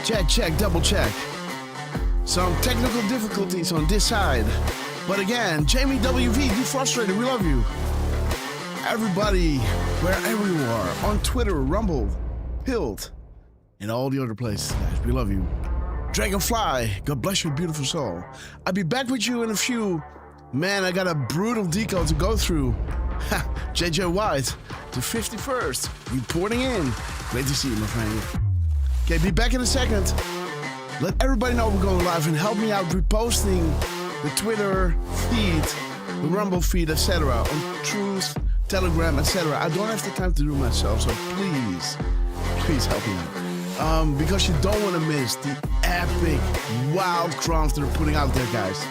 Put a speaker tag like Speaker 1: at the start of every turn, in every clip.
Speaker 1: Check, double check. Some technical difficulties on this side. But again, Jamie WV, Defrustrated, we love you. Everybody, wherever you are, on Twitter, Rumble, Hilt, and all the other places, guys, we love you. Dragonfly, God bless your beautiful soul. I'll be back with you in a few. Man, I got a brutal decode to go through. JJ White, the 51st, reporting in. Great to see you, my friend. Okay, be back in a second. Let everybody know we're going live and help me out reposting the Twitter feed, the Rumble feed, etc. on Truth, Telegram, etc. I don't have the time to do myself, so please help me out. Because you don't want to miss the epic, wild crumbs they're putting out there, guys.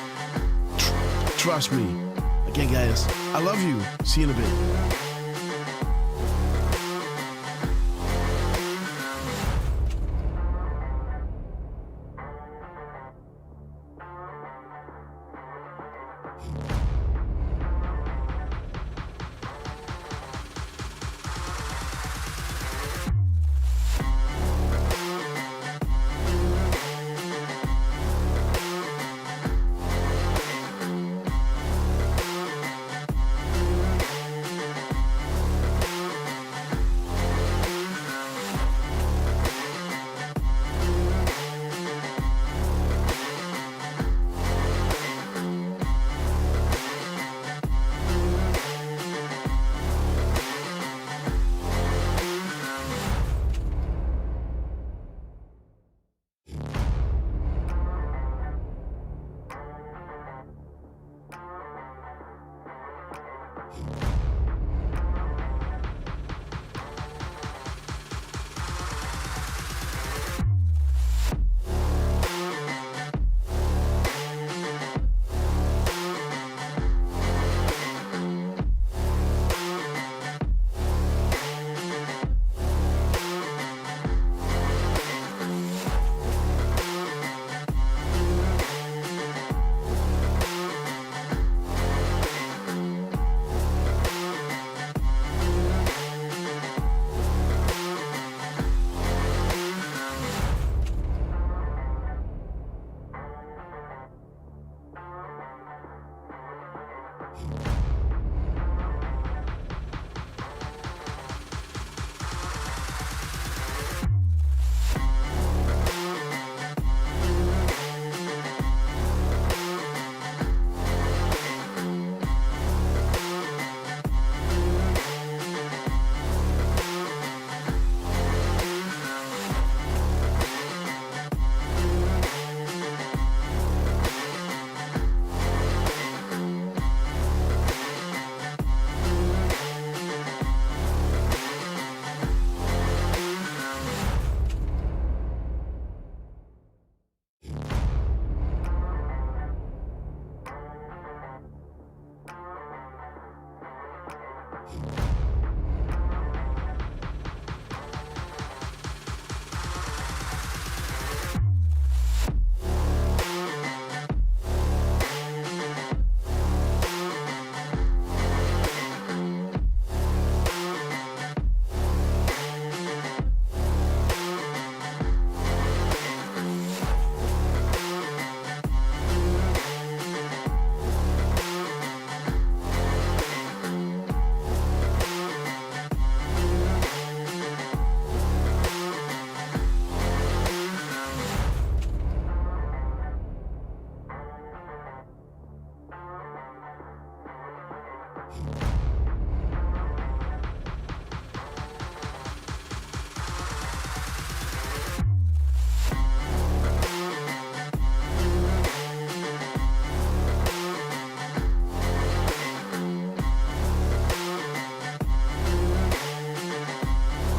Speaker 1: Trust me. Again, guys, I love you. See you in a bit.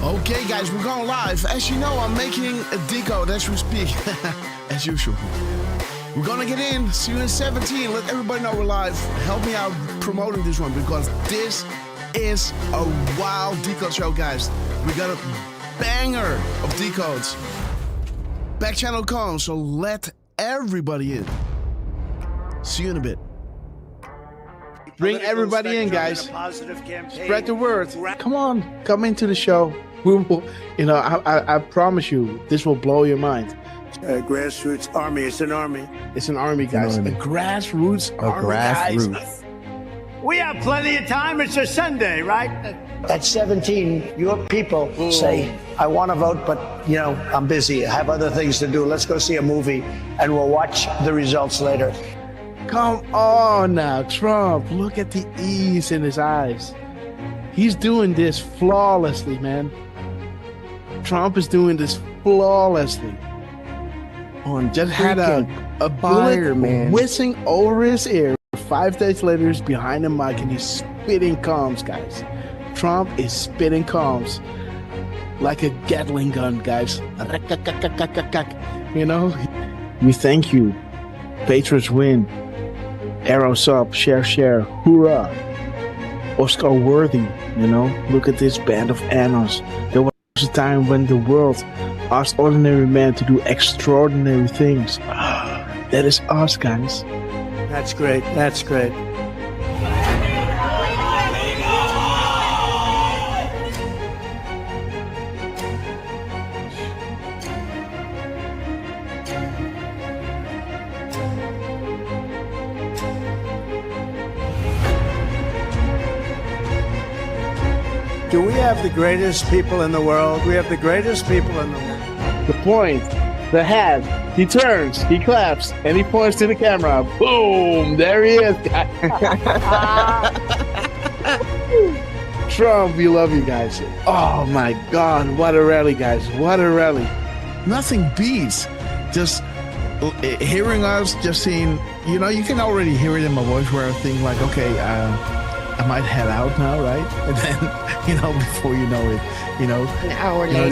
Speaker 1: Okay, guys, we're going live. As you know, I'm making a decode as we speak, as usual. We're gonna get in. See you in 17. Let everybody know we're live. Help me out promoting this one because this is a wild decode show, guys. We got a banger of decodes. Back channel calls, so let everybody in. See you in a bit. Bring everybody in, guys. Spread the word. Come on, come into the show.
Speaker 2: We will, I promise you, this will blow your mind.
Speaker 3: Grassroots army. It's an army.
Speaker 2: It's an army, guys. A grassroots army, guys.
Speaker 3: We have plenty of time. It's a Sunday, right? At 17, your people say, I want to vote, but, I'm busy. I have other things to do. Let's go see a movie, and we'll watch the results later.
Speaker 2: Come on now, Trump. Look at the ease in his eyes. He's doing this flawlessly, man. Trump is doing this flawlessly. Just had a bullet whizzing over his ear. 5 days later, he's behind the mic and he's spitting calms, guys. Trump is spitting calms like a Gatling gun, guys. We thank you. Patriots win. Arrows up, share, hoorah. Oscar worthy, Look at this band of annals. There was a time when the world asked ordinary men to do extraordinary things. That is us, guys.
Speaker 3: That's great. That's great. Do we have the greatest people in the world? We have the greatest people in the world.
Speaker 2: The point, the hat, he turns, he claps, and he points to the camera. Boom! There he is, guys. Trump, we love you guys. Oh my God, what a rally, guys. What a rally.
Speaker 1: Nothing beats just hearing us, just seeing, you can already hear it in my voice where I think like, okay, I might head out now, right? And then, before you know it,
Speaker 4: an hour later,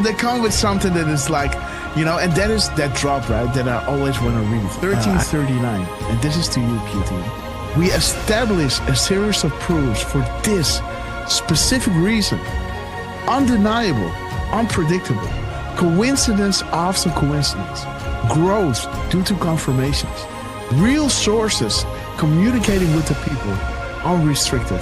Speaker 1: they come with something that is like, and that is that drop, right? That I always want to read. 1339, and this is to you, QT. We establish a series of proofs for this specific reason. Undeniable, unpredictable, coincidence after coincidence, growth due to confirmations, real sources communicating with the people, unrestricted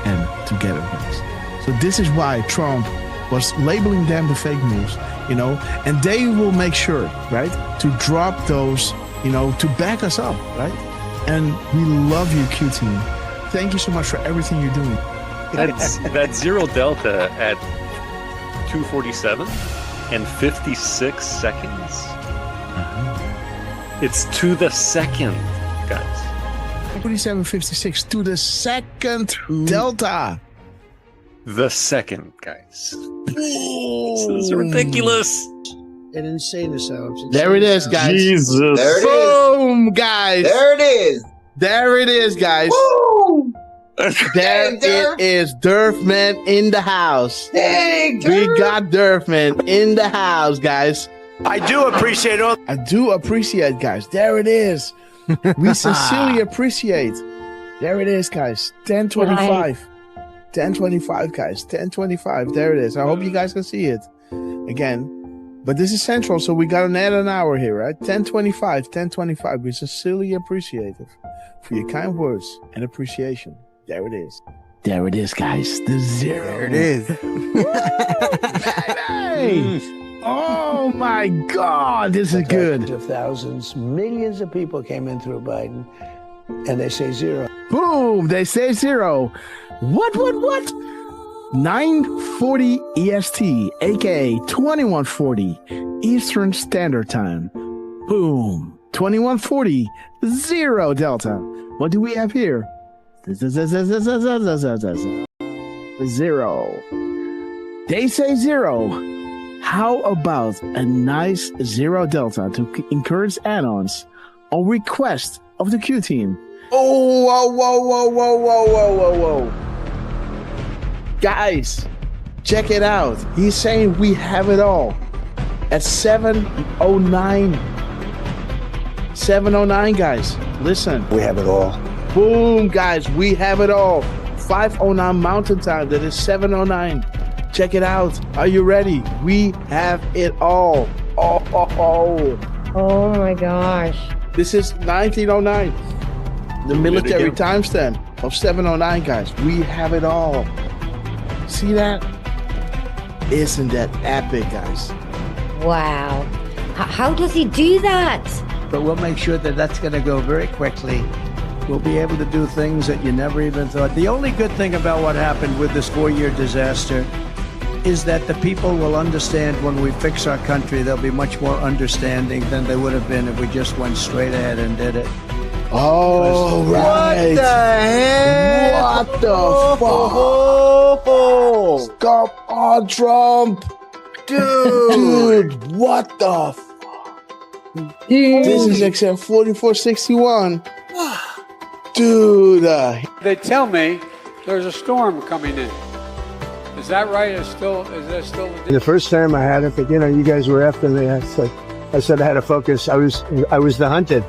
Speaker 1: and together, guys. So this is why Trump was labeling them the fake news, and they will make sure, right, to drop those, to back us up, right? And we love you, QT. Thank you so much for everything you're doing.
Speaker 5: That zero delta at 2:47 and 56 seconds. It's to the second, guys.
Speaker 1: 47.56 to the second delta.
Speaker 5: The second, guys. This is ridiculous.
Speaker 3: An insane assault.
Speaker 2: There it is, guys.
Speaker 5: Jesus.
Speaker 6: There it is.
Speaker 2: Boom, guys.
Speaker 6: There it is.
Speaker 2: There it is, guys.
Speaker 6: Woo!
Speaker 2: There it is. Derfman in the house.
Speaker 6: Dang,
Speaker 2: We got Derfman in the house, guys.
Speaker 3: I do appreciate all.
Speaker 1: I do appreciate, guys. There it is. We sincerely appreciate. There it is, guys. 10:25. 10:25, guys. 10:25. There it is. I hope you guys can see it again. But this is central, so we got an hour here, right? 10:25. 10:25. We sincerely appreciate it for your kind words and appreciation. There it is. There it is, guys. The zero.
Speaker 6: There it is.
Speaker 1: Baby! Oh my God, this is good.
Speaker 3: Of thousands, millions of people came in through Biden, and they say zero.
Speaker 1: Boom, they say zero. What? 9:40 EST, aka 21:40 Eastern Standard Time. Boom, 21:40, zero Delta. What do we have here? Zero. They say zero. How about a nice zero delta to encourage add-ons on request of the Q team? Oh, whoa. Guys, check it out. He's saying we have it all at 7:09. 7:09, guys. Listen.
Speaker 3: We have it all.
Speaker 2: Boom, guys. We have it all. 5:09 Mountain Time. That is 7:09. Check it out. Are you ready? We have it all.
Speaker 4: oh my gosh.
Speaker 2: This is 1909. The military timestamp of 7:09, guys. We have it all. See that? Isn't that epic, guys?
Speaker 4: Wow. How does he do that?
Speaker 3: But we'll make sure that that's going to go very quickly. We'll be able to do things that you never even thought. The only good thing about what happened with this 4-year disaster is that the people will understand when we fix our country. They'll be much more understanding than they would have been if we just went straight ahead and did it.
Speaker 2: Oh, right.
Speaker 3: What the heck?
Speaker 2: What the fuck? Come on, Trump. Dude, what the fuck? This is XM 4461. Dude.
Speaker 6: They tell me there's a storm coming in. Is that right? Is that still
Speaker 3: The first time I had it, but you guys were after me. I said I had to focus. I was the hunted,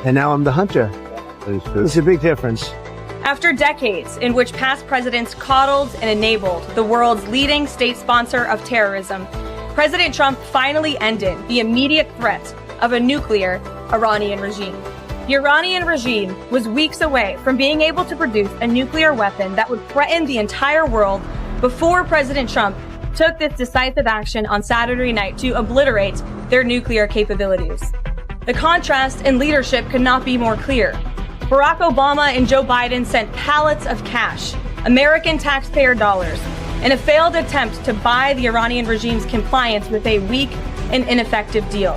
Speaker 3: and now I'm the hunter. It's a big difference.
Speaker 7: After decades in which past presidents coddled and enabled the world's leading state sponsor of terrorism, President Trump finally ended the immediate threat of a nuclear Iranian regime. The Iranian regime was weeks away from being able to produce a nuclear weapon that would threaten the entire world before President Trump took this decisive action on Saturday night to obliterate their nuclear capabilities. The contrast in leadership could not be more clear. Barack Obama and Joe Biden sent pallets of cash, American taxpayer dollars, in a failed attempt to buy the Iranian regime's compliance with a weak and ineffective deal.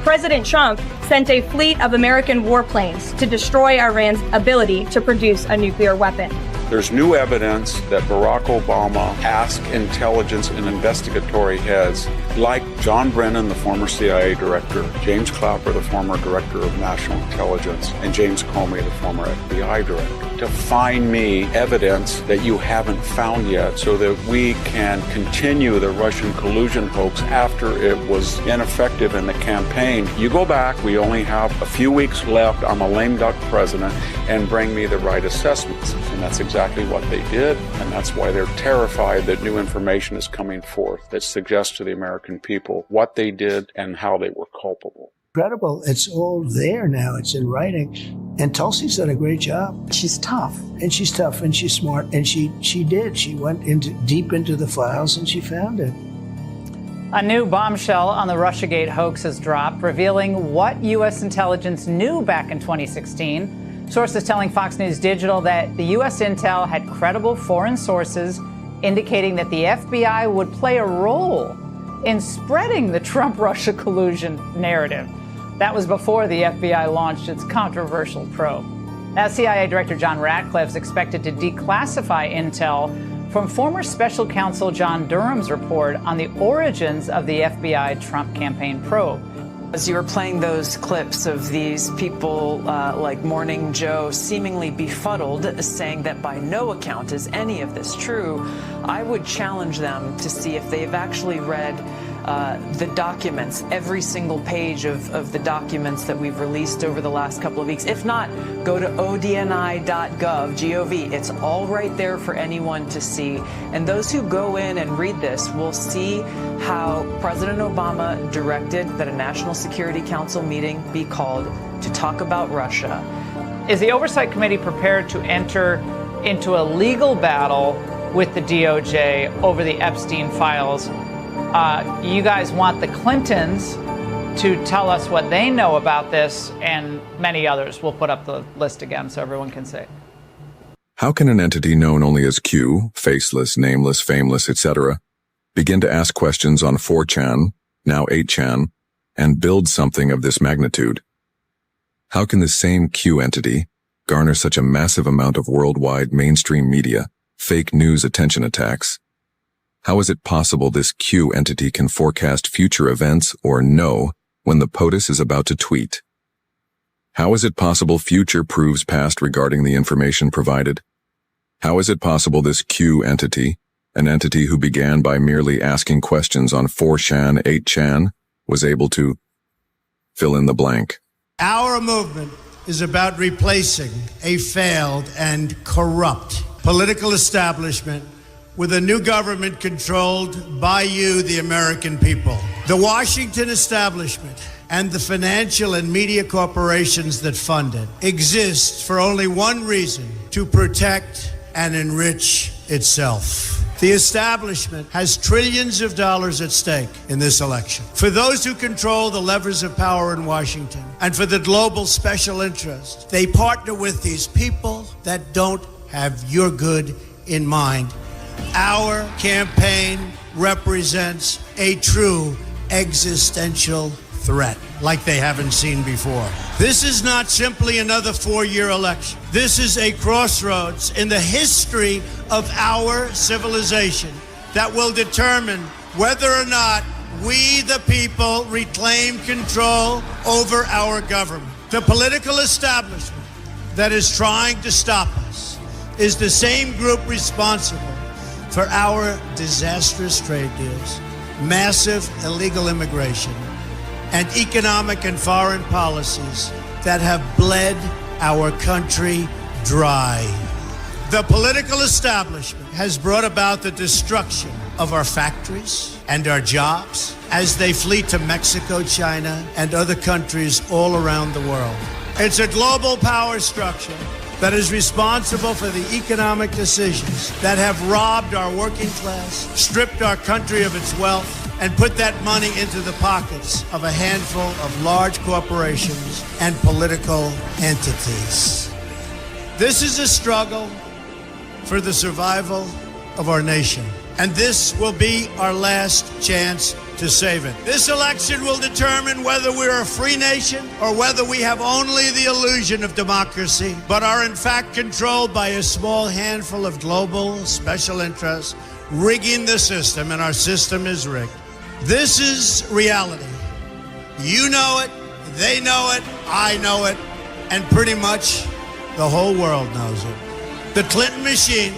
Speaker 7: President Trump sent a fleet of American warplanes to destroy Iran's ability to produce a nuclear weapon.
Speaker 8: There's new evidence that Barack Obama asked intelligence and investigatory heads like John Brennan, the former CIA director, James Clapper, the former director of national intelligence, and James Comey, the former FBI director, to find me evidence that you haven't found yet so that we can continue the Russian collusion hoax after it was ineffective in the campaign. You go back, we only have a few weeks left, I'm a lame duck president, and bring me the right assessments. And that's exactly what they did, and that's why they're terrified that new information is coming forth that suggests to the American people what they did and how they were culpable.
Speaker 3: Incredible. It's all there now. It's in writing. And Tulsi's done a great job.
Speaker 9: She's tough.
Speaker 3: And she's tough and she's smart. And she did. She went deep into the files and she found it.
Speaker 10: A new bombshell on the Russiagate hoax has dropped, revealing what U.S. intelligence knew back in 2016. Sources telling Fox News Digital that the U.S. intel had credible foreign sources indicating that the FBI would play a role in spreading the Trump-Russia collusion narrative. That was before the FBI launched its controversial probe. Now, CIA Director John Ratcliffe is expected to declassify intel from former special counsel John Durham's report on the origins of the FBI Trump campaign probe.
Speaker 9: As you were playing those clips of these people like Morning Joe seemingly befuddled, saying that by no account is any of this true, I would challenge them to see if they've actually read the documents, every single page of the documents that we've released over the last couple of weeks. If not, go to odni.gov, G-O-V. It's all right there for anyone to see. And those who go in and read this will see how President Obama directed that a National Security Council meeting be called to talk about Russia.
Speaker 10: Is the Oversight Committee prepared to enter into a legal battle with the DOJ over the Epstein files? You guys want the Clintons to tell us what they know about this, and many others. We'll put up the list again so everyone can see.
Speaker 11: How can an entity known only as Q, faceless, nameless, fameless, etc., begin to ask questions on 4chan, now 8chan, and build something of this magnitude? How can the same Q entity garner such a massive amount of worldwide mainstream media, fake news attention attacks? How is it possible this Q entity can forecast future events or know when the POTUS is about to tweet? How is it possible future proves past regarding the information provided? How is it possible this Q entity, an entity who began by merely asking questions on 4chan, 8chan, was able to fill in the blank?
Speaker 12: Our movement is about replacing a failed and corrupt political establishment with a new government controlled by you, the American people. The Washington establishment and the financial and media corporations that fund it exist for only one reason: to protect and enrich itself. The establishment has trillions of dollars at stake in this election. For those who control the levers of power in Washington and for the global special interest, they partner with these people that don't have your good in mind. Our campaign represents a true existential threat like they haven't seen before. This is not simply another 4-year election. This is a crossroads in the history of our civilization that will determine whether or not we, the people, reclaim control over our government. The political establishment that is trying to stop us is the same group responsible for our disastrous trade deals, massive illegal immigration, and economic and foreign policies that have bled our country dry. The political establishment has brought about the destruction of our factories and our jobs as they flee to Mexico, China, and other countries all around the world. It's a global power structure that is responsible for the economic decisions that have robbed our working class, stripped our country of its wealth, and put that money into the pockets of a handful of large corporations and political entities. This is a struggle for the survival of our nation, and this will be our last chance to save it. This election will determine whether we're a free nation or whether we have only the illusion of democracy, but are in fact controlled by a small handful of global special interests rigging the system, and our system is rigged. This is reality. You know it, they know it, I know it, and pretty much the whole world knows it. The Clinton machine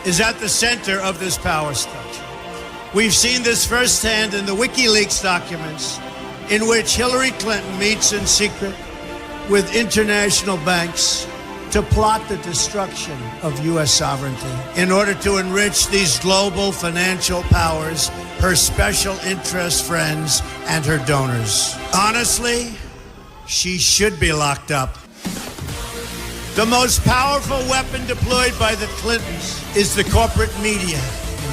Speaker 12: is at the center of this power structure. We've seen this firsthand in the WikiLeaks documents, in which Hillary Clinton meets in secret with international banks to plot the destruction of U.S. sovereignty in order to enrich these global financial powers, her special interest friends, and her donors. Honestly, she should be locked up. The most powerful weapon deployed by the Clintons is the corporate media,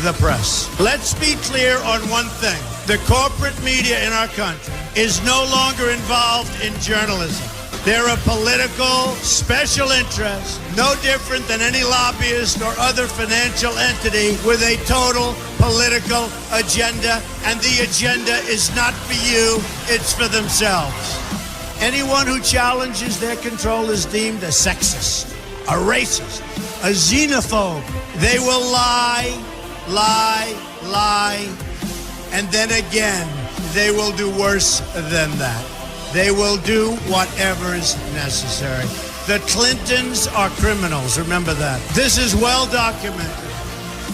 Speaker 12: the press. Let's be clear on one thing. The corporate media in our country is no longer involved in journalism. They're a political special interest, no different than any lobbyist or other financial entity with a total political agenda, and the agenda is not for you, it's for themselves. Anyone who challenges their control is deemed a sexist, a racist, a xenophobe. They will lie, and then again, they will do worse than that. They will do whatever is necessary. The Clintons are criminals, remember that. This is well documented,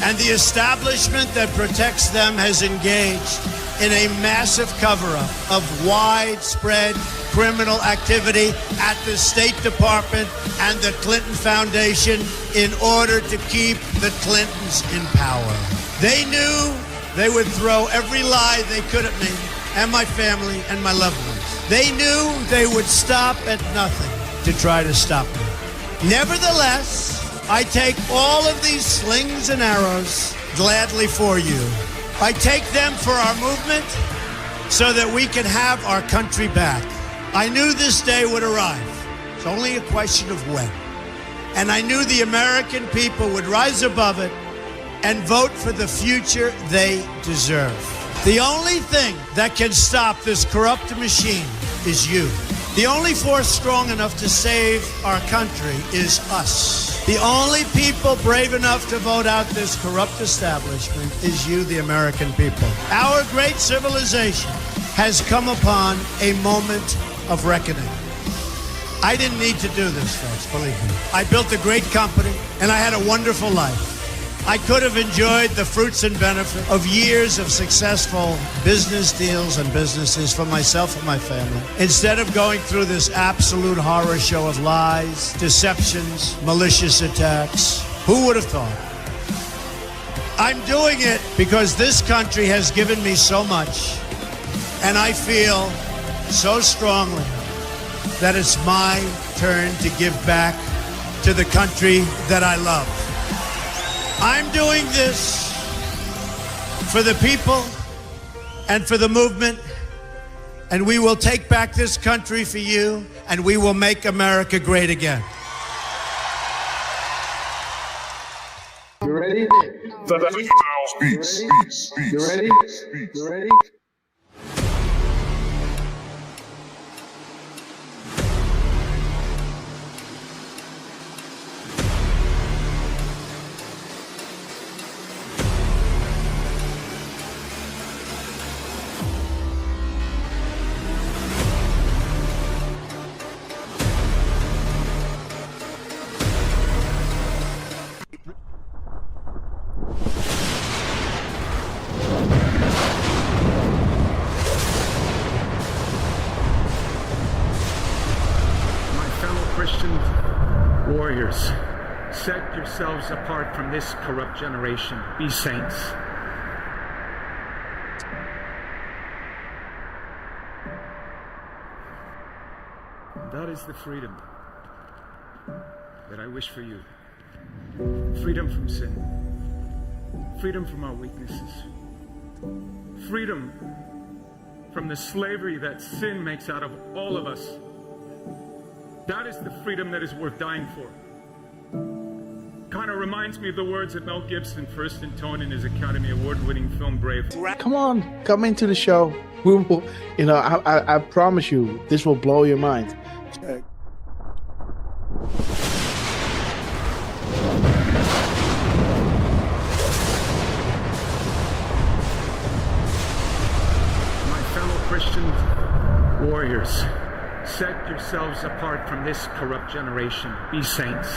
Speaker 12: and the establishment that protects them has engaged in a massive cover-up of widespread criminal activity at the State Department and the Clinton Foundation in order to keep the Clintons in power. They knew they would throw every lie they could at me and my family and my loved ones. They knew they would stop at nothing to try to stop me. Nevertheless, I take all of these slings and arrows gladly for you. I take them for our movement so that we can have our country back. I knew this day would arrive. It's only a question of when. And I knew the American people would rise above it and vote for the future they deserve. The only thing that can stop this corrupt machine is you. The only force strong enough to save our country is us. The only people brave enough to vote out this corrupt establishment is you, the American people. Our great civilization has come upon a moment of reckoning. I didn't need to do this, folks, believe me. I built a great company, and I had a wonderful life. I could have enjoyed the fruits and benefit of years of successful business deals and businesses for myself and my family, instead of going through this absolute horror show of lies, deceptions, malicious attacks. Who would have thought? I'm doing it because this country has given me so much, and I feel so strongly that it's my turn to give back to the country that I love. I'm doing this for the people and for the movement. And we will take back this country for you, and we will make America great again.
Speaker 13: You ready?
Speaker 11: Beats.
Speaker 13: You ready? You ready?
Speaker 14: Christian warriors, set yourselves apart from this corrupt generation. Be saints. That is the freedom that I wish for you. Freedom from sin. Freedom from our weaknesses. Freedom from the slavery that sin makes out of all of us. That is the freedom that is worth dying for. Kind of reminds me of the words that Mel Gibson first intoned in his Academy Award-winning film Brave.
Speaker 2: Come on, come into the show. We will, I promise you, this will blow your mind.
Speaker 14: My fellow Christian warriors, set yourselves apart from this corrupt generation. Be saints.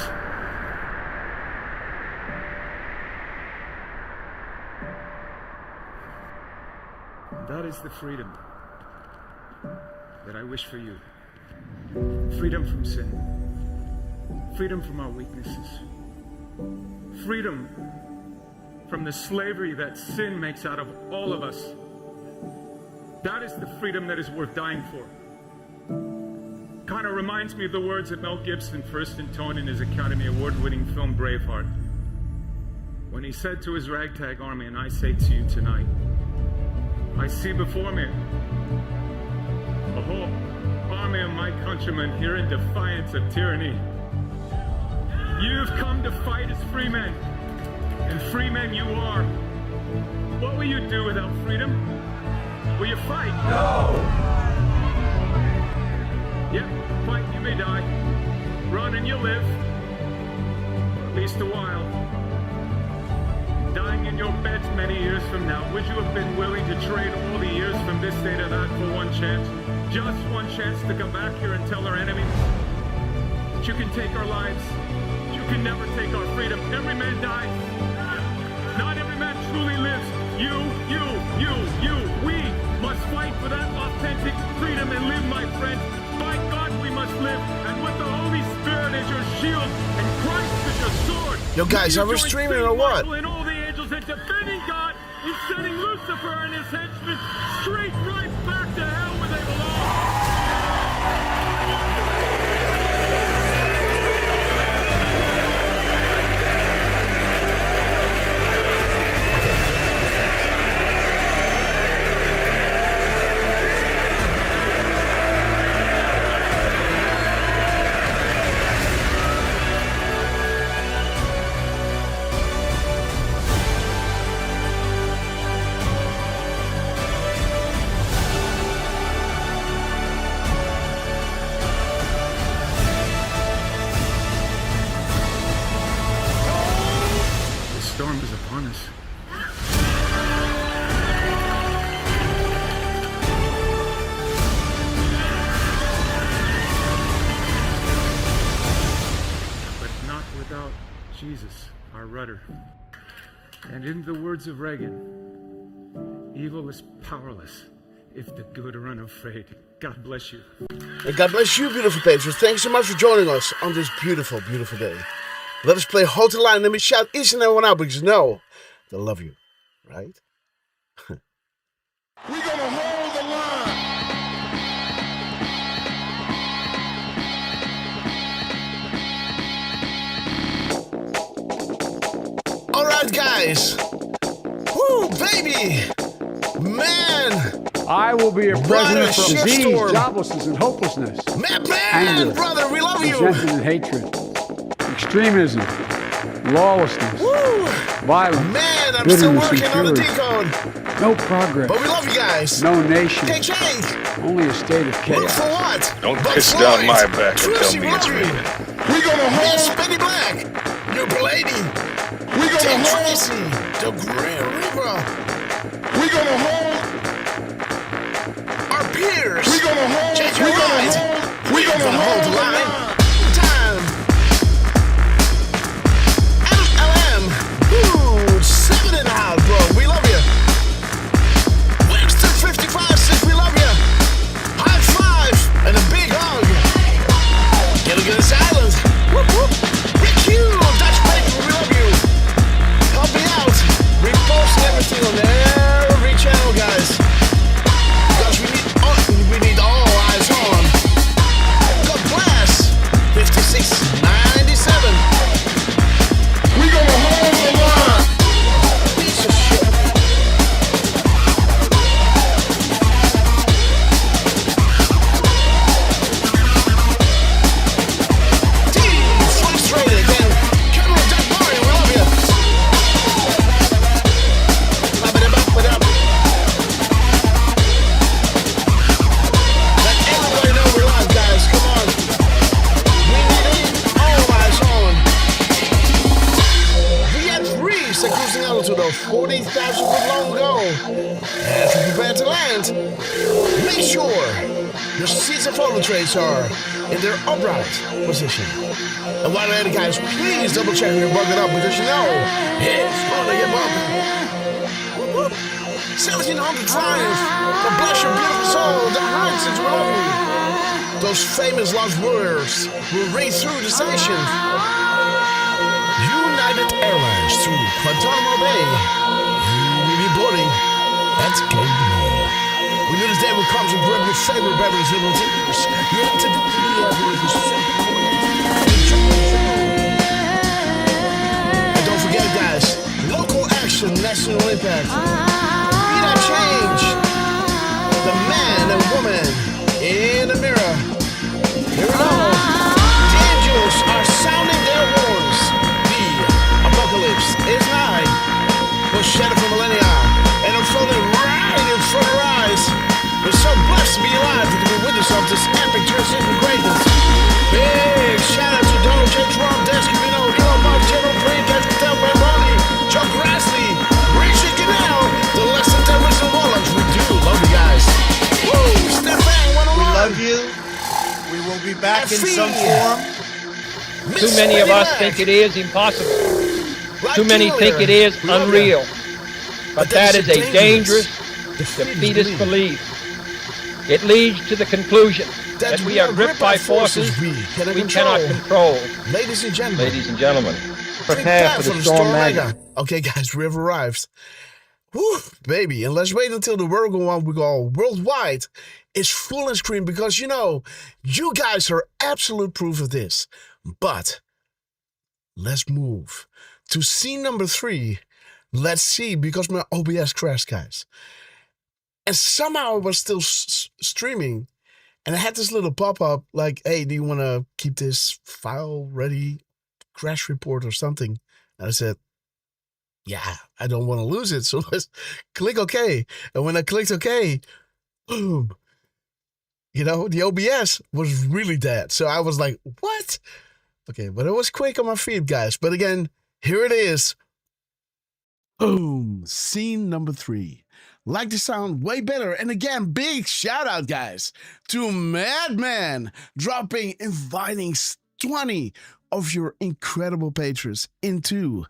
Speaker 14: That is the freedom that I wish for you. Freedom from sin. Freedom from our weaknesses. Freedom from the slavery that sin makes out of all of us. That is the freedom that is worth dying for. Kind of reminds me of the words that Mel Gibson first intoned in his Academy Award-winning film Braveheart, when he said to his ragtag army, and I say to you tonight, I see before me a whole army of my countrymen here in defiance of tyranny. You've come to fight as free men, and free men you are. What will you do without freedom? Will you fight? No! Yep, fight, you may die. Run and you'll live. For at least a while. Dying in your beds many years from now, would you have been willing to trade all the years from this day to that for one chance? Just one chance to come back here and tell our enemies that you can take our lives, but you can never take our freedom. Every man dies. Not every man truly lives. You. We must fight for that authentic freedom and live, my friends. By God, we must live, and with the Holy Spirit as your shield and Christ as your sword.
Speaker 1: Yo, guys, are we streaming or what?
Speaker 14: And all the angels and defending God and sending Lucifer and his henchmen straight right back to hell where they belong. Storm is upon us. But not without Jesus, our rudder. And in the words of Reagan, evil is powerless if the good are unafraid. God bless you.
Speaker 1: And God bless you, beautiful patrons. Thanks so much for joining us on this beautiful, beautiful day. Let us play Hold the Line. Let me shout each and every one out because you know they love you, right?
Speaker 15: We're gonna hold the line.
Speaker 1: All right, guys. Woo, baby. baby! Man!
Speaker 6: I will be a
Speaker 1: What
Speaker 6: president
Speaker 1: a
Speaker 6: from disease,
Speaker 1: shitstorm.
Speaker 6: joblessness, and hopelessness.
Speaker 1: Man,
Speaker 6: Anger,
Speaker 1: brother, we love you!
Speaker 6: resentment and hatred, extremism, lawlessness, violence,
Speaker 1: Man, I'm still
Speaker 6: bitterness,
Speaker 1: working on the
Speaker 6: impurity.
Speaker 1: decode.
Speaker 6: No progress.
Speaker 1: But we love you guys.
Speaker 6: No nation.
Speaker 1: Can't change.
Speaker 6: Only a state of
Speaker 1: Look
Speaker 6: chaos.
Speaker 1: for what?
Speaker 5: Don't
Speaker 1: But
Speaker 5: piss
Speaker 1: Floyd,
Speaker 5: down my back and tell
Speaker 1: Trucy,
Speaker 5: me
Speaker 1: we
Speaker 5: it's
Speaker 1: love
Speaker 5: raining.
Speaker 1: you.
Speaker 15: We gonna
Speaker 1: Yes,
Speaker 15: hold.
Speaker 1: Benny Black. Your lady.
Speaker 15: We gonna
Speaker 1: Tim
Speaker 15: hold.
Speaker 1: Tracy. The Grim Reaper.
Speaker 15: We gonna hold.
Speaker 1: Our peers.
Speaker 15: We gonna hold.
Speaker 1: Change
Speaker 15: We
Speaker 1: your
Speaker 15: gonna
Speaker 1: mind.
Speaker 15: hold. We gonna
Speaker 1: Gonna
Speaker 15: hold
Speaker 1: hold the line.
Speaker 15: line.
Speaker 1: Time. MLM. Ooh, 7 in the house, bro. We love you. Winston 55 says we love you. High five and a big hug. Gilligan's Island. Whoop whoop. Rick Hugh, Dutch Paper, we love you. Help me out. Repost everything on every channel, guys. Because we need all eyes on. God bless. 5697.
Speaker 15: We gonna hold the line.
Speaker 1: Piece of shit. Team frustrated again. Cameron Jack Mario, we love you. Ba-ba-da-ba-ba-da. Let everybody know we're live, guys. Come on. We need all eyes on. We had Reese are cruising altitude of 40,000 foot long ago. As we prepare to land, make sure your seats and photo trays are in their upright position. And while you're at it, guys, please double check your bucket up because you know it's gonna get bumpy. Whoop, whoop. 1700 Triumph. God bless your beautiful soul. The heights is lovely. Those famous lost warriors will race through the station. United Airlines through Guantanamo Bay. You will be boarding at Gate B. We knew this day would come to grab your favorite beverage and tears. You have to and don't forget, guys, local action, national impact. Be that change. The man and woman in the mirror. Here we go. The angels are sounding their horns. The apocalypse is nigh. Was shattered for millennia and unfolding right in front of our eyes. We're so blessed to be alive and to be witness of this epic transition greatness. Big shout out to Donald J. Trump, Des Camino, Elon Musk, General Green, Cash Patel, Ben Ronnie, Chuck Grassley, Richard Canal, the less than 10 Western Warlocks. We do love you guys. Woo! Step back, 101.
Speaker 12: We love you. We will be back in some form.
Speaker 16: Too many of us think it is impossible. Too many think it is unreal. But that is a dangerous, defeatist belief. It leads to the conclusion that we are gripped by forces we cannot control.
Speaker 1: Ladies and gentlemen.
Speaker 16: Ladies and gentlemen, prepare for the storm mega.
Speaker 1: Okay, guys, we have arrived. Whew, baby, and let's wait until the world we go worldwide is full and screen because, you know, you guys are absolute proof of this. But let's move to scene number 3. Let's see, because my OBS crashed, guys. And somehow I was still streaming, and I had this little pop-up like, hey, do you want to keep this file ready, crash report or something? And I said, yeah, I don't want to lose it, so let's click OK. And when I clicked OK, boom, you know, the OBS was really dead. So I was like, what? Okay, but it was quick on my feet, guys. But again, here it is. Boom, scene number 3. Like the sound way better. And again, big shout out, guys, to Madman dropping inviting 20 of your incredible patrons into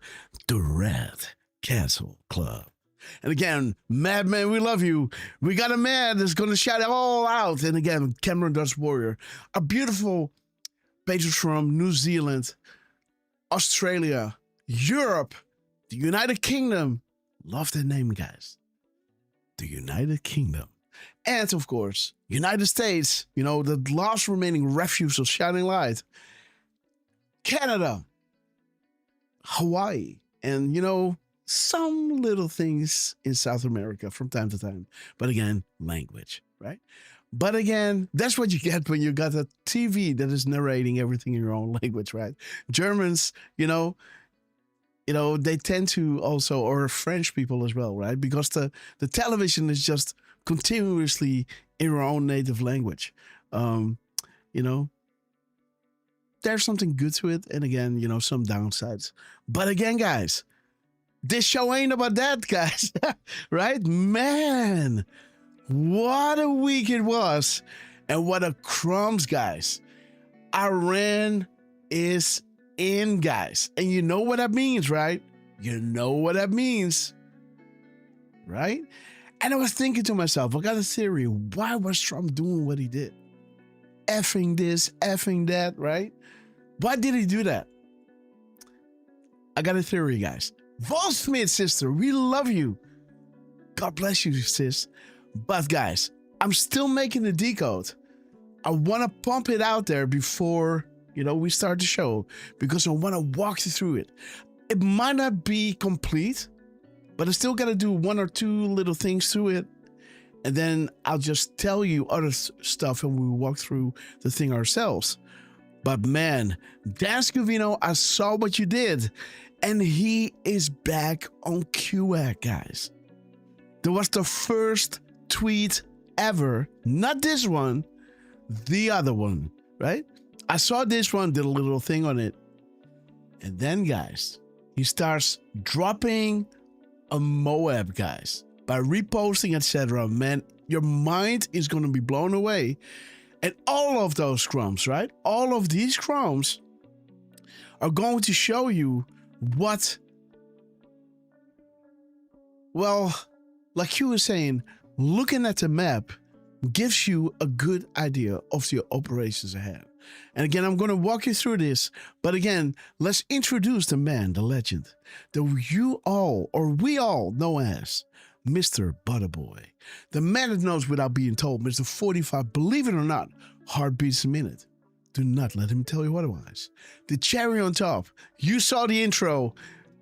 Speaker 1: the Red Castle Club. And again, Madman, we love you. We got a man that's going to shout it all out. And again, Cameron Dutch Warrior, a beautiful patrons from New Zealand, Australia, Europe, the United Kingdom. Love that name, guys. The United Kingdom. And, of course, United States, you know, the last remaining refuge of shining light. Canada, Hawaii, and, you know, some little things in South America from time to time. But again, language, right? But again, that's what you get when you got a TV that is narrating everything in your own language, right? Germans, they tend to also, or French people as well, right? Because the television is just continuously in your own native language. There's something good to it. And again, some downsides. But again, guys, this show ain't about that, guys. Right? Man, what a week it was. And what a crumbs, guys. Iran is in, guys. And you know what that means, right? You know what that means. Right? And I was thinking to myself, I got a theory. Why was Trump doing what he did? Effing this, effing that, right? Why did he do that? I got a theory, guys. Vol Smith, sister, we love you. God bless you, sis. But guys, I'm still making the decode. I want to pump it out there before, we start the show, because I want to walk you through it. It might not be complete, but I still got to do one or two little things through it. And then I'll just tell you other stuff and we'll walk through the thing ourselves. But man, Dan Scavino, I saw what you did. And he is back on QX, guys. There was the first tweet ever. Not this one, the other one, right? I saw this one, did a little thing on it. And then, guys, he starts dropping a Moab, guys, by reposting, etc. Man, your mind is going to be blown away. And all of those crumbs, right? All of these crumbs are going to show you what, well, like you were saying, looking at the map gives you a good idea of the operations ahead. And again, I'm going to walk you through this. But again, let's introduce the man, the legend, that we all know as Mr. Butterboy. The man that knows without being told, Mr. 45, believe it or not, heartbeats a minute. Do not let him tell you otherwise. The cherry on top. You saw the intro.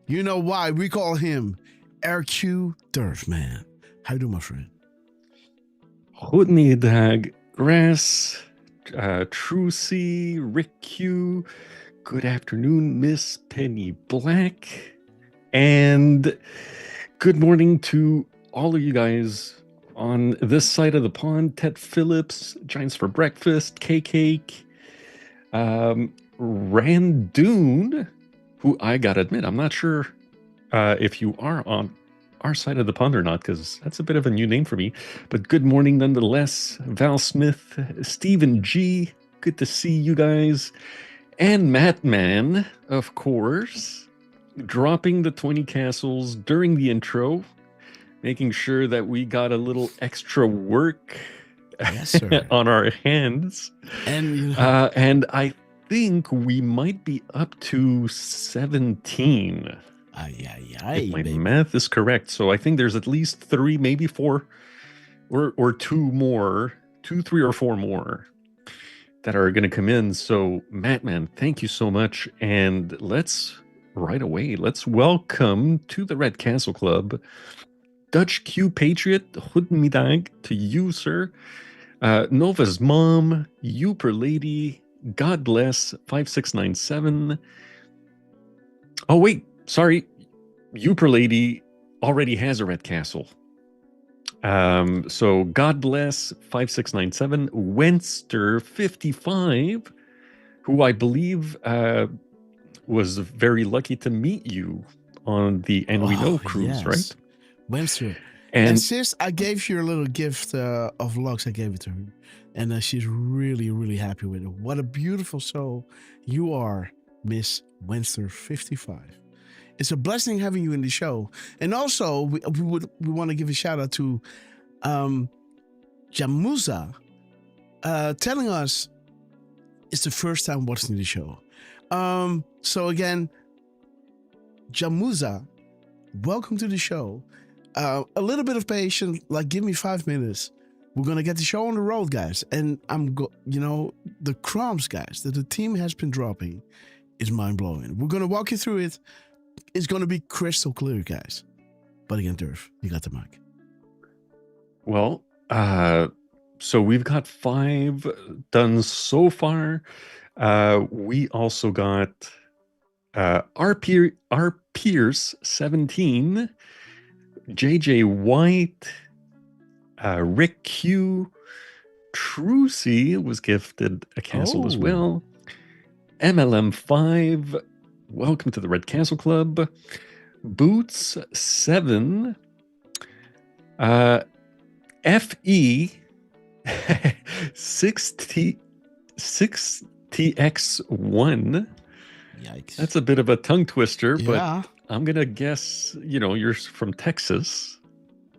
Speaker 1: You know why we call him RQ Derf, man. How you doing, my friend?
Speaker 5: Goedemiddag, Grass, Trucy, Rick Q. Good afternoon, Miss Penny Black. And good morning to all of you guys on this side of the pond. Ted Phillips, Giants for Breakfast, K-Cake, Randoon, who I gotta admit, I'm not sure if you are on our side of the pond or not, because that's a bit of a new name for me. But good morning nonetheless. Val Smith, Stephen G, good to see you guys. And Matt Man, of course, dropping the 20 castles during the intro, making sure that we got a little extra work on our hands.
Speaker 1: And,
Speaker 5: and I think we might be up to 17. If my math is correct. So I think there's at least 3, maybe 4, or 2 more, 2, 3, or 4 more that are going to come in. So Matt, man, thank you so much. And let's welcome to the Red Castle Club, Dutch Q Patriot, goedemiddag to you, sir. Nova's mom, Youper Lady, God bless, 5697. Oh, wait. Sorry, Youper Lady already has a Red Castle. So God bless 5697, Wenster 55, who I believe was very lucky to meet you on the And We Know cruise, right?
Speaker 1: Wenster. And sis, I gave you a little gift of logs. I gave it to her. And she's really, really happy with it. What a beautiful soul you are, Miss Wenster 55. It's a blessing having you in the show. And also, we want to give a shout out to Jamuza telling us it's the first time watching the show. So again, Jamuza, welcome to the show. A little bit of patience, like give me 5 minutes. We're going to get the show on the road, guys. And the crumbs, guys, that the team has been dropping is mind-blowing. We're going to walk you through it. is going to be crystal clear, guys. But again, Derf, you got the mic.
Speaker 5: Well, so we've got 5 done so far. We also got our Pierce 17, JJ White, Rick Q, Trucy was gifted a castle as well. MLM5, welcome to the Red Castle Club. Boots 7, FE 6TX1.
Speaker 1: Yikes.
Speaker 5: That's a bit of a tongue twister,
Speaker 1: Yeah.
Speaker 5: but I'm going to guess, you're from Texas.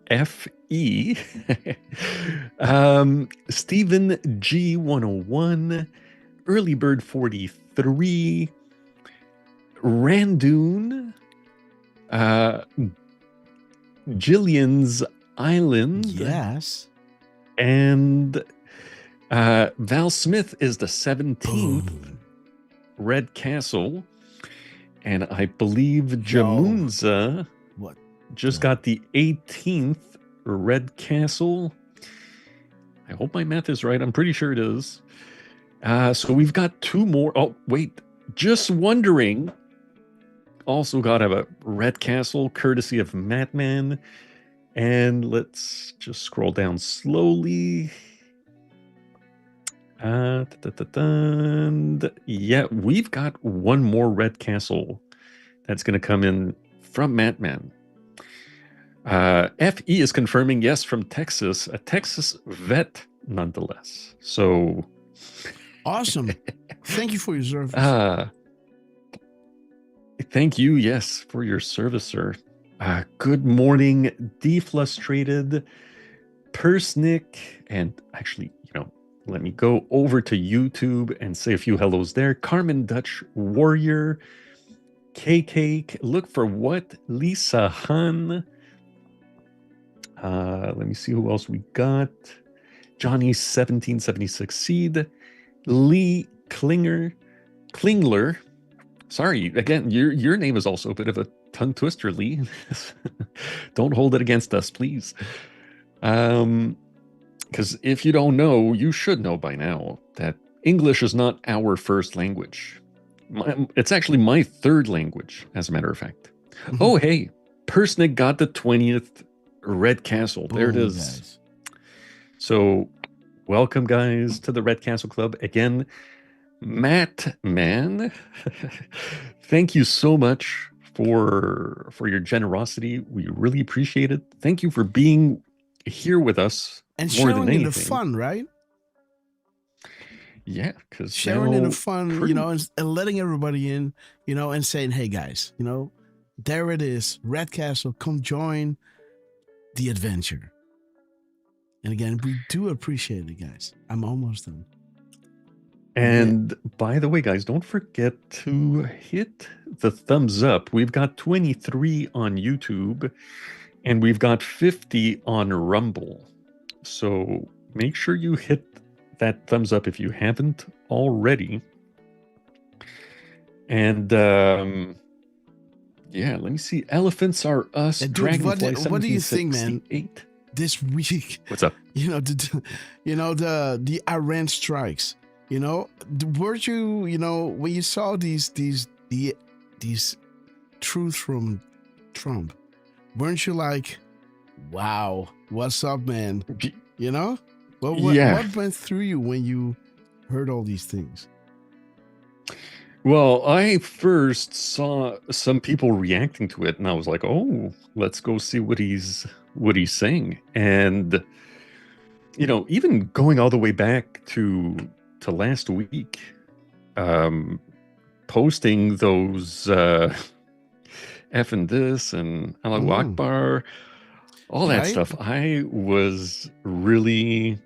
Speaker 5: FE. Stephen G101, Early Bird 43, Randoon, Jillian's Island.
Speaker 1: Yes.
Speaker 5: And Val Smith is the 17th Red Castle. And I believe Jamunza just got the 18th Red Castle. I hope my math is right. I'm pretty sure it is. So we've got 2 more. Oh, wait. Just Wondering also got a Red Castle courtesy of Madman. And let's just scroll down slowly. And yeah, we've got 1 more Red Castle that's going to come in from Madman. FE is confirming, yes, from Texas, a Texas vet nonetheless. So
Speaker 1: awesome. Thank you for your service.
Speaker 5: Thank you, yes, for your service, sir. Good morning, Deflustrated, Persnick, and actually, let me go over to YouTube and say a few hellos there. Carmen Dutch Warrior, KK, look for what? Lisa Han. Let me see who else we got. Johnny 1776 Seed, Lee Klingler. Sorry, again, your name is also a bit of a tongue twister, Lee. Don't hold it against us, please. Because if you don't know, you should know by now that English is not our first language. It's actually my 3rd language, as a matter of fact. Oh, hey, Persnick got the 20th Red Castle. There it is.
Speaker 1: Guys.
Speaker 5: So, welcome, guys, to the Red Castle Club. Again, Matt Man, thank you so much for your generosity. We really appreciate it. Thank you for being here with us.
Speaker 1: And
Speaker 5: more
Speaker 1: sharing
Speaker 5: than
Speaker 1: in
Speaker 5: anything.
Speaker 1: the fun, right?
Speaker 5: Yeah, because
Speaker 1: sharing in the fun, and letting everybody in, and saying, hey, guys, there it is. Red Castle, come join the adventure. And again, we do appreciate it, guys. I'm almost done.
Speaker 5: And by the way, guys, don't forget to hit the thumbs up. We've got 23 on YouTube and we've got 50 on Rumble. So make sure you hit that thumbs up if you haven't already. And yeah, let me see. Elephants Are Us.
Speaker 1: Dude,
Speaker 5: Dragonfly
Speaker 1: what do you think, man?
Speaker 5: 1768.
Speaker 1: This week,
Speaker 5: what's up?
Speaker 1: The Iran strikes. Weren't you, when you saw these truths from Trump, weren't you like, wow, what's up, man? What went through you when you heard all these things?
Speaker 5: Well, I first saw some people reacting to it, and I was like, "Oh, let's go see what he's saying." And even going all the way back to last week, posting those F and this and Allahu Akbar, all that stuff, I was really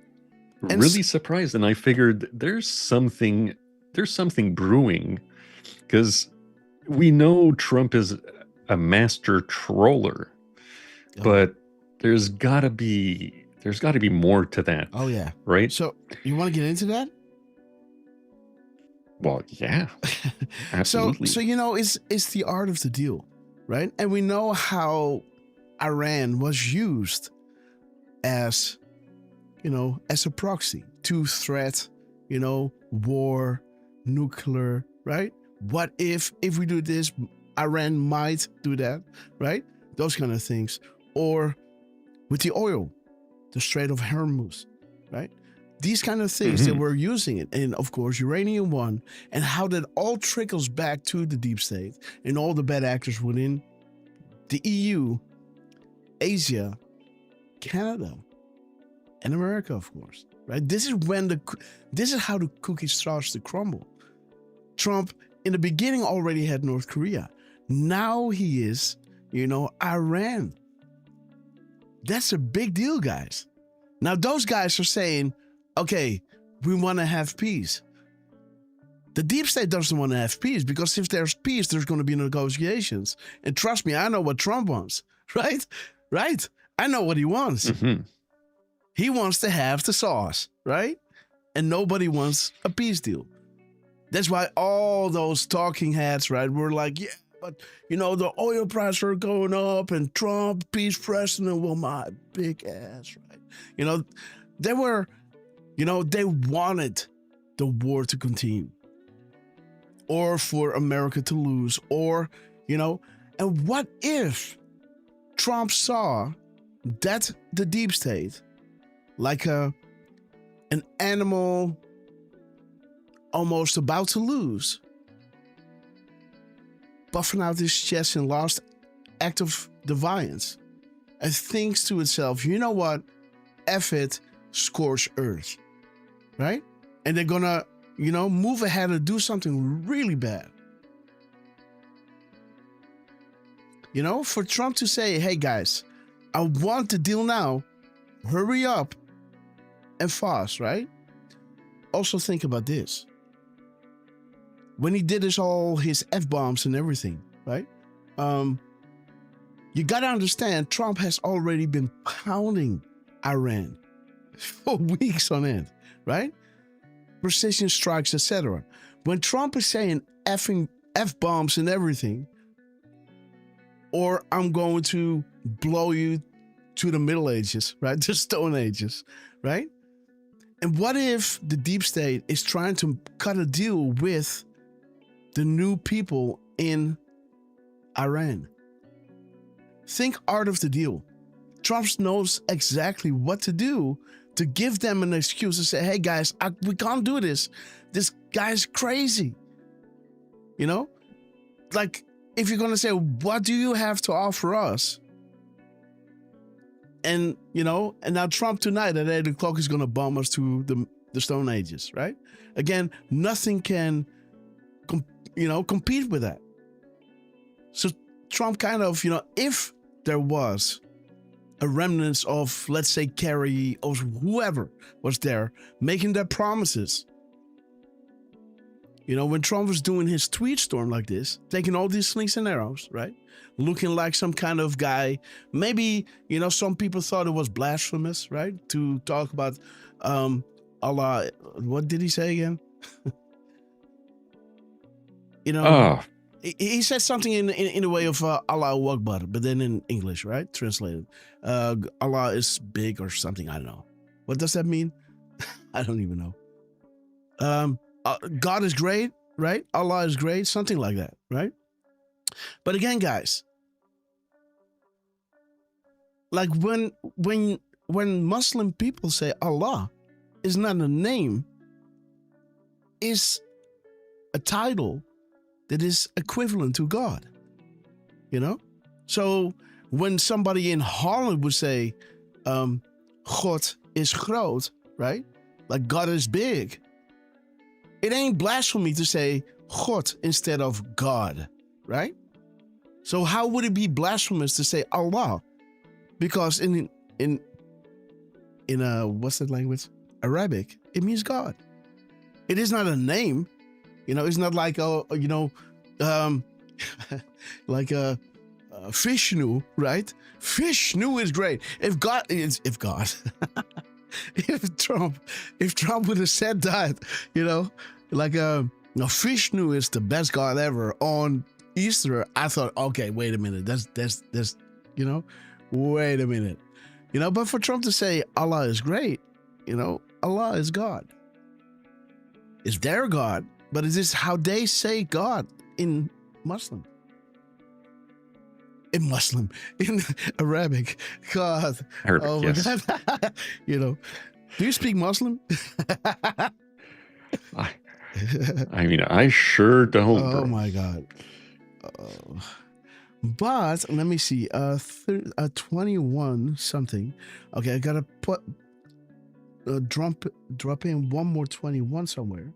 Speaker 5: surprised, and I figured there's something brewing, because we know Trump is a master troller, but there's got to be more to that.
Speaker 1: Oh yeah,
Speaker 5: right.
Speaker 1: So you want to get into that?
Speaker 5: Well, yeah, absolutely.
Speaker 1: So it's the art of the deal. right? And we know how Iran was used as, as a proxy to threat, war, nuclear, right? What if we do this, Iran might do that, right? Those kind of things. Or with the oil, the Strait of Hormuz, right? These kind of things that we're using it. And of course, uranium one, and how that all trickles back to the deep state and all the bad actors within the EU, Asia, Canada, and America, of course, right? This is how the cookie starts to crumble. Trump, in the beginning, already had North Korea. Now he is, Iran. That's a big deal, guys. Now, those guys are saying, okay, we want to have peace. The deep state doesn't want to have peace, because if there's peace, there's going to be negotiations. And trust me, I know what Trump wants, right? Right? I know what he wants. He wants to have the sauce, right? And nobody wants a peace deal. That's why all those talking heads, right, were like, yeah, but, the oil prices are going up and Trump, peace president, well, my big ass, right? They were, they wanted the war to continue or for America to lose or, and what if Trump saw that the deep state, like an animal almost about to lose, puffing out his chest in last act of defiance, and thinks to itself, you know what? F it, scorch earth, right? And they're gonna, move ahead and do something really bad. For Trump to say, hey guys, I want the deal now, hurry up and fast, right? Also think about this. When he did all his F-bombs and everything, right? You got to understand, Trump has already been pounding Iran for weeks on end, right? Precision strikes, etc. When Trump is saying effing F-bombs and everything, or I'm going to blow you to the Middle Ages, right? The Stone Ages, right? And what if the deep state is trying to cut a deal with the new people in Iran? Think art of the deal. Trump knows exactly what to do to give them an excuse to say, hey guys, we can't do this. This guy's crazy. Like, if you're going to say, what do you have to offer us? And, and now Trump tonight at 8 o'clock is going to bomb us to the Stone Ages, right? Again, nothing can, compete with that. So Trump kind of, if there was a remnant of, let's say, Kerry or whoever was there making their promises, when Trump was doing his tweet storm like this, taking all these slings and arrows, right? Looking like some kind of guy. Maybe, some people thought it was blasphemous, right? To talk about Allah. What did he say again? He said something in the way of Allahu Akbar, but then in English, right? Translated. Allah is big or something. I don't know. What does that mean? I don't even know. God is great, right? Allah is great, something like that, right? But again, guys, like when Muslim people say Allah is not a name, is a title that is equivalent to God, So when somebody in Holland would say, God is groot, right? Like God is big. It ain't blasphemy to say God instead of God, right? So how would it be blasphemous to say Allah? Because in what's that language? Arabic, it means God. It is not a name. It's not like like Vishnu, right? Vishnu is great. If Trump would have said that, like Vishnu is the best God ever on Easter, I thought, okay, wait a minute. That's wait a minute. But for Trump to say Allah is great, Allah is God. It's their God, but it is how they say God in Muslim. In Arabic. God.
Speaker 5: Arabic,
Speaker 1: oh my
Speaker 5: yes.
Speaker 1: God. Do you speak Muslim?
Speaker 5: I mean, I sure don't,
Speaker 1: Oh
Speaker 5: bro.
Speaker 1: my God. But let me see. 21 something. Okay, I gotta drop in one more 21 somewhere.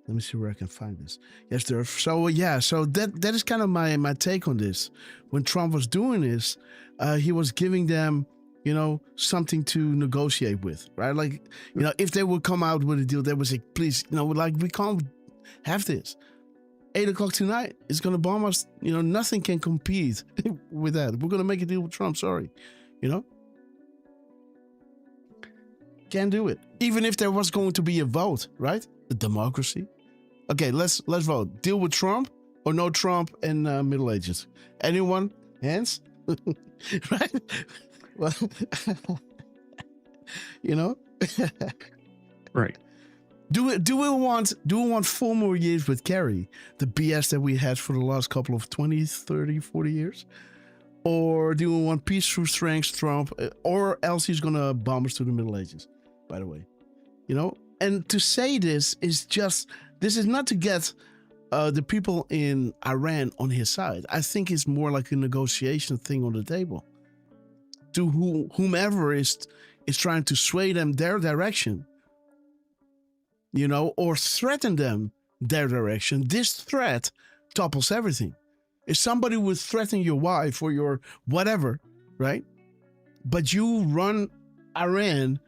Speaker 1: Let me see where I can find this. Yes, Derf. So yeah, so that is kind of my take on this. When Trump was doing this, he was giving them, something to negotiate with, right? Like, if they would come out with a deal, they would say, please, we can't have this. 8 o'clock tonight, it's gonna bomb us. Nothing can compete with that. We're gonna make a deal with Trump. Sorry, can't do it. Even if there was going to be a vote, right? A democracy. Okay, let's vote. Deal with Trump or no Trump in Middle Ages. Anyone? Hands? Right? Well,
Speaker 5: Right.
Speaker 1: Do we want 4 more years with Kerry, the BS that we had for the last couple of 20, 30, 40 years? Or do we want peace through strength, Trump, or else he's gonna bomb us to the Middle Ages, by the way? And to say this is not to get the people in Iran on his side. I think it's more like a negotiation thing on the table. To whomever is trying to sway them their direction, or threaten them their direction. This threat topples everything. If somebody would threaten your wife or your whatever, right? But you run Iran,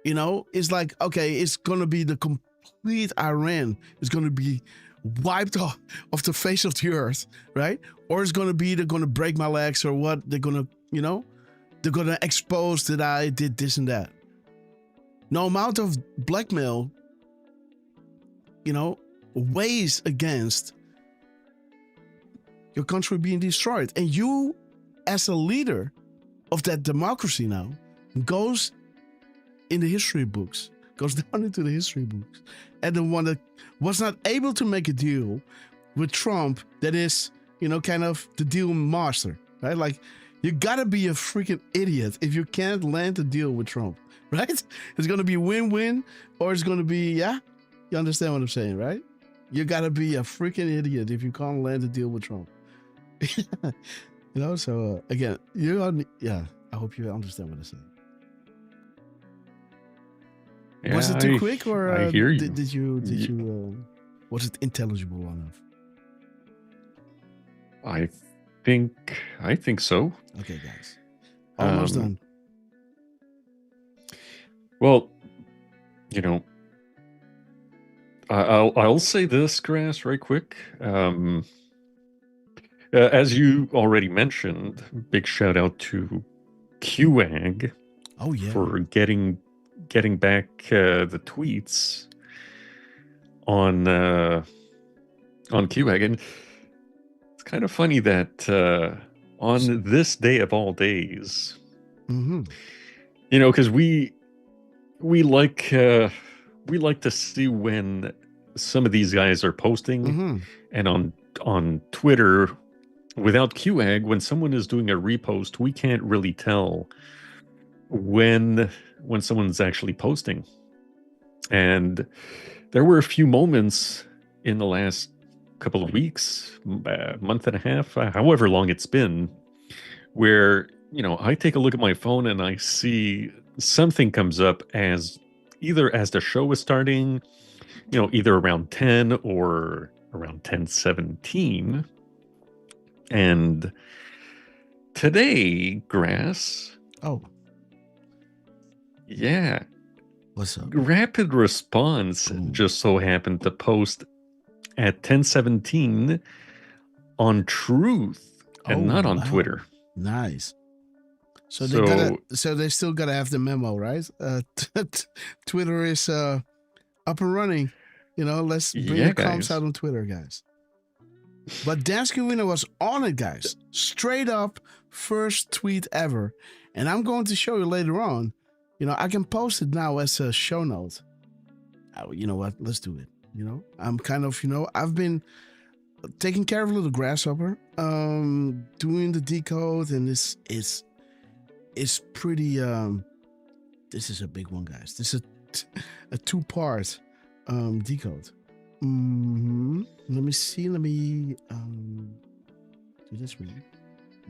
Speaker 1: it's like, okay, it's going to be the complete Iran. It's going to be wiped off the face of the earth, right? Or it's going to be, they're going to break my legs or what? They're going to, they're going to expose that I did this and that. No amount of blackmail, weighs against your country being destroyed. And you, as a leader of that democracy now, goes in the history books, goes down into the history books. And the one that was not able to make a deal with Trump, that is, kind of the deal master, right? Like, you gotta be a freaking idiot if you can't land a deal with Trump, right? It's gonna be win-win, or it's gonna be, you understand what I'm saying, right? You gotta be a freaking idiot if you can't land a deal with Trump. So again, I hope you understand what I'm saying.
Speaker 5: Yeah,
Speaker 1: was it too quick, or
Speaker 5: I hear you.
Speaker 1: Did you was it intelligible enough?
Speaker 5: I think so.
Speaker 1: Okay, guys, almost done.
Speaker 5: Well, I'll say this, Grass, right quick. As you already mentioned, big shout out to QAG.
Speaker 1: Oh yeah,
Speaker 5: for getting back the tweets on QAG. And it's kind of funny that on this day of all days, because we like to see when some of these guys are posting, and on Twitter, without QAG, when someone is doing a repost, we can't really tell when someone's actually posting. And there were a few moments in the last couple of weeks, month and a half, however long it's been, where I take a look at my phone and I see something comes up as either as the show is starting, either around 10 or around 10:17. And today, Grass.
Speaker 1: Oh.
Speaker 5: Yeah.
Speaker 1: What's up?
Speaker 5: Rapid Response just so happened to post at 10:17 on Truth and not on Twitter.
Speaker 1: Nice. So they still gotta have the memo, right? Twitter is up and running. Let's bring the comms out on Twitter, guys. But Dan Scavino was on it, guys. Straight up, first tweet ever. And I'm going to show you later on. You know, I can post it now as a show note. Oh, you know what? Let's do it. You know, I'm kind of, I've been taking care of a little Grasshopper, doing the decode, and it's pretty. This is a big one, guys. This is a 2-part decode. Let me see. Let me do this one.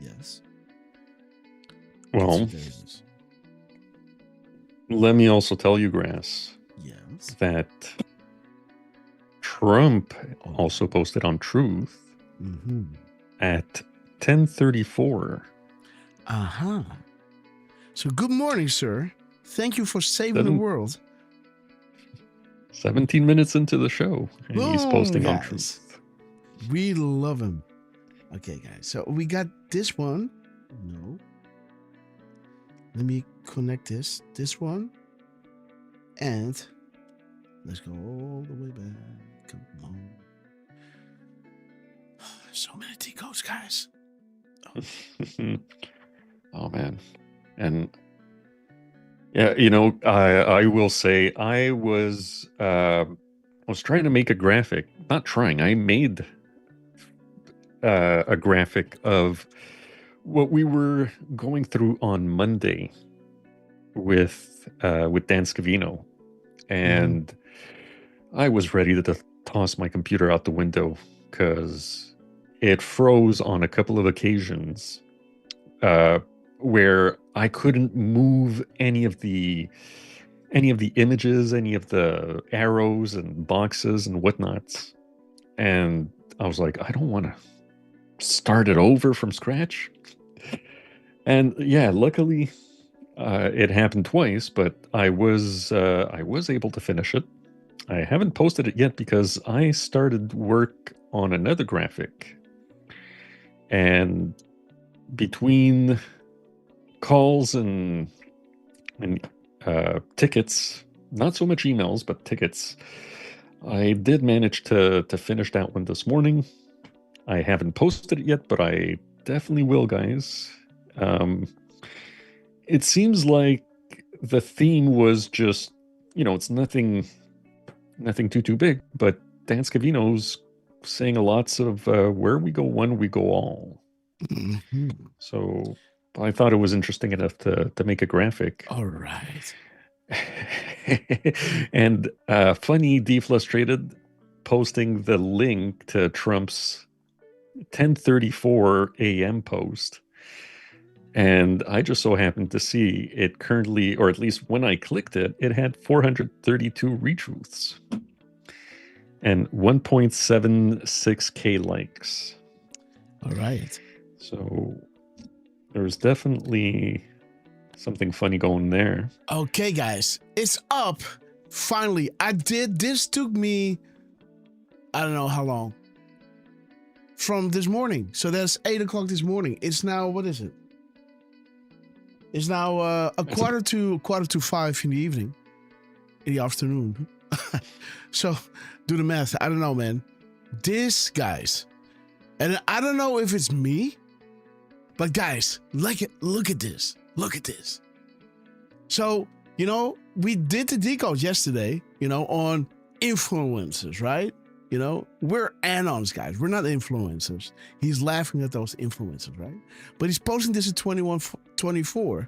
Speaker 1: Yes.
Speaker 5: Well, let me also tell you, Grass, that Trump also posted on Truth at 10:34.
Speaker 1: So good morning, sir. Thank you for saving the world.
Speaker 5: 17 minutes into the show, and he's posting on Truth.
Speaker 1: We love him. Okay, guys. So we got this one. No. Let me connect this one. And let's go all the way back. Come on. So many decodes, guys.
Speaker 5: Oh, man. And yeah, I will say I was trying to make a graphic. Not trying. I made a graphic of what we were going through on Monday with Dan Scavino, and I was ready to toss my computer out the window because it froze on a couple of occasions where I couldn't move any of the images, any of the arrows and boxes and whatnots, and I was like, I don't want to start it over from scratch. And yeah, luckily it happened twice, but I was able to finish it. I haven't posted it yet because I started work on another graphic, and between calls and tickets, not so much emails, but tickets, I did manage to finish that one this morning. I haven't posted it yet, but I definitely will, guys. It seems like the theme was just, it's nothing too big, but Dan Scavino's saying lots of where we go one, we go all. So I thought it was interesting enough to make a graphic.
Speaker 1: All right.
Speaker 5: And funny Deflustrated posting the link to Trump's 10:34 a.m. post. And I just so happened to see it currently, or at least when I clicked it, it had 432 retweets and 1.76K likes.
Speaker 1: All right.
Speaker 5: So there's definitely something funny going there.
Speaker 1: Okay, guys, it's up. Finally, this took me, I don't know how long. From this morning. So that's 8 o'clock this morning. It's now, what is it? It's now a quarter to 5 in the evening, in the afternoon. So do the math. I don't know, man. This, guys, and I don't know if it's me, but guys, look at this. Look at this. So, we did the decode yesterday, on influencers, right? We're anons, guys. We're not influencers. He's laughing at those influencers, right? But he's posting this at 21:24,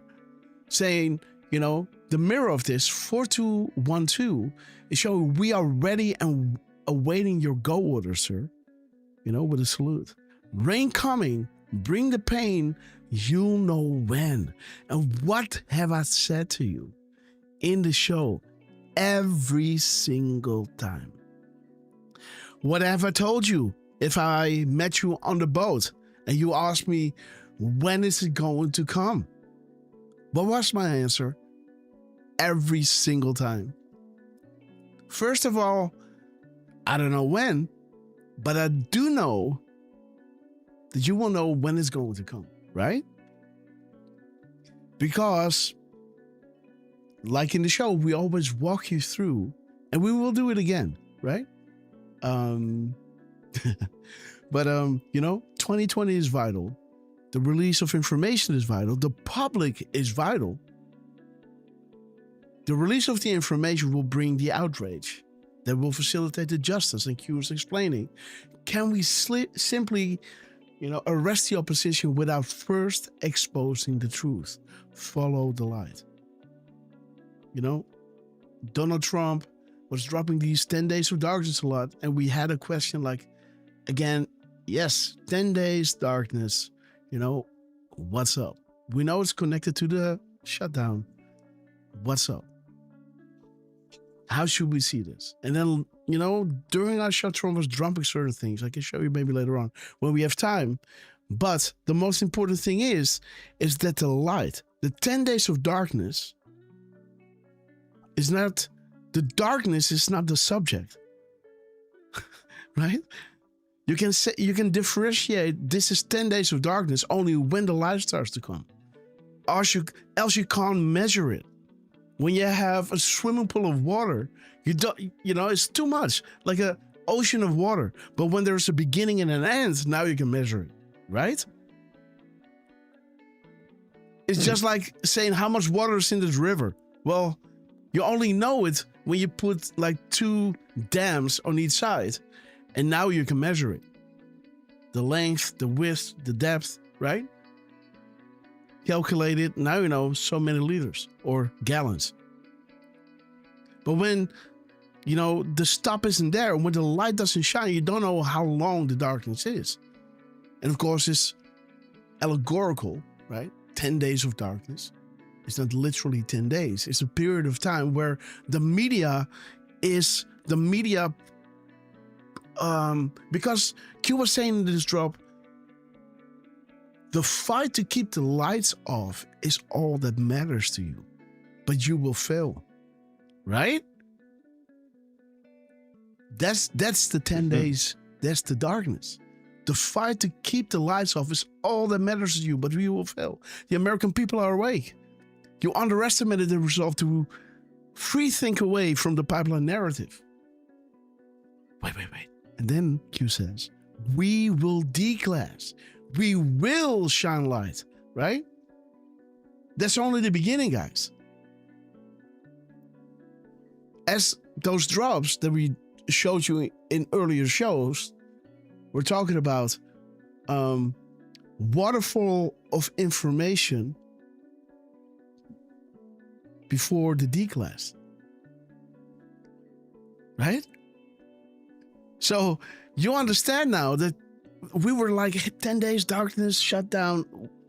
Speaker 1: saying, the mirror of this 4212 is showing we are ready and awaiting your go order, sir. With a salute. Rain coming, bring the pain. You'll know when. And what have I said to you in the show every single time? What have I told you if I met you on the boat and you asked me, when is it going to come? What was my answer? Every single time. First of all, I don't know when, but I do know that you will know when it's going to come, right? Because, like in the show, we always walk you through, and we will do it again, right? But 2020 is vital. The release of information is vital. The public is vital. The release of the information will bring the outrage that will facilitate the justice. And Q is explaining, can we simply, arrest the opposition without first exposing the truth? Follow the light. Donald Trump was dropping these 10 days of darkness a lot. And we had a question like, again, yes, 10 days darkness, what's up? We know it's connected to the shutdown. What's up? How should we see this? And then, during our shot, Trump was dropping certain things. I can show you maybe later on when we have time. But the most important thing is that the light, the 10 days of darkness is not, the darkness is not the subject, right? You can differentiate this is 10 days of darkness only when the light starts to come. Else you can't measure it. When you have a swimming pool of water, it's too much, like an ocean of water. But when there's a beginning and an end, now you can measure it, right? It's just like saying how much water is in this river. Well, you only know it when you put like 2 dams on each side, and now you can measure it. The length, the width, the depth, right? Calculate it. Now you know so many liters or gallons. But when, the stop isn't there, when the light doesn't shine, you don't know how long the darkness is. And of course, it's allegorical, right? 10 days of darkness. It's not literally 10 days. It's a period of time where the media, because Q was saying in this drop, the fight to keep the lights off is all that matters to you, but you will fail, right? That's the 10 days. That's the darkness. The fight to keep the lights off is all that matters to you, but you will fail. The American people are awake. You underestimated the resolve to free think away from the pipeline narrative. Wait. And then Q says, we will declass. We will shine light, right? That's only the beginning, guys. As those drops that we showed you in earlier shows, we're talking about waterfall of information before the declass, right? So you understand now that we were like 10 days darkness, shutdown.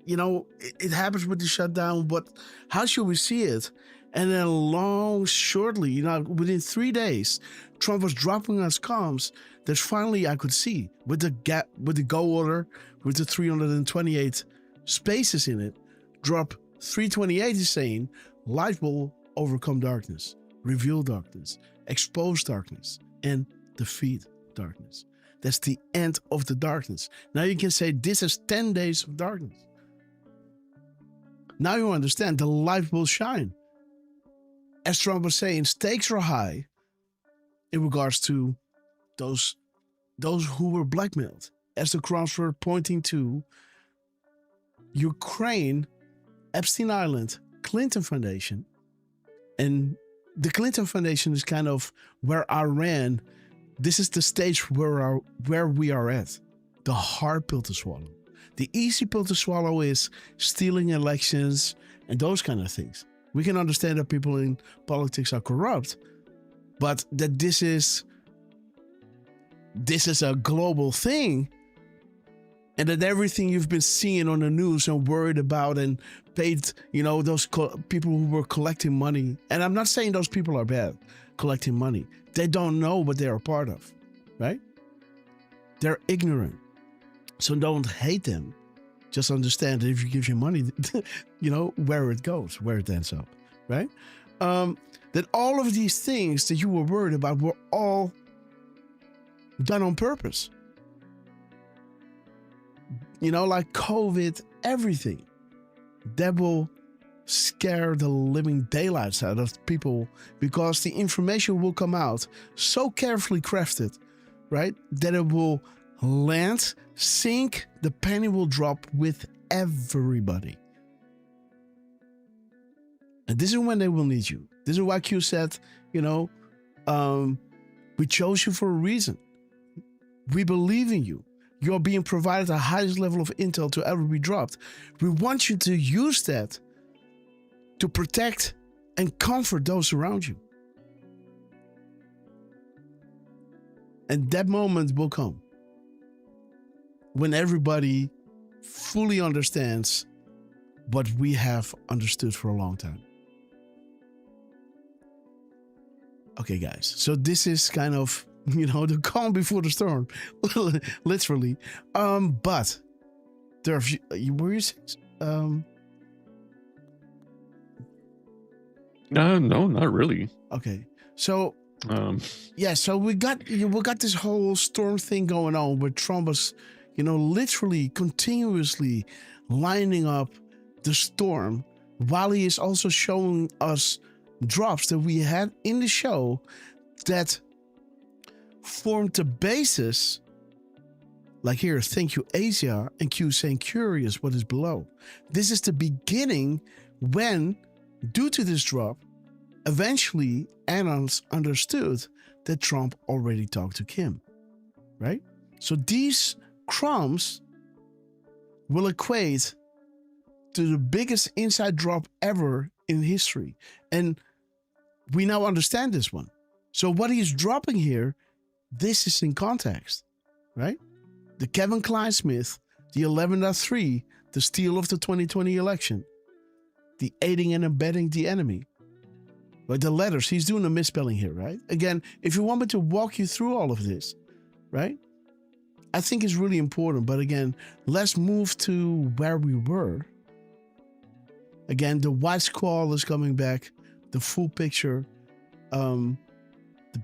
Speaker 1: It happens with the shutdown, but how should we see it? And then shortly, within 3 days, Trump was dropping us comms that finally I could see with the go order, with the 328 spaces in it. Drop 328 is saying light will overcome darkness, reveal darkness, expose darkness, and defeat darkness. That's the end of the darkness. Now you can say this is 10 days of darkness. Now you understand the light will shine. As Trump was saying, stakes are high in regards to those who were blackmailed. As the crowns were pointing to Ukraine, Epstein Island, Clinton Foundation. And the Clinton Foundation is kind of where Iran, this is the stage where we are at. The hard pill to swallow. The easy pill to swallow is stealing elections and those kind of things. We can understand that people in politics are corrupt, but that this is a global thing, and that everything you've been seeing on the news and worried about and paid, those people who were collecting money. And I'm not saying those people are bad, collecting money. They don't know what they're a part of, right? They're ignorant. So don't hate them. Just understand that if you give your money, where it goes, where it ends up, right? That all of these things that you were worried about were all done on purpose. Like COVID, everything. That will scare the living daylights out of people because the information will come out so carefully crafted, right? That it will land, sink, the penny will drop with everybody. And this is when they will need you. This is why Q said, we chose you for a reason. We believe in you. You're being provided the highest level of intel to ever be dropped. We want you to use that to protect and comfort those around you. And that moment will come when everybody fully understands what we have understood for a long time. Okay, guys. So this is kind of, the calm before the storm, literally. But Derf, were you saying?
Speaker 5: No, not really.
Speaker 1: Okay, so so we got this whole storm thing going on where Trump was, literally continuously lining up the storm while he is also showing us drops that we had in the show that formed the basis. Like here, thank you, Asia, and Q saying curious what is below. This is the beginning when, due to this drop, eventually Anons understood that Trump already talked to Kim, right? So these crumbs will equate to the biggest inside drop ever in history. And we now understand this one. So what he's dropping here, this is in context, right? The Kevin Klein-Smith, the 11.3, the steal of the 2020 election, the aiding and abetting the enemy. But the letters, he's doing a misspelling here, right? Again, if you want me to walk you through all of this, right? I think it's really important. But again, let's move to where we were. Again, the white squall is coming back. The full picture. The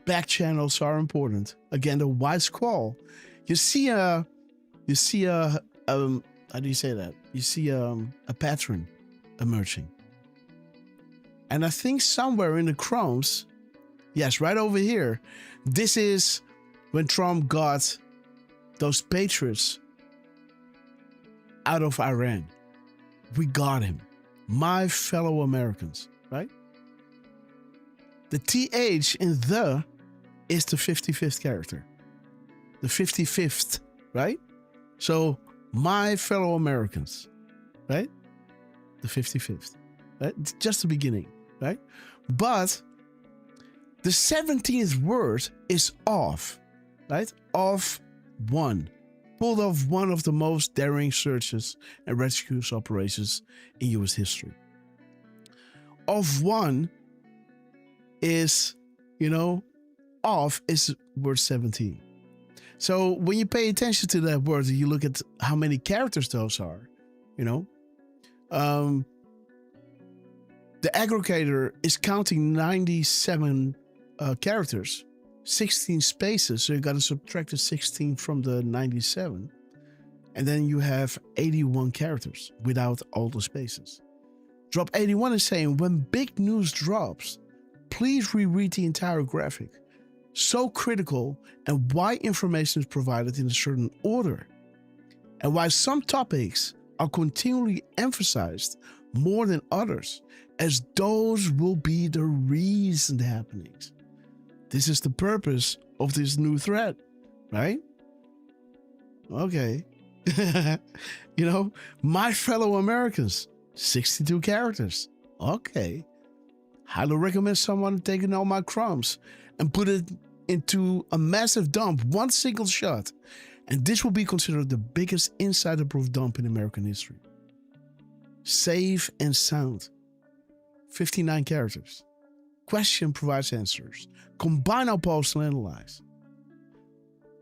Speaker 1: back channels are important. Again, the white squall. You see how do you say that? You see a pattern emerging. And I think somewhere in the crumbs, yes, right over here, this is when Trump got those patriots out of Iran. We got him. My fellow Americans, right? The TH in the is the 55th character. The 55th, right? So, my fellow Americans, right? The 55th, right? It's just the beginning, right? But the 17th word is off, right? Off one. Pulled off one of the most daring searches and rescue operations in US history. Off one is, off is word 17. So when you pay attention to that word, you look at how many characters those are, the aggregator is counting 97 characters, 16 spaces. So you got to subtract the 16 from the 97. And then you have 81 characters without all the spaces. Drop 81 is saying, when big news drops, please reread the entire graphic. So critical, and why information is provided in a certain order, and why some topics are continually emphasized more than others, as those will be the recent happenings. This is the purpose of this new thread, right? Okay. My fellow Americans, 62 characters. Okay. Highly recommend someone taking all my crumbs and put it into a massive dump, one single shot. And this will be considered the biggest insider-proof dump in American history. Safe and sound. 59 characters. Question provides answers. Combine our post and analyze.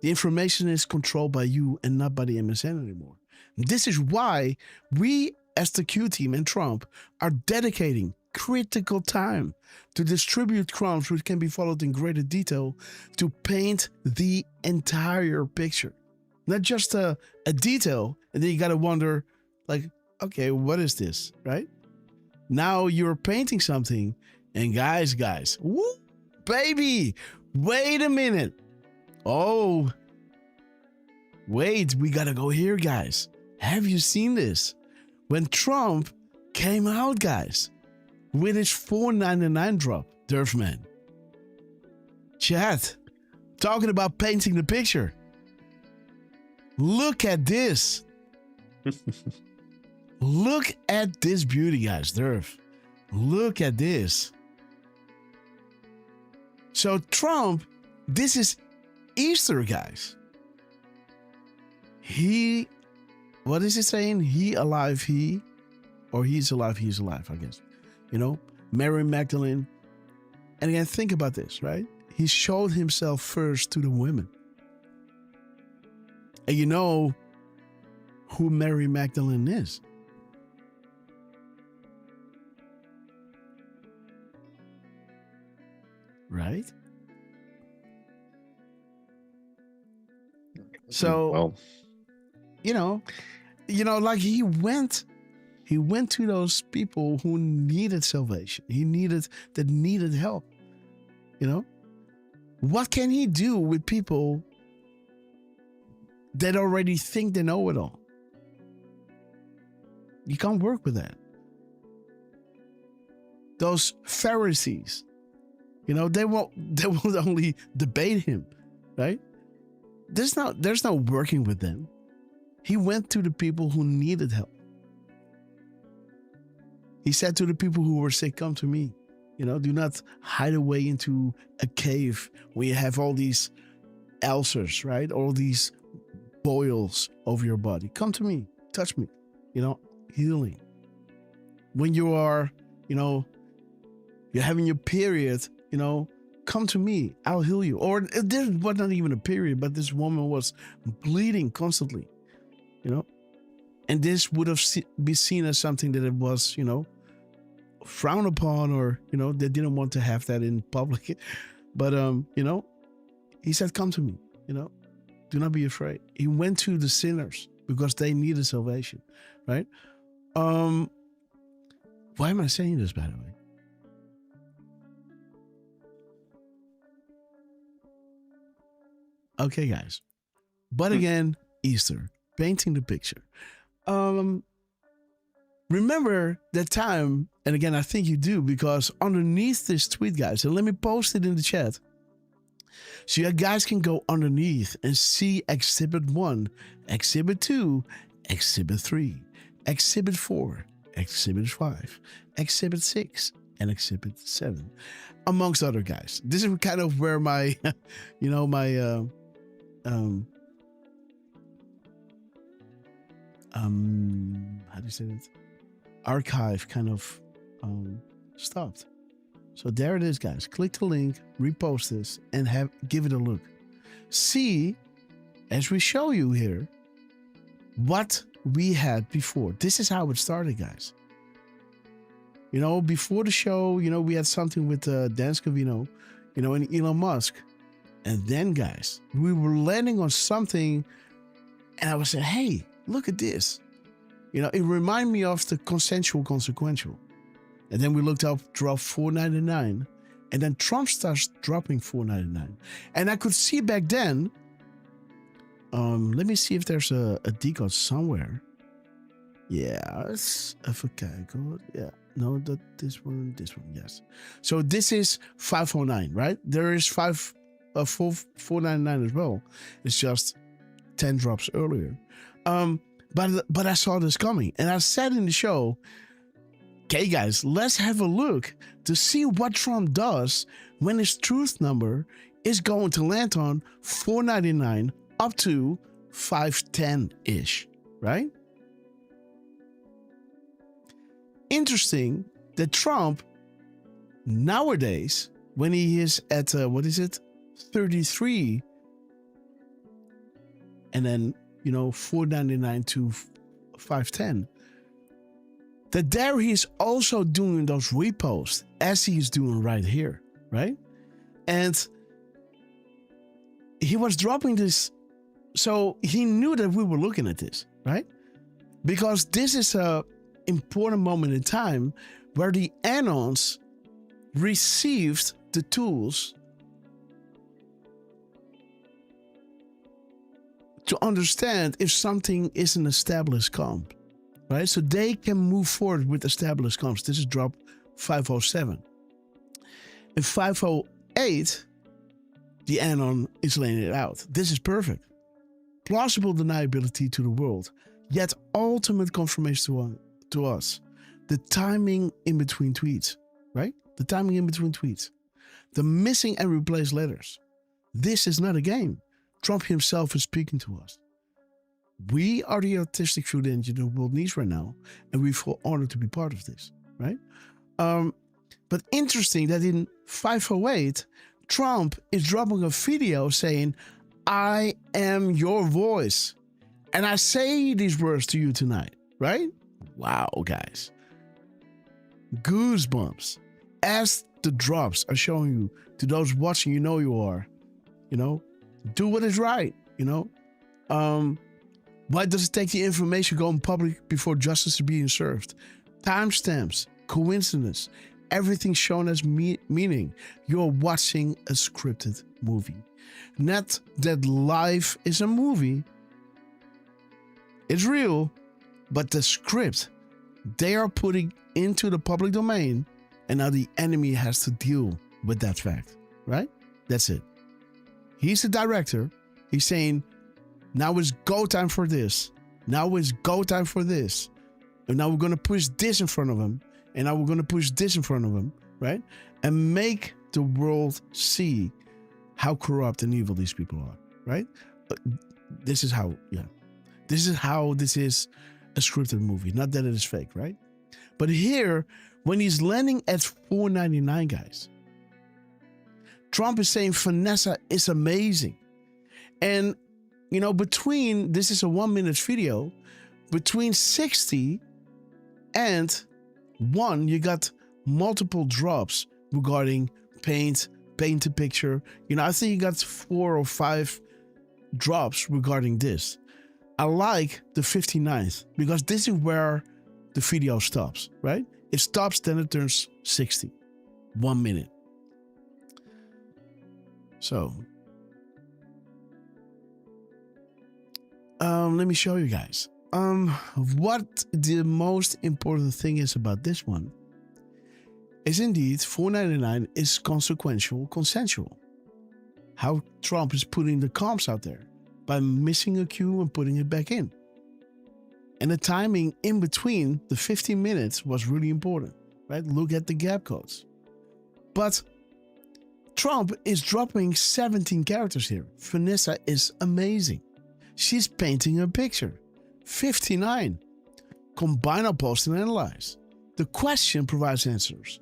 Speaker 1: The information is controlled by you and not by the MSN anymore. This is why we, as the Q team and Trump, are dedicating critical time to distribute crumbs which can be followed in greater detail to paint the entire picture. Not just a detail, and then you gotta wonder, okay, what is this, right? Now you're painting something, and guys, woo, baby, wait a minute. Oh, Wait, we gotta go here, guys. Have you seen this? When Trump came out, guys, with his $4.99 drop, Derf man. Chat, talking about painting the picture. Look at this. Look at this beauty, guys, Derf. Look at this. So Trump, this is Easter, guys. What is he saying? He alive, he, or he's alive, I guess. Mary Magdalene. And again, think about this, right? He showed himself first to the women. And you know who Mary Magdalene is. Right? So,
Speaker 5: well,
Speaker 1: like he went to those people who needed salvation. He needed help. What can he do with people that already think they know it all? You can't work with that. Those Pharisees, they won't only debate him, right? There's no working with them. He went to the people who needed help. He said to the people who were sick, come to me. Do not hide away into a cave where you have all these ulcers, right? All these boils over your body. Come to me, touch me, healing. When you are, you're having your period, come to me, I'll heal you. Or there was not even a period, but this woman was bleeding constantly, and this would have be seen as something that it was, frowned upon, or, they didn't want to have that in public. But, he said, come to me, do not be afraid. He went to the sinners because they needed salvation, right? Why am I saying this, by the way? Okay, guys. But again, Easter, painting the picture. Remember that time, and again, I think you do, because underneath this tweet, guys, and let me post it in the chat, so you guys can go underneath and see Exhibit 1, Exhibit 2, Exhibit 3, Exhibit 4, Exhibit 5, Exhibit 6, and Exhibit 7, amongst other guys. This is kind of where my, how do you say that? Archive kind of stopped. So there it is, guys. Click the link, repost this, and give it a look. See, as we show you here, what we had before. This is how it started, guys. Before the show, we had something with Dan Scavino, and Elon Musk. And then, guys, we were landing on something, and I was saying, hey, look at this. It reminded me of the consensual consequential. And then we looked up, drop $4.99. And then Trump starts dropping $4.99. And I could see back then, let me see if there's a decode somewhere. Yeah, it's FK code. Yeah, no, this one, yes. So this is 509, right? There is 4.99 as well. It's just 10 drops earlier. But I saw this coming, and I said in the show, okay, guys, let's have a look to see what Trump does when his truth number is going to land on 4.99 up to 510-ish, right? Interesting that Trump nowadays, when he is at 33, and then 4.99 to 510, that there he's also doing those reposts as he's doing right here, right? And he was dropping this, so he knew that we were looking at this, right? Because this is a important moment in time where the Anons received the tools to understand if something is an established comp, right? So they can move forward with established comps. This is drop 507. In 508, the anon is laying it out. This is perfect. Plausible deniability to the world, yet ultimate confirmation to us. The timing in between tweets, right? The timing in between tweets. The missing and replaced letters. This is not a game. Trump himself is speaking to us. We are the artistic food engine the world needs right now, and we feel honored to be part of this, right? But interesting that in 508, Trump is dropping a video saying, I am your voice. And I say these words to you tonight, right? Wow, guys. Goosebumps. As the drops are showing you, to those watching, you know you are. You know, do what is right, you know. Why does it take the information going public before justice is being served? Timestamps, coincidence, everything shown as meaning. You're watching a scripted movie. Not that life is a movie. It's real, but the script they are putting into the public domain, and now the enemy has to deal with that fact, right? That's it. He's the director. He's saying, now is go time for this. Now is go time for this. And now we're going to push this in front of him. And now we're going to push this in front of him, right? And make the world see how corrupt and evil these people are, right? This is how, this is a scripted movie. Not that it is fake, right? But here, when he's landing at 499, guys, Trump is saying Vanessa is amazing. And, you know, this is a 1 minute video, between 60 and 1, you got multiple drops regarding paint to picture. You know, I think you got 4 or 5 drops regarding this. I like the 59th because this is where the video stops, right? It stops, then it turns 60. 1 minute. So, let me show you guys. What the most important thing is about this one is indeed 499 is consensual. How Trump is putting the comps out there by missing a cue and putting it back in. And the timing in between the 15 minutes was really important, right? Look at the gap codes. But Trump is dropping 17 characters here. Vanessa is amazing. She's painting a picture. 59. Combine, oppose, and analyze. The question provides answers.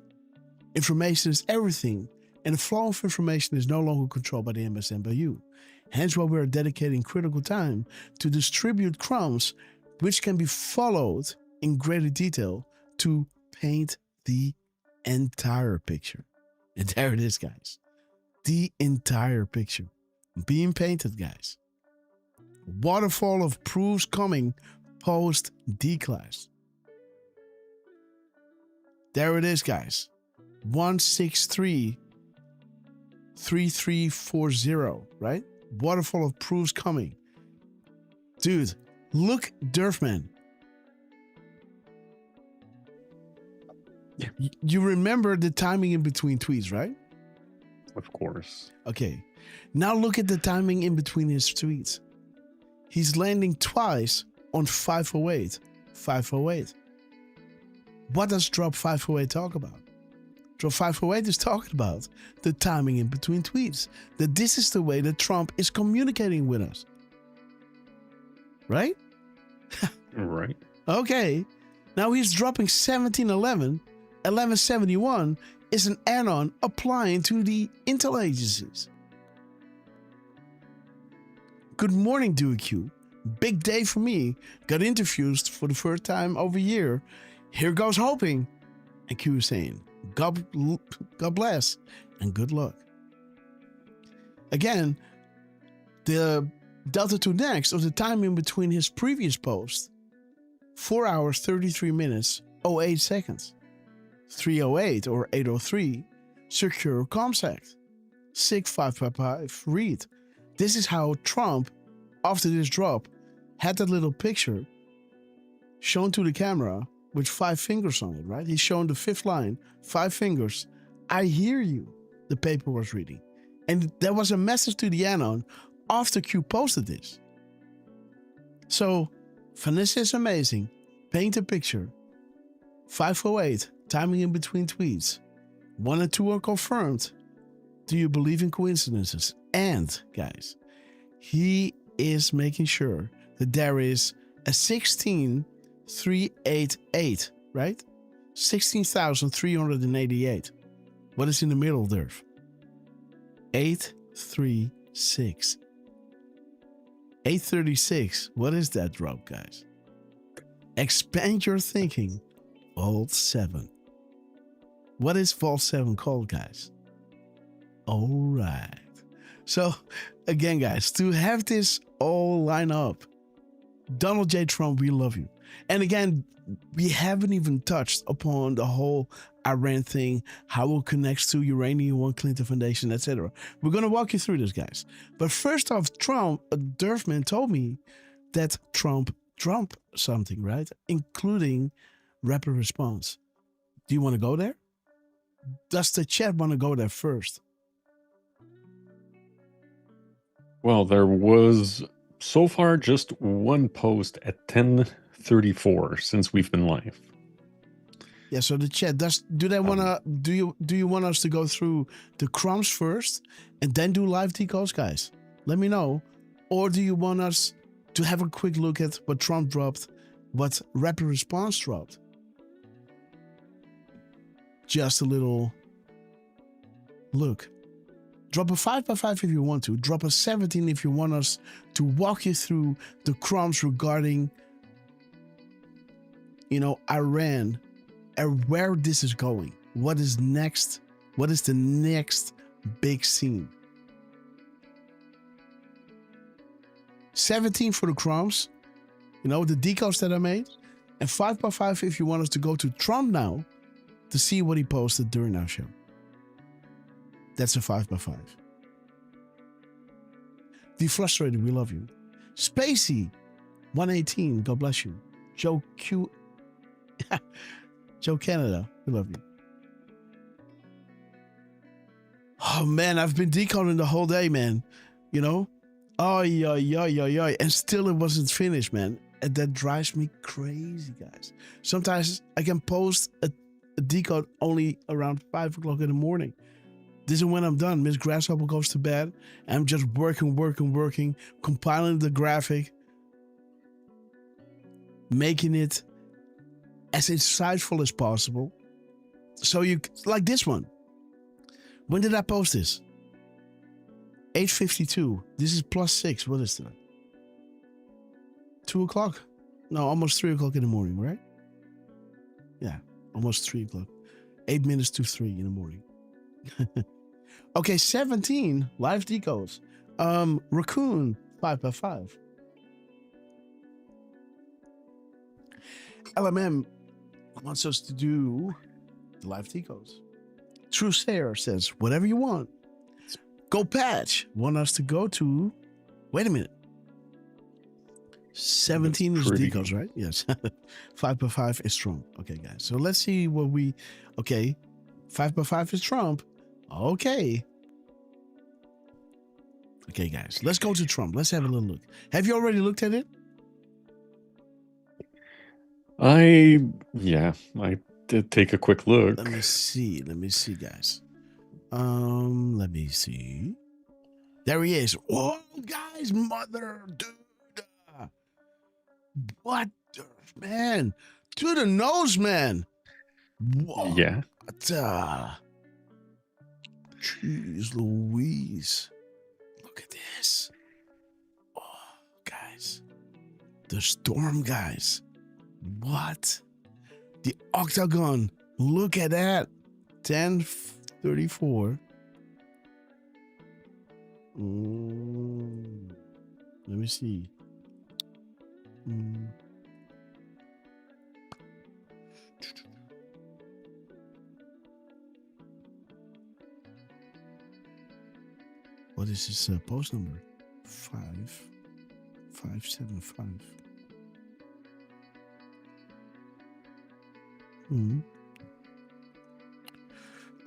Speaker 1: Information is everything, and the flow of information is no longer controlled by the MSM by you. Hence why we are dedicating critical time to distribute crumbs which can be followed in greater detail to paint the entire picture. And there it is, guys. The entire picture being painted, guys. Waterfall of proofs coming post declass. There it is, guys. 1633340, right? Waterfall of proofs coming. Dude, look, Derfman.
Speaker 5: Yeah.
Speaker 1: You remember the timing in between tweets, right?
Speaker 5: Of course.
Speaker 1: Okay. Now look at the timing in between his tweets. He's landing twice on 508. 508. What does drop 508 talk about? Drop 508 is talking about the timing in between tweets. That this is the way that Trump is communicating with us. Right?
Speaker 5: Right.
Speaker 1: Okay. Now he's dropping 1711. 1171 is an add-on applying to the intel agencies. Good morning, DeQ. Big day for me. Got interviews for the first time over a year. Here goes hoping. And Q is saying, God bless and good luck. Again, the Delta 2 next of the time in between his previous post, 4 hours, 33 minutes, 08 seconds. 308 or 803, Secure Comms Act. SIG 555 read. This is how Trump after this drop, had that little picture shown to the camera with 5 fingers on it, right? He's shown the 5th line, 5 fingers. I hear you, the paper was reading. And there was a message to the anon after Q posted this. So, Vanessa is amazing. Paint a picture. 508, timing in between tweets. 1 and 2 are confirmed. Do you believe in coincidences? And, guys, he is making sure that there is a 16,388, right? 16,388. What is in the middle, Derf? 836. 836. What is that drop, guys? Expand your thinking. Vault 7. What is Vault 7 called, guys? All right. So, again, guys, to have this all line up, Donald J. Trump, we love you. And again, we haven't even touched upon the whole Iran thing, how it connects to Uranium One Clinton Foundation, etc. We're going to walk you through this, guys. But first off, Derfman told me that Trump something, right? Including rapid response. Do you want to go there? Does the chat want to go there first?
Speaker 5: Well, there was so far just one post at 10:34 since we've been live.
Speaker 1: Yeah, so the chat do you want us to go through the crumbs first and then do live decodes, guys? Let me know. Or do you want us to have a quick look at what Trump dropped, what rapid response dropped? Just a little look. Drop a 5x5 if you want to. Drop a 17 if you want us to walk you through the crumbs regarding, Iran and where this is going. What is next? What is the next big scene? 17 for the crumbs, the decodes that I made. And 5x5 if you want us to go to Trump now to see what he posted during our show. That's a 5x5. Defrustrated, we love you. Spacey, 118, God bless you. Joe Q, Joe Canada, we love you. Oh man, I've been decoding the whole day, man. Oh yeah, and still it wasn't finished, man. And that drives me crazy, guys. Sometimes I can post a decode only around 5 o'clock in the morning. This is when I'm done. Miss Grasshopper goes to bed. I'm just working, compiling the graphic, making it as insightful as possible. So like this one. When did I post this? 8:52. This is +6. What is that? 2 o'clock? No, almost 3 o'clock in the morning, right? Yeah, almost 3 o'clock. 8 minutes to 3 in the morning. Okay, 17 live decodes. Raccoon 5x5. LMM wants us to do the live decodes. True Sayer says, whatever you want. Go Patch want us to go to. Wait a minute. 17 is decodes, right? Yes. 5x5 is Trump. Okay, guys. So let's see what we. Okay. 5x5 is Trump. Okay. Okay, guys. Let's go to Trump. Let's have a little look. Have you already looked at it?
Speaker 5: I did take a quick look.
Speaker 1: Let me see, guys. Let me see. There he is. Oh, guys, dude. What, man? To the nose, man. What?
Speaker 5: Yeah.
Speaker 1: Jeez Louise. Look at this. Oh, guys. The storm, guys. What? The octagon. Look at that. 10:34. Let me see. What is this post number? 5. 575. Hmm.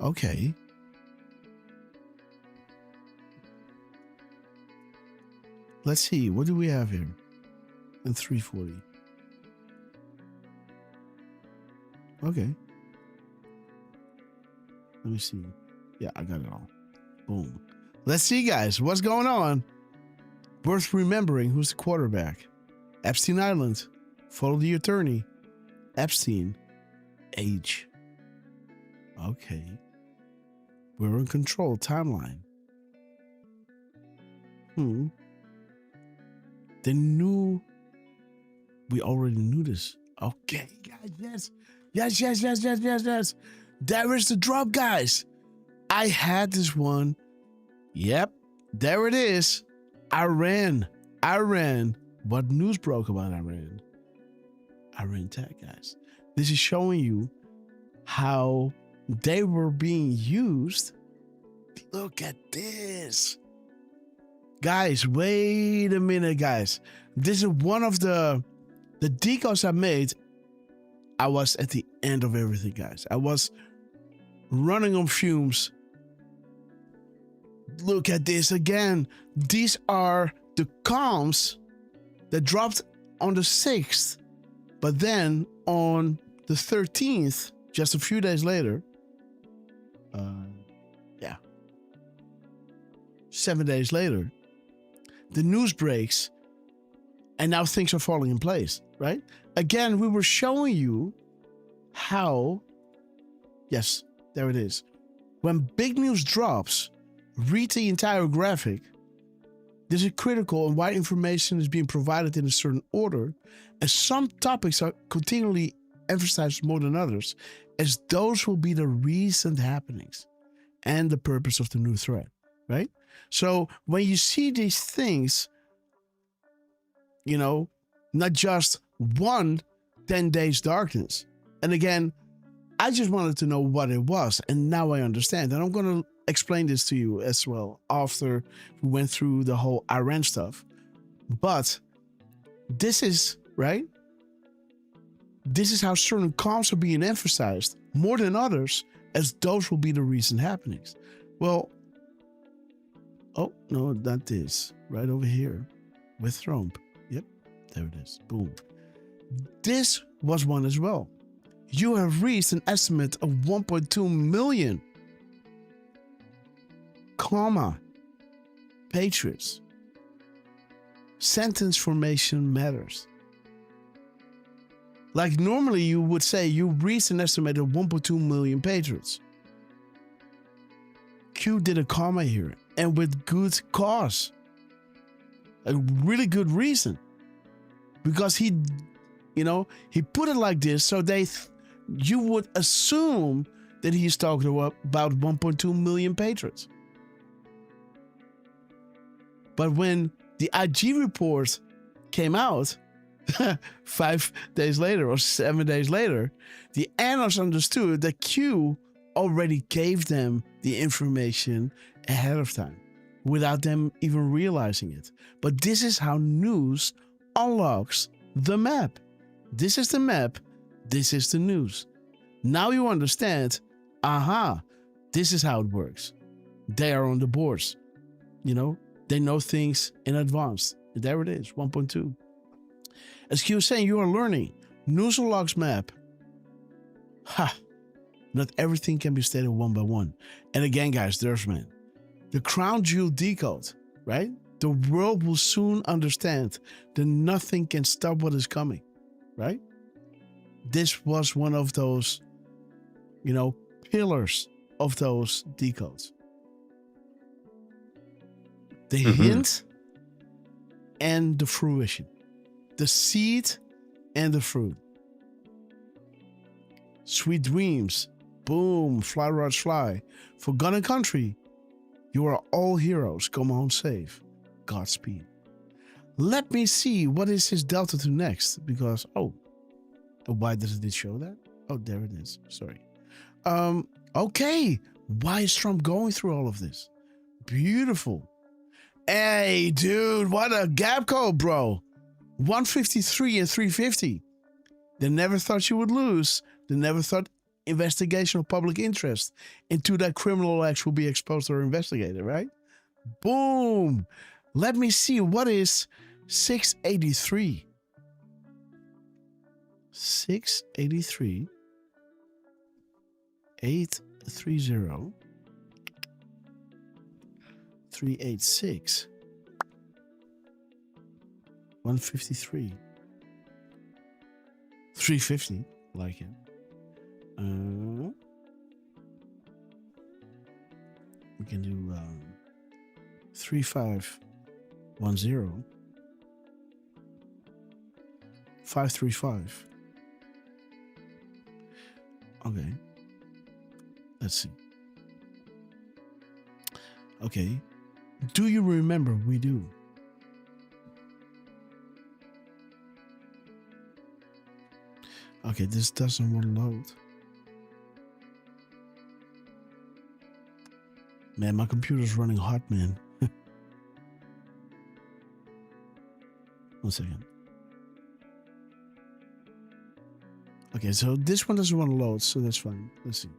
Speaker 1: Okay. Let's see. What do we have here? In 340. Okay. Let me see. Yeah, I got it all. Boom. Let's see, guys. What's going on? Worth remembering who's the quarterback. Epstein Island. Follow the attorney. Epstein. Age. Okay. We're in control. Timeline. They knew. We already knew this. Okay, guys. Yes. There is the drop, guys. I had this one. Yep. There it is. Iran. What news broke about Iran? Iran tech, guys. This is showing you how they were being used. Look at this. Guys, wait a minute, guys. This is one of the decodes I made. I was at the end of everything, guys. I was running on fumes. Look at this again. These are the comms that dropped on the 6th. But then on the 13th, just a few days later, 7 days later, the news breaks and now things are falling in place, right? Again, we were showing you how, yes, there it is. When big news drops, read the entire graphic. This is critical on why information is being provided in a certain order, and some topics are continually emphasized more than others, as those will be the recent happenings and the purpose of the new threat, right? So when you see these things, you know, not just 10 days darkness. And again, I just wanted to know what it was, and now I understand. And I'm going to explain this to you as well after we went through the whole Iran stuff. But this is, right? This is how certain comms are being emphasized more than others, as those will be the recent happenings. Well, oh, no, not this. Right over here with Trump. Yep, there it is. Boom. This was one as well. You have reached an estimate of 1.2 million, patriots. Sentence formation matters. Like normally you would say you reached an estimate of 1.2 million patriots. Q did a comma here, and with good cause. A really good reason. Because he put it like this so you would assume that he's talking about 1.2 million patriots. But when the IG report came out 5 days later or 7 days later, the analysts understood that Q already gave them the information ahead of time without them even realizing it. But this is how news unlocks the map. This is the map. This is the news. Now you understand, this is how it works. They are on the boards. They know things in advance. There it is, 1.2. As Q was saying, you are learning. News unlocks map. Not everything can be stated one by one. And again, guys, Derf, man, the crown jewel decode, right? The world will soon understand that nothing can stop what is coming, right? This was one of those, pillars of those decodes. The hint and the fruition. The seed and the fruit. Sweet dreams. Boom. Fly, rods, fly. For God and country, you are all heroes. Come home safe. Godspeed. Let me see what is his delta to next. Because, why does it show that? Oh, there it is. Sorry. Okay. Why is Trump going through all of this? Beautiful. Hey, dude, what a gap code, bro. 153 and 350. They never thought you would lose. They never thought investigation of public interest into that criminal acts will be exposed or investigated, right? Boom. Let me see. What is 683? 683. 830. 386. 153. 350. Like it. We can do 3510. 535. Okay. Let's see. Okay. Do you remember we do? Okay, this doesn't want to load. Man, my computer's running hot, man. 1 second. Okay, so this one doesn't want to load, so that's fine. Let's see.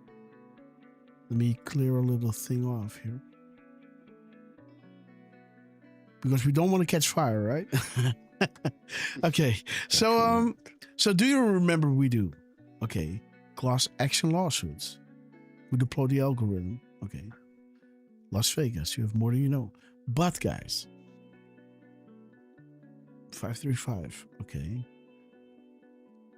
Speaker 1: Let me clear a little thing off here. Because we don't want to catch fire, right? Okay, so do you remember we do? Okay, class action lawsuits. We deploy the algorithm. Okay, Las Vegas, you have more than you know. But guys, 535. Okay,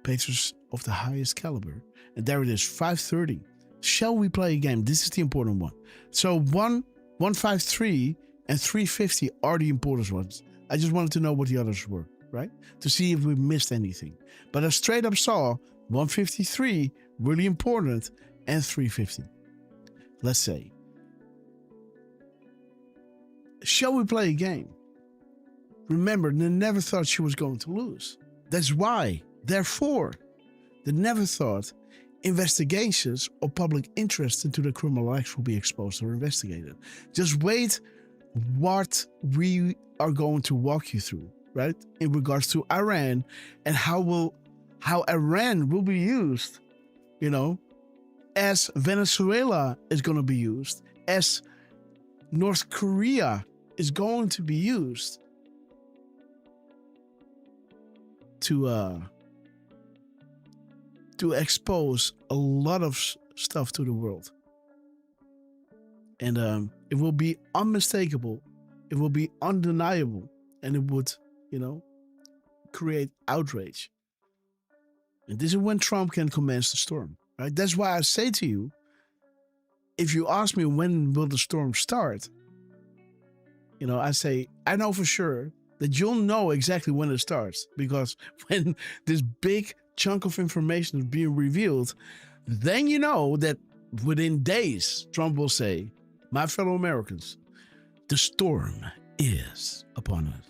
Speaker 1: patrons of the highest caliber, and there it is. 530. Shall we play a game? This is the important one. So 153 and 350 are the important ones. I just wanted to know what the others were, right? To see if we missed anything. But I straight up saw 153, really important, and 350. Let's say. Shall we play a game? Remember, they never thought she was going to lose. That's why, therefore, they never thought investigations or public interest into the criminal acts will be exposed or investigated. Just wait what we are going to walk you through, right? In regards to Iran and how Iran will be used, as Venezuela is going to be used, as North Korea is going to be used to expose a lot of stuff to the world. And it will be unmistakable. It will be undeniable. And it would, create outrage. And this is when Trump can commence the storm, right? That's why I say to you, if you ask me when will the storm start, I say, I know for sure that you'll know exactly when it starts. Because when this big chunk of information is being revealed, then you know that within days, Trump will say, my fellow Americans, the storm is upon us.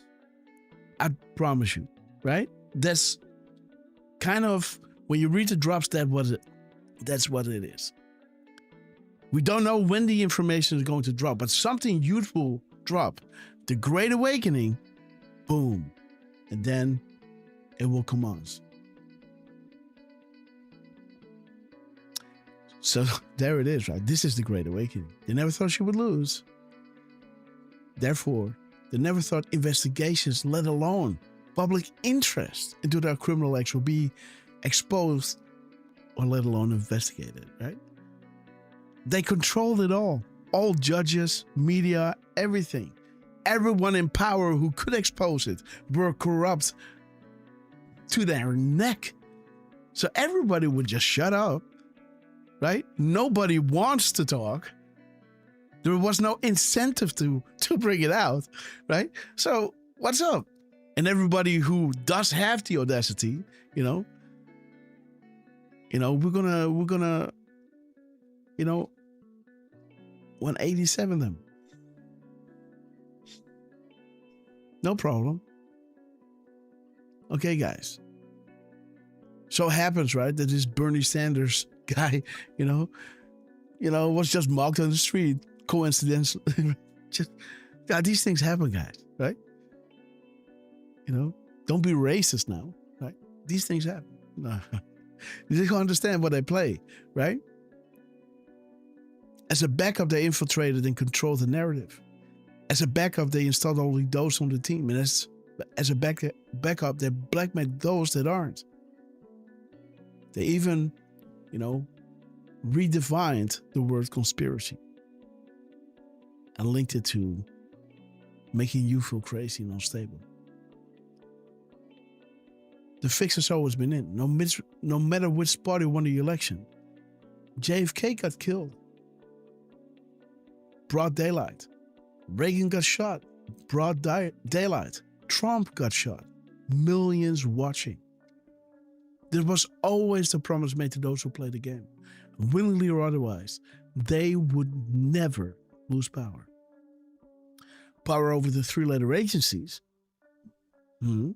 Speaker 1: I promise you, right? That's kind of, when you read the drops, that's what it is. We don't know when the information is going to drop, but something huge will drop. The Great Awakening, boom. And then it will commence. So there it is, right? This is the Great Awakening. They never thought she would lose. Therefore, they never thought investigations, let alone public interest into their criminal acts, will be exposed or let alone investigated, right? They controlled it all. All judges, media, everything. Everyone in power who could expose it were corrupt to their neck. So everybody would just shut up. Right? Nobody wants to talk. There was no incentive to bring it out, right? So what's up? And everybody who does have the audacity, we're gonna 187 them. No problem. Okay, guys. So it happens, right, that this Bernie Sanders guy, was just mocked on the street. Coincidence. God, these things happen, guys, right? You know, don't be racist now, right? These things happen. No. You just understand what they play, right? As a backup, they infiltrated and controlled the narrative. As a backup, they installed only those on the team. And as a backup, they blackmailed those that aren't. They even, redefined the word conspiracy and linked it to making you feel crazy and unstable. The fix has always been in. No matter which party won the election, JFK got killed. Broad daylight. Reagan got shot. Broad daylight. Trump got shot. Millions watching. There was always the promise made to those who play the game. Willingly or otherwise, they would never lose power. Power over the three-letter agencies. And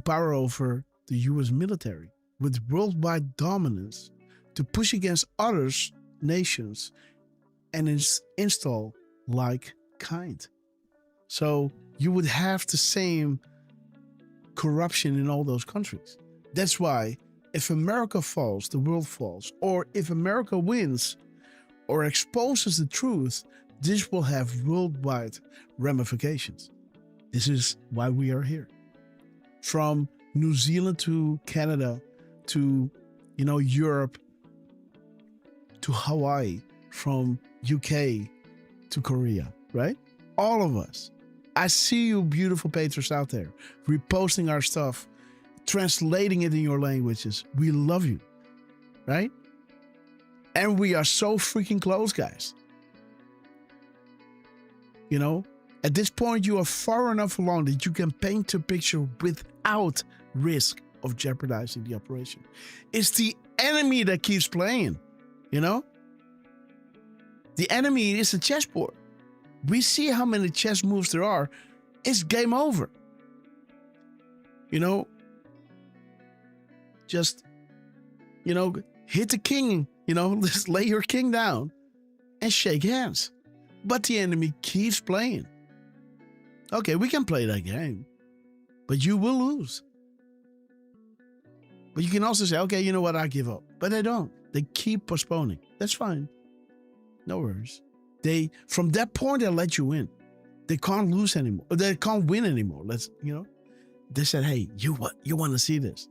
Speaker 1: power over the US military with worldwide dominance to push against other nations and install like kind. So you would have the same corruption in all those countries. That's why if America falls, the world falls. Or if America wins or exposes the truth, this will have worldwide ramifications. This is why we are here. From New Zealand to Canada to, Europe to Hawaii, from UK to Korea, right? All of us. I see you beautiful patrons out there reposting our stuff, translating it in your languages. We love you, right? And we are so freaking close, guys. At this point, you are far enough along that you can paint a picture without risk of jeopardizing the operation. It's the enemy that keeps playing, The enemy is a chessboard. We see how many chess moves there are. It's game over. Just, hit the king, just lay your king down and shake hands. But the enemy keeps playing. Okay, we can play that game, but you will lose. But you can also say, okay, you know what, I give up. But they don't. They keep postponing. That's fine. No worries. From that point, they let you in. They can't lose anymore. They can't win anymore. They said, hey, you want to see this?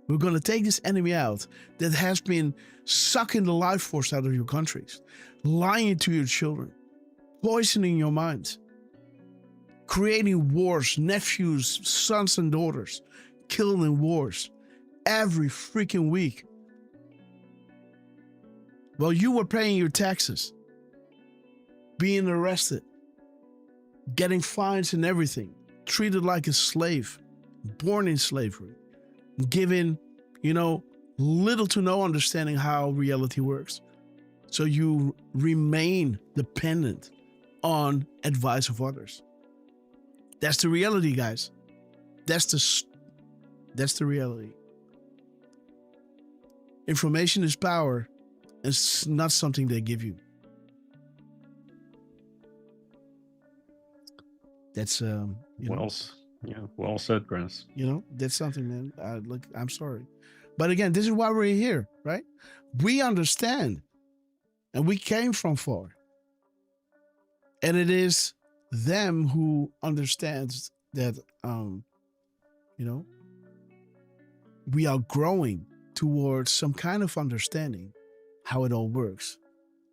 Speaker 1: We're going to take this enemy out that has been sucking the life force out of your countries, lying to your children, poisoning your minds, creating wars, nephews, sons and daughters, killed in wars every freaking week. While you were paying your taxes, being arrested, getting fines and everything, treated like a slave, born in slavery, given, little to no understanding how reality works. So you remain dependent on advice of others. That's the reality, guys. That's the reality. Information is power. It's not something they give you. That's
Speaker 5: well said, Grass.
Speaker 1: That's something, man. I'm sorry, but again, this is why we're here, right? We understand, and we came from far, and it is them who understands that, we are growing towards some kind of understanding how it all works.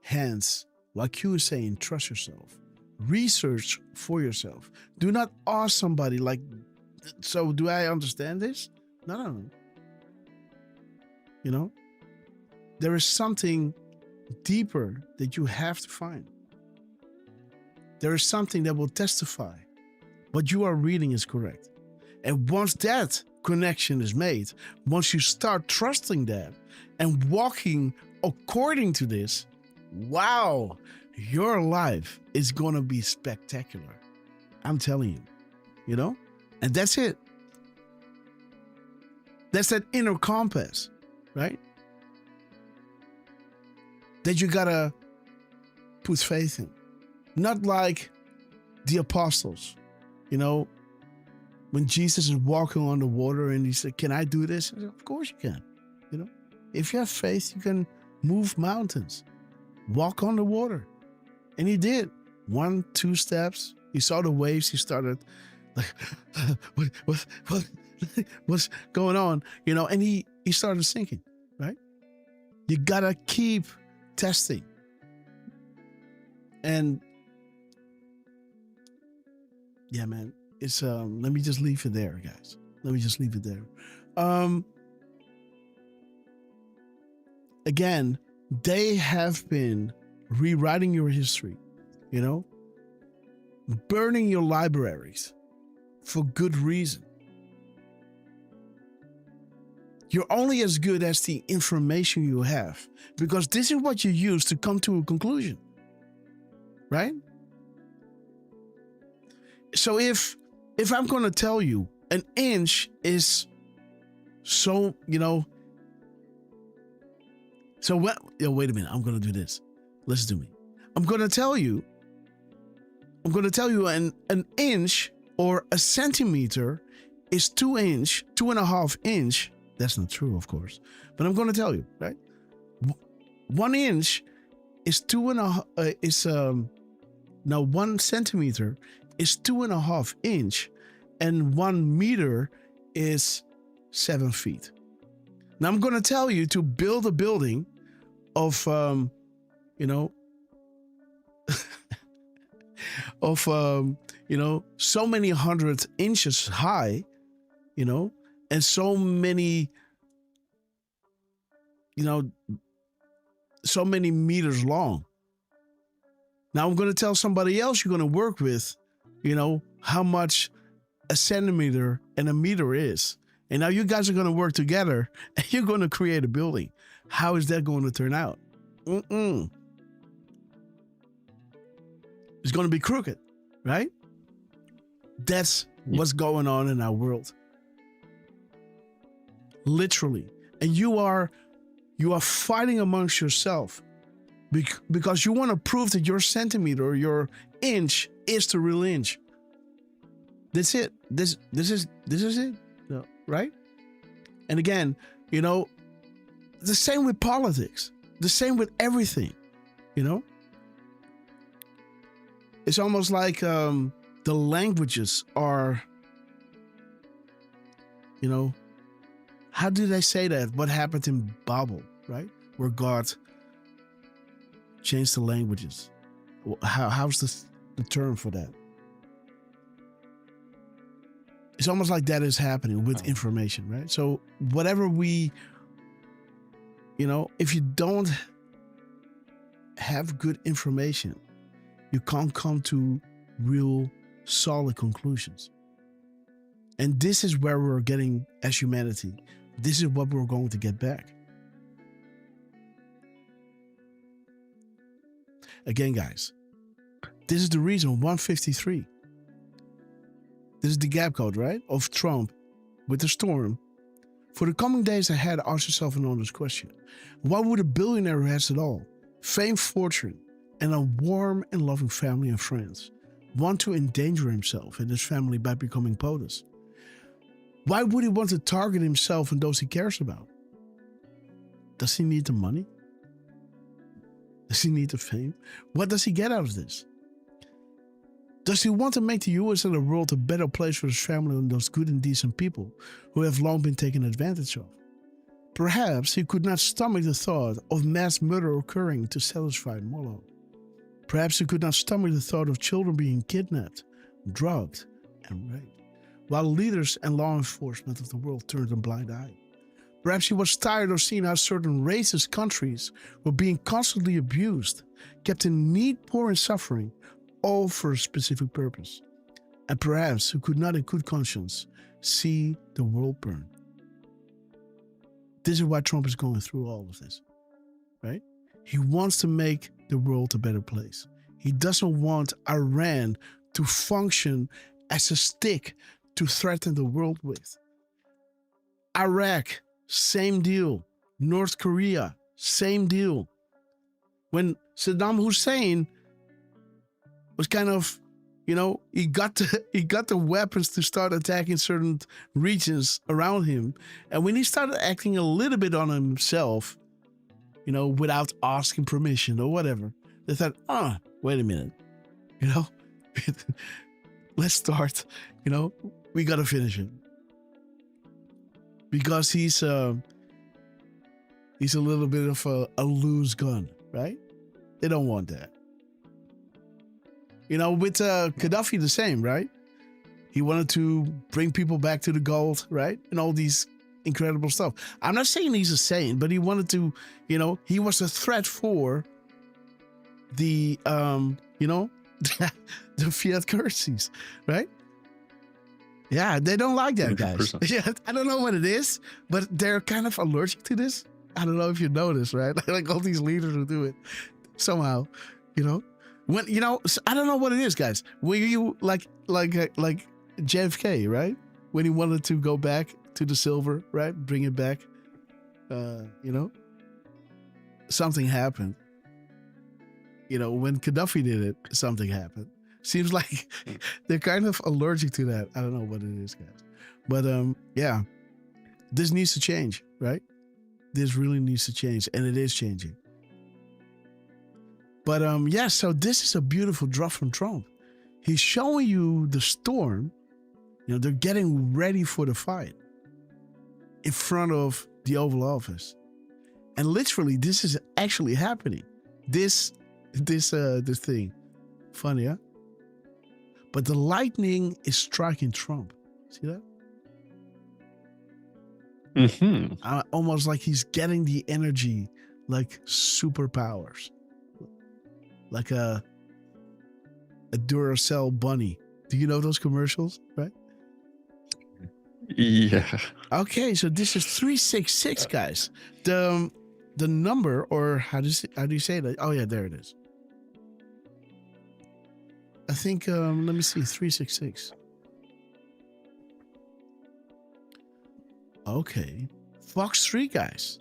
Speaker 1: Hence, like Q is saying, trust yourself. Research for yourself. Do not ask somebody like, so do I understand this? No. There is something deeper that you have to find. There is something that will testify what you are reading is correct. And once that connection is made, once you start trusting that and walking according to this, wow, your life is going to be spectacular. I'm telling you, and that's it. That's that inner compass, right? That you got to put faith in. Not like the apostles, you know, when Jesus is walking on the water and he said, "Can I do this?" I said, "Of course you can." You know, if you have faith, you can move mountains, walk on the water. And he did. 1, 2 steps. He saw the waves. He started like, what's going on? You know, and he started sinking, right? You gotta keep testing. And yeah, man, it's let me just leave it there, guys. Let me just leave it there. Again, they have been rewriting your history, you know, burning your libraries for good reason. You're only as good as the information you have, because this is what you use to come to a conclusion, right? So if I'm going to tell you an inch is so, you know, so what? Yo, wait a minute. I'm going to do this. Listen to me. I'm going to tell you an inch or a centimeter is 2.5 inch. That's not true, of course. But I'm going to tell you, right? 1 inch is 1 centimeter is 2.5 inch, and 1 meter is 7 feet. Now I'm going to tell you to build a building of, you know, of, you know, so many 100 inches high, you know, and so many, you know, so many meters long. Now I'm going to tell somebody else you're going to work with, you know, how much a centimeter and a meter is. And now you guys are going to work together and you're going to create a building. How is that going to turn out? It's going to be crooked, right? That's what's going on in our world. Literally. And you are fighting amongst yourself because you want to prove that your centimeter or your inch is the real inch. That's it. This is it. No, right? And again, you know, the same with politics, the same with everything, you know? It's almost like the languages are, you know, how did I say that? What happened in Babel, right? Where God changed the languages. How's the term for that? It's almost like that is happening with information, right? So whatever we, you know, if you don't have good information, you can't come to real solid conclusions. And this is where we're getting as humanity. This is what we're going to get back. Again, guys, this is the reason 153. This is the gap code, right? Of Trump with the storm. For the coming days ahead, ask yourself an honest question. Why would a billionaire who has it all, fame, fortune, and a warm and loving family and friends, want to endanger himself and his family by becoming POTUS? Why would he want to target himself and those he cares about? Does he need the money? Does he need the fame? What does he get out of this? Does he want to make the US and the world a better place for his family and those good and decent people who have long been taken advantage of? Perhaps he could not stomach the thought of mass murder occurring to satisfy Molo. Perhaps he could not stomach the thought of children being kidnapped, drugged, and raped, while leaders and law enforcement of the world turned a blind eye. Perhaps he was tired of seeing how certain racist countries were being constantly abused, kept in need, poor, and suffering, all for a specific purpose. And perhaps he could not in good conscience see the world burn. This is why Trump is going through all of this, right? He wants to make the world a better place. He doesn't want Iran to function as a stick to threaten the world with. Iraq, same deal. North Korea, same deal. When Saddam Hussein was kind of, he got the weapons to start attacking certain regions around him. And when he started acting a little bit on himself, without asking permission or whatever, they thought, wait a minute, let's start, we got to finish him. Because he's a little bit of a loose gun, right? They don't want that. With Gaddafi, the same, right? He wanted to bring people back to the gold, right? And all these incredible stuff. I'm not saying he's a saint, but he wanted to, he was a threat for the, the fiat currencies, right? Yeah, they don't like that, guys.
Speaker 5: 100%.
Speaker 1: Yeah, I don't know what it is, but they're kind of allergic to this. I don't know if you notice, right? Like all these leaders who do it somehow, When I don't know what it is, guys. Were you like JFK, right? When he wanted to go back to the silver, right? Bring it back. Something happened. When Gaddafi did it, something happened. Seems like they're kind of allergic to that. I don't know what it is, guys. But yeah, this needs to change, right? This really needs to change, and it is changing. But yeah, so this is a beautiful drop from Trump. He's showing you the storm. They're getting ready for the fight in front of the Oval Office, and literally, this is actually happening. This thing, funny, huh? But the lightning is striking Trump. See that?
Speaker 5: Mm-hmm.
Speaker 1: Almost like he's getting the energy, like superpowers. Like a Duracell bunny. Do you know those commercials, right?
Speaker 5: Yeah.
Speaker 1: Okay, so this is 366, guys. The number, or how do you say that? Oh yeah, there it is. I think let me see, 366. Okay. Fox 3, guys.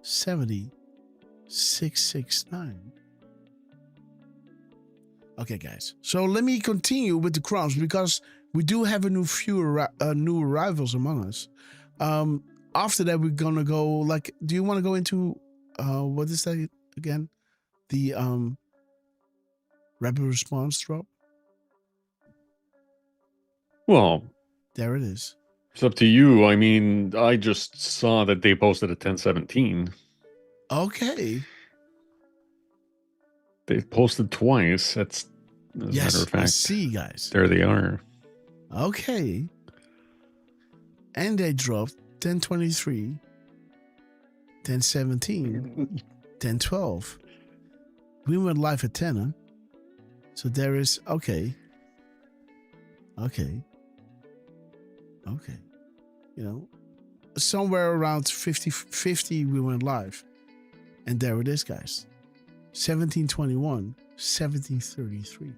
Speaker 1: 70669. Okay, guys. So let me continue with the crowns because we do have a few new arrivals among us. After that, we're gonna go. Do you want to go into what is that again? The rapid response drop.
Speaker 5: Well,
Speaker 1: there it is.
Speaker 5: It's up to you. I mean, I just saw that they posted a 1017.
Speaker 1: Okay.
Speaker 5: They've posted twice. That's, as a matter of fact,
Speaker 1: I see, guys.
Speaker 5: There they are.
Speaker 1: Okay. And they dropped 1023, 1017, 1012. We went live at 10, huh? So there is, okay. Somewhere around 50 we went live. And there it is, guys. 1721, 1733.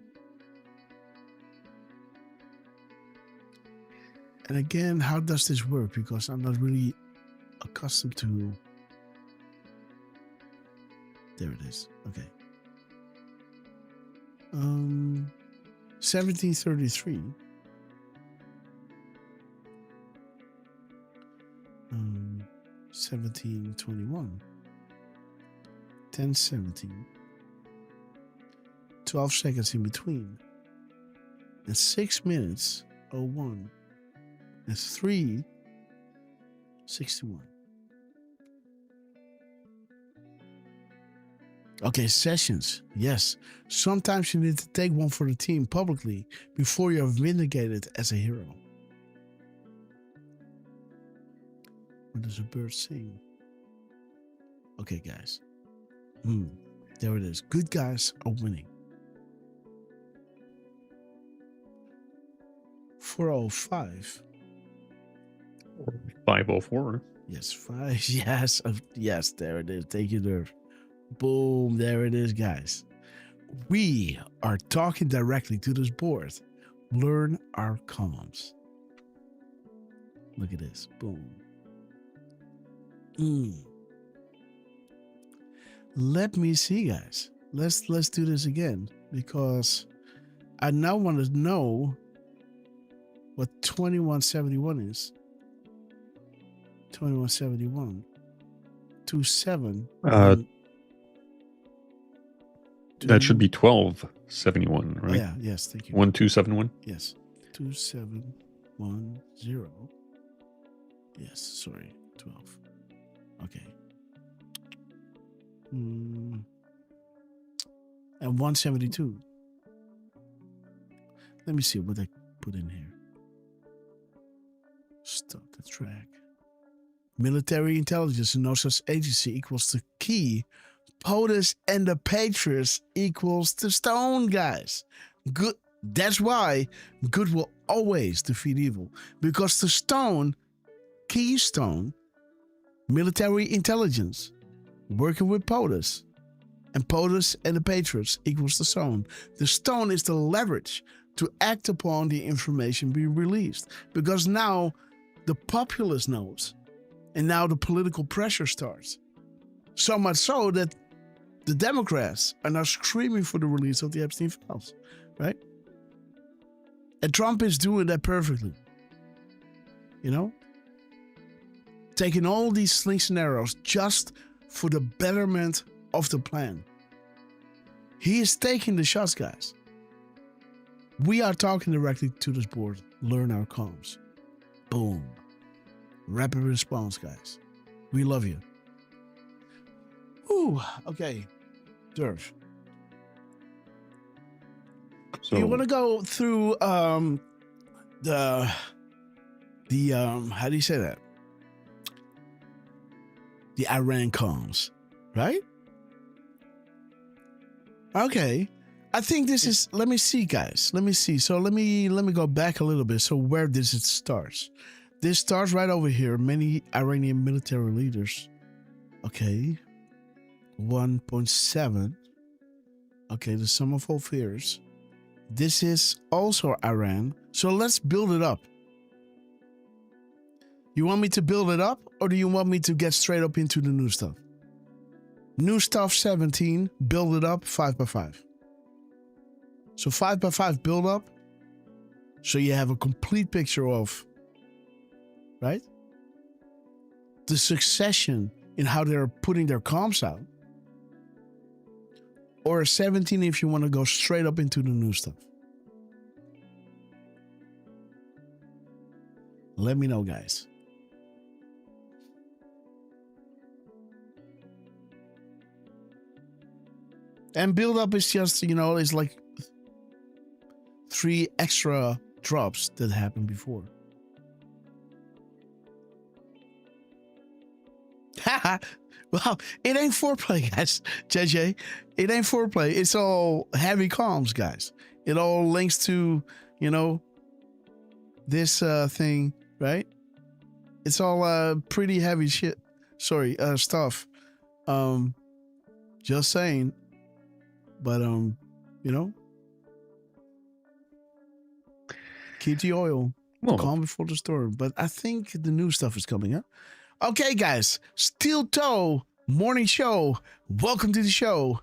Speaker 1: And again, how does this work? Because I'm not really accustomed to... There it is. Okay. 1733. 1721. 1017. 12 seconds in between. And 6 minutes 01. And 3:61. Okay, sessions. Yes. Sometimes you need to take one for the team publicly before you're vindicated as a hero. What does a bird sing? Okay, guys. There it is. Good guys are winning. 405.
Speaker 5: 504.
Speaker 1: Yes, 5. Yes. Yes, there it is. Thank you, Derf. Boom. There it is, guys. We are talking directly to this board. Learn our comms. Look at this. Boom. Let me see, guys. Let's do this again because I now want to know what 2171 is. 2171. 27.
Speaker 5: That should be 1271, right?
Speaker 1: Yeah, yes, thank you.
Speaker 5: 1271?
Speaker 1: Yes. 2710. Yes, sorry. 12. Okay. And 172. Let me see what I put in here. Stop the track. Military intelligence and no such agency equals the key. POTUS and the Patriots equals the stone, guys. Good. That's why good will always defeat evil. Because the stone, keystone, military intelligence, working with POTUS, and POTUS and the Patriots equals the stone. The stone is the leverage to act upon the information being released. Because now the populace knows. And now the political pressure starts. So much so that the Democrats are now screaming for the release of the Epstein files, right? And Trump is doing that perfectly. You know? Taking all these slings and arrows just for the betterment of the plan. He is taking the shots, guys. We are talking directly to this board. Learn our comms. Boom. Rapid response, guys. We love you. Ooh, okay. Derf.
Speaker 5: So
Speaker 1: you want to go through the how do you say that? The Iran comms, right? Okay. I think this is, let me see, guys. Let me see. So let me go back a little bit. So where does it start? This starts right over here. Many Iranian military leaders. Okay. 1.7. Okay, the sum of all fears. This is also Iran. So let's build it up. You want me to build it up, or do you want me to get straight up into the new stuff? New stuff 17, build it up 5x5. So 5x5 build up. So you have a complete picture of, right? The succession in how they're putting their comms out. Or a 17 if you want to go straight up into the new stuff. Let me know, guys. And build up is just, you know, it's like 3 extra drops that happened before. Well, it ain't foreplay, guys. JJ, it ain't foreplay. It's all heavy comms, guys. It all links to, you know, this thing, right? It's all pretty heavy shit. Sorry, stuff. Just saying. But you know, keep the oil calm before the storm. But I think the new stuff is coming up. Okay, guys, Steel Toe Morning Show. Welcome to the show.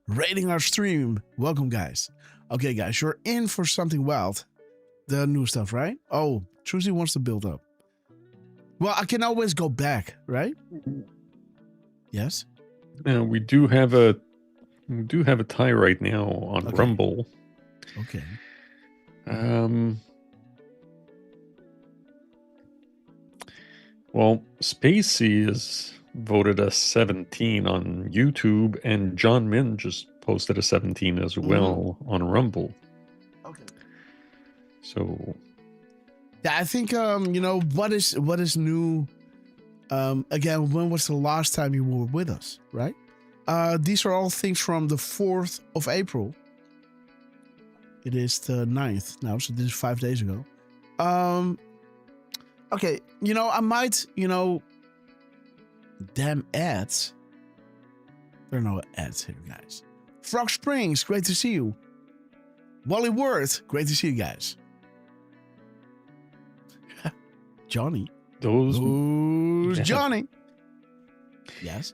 Speaker 1: Rating our stream. Welcome, guys. Okay, guys, you're in for something wild. The new stuff, right? Oh, Trucy wants to build up. Well, I can always go back, right? Yes.
Speaker 5: Now we do have a tie right now on Rumble.
Speaker 1: Okay.
Speaker 5: Well, Spacey is voted a 17 on YouTube, and John Min just posted a 17 as well on Rumble.
Speaker 1: Okay.
Speaker 5: So,
Speaker 1: yeah, I think you know what is new. Again, when was the last time you were with us, right? These are all things from the 4th of April. It is the 9th now, so this is 5 days ago. Okay, you know, I might, you know, damn ads. There are no ads here, guys. Frog Springs, great to see you. Wally Worth, great to see you guys. Johnny.
Speaker 5: Who's
Speaker 1: Johnny? Yes.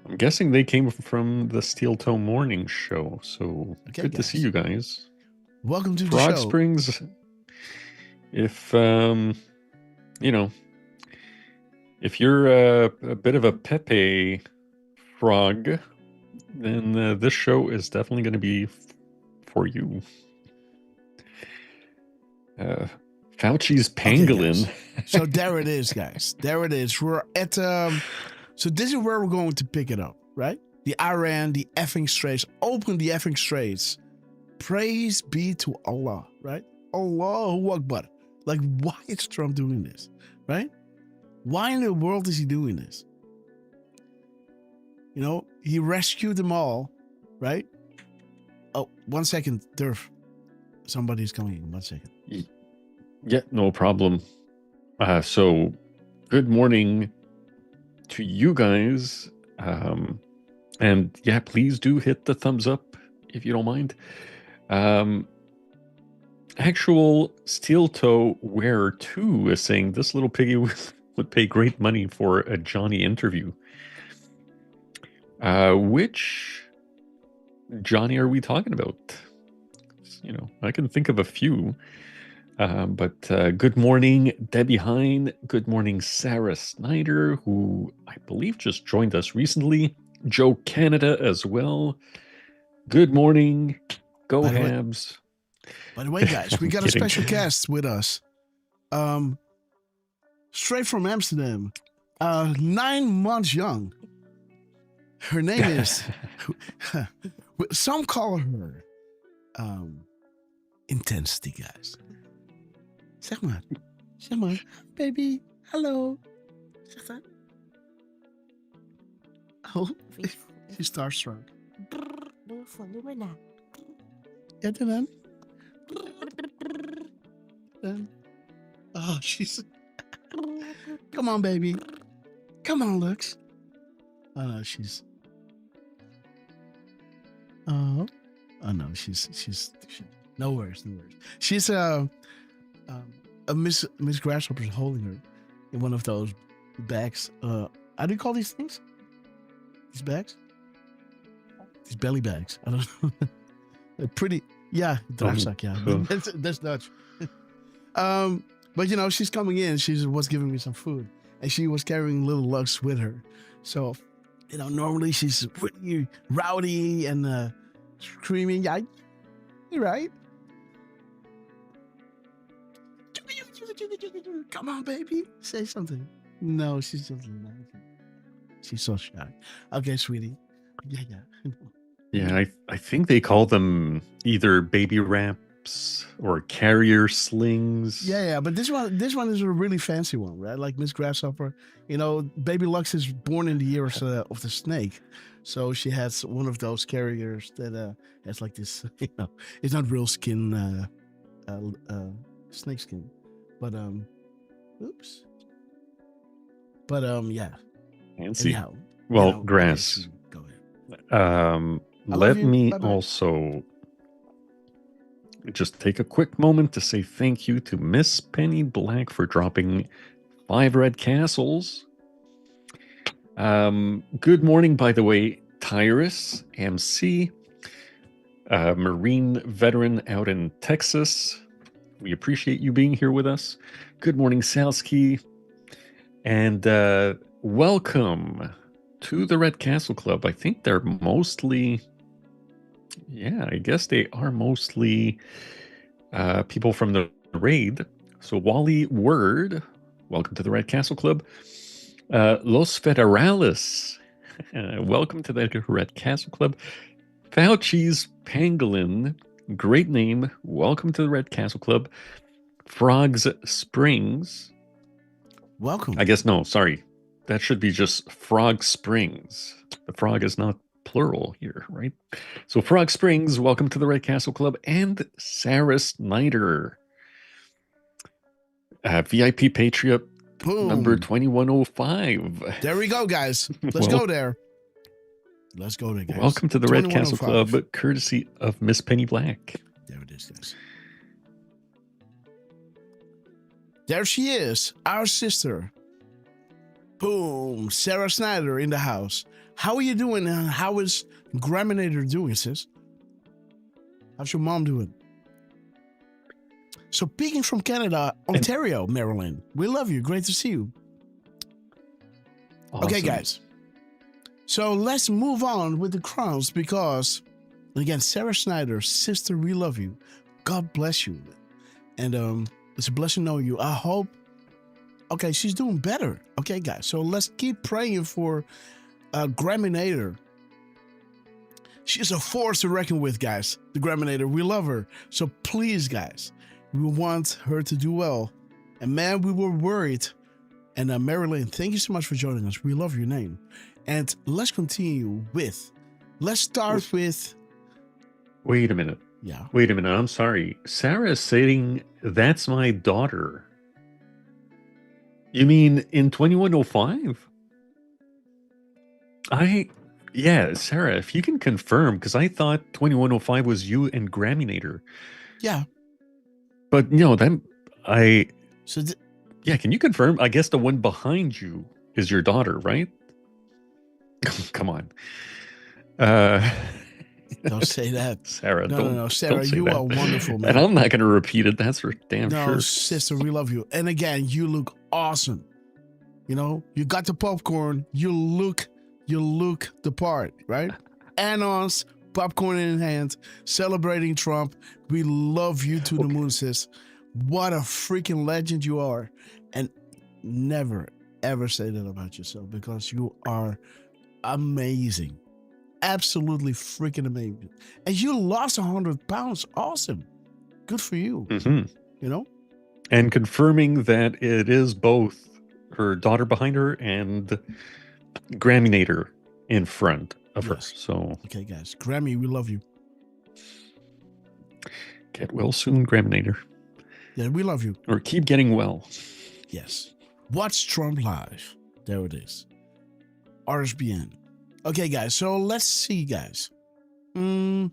Speaker 5: I'm guessing they came from the Steel Toe Morning Show. So
Speaker 1: Okay,
Speaker 5: good to see
Speaker 1: guys.
Speaker 5: you guys.
Speaker 1: Welcome to the
Speaker 5: Frog
Speaker 1: show.
Speaker 5: Springs. If if you're a bit of a Pepe frog, then this show is definitely going to be for you. Fauci's pangolin.
Speaker 1: Okay, so there it is, guys. There it is. We're at so this is where we're going to pick it up, right? The Iran, the effing straits. Open the effing straits. Praise be to Allah, right? Allahu Akbar. Like, why is Trump doing this, right? Why in the world is he doing this? You know, he rescued them all, right? Oh, 1 second, Derf. Somebody's coming in. 1 second.
Speaker 5: Yeah, no problem. So, good morning to you guys. And yeah, please do hit the thumbs up if you don't mind. Actual Steel Toe Wearer 2 is saying this little piggy would pay great money for a Johnny interview. Which Johnny are we talking about? You know, I can think of a few. But good morning, Debbie Hine. Good morning, Sarah Snyder, who I believe just joined us recently. Joe Canada as well. Good morning. Go Habs.
Speaker 1: By the way, guys, we got a special guest with us. Straight from Amsterdam. 9 months young. Her name is some call her Intensity, guys. Zeg maar, baby, hallo. Zeg dat. Oh, she's starstruck. Ja, doe dan. Oh, she's... Come on, baby. Come on, Lux. Oh, no, she's... Oh no, she's no worries. She's a Miss Grasshopper is holding her in one of those bags. How do you call these things? These bags? These belly bags. I don't know. They're pretty. Yeah, draagzak. Yeah, that's Dutch. But you know, she's coming in. She was giving me some food, and she was carrying little Lux with her. So, you know, normally she's really rowdy and screaming. Yeah, you're right. Come on, baby. Say something. No, she's just laughing. She's so shy. Okay, sweetie. Yeah.
Speaker 5: Yeah, I think they call them either baby wraps or carrier slings.
Speaker 1: Yeah, but this one is a really fancy one, right? Like Miss Grasshopper. You know, baby Lux is born in the year of the snake. So she has one of those carriers that has like this, you know, it's not real skin, snake skin. But oops. But yeah.
Speaker 5: Fancy.
Speaker 1: Anyhow,
Speaker 5: well,
Speaker 1: you know,
Speaker 5: Grass.
Speaker 1: Go ahead.
Speaker 5: Let me
Speaker 1: Bye-bye.
Speaker 5: also just take a quick moment to say thank you to Miss Penny Black for dropping 5 red castles. Good morning, by the way, Tyrus MC, Marine veteran out in Texas. We appreciate you being here with us. Good morning, Salsky. And welcome to the Red Castle Club. I think they're mostly... Yeah, I guess they are mostly people from the raid. So Wally Word, welcome to the Red Castle Club. Los Federales, welcome to the Red Castle Club. Fauci's Pangolin, great name, welcome to the Red Castle Club. Frogs Springs,
Speaker 1: welcome.
Speaker 5: I guess, no, sorry. That should be just Frog Springs. The frog is not plural here, right? So Frog Springs, welcome to the Red Castle Club. And Sarah Snyder, VIP Patriot.
Speaker 1: Boom.
Speaker 5: Number 2105.
Speaker 1: There we go, guys. Let's go there. Let's go there, guys.
Speaker 5: Welcome to the Red Castle
Speaker 1: 2105.
Speaker 5: Club, courtesy of Miss Penny Black.
Speaker 1: There it is, guys. There she is, our sister. Boom. Sarah Snyder in the house. How are you doing? And how is Graminator doing, sis? How's your mom doing? So, peeking from Canada, Ontario, Maryland. We love you. Great to see you.
Speaker 5: Awesome.
Speaker 1: Okay, guys. So, let's move on with the crowns because, and again, Sarah Snyder, sister, we love you. God bless you. And it's a blessing knowing you. I hope. Okay, she's doing better. Okay, guys. So, let's keep praying for Graminator. She's a force to reckon with, guys. The Graminator. We love her. So, please, guys. We want her to do well. And man, we were worried. And Marilyn, thank you so much for joining us. We love your name. And let's continue with, let's start with.
Speaker 5: Wait a minute.
Speaker 1: Yeah.
Speaker 5: Wait a minute. I'm sorry. Sarah is saying that's my daughter. You mean in 2105? Yeah, Sarah, if you can confirm, because I thought 2105 was you and Graminator.
Speaker 1: Yeah.
Speaker 5: But no,
Speaker 1: So
Speaker 5: yeah, can you confirm? I guess the one behind you is your daughter, right? Come on.
Speaker 1: Don't say that.
Speaker 5: Sarah,
Speaker 1: No. Sarah, you are wonderful, man.
Speaker 5: And I'm not going to repeat it. That's for damn
Speaker 1: no,
Speaker 5: sure.
Speaker 1: Sister, we love you. And again, you look awesome. You know, you got the popcorn. You look the part, right? Anons, popcorn in hand, celebrating Trump. We love you to the moon, sis. What a freaking legend you are. And never, ever say that about yourself because you are amazing. Absolutely freaking amazing. And you lost 100 pounds. Awesome. Good for you.
Speaker 5: Mm-hmm.
Speaker 1: You know?
Speaker 5: And confirming that it is both her daughter behind her and Graminator in front of her. So
Speaker 1: okay, guys. Grammy, we love you.
Speaker 5: Get well soon, Graminator.
Speaker 1: Yeah, we love you.
Speaker 5: Or keep getting well.
Speaker 1: Yes. Watch Trump live. There it is. RSBN. Okay, guys. So let's see, guys. So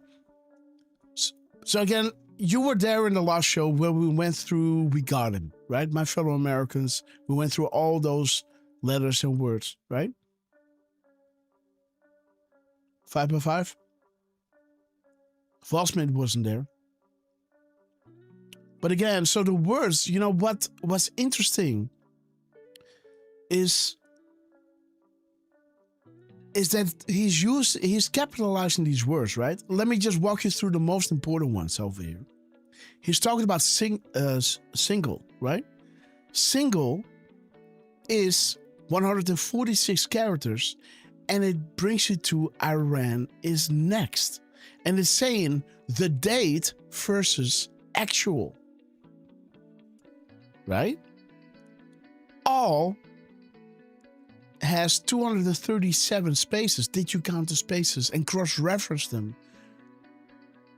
Speaker 1: again, you were there in the last show where we went through, we got him, right? My fellow Americans, we went through all those letters and words, right? 5x5. Volsmith wasn't there. But again, so the words, you know, what's interesting is that he's capitalizing these words, right? Let me just walk you through the most important ones over here. He's talking about single, right? Single is 146 characters, and it brings you to Iran is next. And it's saying the date versus actual. Right? All has 237 spaces. Did you count the spaces and cross-reference them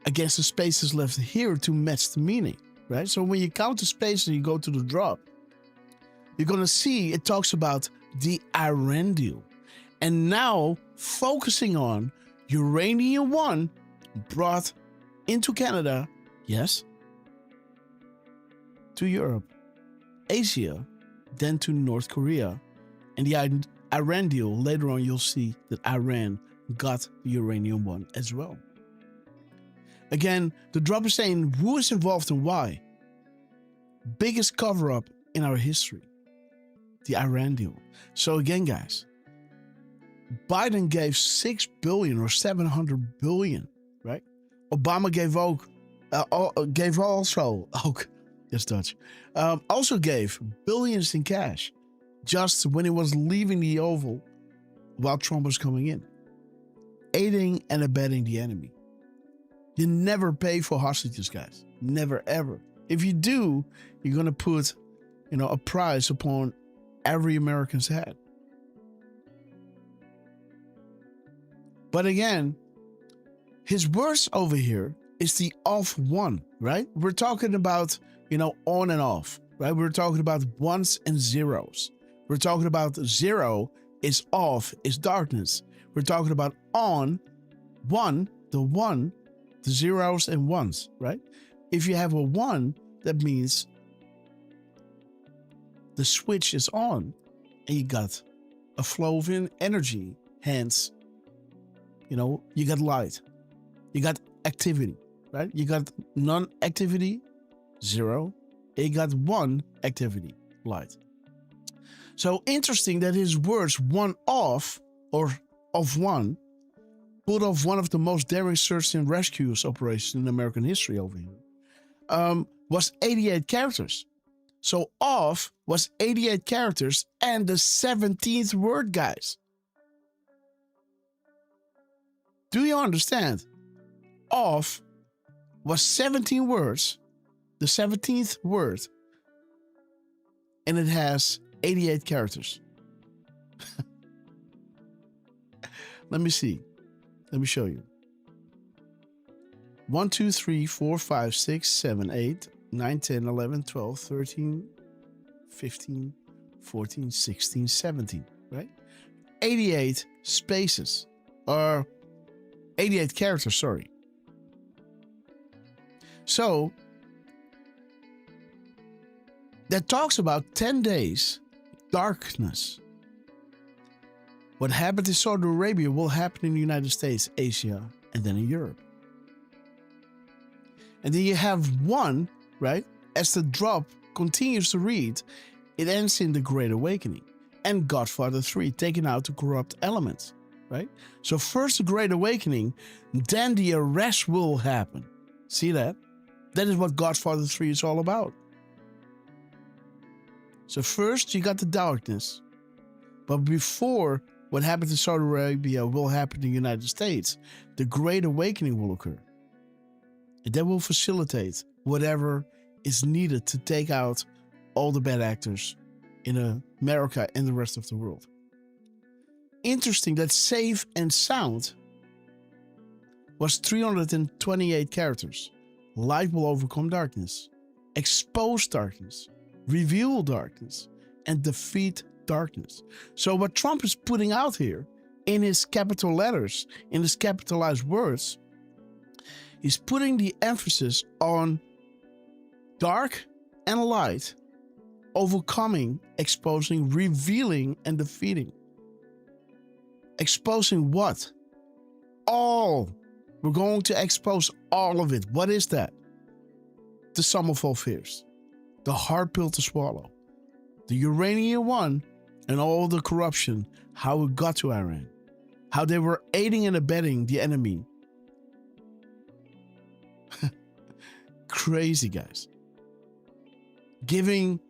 Speaker 1: against the spaces left here to match the meaning? Right? So when you count the spaces and you go to the drop, you're going to see it talks about the Iran deal. And now focusing on Uranium 1 brought into Canada, yes, to Europe, Asia, then to North Korea. And the Iran deal, later on you'll see that Iran got the Uranium 1 as well. Again, the drop is saying who is involved and why. Biggest cover-up in our history. The Iran deal. So again, guys, Biden gave $6 billion or $700 billion, right? Obama gave also gave billions in cash just when he was leaving the Oval while Trump was coming in. Aiding and abetting the enemy. You never pay for hostages, guys. Never, ever. If you do, you're going to put, a price upon every American's head. But again, his words over here is the off one, right? We're talking about, on and off, right? We're talking about ones and zeros. We're talking about 0 is off, is darkness. We're talking about on, one, the zeros and ones, right? If you have a 1, that means the switch is on and you got a flow of energy, hence you got light, you got activity, right? You got non-activity, 0. You got 1 activity, light. So interesting that his words "one off" or "of one" pulled off one of the most daring search and rescue operations in American history over here. Was 88 characters. So "off" was 88 characters and the 17th word, guys. Do you understand? "Off" was 17 words, the 17th word, and it has 88 characters. Let me see. Let me show you. 1, 2, 3, 4, 5, 6, 7, 8, 9, 10, 11, 12, 13, 15, 14, 16, 17, right? 88 spaces, or 88 characters, sorry. So, that talks about 10 days, darkness. What happened in Saudi Arabia will happen in the United States, Asia, and then in Europe. And then you have 1, right? As the drop continues to read, it ends in the Great Awakening and Godfather 3, taking out the corrupt elements, right? So first the Great Awakening, then the arrest will happen. See that? That is what Godfather 3 is all about. So first you got the darkness, but before what happened in Saudi Arabia will happen in the United States, the Great Awakening will occur. And that will facilitate whatever is needed to take out all the bad actors in America and the rest of the world. Interesting that Safe and Sound was 328 characters. Light will overcome darkness, expose darkness, reveal darkness, and defeat darkness. So what Trump is putting out here in his capital letters, in his capitalized words, he's putting the emphasis on dark and light, overcoming, exposing, revealing, and defeating. Exposing what? All. We're going to expose all of it. What is that? The sum of all fears. The hard pill to swallow. The uranium one and all the corruption, how it got to Iran. How they were aiding and abetting the enemy. Crazy, guys. Giving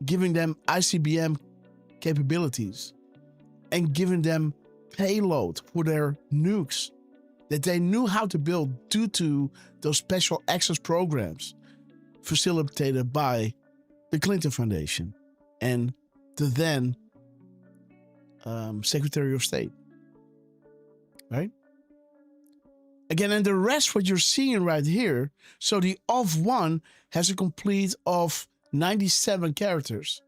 Speaker 1: them ICBM capabilities and giving them payload for their nukes that they knew how to build due to those special access programs facilitated by the Clinton Foundation and the then Secretary of State. Right? Again, and the rest, what you're seeing right here, so the of one has a complete of 97 characters.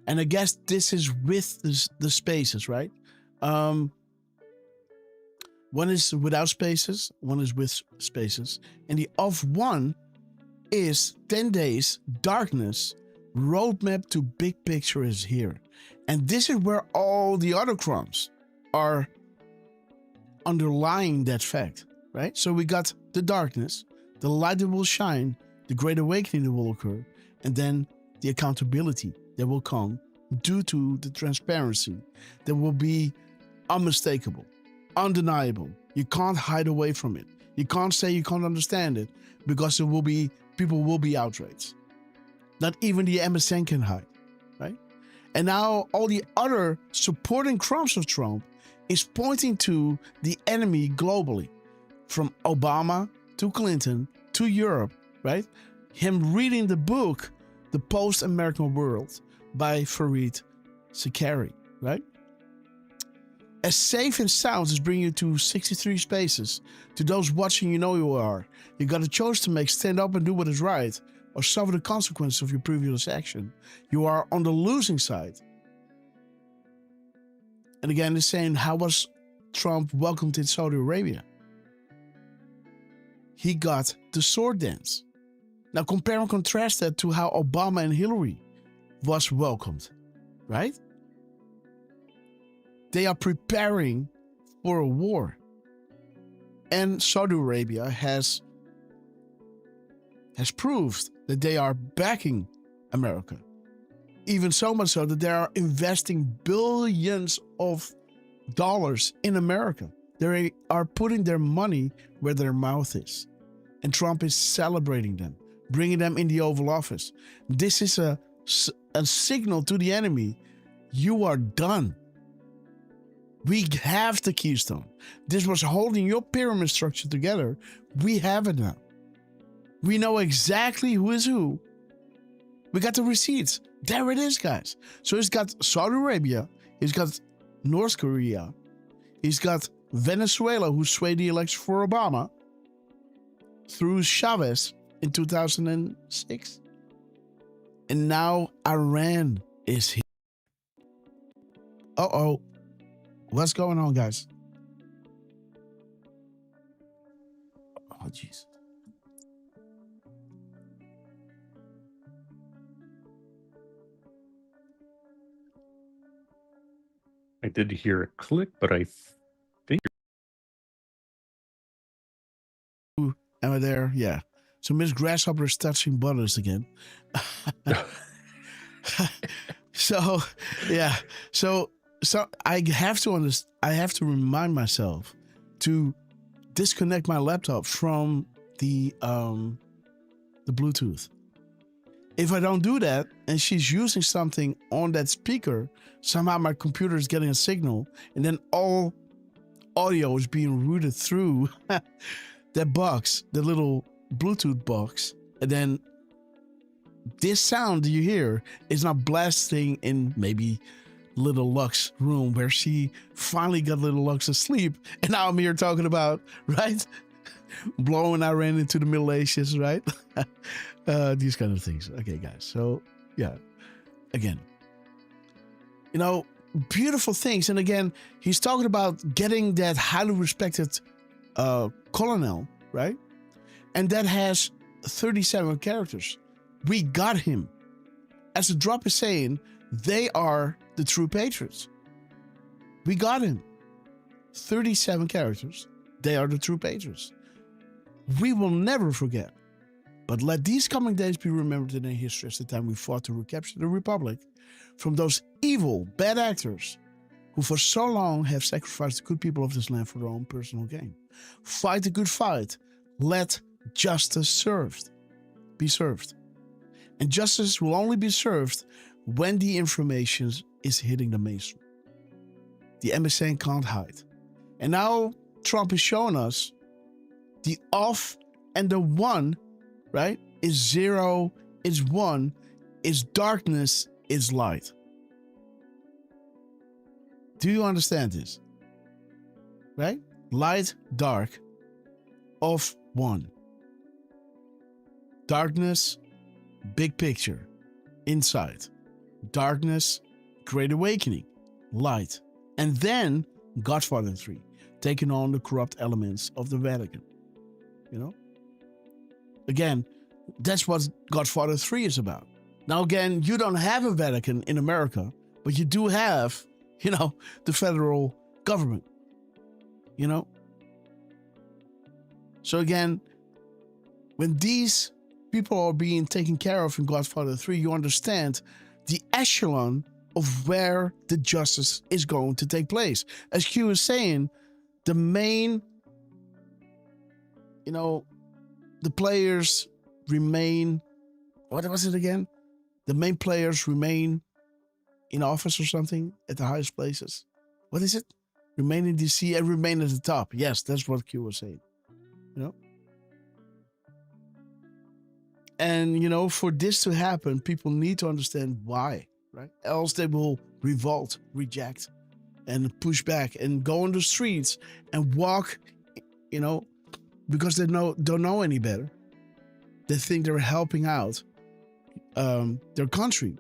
Speaker 1: And I guess this is with the spaces, right? One is without spaces, one is with spaces. And the of one is 10 days, darkness, roadmap to big picture is here. And this is where all the other crumbs are underlying that fact, right? So we got the darkness, the light that will shine, the great awakening that will occur, and then the accountability that will come due to the transparency that will be unmistakable, undeniable. You can't hide away from it. You can't say you can't understand it because people will be outraged. Not even the MSN can hide, right? And now all the other supporting crumbs of Trump is pointing to the enemy globally, from Obama to Clinton to Europe, right? Him reading the book, The Post-American World by Fareed Zakaria, right? As Safe and Sound is bringing you to 63 spaces. To those watching, you know you are. You got a choice to make: stand up and do what is right, or suffer the consequences of your previous action. You are on the losing side. And again, it's saying, how was Trump welcomed in Saudi Arabia? He got the sword dance. Now compare and contrast that to how Obama and Hillary was welcomed, right? They are preparing for a war. And Saudi Arabia has proved that they are backing America. Even so much so that they are investing billions of dollars in America. They are putting their money where their mouth is. And Trump is celebrating them, bringing them in the Oval Office. This is a signal to the enemy. You are done. We have the keystone. This was holding your pyramid structure together. We have it now. We know exactly who is who. We got the receipts. There it is, guys. So he's got Saudi Arabia. He's got North Korea. He's got Venezuela, who swayed the election for Obama through Chavez in 2006. And now Iran is here. Uh-oh. What's going on, guys? Oh, jeez.
Speaker 5: I did hear a click, but I think.
Speaker 1: Am I there? Yeah. So Miss Grasshopper is touching buttons again. So, yeah. So I have to remind myself to disconnect my laptop from the Bluetooth. If I don't do that and she's using something on that speaker, somehow my computer is getting a signal and then all audio is being routed through that box, the little Bluetooth box. And then this sound you hear is not blasting in maybe Little Luck's room where she finally got Little Lux to sleep. And now I'm here talking about, right? Blowing Iran into the Middle Ages, right? These kind of things. Okay, guys. So, yeah. Again, beautiful things. And again, he's talking about getting that highly respected colonel, right? And that has 37 characters. We got him. As the drop is saying, they are the true patriots. We got him. 37 characters. They are the true patriots. We will never forget. But let these coming days be remembered in our history as the time we fought to recapture the Republic from those evil, bad actors who for so long have sacrificed the good people of this land for their own personal gain. Fight the good fight. Let justice be served. And justice will only be served when the information is hitting the mainstream. The MSN can't hide. And now Trump is showing us the off and the one, right, is zero, is one, is darkness, is light. Do you understand this? Right? Light, dark, off, one. Darkness, big picture, insight. Darkness, great awakening, light. And then Godfather 3, taking on the corrupt elements of the Vatican. Again, that's what Godfather 3 is about. Now, again, you don't have a Vatican in America, but you do have, the federal government. So again, when these people are being taken care of in Godfather 3, you understand the echelon of where the justice is going to take place. As Q is saying, the main, the players remain, what was it again? The main players remain in office or something at the highest places. What is it? Remain in DC and remain at the top. Yes, that's what Q was saying. And, for this to happen, people need to understand why, right? Else they will revolt, reject, and push back and go on the streets and walk, because they don't know any better. They think they're helping out their country,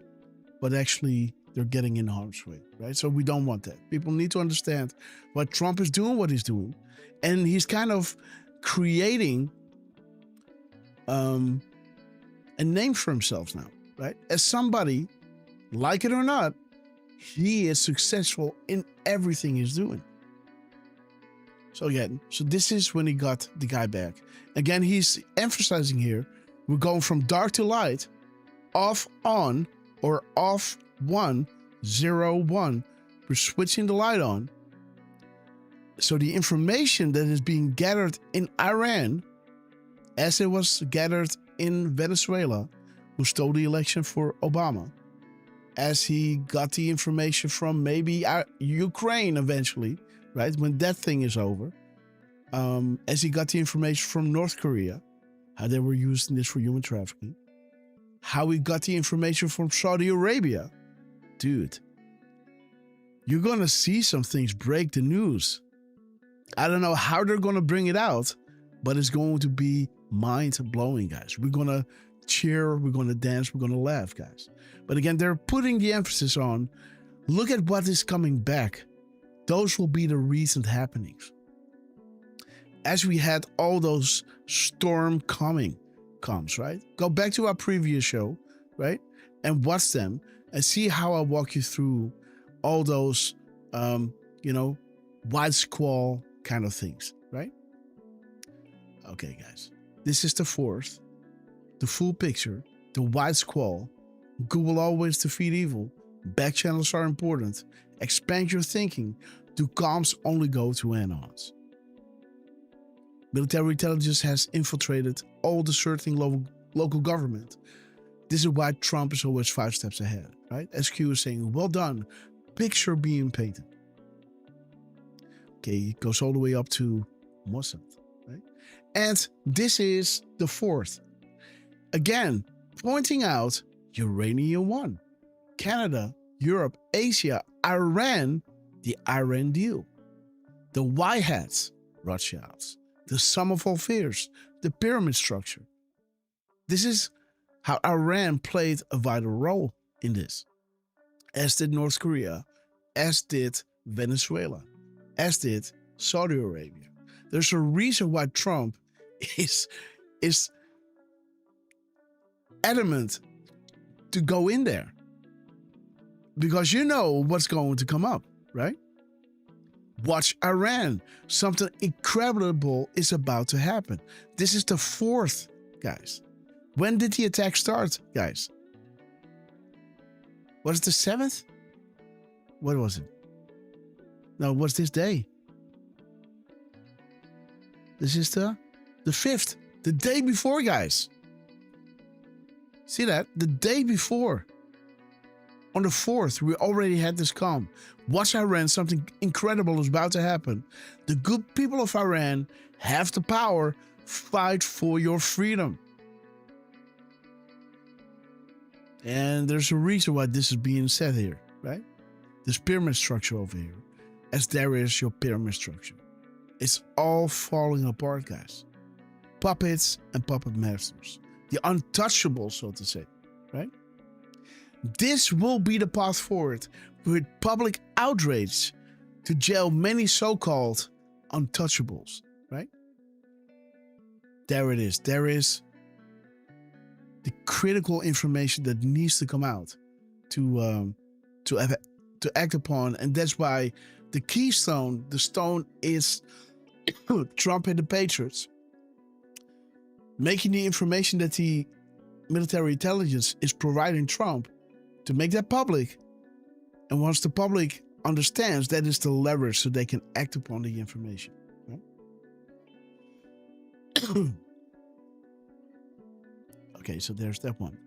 Speaker 1: but actually they're getting in harm's way, right? So we don't want that. People need to understand what Trump is doing, what he's doing. And he's kind of creating a name for himself now, right? As somebody, like it or not, he is successful in everything he's doing. So again, this is when he got the guy back. Again, he's emphasizing here, we're going from dark to light, off on, or off 1, 0, 1. We're switching the light on. So the information that is being gathered in Iran, as it was gathered in Venezuela, who stole the election for Obama, as he got the information from maybe Ukraine eventually, right, when that thing is over, as he got the information from North Korea, how they were using this for human trafficking, how he got the information from Saudi Arabia. Dude, you're going to see some things break the news. I don't know how they're going to bring it out, but it's going to be mind-blowing, guys. We're going to cheer, we're going to dance, we're going to laugh, guys. But again, they're putting the emphasis on, look at what is coming back. Those will be the recent happenings. As we had all those storm comes, right? Go back to our previous show, right? And watch them and see how I walk you through all those, white squall kind of things, right? Okay, guys. This is the fourth. The full picture, the white squall. Good will always defeat evil. Back channels are important. Expand your thinking. Do comms only go to anons? Military intelligence has infiltrated all the certain local government. This is why Trump is always 5 steps ahead, right? SQ is saying, well done. Picture being painted. Okay, it goes all the way up to Mossad, right? And this is the fourth. Again, pointing out Uranium 1, Canada, Europe, Asia, Iran, the Iran deal, the White Hats, Rothschilds, the sum of all fears, the pyramid structure. This is how Iran played a vital role in this, as did North Korea, as did Venezuela, as did Saudi Arabia. There's a reason why Trump is adamant to go in there, because you know what's going to come up, right? Watch Iran. Something incredible is about to happen. This is the fourth, guys. When did the attack start, guys? Was it the 7th? What was it? No, what's this day? This is the 5th. The day before, guys. See that? The day before. On the 4th, we already had this calm. Watch Iran, something incredible is about to happen. The good people of Iran have the power. Fight for your freedom. And there's a reason why this is being said here, right? This pyramid structure over here. As there is your pyramid structure. It's all falling apart, guys. Puppets and puppet masters. The untouchables, so to say, right? This will be the path forward with public outrage to jail many so-called untouchables, right? There it is. There is the critical information that needs to come out to act upon, and that's why the keystone, the stone, is Trump and the Patriots, making the information that the military intelligence is providing Trump to make that public. And once the public understands, that is the leverage so they can act upon the information. Right? Okay, so there's that one.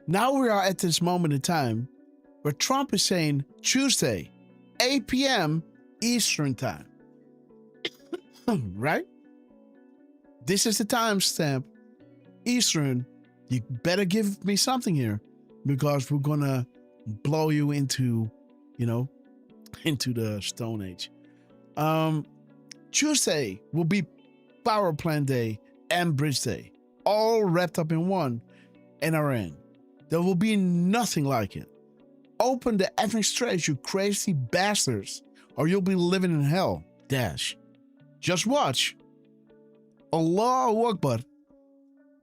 Speaker 1: Now we are at this moment in time where Trump is saying Tuesday, 8 p.m. Eastern time. Right? This is the timestamp. Eastern. You better give me something here, because we're gonna blow you into, into the Stone Age. Tuesday will be Power Plant Day and Bridge Day, all wrapped up in one, in Iran. There will be nothing like it. Open the effing straits, you crazy bastards, or you'll be living in hell. Dash. Just watch. Allahu Akbar.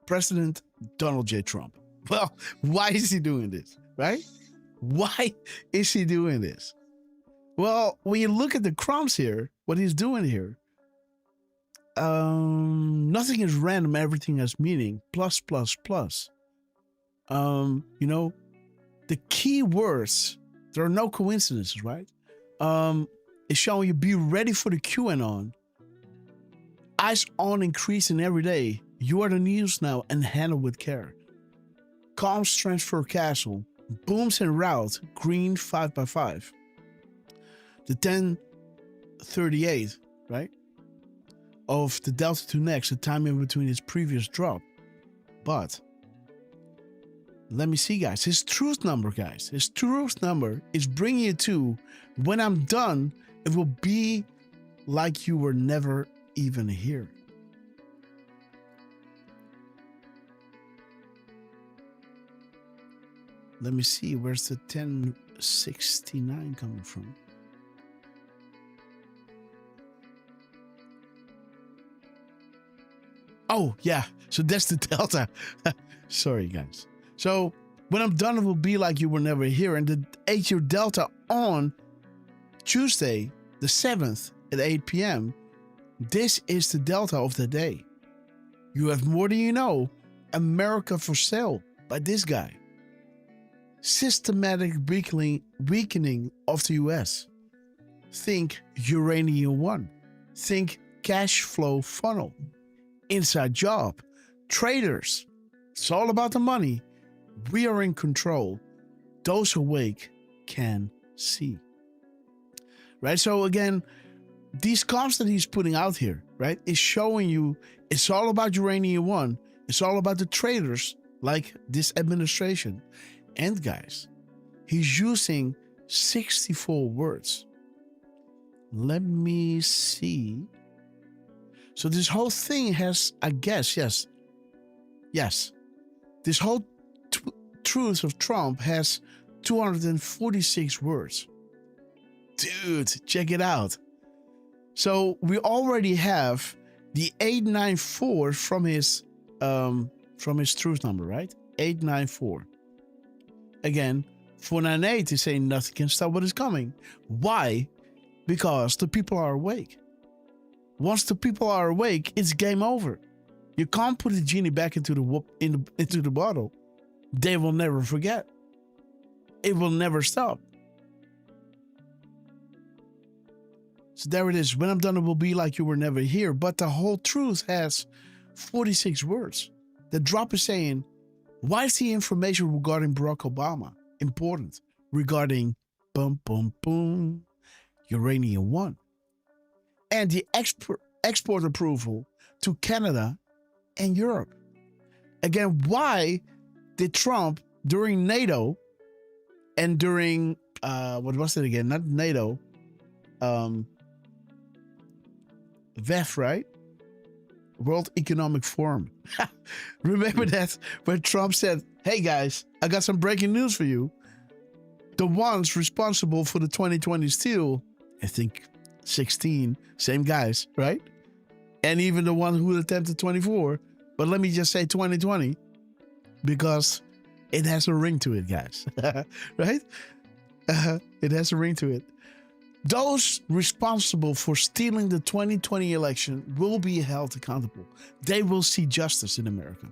Speaker 1: President Donald J. Trump. Well, why is he doing this? right? Why is he doing this? Well, when you look at the crumbs here, what he's doing here, nothing is random, everything has meaning. Plus, plus, plus. The key words, there are no coincidences, right? It's showing you be ready for the QAnon. Eyes on increasing every day. You are the news now and handle with care. Comms transfer castle. Booms en route. Green 5x5. The 1038, right? Of the Delta 2 next, the time in between its previous drop. But let me see, guys. His truth number, guys. His truth number is bringing you to, when I'm done, it will be like you were never even here. Let me see. Where's the 1069 coming from? Oh, yeah. So that's the Delta. Sorry, guys. So when I'm done, it will be like you were never here. And the 8-year Delta on Tuesday, the 7th at 8 p.m. This is the Delta of the day. You have more than you know. America for sale by this guy. Systematic weakening of the US. Think Uranium One. Think cash flow funnel. Inside job. Traders. It's all about the money. We are in control. Those awake can see. Right? So again, these comps that he's putting out here, right, is showing you it's all about Uranium One. It's all about the traders like this administration. And guys, he's using 64 words. Let me see. So this whole thing has, I guess, yes. This whole truth of Trump has 246 words. Dude, check it out. So we already have the 894 from his truth number, right? 894. Again, 498 is saying nothing can stop what is coming. Why? Because the people are awake. Once the people are awake, it's game over. You can't put the genie back into the bottle. They will never forget. It will never stop. So there it is. When I'm done, it will be like you were never here. But the whole truth has 46 words. The drop is saying, why is the information regarding Barack Obama important? Regarding boom, boom, boom, Uranium One. And the export approval to Canada and Europe. Again, why did Trump during NATO and during, what was it again? Not NATO, VEF, right? World Economic Forum. Remember that when Trump said, hey guys, I got some breaking news for you. The ones responsible for the 2020 steal, I think 16, same guys, right? And even the one who attempted 24. But let me just say 2020 because it has a ring to it, guys. Right? It has a ring to it. Those responsible for stealing the 2020 election will be held accountable. They will see justice in America.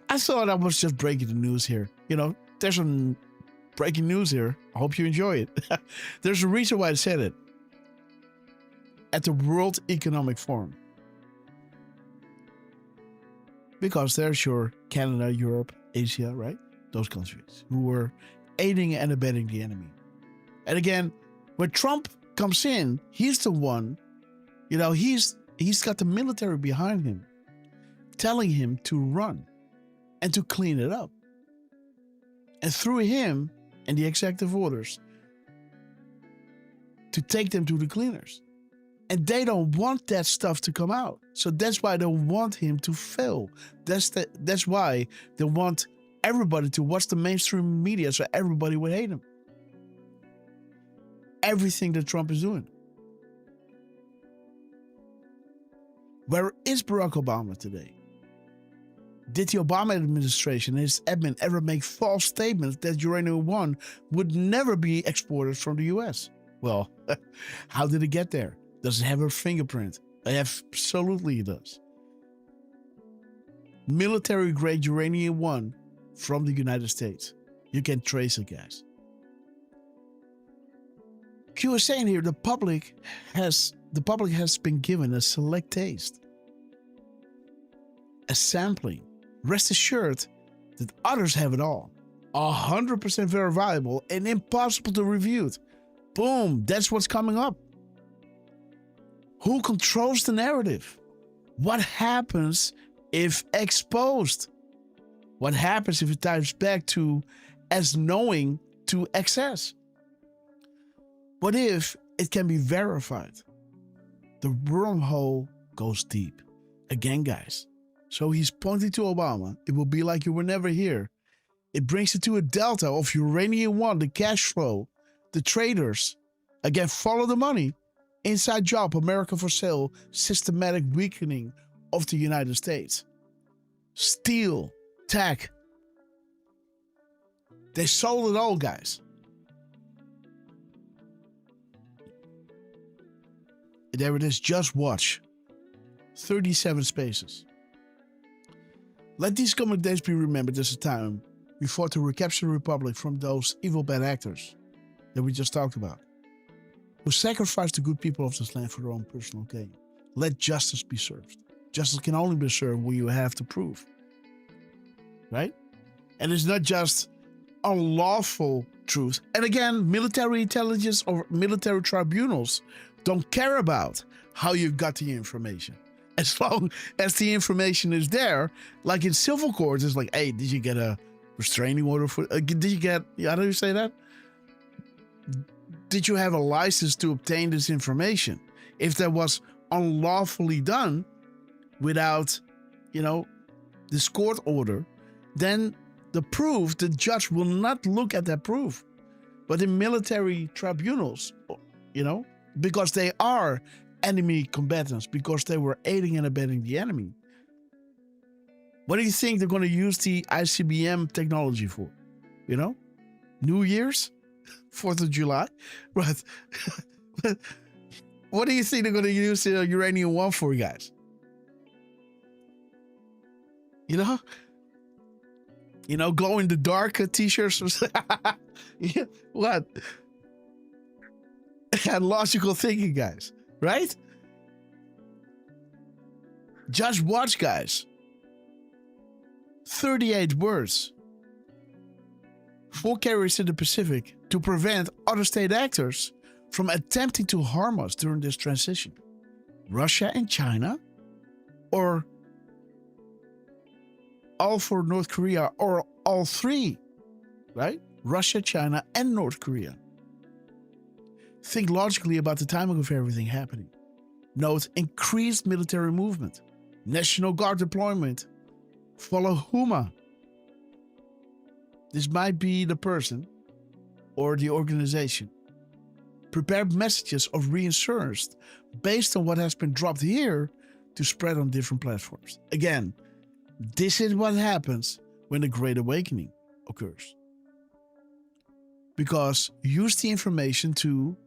Speaker 1: I thought I was just breaking the news here. You know, there's some breaking news here. I hope you enjoy it. There's a reason why I said it. At the World Economic Forum. Because there's your Canada, Europe, Asia, right? Those countries who were aiding and abetting the enemy. And again, when Trump comes in, he's the one, you know, he's got the military behind him, telling him to run and to clean it up. And through him and the executive orders, to take them to the cleaners. And they don't want that stuff to come out. So that's why they want him to fail. That's why they want everybody to watch the mainstream media so everybody would hate him. Everything that Trump is doing. Where is Barack Obama today? Did the Obama administration and his admin ever make false statements that uranium-1 would never be exported from the US? Well, how did it get there? Does it have a fingerprint? Absolutely it does. Military-grade uranium-1 from the United States. You can trace it, guys. Q is saying here the public has been given a select taste, a sampling. Rest assured that others have it all. 100% verifiable and impossible to refute. Boom, that's what's coming up. Who controls the narrative? What happens if exposed? What happens if it dives back to as knowing to excess? What if it can be verified? The wormhole goes deep. Again, guys. So he's pointing to Obama. It will be like you were never here. It brings it to a delta of uranium-1, the cash flow, the traders. Again, follow the money. Inside job, America for sale, systematic weakening of the United States. Steel, tech. They sold it all, guys. There it is, just watch. 37 spaces. Let these coming days be remembered as a time we fought to recapture the Republic from those evil bad actors that we just talked about, who sacrificed the good people of this land for their own personal gain. Let justice be served. Justice can only be served when you have to prove. Right? And it's not just unlawful truth. And again, military intelligence or military tribunals don't care about how you got the information. As long as the information is there, like in civil courts, it's like, hey, did you get a restraining order for, did you get, how do you say that? Did you have a license to obtain this information? If that was unlawfully done without, this court order, then the proof, the judge will not look at that proof. But in military tribunals, because they are enemy combatants, because they were aiding and abetting the enemy. What do you think they're going to use the ICBM technology for? New Year's? 4th of July? Right. What do you think they're going to use uranium-1 for, guys? Glow-in-the-dark t-shirts? What? And logical thinking, guys. Right? Just watch, guys. 38 words. 4 carriers in the Pacific to prevent other state actors from attempting to harm us during this transition. Russia and China? Or all for North Korea? Or all three? Right? Russia, China, and North Korea. Think logically about the timing of everything happening. Note increased military movement, National Guard deployment. Follow Huma. This might be the person or the organization. Prepare messages of reassurance based on what has been dropped here to spread on different platforms. Again, this is what happens when the Great Awakening occurs. Because use the information to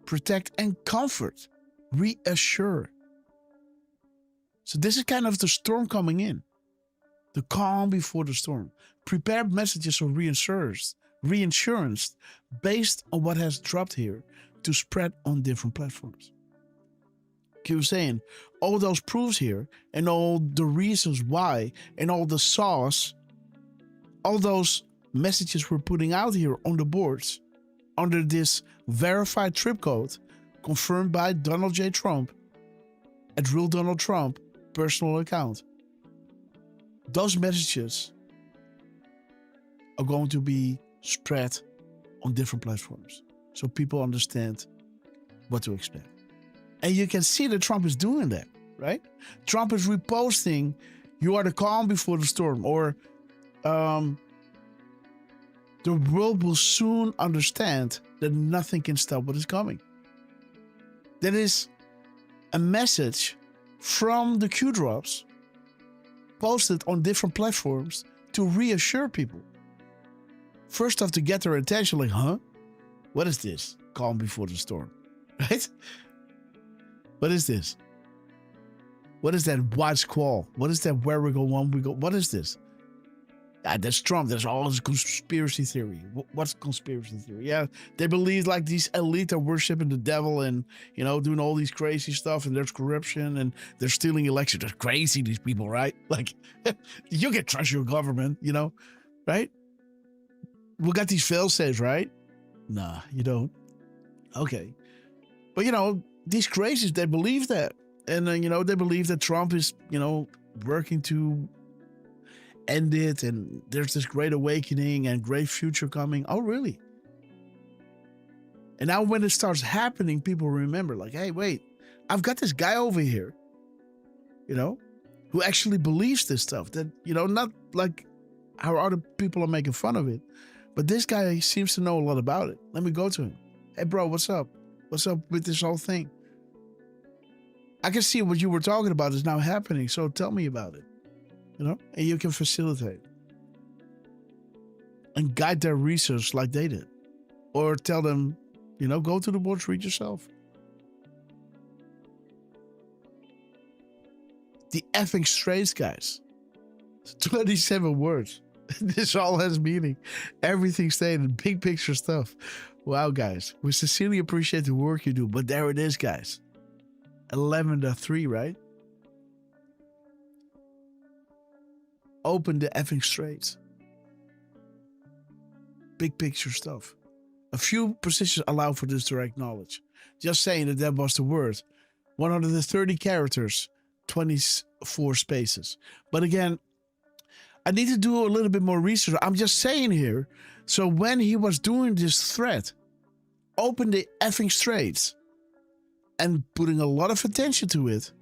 Speaker 1: protect and comfort, reassure. So this is kind of the storm coming in. The calm before the storm. Prepare messages of reinsurance based on what has dropped here to spread on different platforms. Keep saying, all those proofs here and all the reasons why and all the sauce, all those messages we're putting out here on the boards under this verified trip code confirmed by Donald J. Trump at Real Donald Trump personal account. Those messages are going to be spread on different platforms so people understand what to expect. And you can see that Trump is doing that, right? Trump is reposting, you are the calm before the storm, or the world will soon understand that nothing can stop what is coming. That is a message from the Q drops posted on different platforms to reassure people. First off, to get their attention, like, huh? What is this? Calm before the storm, right? What is this? What is that white squall? What is that where we go, one we go? What is this? That's Trump. There's all this conspiracy theory. What's conspiracy theory? Yeah, they believe like these elite are worshiping the devil and, you know, doing all these crazy stuff, and there's corruption and they're stealing elections. They're crazy, these people, right? Like, you can trust your government, you know, right? We got these fail-safes, right? Nah, you don't. Okay. But, you know, these crazies, they believe that. And, you know, they believe that Trump is, you know, working to end it, and there's this great awakening and great future coming. Oh, really? And now when it starts happening, people remember, like, hey, wait, I've got this guy over here, you know, who actually believes this stuff. That, you know, not like how other people are making fun of it, but this guy seems to know a lot about it. Let me go to him. Hey, bro, what's up? What's up with this whole thing? I can see what you were talking about is now happening, so tell me about it. You know, and you can facilitate and guide their research like they did. Or tell them, you know, go to the boards, read yourself. The effing straights, guys. 27 words. This all has meaning. Everything stated, big picture stuff. Wow, guys. We sincerely appreciate the work you do. But there it is, guys. 11.3, right? Open the effing straits. Big picture stuff. A few positions allow for this direct knowledge. Just saying that was the word. 130 characters, 24 spaces. But again, I need to do a little bit more research. I'm just saying here. So when he was doing this thread, open the effing straits and putting a lot of attention to it,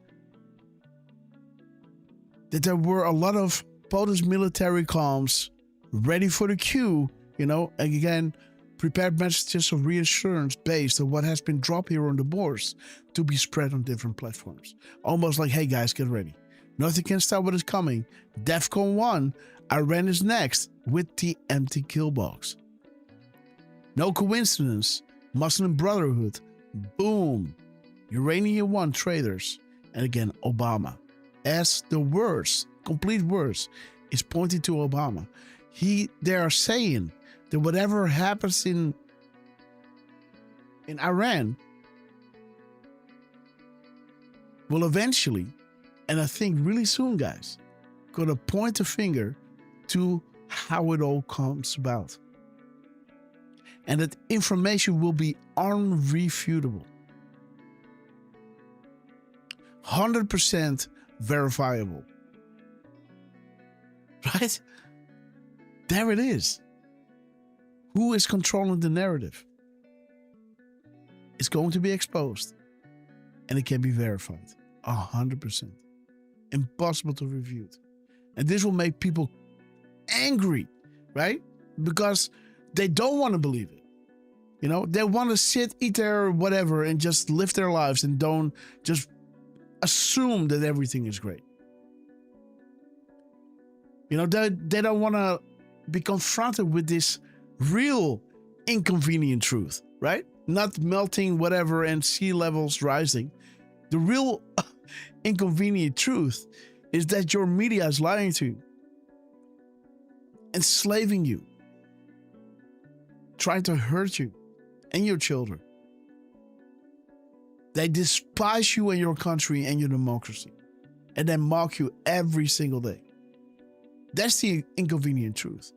Speaker 1: that there were a lot of POTUS military comms ready for the queue, you know, and again, prepared messages of reassurance based on what has been dropped here on the boards to be spread on different platforms. Almost like, hey guys, get ready. Nothing can stop what is coming. DEFCON 1, Iran is next with the empty kill box. No coincidence, Muslim Brotherhood, boom, Uranium 1 traders, and again, Obama. As the words, complete words, is pointing to Obama. They are saying that whatever happens in Iran will eventually, and I think really soon, guys, gonna point a finger to how it all comes about. And that information will be unrefutable. 100% verifiable. Right? There it is. Who is controlling the narrative? It's going to be exposed. And it can be verified. 100%. Impossible to refute. And this will make people angry, right? Because they don't want to believe it. You know, they want to sit, eat their whatever, and just live their lives and don't just assume that everything is great. You know, they don't want to be confronted with this real inconvenient truth, right? Not melting whatever and sea levels rising. The real inconvenient truth is that your media is lying to you, enslaving you, trying to hurt you and your children. They despise you and your country and your democracy, and they mock you every single day. That's the inconvenient truth.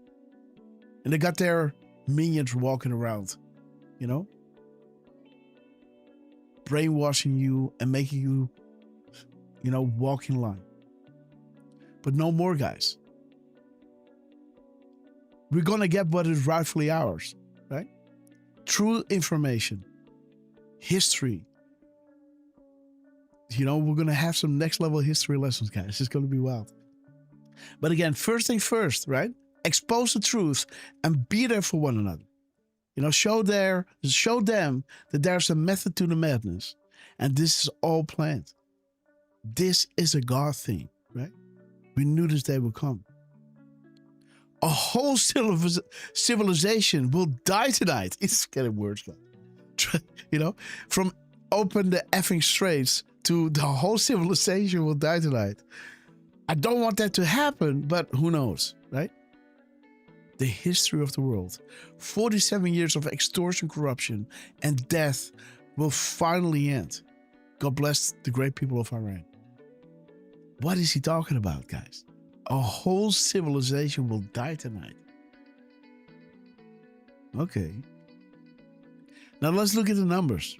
Speaker 1: And they got their minions walking around, you know, brainwashing you and making you, you know, walk in line. But no more, guys. We're going to get what is rightfully ours, right? True information, history. You know, we're going to have some next level history lessons, guys. It's going to be wild. But again, first thing first, right? Expose the truth and be there for one another. You know, show them that there's a method to the madness. And this is all planned. This is a God thing, right? We knew this day would come. A whole civilization will die tonight. It's getting worse, guys. From open the effing straits to the whole civilization will die tonight. I don't want that to happen, but who knows, right? The history of the world. 47 years of extortion, corruption, and death will finally end. God bless the great people of Iran. What is he talking about, guys? A whole civilization will die tonight. Okay. Now let's look at the numbers.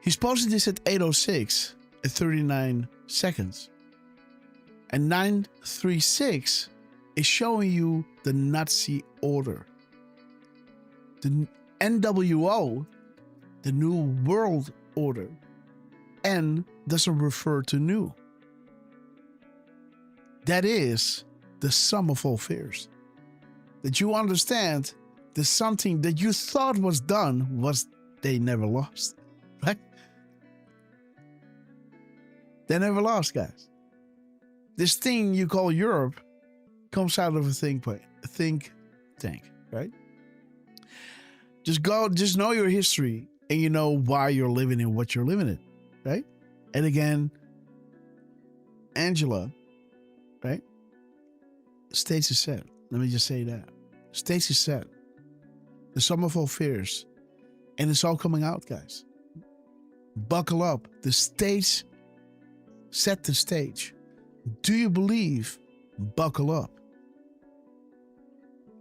Speaker 1: He's posted this at 8:06 at 39 seconds. And 936 is showing you the Nazi order. The NWO, the New World Order, N doesn't refer to new. That is the sum of all fears. That you understand that something that you thought was done was they never lost. Right? They never lost, guys. This thing you call Europe comes out of a think tank, right? Just know your history and you know why you're living in what you're living in, right? And again, Angela, right? States is set. Let me just say that. States is set. The sum of all fears. And it's all coming out, guys. Buckle up. The stage set the stage. Do you believe? Buckle up.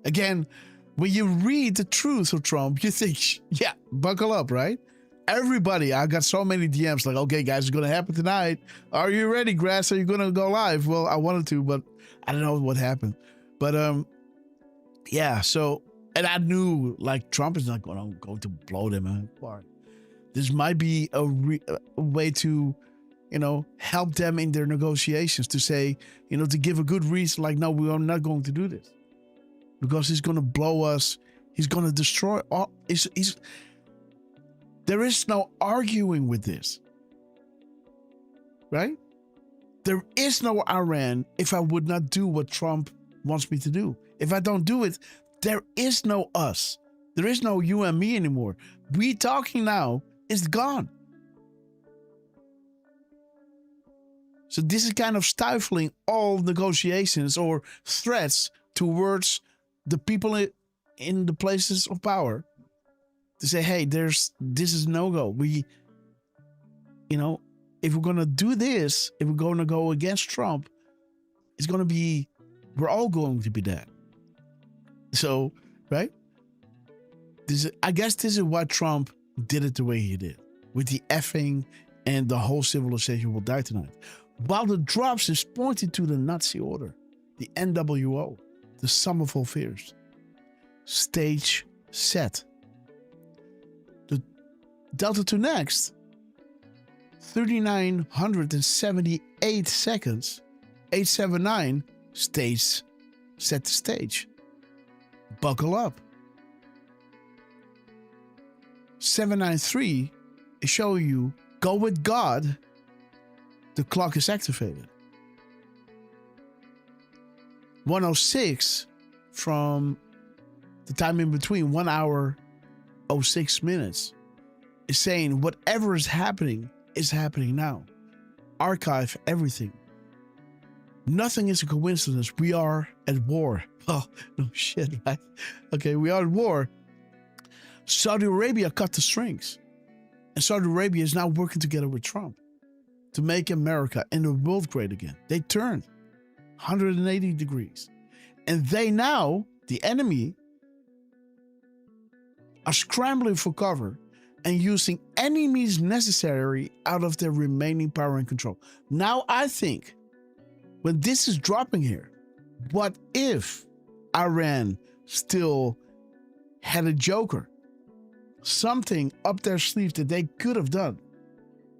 Speaker 1: Again, when you read the truth of Trump, you think, yeah, buckle up, right? Everybody, I got so many DMs like, okay, guys, it's going to happen tonight. Are you ready, Grass? Are you going to go live? Well, I wanted to, but I don't know what happened. But yeah, so, and I knew like Trump is not going to blow them apart. This might be a way to, help them in their negotiations, to say, to give a good reason, like, no, we are not going to do this. Because he's going to blow us. He's going to destroy all. There is no arguing with this. Right? There is no Iran if I would not do what Trump wants me to do. If I don't do it, there is no us. There is no you and me anymore. We talking now is gone. So this is kind of stifling all negotiations or threats towards the people in the places of power to say, hey, this is no-go. If we're going to do this, if we're going to go against Trump, we're all going to be dead. So, right? I guess this is why Trump did it the way he did. With the effing and the whole civilization will die tonight. While the drops is pointing to the Nazi order, the NWO, the sum of all fears. Stage set. The Delta to next, 3,978 seconds, 879, stage set the stage. Buckle up. 793 is showing you go with God. The clock is activated. 106 from the time in between, 1 hour, 06 minutes, is saying whatever is happening now. Archive everything. Nothing is a coincidence. We are at war. Oh, no shit, right? Okay, we are at war. Saudi Arabia cut the strings. And Saudi Arabia is now working together with Trump to make America and the world great again. They turned 180 degrees. And they now, the enemy, are scrambling for cover and using any means necessary out of their remaining power and control. Now I think, when this is dropping here, what if Iran still had a joker? Something up their sleeve that they could have done.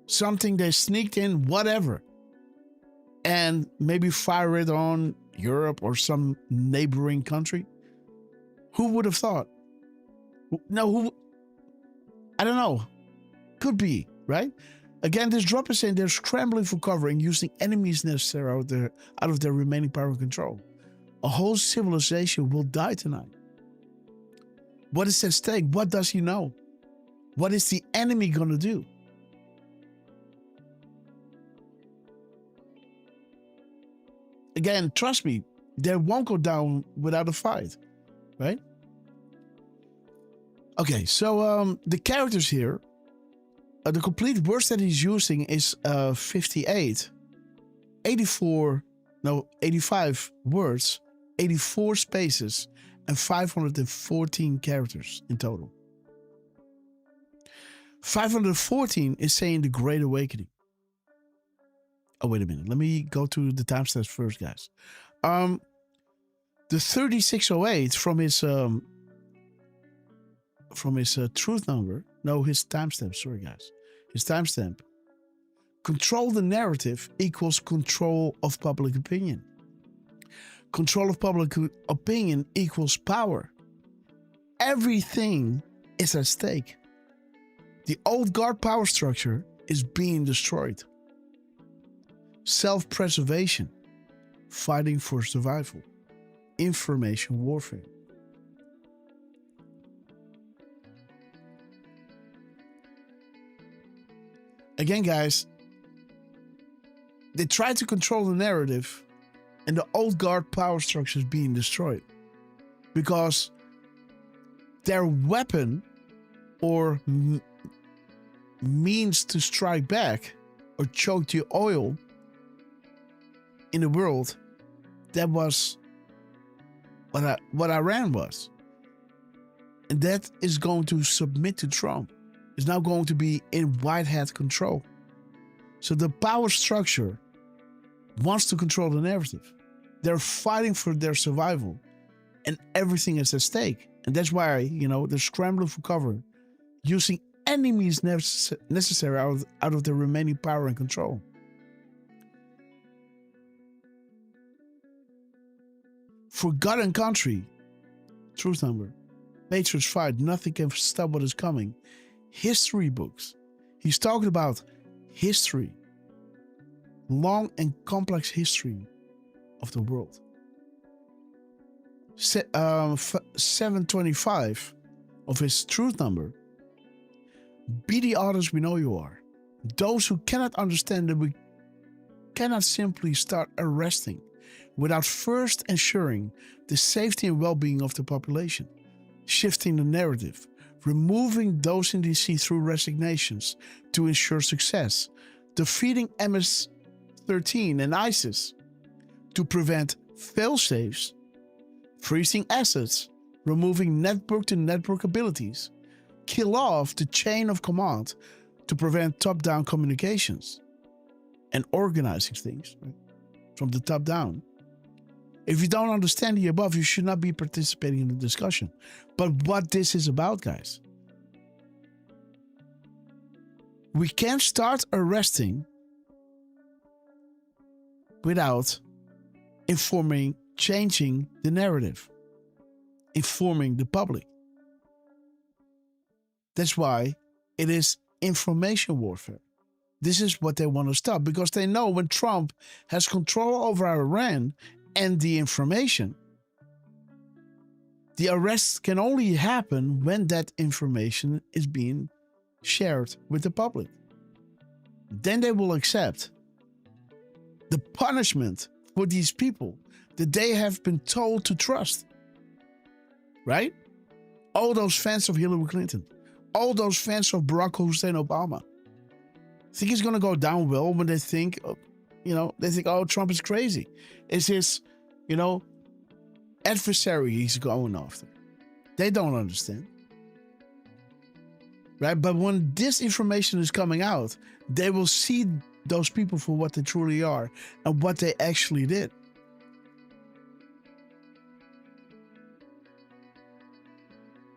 Speaker 1: Something they sneaked in, whatever. And maybe fire it on Europe or some neighboring country. Who would have thought? No, I don't know. Could be, right? Again, this drop is saying they're scrambling for cover and using enemies necessary out of their remaining power and control. A whole civilization will die tonight. What is at stake? What does he know? What is the enemy going to do? Again, trust me, they won't go down without a fight, right? Okay, so the characters here, the complete words that he's using is 58, 85 words, 84 spaces, and 514 characters in total. 514 is saying the Great Awakening. Oh, wait a minute. Let me go to the timestamps first, guys. The 3608 from his truth number. No, his timestamp. Sorry, guys. His timestamp. Control the narrative equals control of public opinion. Control of public opinion equals power. Everything is at stake. The old guard power structure is being destroyed. Self-preservation, fighting for survival, information warfare. Again, guys, they try to control the narrative and the old guard power structure is being destroyed because their weapon or means to strike back or choke the oil in the world, that was what Iran was. And that is going to submit to Trump. It's now going to be in white hat control. So the power structure wants to control the narrative. They're fighting for their survival and everything is at stake. And that's why, they're scrambling for cover, using any means necessary out of their remaining power and control. For God and country, truth number, Matrix fight, nothing can stop what is coming. History books. He's talking about history. Long and complex history of the world. 725 of his truth number. Be the artist we know you are. Those who cannot understand that we cannot simply start arresting without first ensuring the safety and well-being of the population, shifting the narrative, removing those in DC through resignations to ensure success, defeating MS-13 and ISIS to prevent fail-safes, freezing assets, removing network-to-network abilities, kill off the chain of command to prevent top-down communications, and organizing things from the top down. If you don't understand the above, you should not be participating in the discussion. But what this is about, guys, we can't start arresting without changing the narrative, informing the public. That's why it is information warfare. This is what they want to stop because they know when Trump has control over Iran and the information, the arrests can only happen when that information is being shared with the public. Then they will accept the punishment for these people that they have been told to trust. Right? All those fans of Hillary Clinton, all those fans of Barack Hussein Obama, think it's going to go down well when they think, oh, Trump is crazy. It's his, adversary he's going after. They don't understand. Right? But when this information is coming out, they will see those people for what they truly are and what they actually did.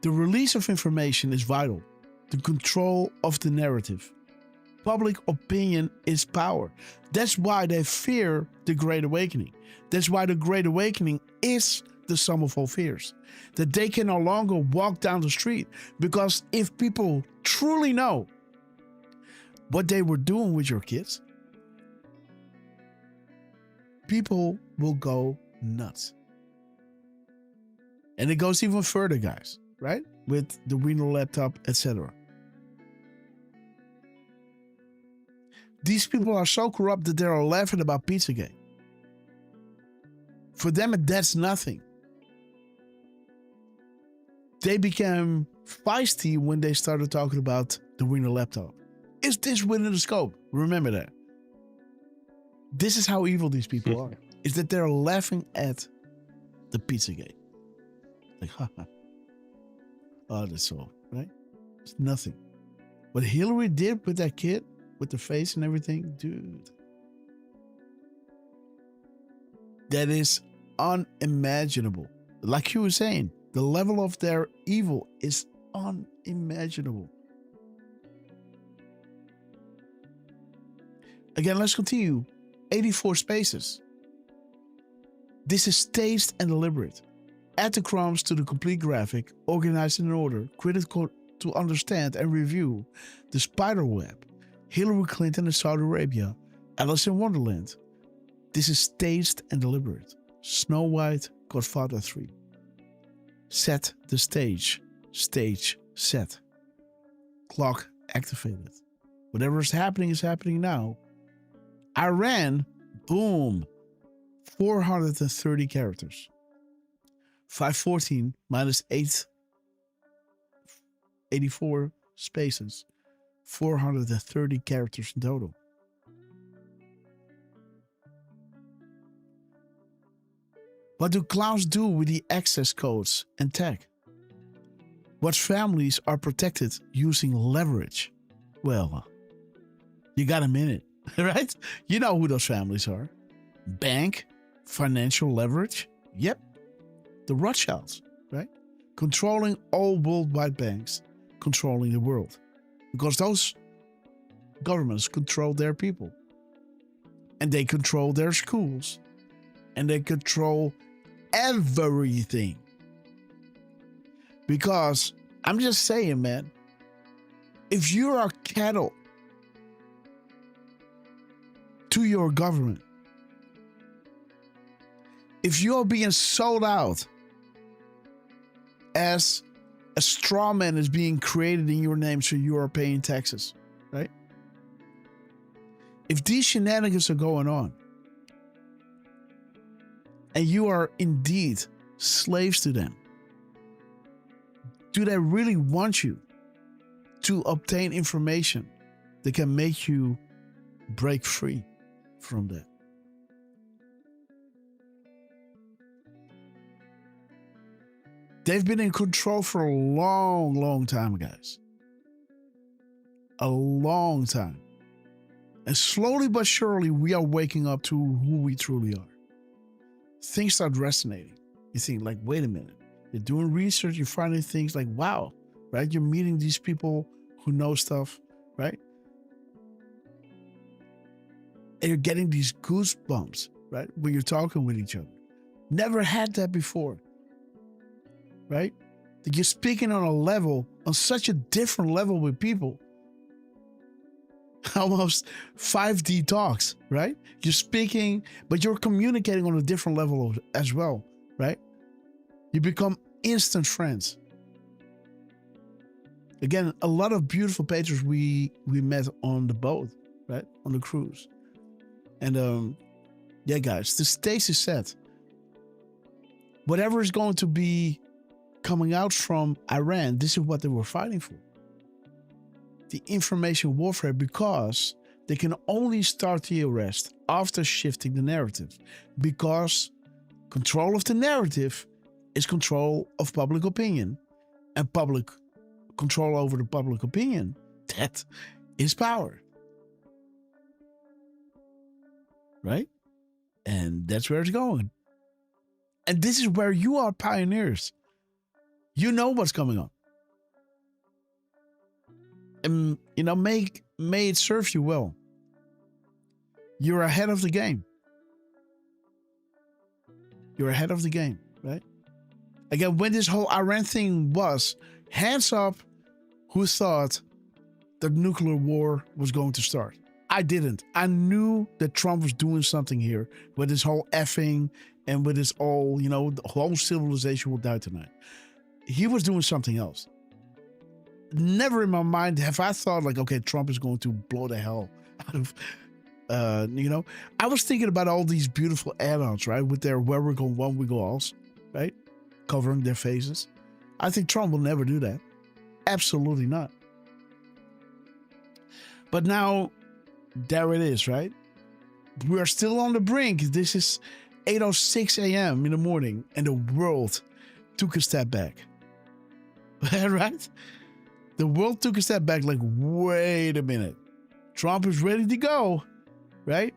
Speaker 1: The release of information is vital. The control of the narrative. Public opinion is power. That's why they fear the Great Awakening. That's why the Great Awakening is the sum of all fears. That they can no longer walk down the street. Because if people truly know what they were doing with your kids, people will go nuts. And it goes even further, guys, right? With the Reno laptop, etc. These people are so corrupt that they're laughing about Pizzagate. For them, that's nothing. They became feisty when they started talking about the Reno laptop. Is this within the scope? Remember that. This is how evil these people are. Is that they're laughing at the Pizzagate. Like, haha. Oh, that's all, right? It's nothing. What Hillary did with that kid, with the face and everything, dude. That is unimaginable. Like you were saying, the level of their evil is unimaginable. Again, let's continue. 84 spaces. This is staged and deliberate. Add the crumbs to the complete graphic, organized in order, critical to understand and review the spider web, Hillary Clinton in Saudi Arabia, Alice in Wonderland. This is staged and deliberate. Snow White, Godfather 3. Set the stage. Stage set. Clock activated. Whatever is happening now. Iran, boom. 430 characters. 514 minus 84 spaces. 430 characters in total. What do clowns do with the access codes and tech? What families are protected using leverage? Well, you got a minute, right? You know who those families are. Bank, financial leverage. Yep. The Rothschilds, right? Controlling all worldwide banks, controlling the world. Because those governments control their people. And they control their schools. And they control everything. Because I'm just saying, man, if you are cattle to your government, if you're being sold out as a straw man is being created in your name so you are paying taxes, right? If these shenanigans are going on and you are indeed slaves to them, do they really want you to obtain information that can make you break free from that? They've been in control for a long, long time, guys. A long time. And slowly but surely, we are waking up to who we truly are. Things start resonating. You think, like, wait a minute. You're doing research, you're finding things like, wow, right? You're meeting these people who know stuff, right? And you're getting these goosebumps, right? When you're talking with each other. Never had that before. Right? That you're speaking on a level, on such a different level with people. Almost 5D talks, right? You're speaking, but you're communicating on a different level as well, right? You become instant friends. Again, a lot of beautiful patrons we met on the boat, right? On the cruise. And yeah, guys, the stage is set. Whatever is going to be coming out from Iran, this is what they were fighting for. The information warfare, because they can only start the arrest after shifting the narrative. Because control of the narrative is control of public opinion. And public control over the public opinion, that is power. Right? And that's where it's going. And this is where you are pioneers. You know what's coming on. And, you know, may it serve you well. You're ahead of the game. You're ahead of the game, right? Again, when this whole Iran thing was, hands up who thought the nuclear war was going to start. I didn't. I knew that Trump was doing something here with his whole effing and with his all, the whole civilization will die tonight. He was doing something else. Never in my mind have I thought like, okay, Trump is going to blow the hell out of, I was thinking about all these beautiful add-ons, right? With their where we go one, we go alls, right? Covering their faces. I think Trump will never do that. Absolutely not. But now, there it is, right? We are still on the brink. This is 8:06 a.m. in the morning, and the world took a step back. Right? The world took a step back like, wait a minute. Trump is ready to go, right?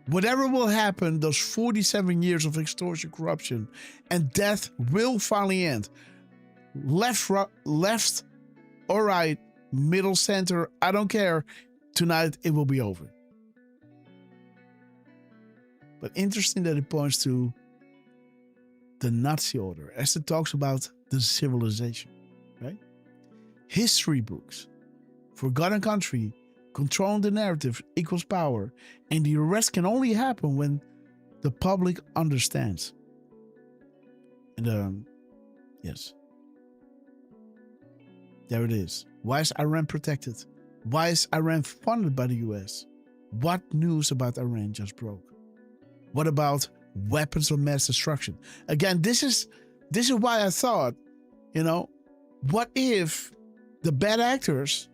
Speaker 1: Whatever will happen, those 47 years of extortion, corruption, and death will finally end. Left or right, middle, center, I don't care. Tonight, it will be over. But interesting that it points to the Nazi order as it talks about the civilization, right? History books, forgotten country, controlling the narrative equals power, and the arrest can only happen when the public understands. And yes. There it is. Why is Iran protected? Why is Iran funded by the US? What news about Iran just broke? What about weapons of mass destruction? Again, this is why I thought, what if the bad actors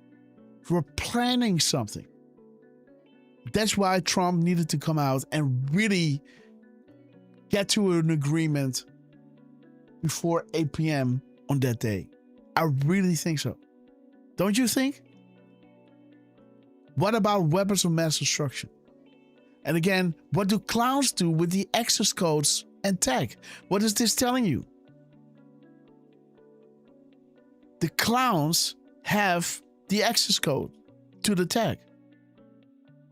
Speaker 1: were planning something? That's why Trump needed to come out and really get to an agreement before 8 p.m. on that day. I really think so. Don't you think? What about weapons of mass destruction? And again, what do clowns do with the access codes and tech? What is this telling you? The clowns have the access code to the tech.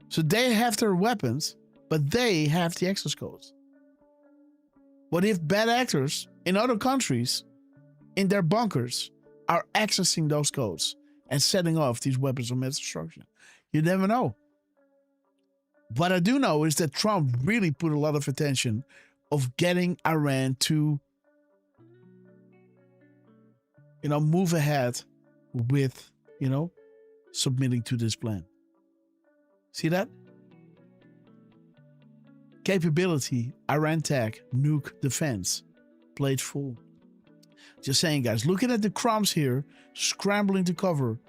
Speaker 1: So they have their weapons, but they have the access codes. What if bad actors in other countries, in their bunkers, are accessing those codes and setting off these weapons of mass destruction? You never know. What I do know is that Trump really put a lot of attention of getting Iran to, move ahead with, submitting to this plan. See that? Capability, Iran tech, nuke defense, played full. Just saying, guys, looking at the crumbs here, scrambling to cover,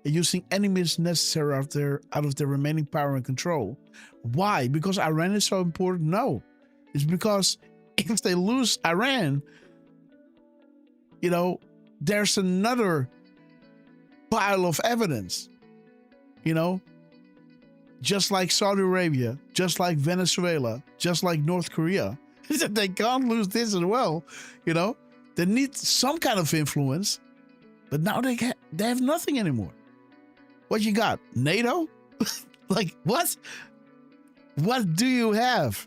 Speaker 1: and using any means necessary out of their remaining power and control. Why? Because Iran is so important? No. It's because if they lose Iran, there's another pile of evidence. Just like Saudi Arabia, just like Venezuela, just like North Korea, that they can't lose this as well. They need some kind of influence, but now they have nothing anymore. What you got? NATO? Like, what? What do you have?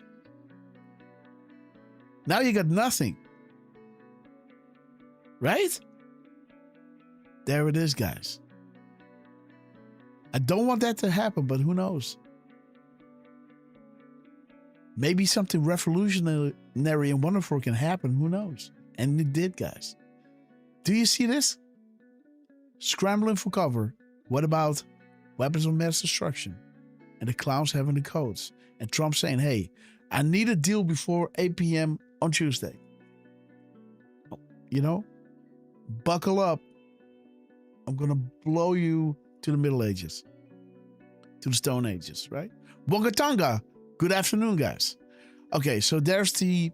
Speaker 1: Now you got nothing. Right? There it is, guys. I don't want that to happen, but who knows? Maybe something revolutionary and wonderful can happen. Who knows? And it did, guys. Do you see this? Scrambling for cover. What about weapons of mass destruction? And the clowns having the codes. And Trump saying, hey, I need a deal before 8 p.m. on Tuesday. Buckle up. I'm going to blow you to the Middle Ages. To the Stone Ages, right? Bongatanga. Good afternoon, guys. Okay, so there's the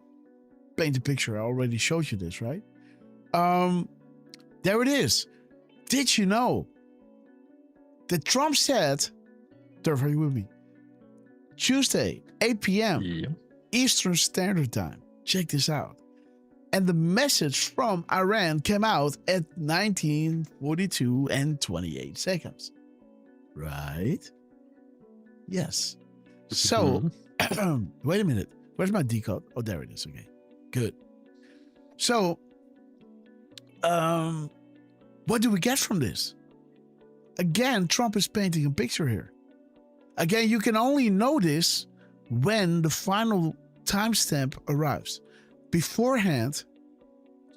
Speaker 1: painted picture. I already showed you this, right? There it is. Did you know that Trump said, Derf, are you with me? Tuesday, 8 p.m. Eastern Standard Time. Check this out. And the message from Iran came out at 19:42 and 28 seconds. Right? Yes. So, wait a minute. Where's my decode? Oh, there it is. Okay. Good. So, what do we get from this? again, Trump is painting a picture here. Again, you can only know this when the final timestamp arrives. Beforehand,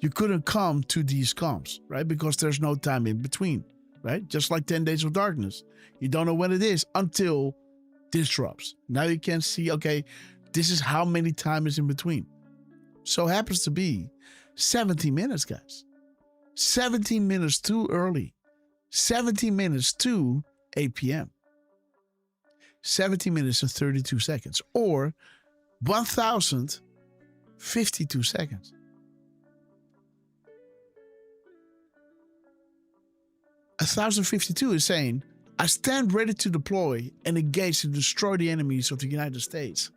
Speaker 1: you couldn't come to these comms, right? Because there's no time in between, right? Just like 10 Days of Darkness. You don't know when it is until this drops. Now you can see, okay, this is how many time is in between. So happens to be 17 minutes, guys. 17 minutes too early. 17 minutes to 8 p.m. 17 minutes and 32 seconds. Or 1,052 seconds. A 1,052 is saying, I stand ready to deploy and engage to destroy the enemies of the United States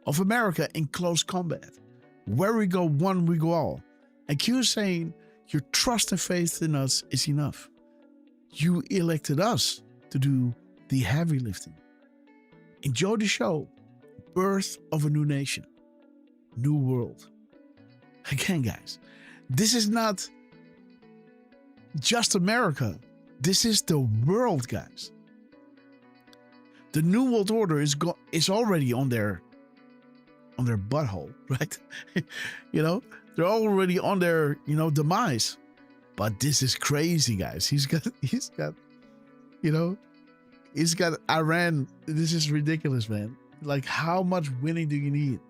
Speaker 1: of America in close combat. Where we go one, we go all. And Q is saying, your trust and faith in us is enough. You elected us to do the heavy lifting. Enjoy the show. Birth of a new nation. New world. Again, guys, this is not just America. This is the world, guys. The New World Order is already on their butthole, right? They're already on their, demise. But this is crazy, guys. He's got Iran. This is ridiculous, man. Like, how much winning do you need?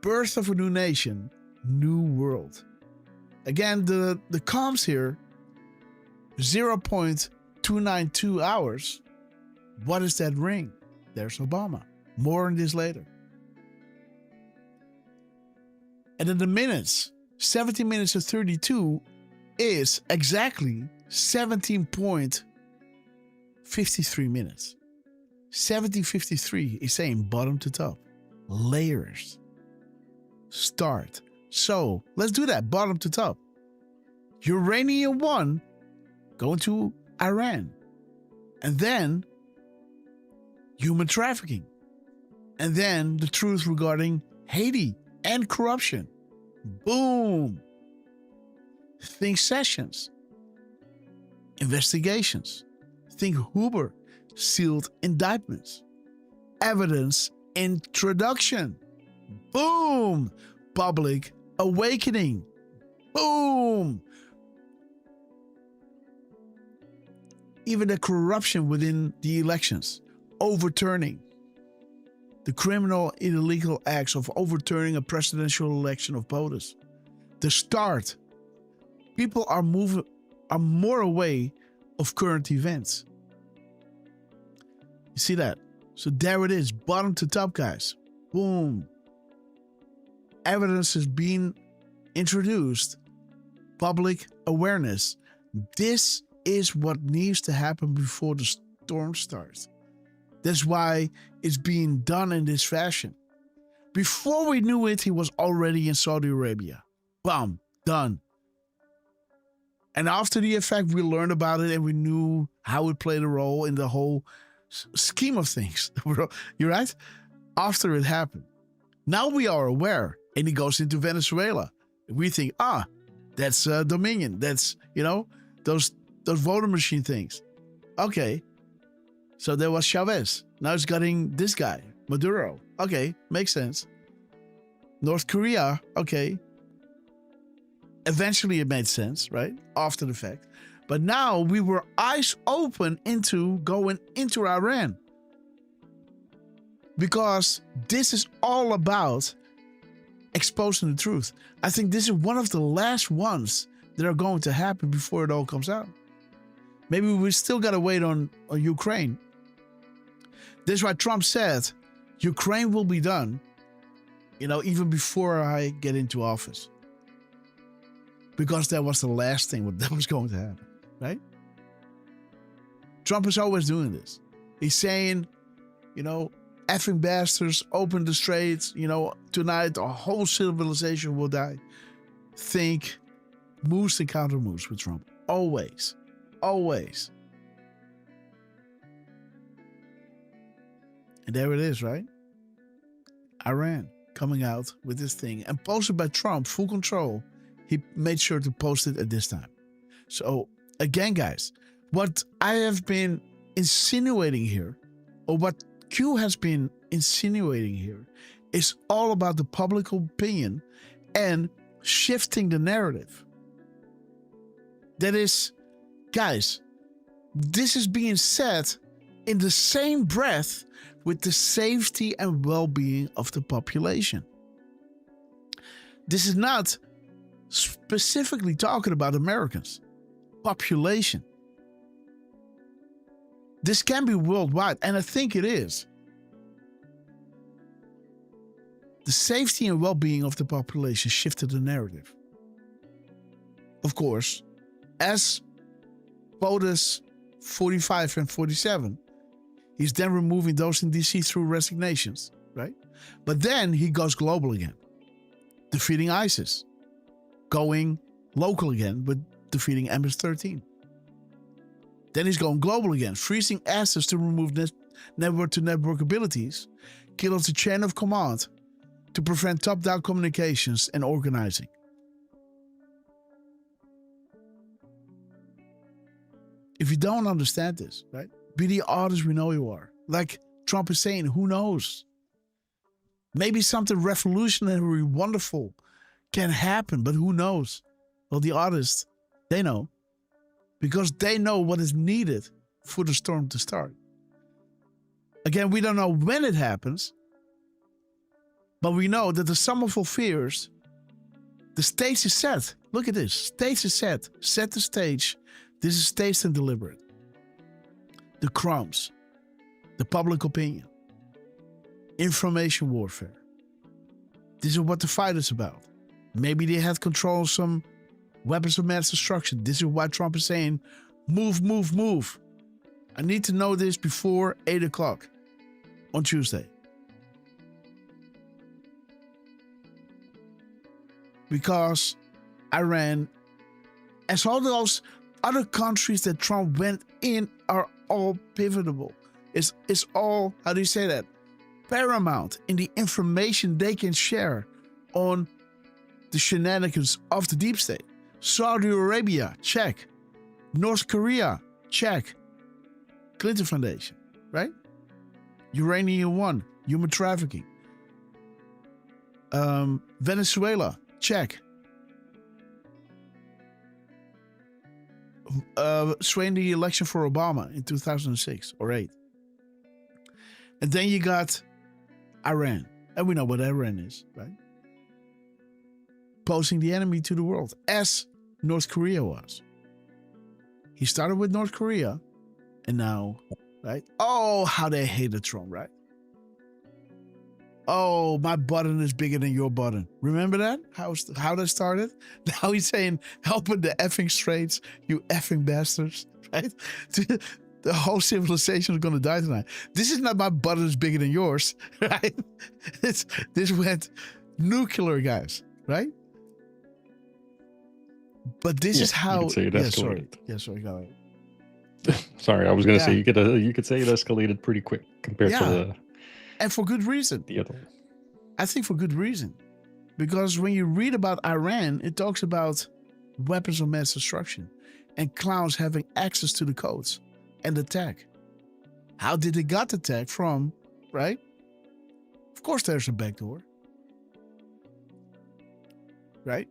Speaker 1: Birth of a new nation, new world. Again, the comms here, 0.292 hours. What is that ring? There's Obama. More on this later. And then the minutes, 17 minutes and 32 is exactly 17.53 minutes. 17:53 is saying bottom to top. Layers. Start. So let's do that, bottom to top. Uranium 1 going to Iran. And then human trafficking. And then the truth regarding Haiti and corruption. Boom. Think sessions. Investigations. Think Hoover. Sealed indictments. Evidence introduction. Boom. Public awakening. Boom. Even the corruption within the elections. Overturning. The criminal and illegal acts of overturning a presidential election of voters. The start. People are more aware of current events. You see that? So there it is, bottom to top, guys. Boom. Evidence is being introduced. Public awareness. This is what needs to happen before the storm starts. That's why it's being done in this fashion. Before we knew it, he was already in Saudi Arabia. Bam, done. And after the effect, we learned about it and we knew how it played a role in the whole scheme of things. You're right? After it happened. Now we are aware. And he goes into Venezuela. We think, that's Dominion. That's, those voter machine things. Okay. So there was Chavez. Now it's getting this guy, Maduro. Okay, makes sense. North Korea. Okay. Eventually it made sense, right? After the fact. But now we were eyes open into going into Iran. Because this is all about exposing the truth. I think this is one of the last ones that are going to happen before it all comes out. Maybe we still got to wait on Ukraine. This is why Trump said, Ukraine will be done, even before I get into office. Because that was the last thing that was going to happen, right? Trump is always doing this. He's saying, effing bastards, open the straits, tonight the whole civilization will die. Think moves and counter moves with Trump. Always. Always. And there it is, right? Iran coming out with this thing and posted by Trump, full control. He made sure to post it at this time. So again, guys, What I have been insinuating here, or what Q has been insinuating here, is all about the public opinion and shifting the narrative. That is, guys, this is being said in the same breath with the safety and well-being of the population. This is not specifically talking about Americans, population. This can be worldwide, and I think it is. The safety and well-being of the population shifted the narrative. Of course, as POTUS 45 and 47, he's then removing those in DC through resignations, right? But then he goes global again, defeating ISIS, going local again with defeating MS-13. Then he's going global again, freezing assets to remove network-to-network abilities, kill off the chain of command to prevent top-down communications and organizing. If you don't understand this, right, be the artist we know you are. Like Trump is saying, who knows? Maybe something revolutionary, wonderful can happen, but who knows? Well, the artists, they know. Because they know what is needed for the storm to start. Again, we don't know when it happens, but we know that the sum of all fears, the stage is set. Look at this. Stage is set. Set the stage. This is staged and deliberate. The crumbs, the public opinion, information warfare. This is what the fight is about. Maybe they had control of some weapons of mass destruction. This is why Trump is saying, move, move, move. I need to know this before 8 o'clock on Tuesday. Because Iran, as all those other countries that Trump went in, are all pivotal. It's all, how do you say that? Paramount in the information they can share on the shenanigans of the deep state. Saudi Arabia, check. North Korea, check. Clinton Foundation, right? Uranium One, human trafficking. Venezuela, check. Swaying the election for Obama in 2006 or 8. And then you got Iran. And we know what Iran is, right? Posing the enemy to the world, as North Korea was. He started with North Korea, and now, right? Oh, how they hated Trump, right? Oh, my button is bigger than your button. Remember that? How that started? Now he's saying, helping the effing straights, you effing bastards, right? The whole civilization is going to die tonight. This is not my button is bigger than yours, right? This went nuclear, guys, right? But this is how.
Speaker 5: Say it escalated.
Speaker 1: Sorry, go ahead.
Speaker 5: Sorry, I was going to say you could say it escalated pretty quick compared to the.
Speaker 1: And for good reason.
Speaker 5: The other.
Speaker 1: I think for good reason, because when you read about Iran, it talks about weapons of mass destruction and clowns having access to the codes and the tech. How did they got the tech from? Right? Of course, there's a backdoor. Right?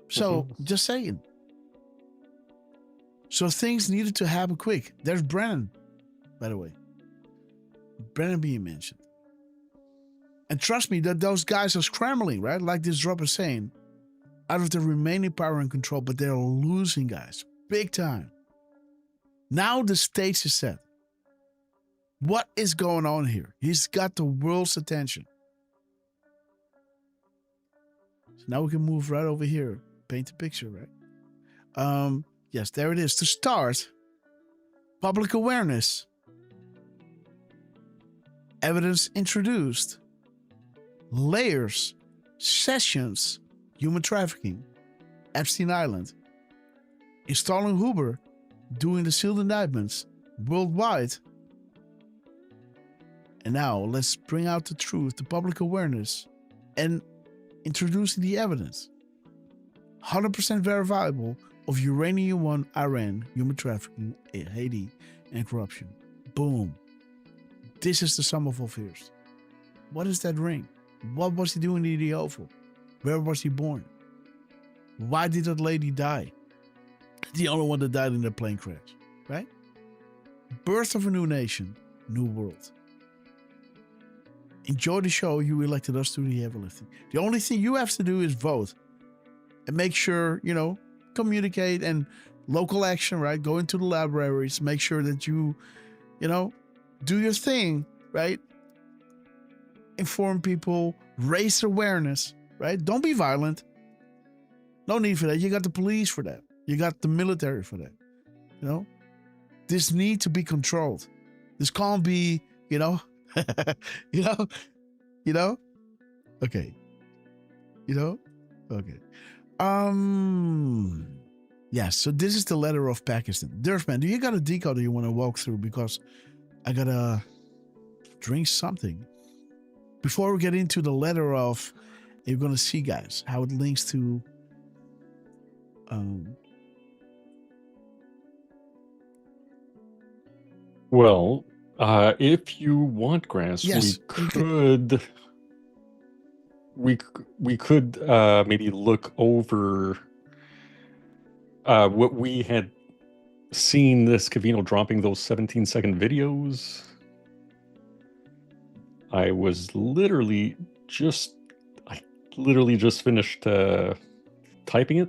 Speaker 1: So, just saying. So things needed to happen quick. There's Brennan, by the way. Brennan being mentioned. And trust me that those guys are scrambling, right? Like this drop is saying, out of the remaining power and control, but they're losing, guys. Big time. Now the stage is set. What is going on here? He's got the world's attention. So now we can move right over here. Paint the picture, right? Yes, there it is. To start, public awareness. Evidence introduced. Layers. Sessions. Human trafficking. Epstein Island. Installing Huber. Doing the sealed indictments. Worldwide. And now let's bring out the truth, the public awareness, and introducing the evidence. 100% verifiable of uranium on Iran, human trafficking, Haiti, and corruption. Boom. This is the sum of all fears. What is that ring? What was he doing in the Oval? Where was he born? Why did that lady die? The only one that died in the plane crash, right? Birth of a new nation, new world. Enjoy the show. You elected us to the heavy lifting. The only thing you have to do is vote and make sure, communicate and local action, right? Go into the libraries, make sure that you do your thing, right? Inform people, raise awareness, right? Don't be violent. No need for that. You got the police for that. You got the military for that. This need to be controlled. This can't be, okay. Okay. Yes, so this is the letter of Pakistan. Derf, man, do you got a decoder you want to walk through? Because I gotta drink something. Before we get into the letter of, you're gonna see, guys, how it links to
Speaker 5: Well, if you want, Grass,
Speaker 1: yes,
Speaker 5: we could maybe look over what we had seen this Cavino dropping those 17-second videos. I literally just finished typing it.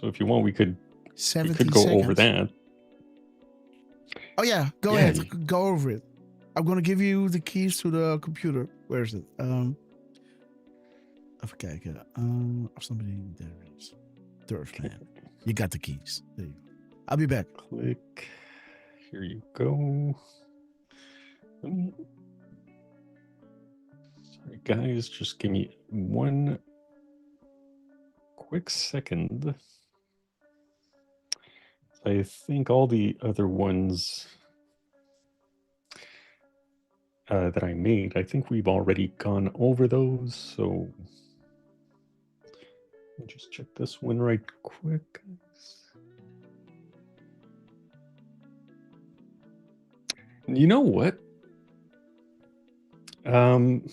Speaker 5: So if you want, we could go over that.
Speaker 1: Oh yeah, go ahead. Go over it. I'm gonna give you the keys to the computer. Where is it? Okay. Somebody there it is. Derf, man. You got the keys. There you go. I'll be back.
Speaker 5: Click. Here you go. Sorry, guys. Just give me one quick second. I think all the other ones that I made, I think we've already gone over those. So let me just check this one right quick. You know what? I'm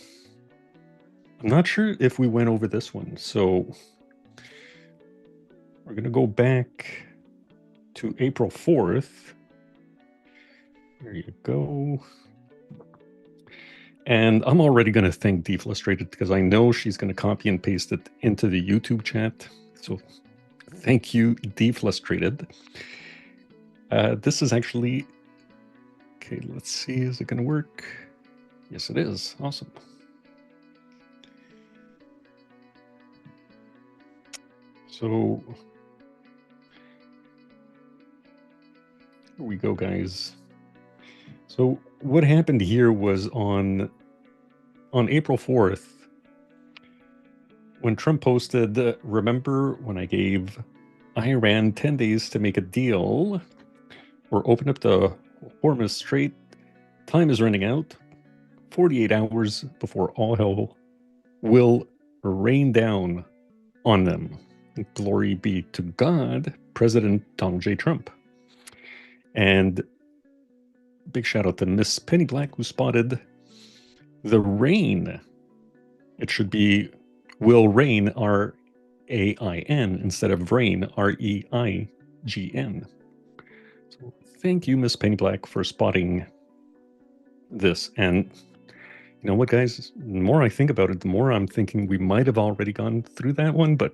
Speaker 5: not sure if we went over this one. So we're going to go back to April 4th. There you go. And I'm already going to thank Deflustrated because I know she's going to copy and paste it into the YouTube chat. So thank you, Deflustrated. This is actually... Okay, let's see. Is it going to work? Yes, it is. Awesome. So... here we go, guys. So what happened here was on April 4th, when Trump posted, remember when I gave Iran 10 days to make a deal or open up the Hormuz Strait? Time is running out. 48 hours before all hell will rain down on them. Glory be to God, President Donald J. Trump. And big shout out to Miss Penny Black, who spotted the rain. It should be will rain, R-A-I-N, instead of rain, R-E-I-G-N. So thank you, Miss Penny Black, for spotting this. And you know what, guys? The more I think about it, the more I'm thinking we might have already gone through that one, but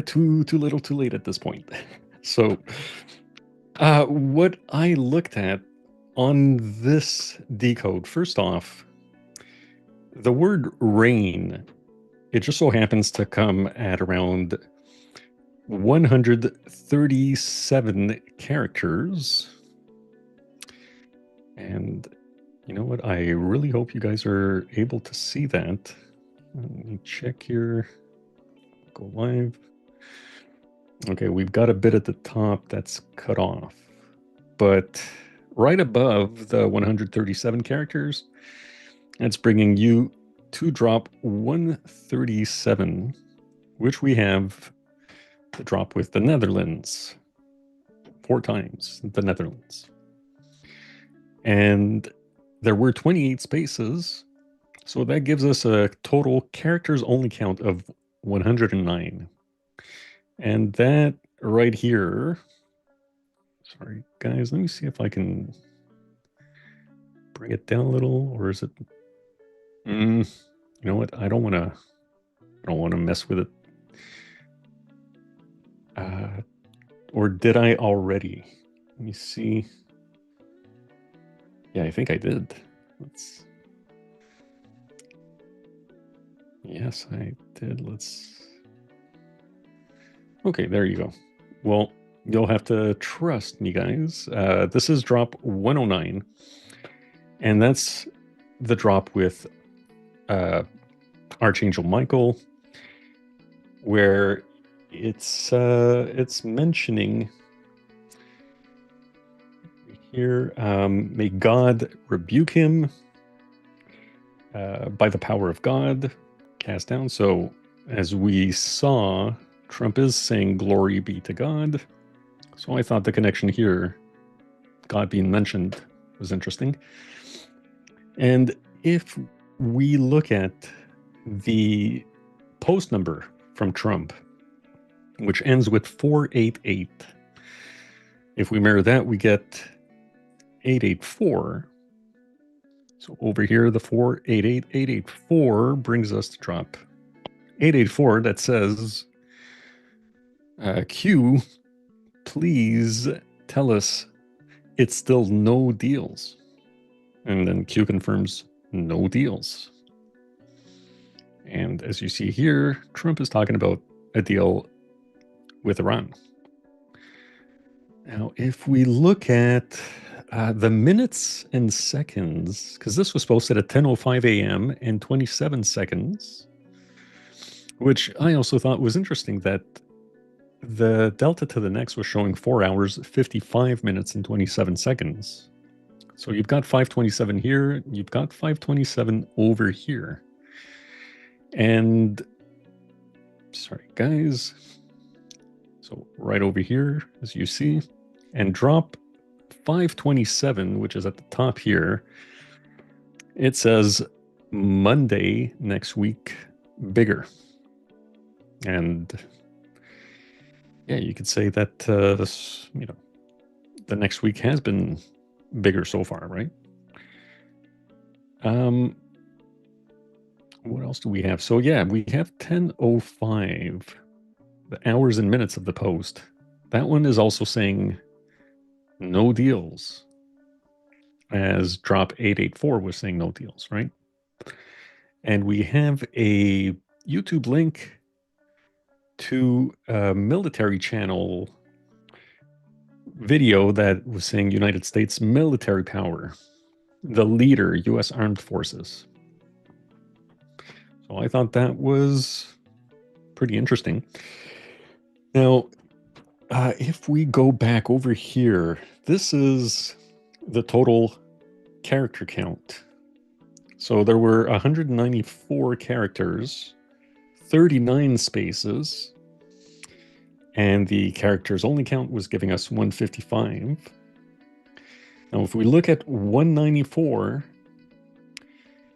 Speaker 5: too little, too late at this point. So... what I looked at on this decode, first off, the word rain, it just so happens to come at around 137 characters. And you know what? I really hope you guys are able to see that. Let me check here. Go live. Okay, we've got a bit at the top that's cut off, but right above the 137 characters, it's bringing you to drop 137, which we have the drop with the Netherlands. 4 times the Netherlands. And there were 28 spaces. So that gives us a total characters only count of 109. And that right here. Sorry, guys. Let me see if I can bring it down a little, or is it? You know what? I don't want to mess with it. Or did I already? Let me see. Yeah, I think I did. Yes, I did. Okay, there you go. Well, you'll have to trust me, guys. This is drop 109. And that's the drop with Archangel Michael, where it's mentioning here, may God rebuke him by the power of God, cast down. So as we saw, Trump is saying glory be to God. So I thought the connection here, God being mentioned, was interesting. And if we look at the post number from Trump, which ends with 488, if we mirror that, we get 884. So over here, the 488, 884 brings us to drop 884 that says, Q, please tell us it's still no deals. And then Q confirms no deals. And as you see here, Trump is talking about a deal with Iran. Now, if we look at the minutes and seconds, because this was posted at 10:05 a.m. and 27 seconds, which I also thought was interesting that the delta to the next was showing 4 hours, 55 minutes and 27 seconds. So you've got 527 here, you've got 527 over here. And sorry, guys. So right over here, as you see, and drop 527, which is at the top here, it says Monday next week bigger. And yeah, you could say that this, the next week has been bigger so far, right? What else do we have? So yeah, we have 10:05, the hours and minutes of the post. That one is also saying no deals, as drop 884 was saying no deals, right? And we have a YouTube link to a military channel video that was saying United States military power, the leader, U.S. Armed Forces. So I thought that was pretty interesting. Now, if we go back over here, this is the total character count. So there were 194 characters, 39 spaces, and the characters only count was giving us 155. Now, if we look at 194,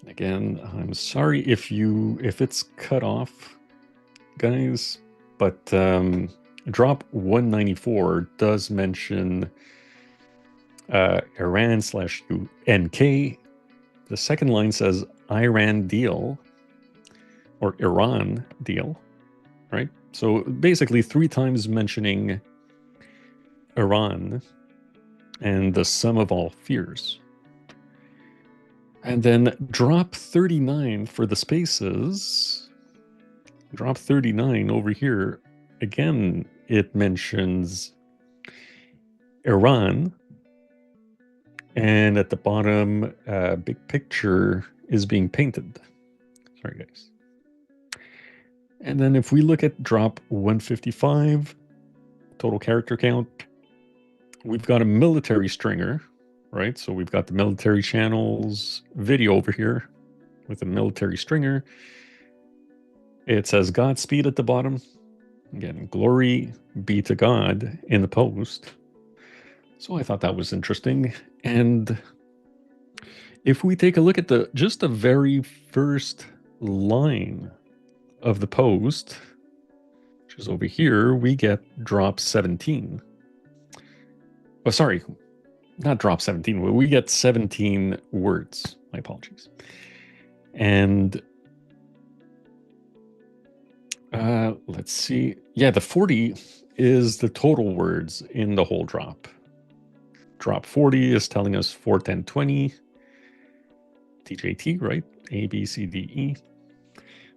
Speaker 5: again, I'm sorry if it's cut off, guys, but drop 194 does mention Iran/UNK. The second line says Iran deal or Iran deal, right? So basically 3 times mentioning Iran and the sum of all fears. And then drop 39 for the spaces. Drop 39 over here. Again, it mentions Iran. And at the bottom, big picture is being painted. Sorry, guys. And then if we look at drop 155, total character count, we've got a military stringer, right? So we've got the military channels video over here with a military stringer. It says Godspeed at the bottom. Again, glory be to God in the post. So I thought that was interesting. And if we take a look at just the very first line of the post, which is over here, we get drop 17. Oh, sorry, not drop 17. We get 17 words. My apologies. And let's see. Yeah, the 40 is the total words in the whole drop. Drop 40 is telling us 4, 10, 20. DJT, right? A, B, C, D, E.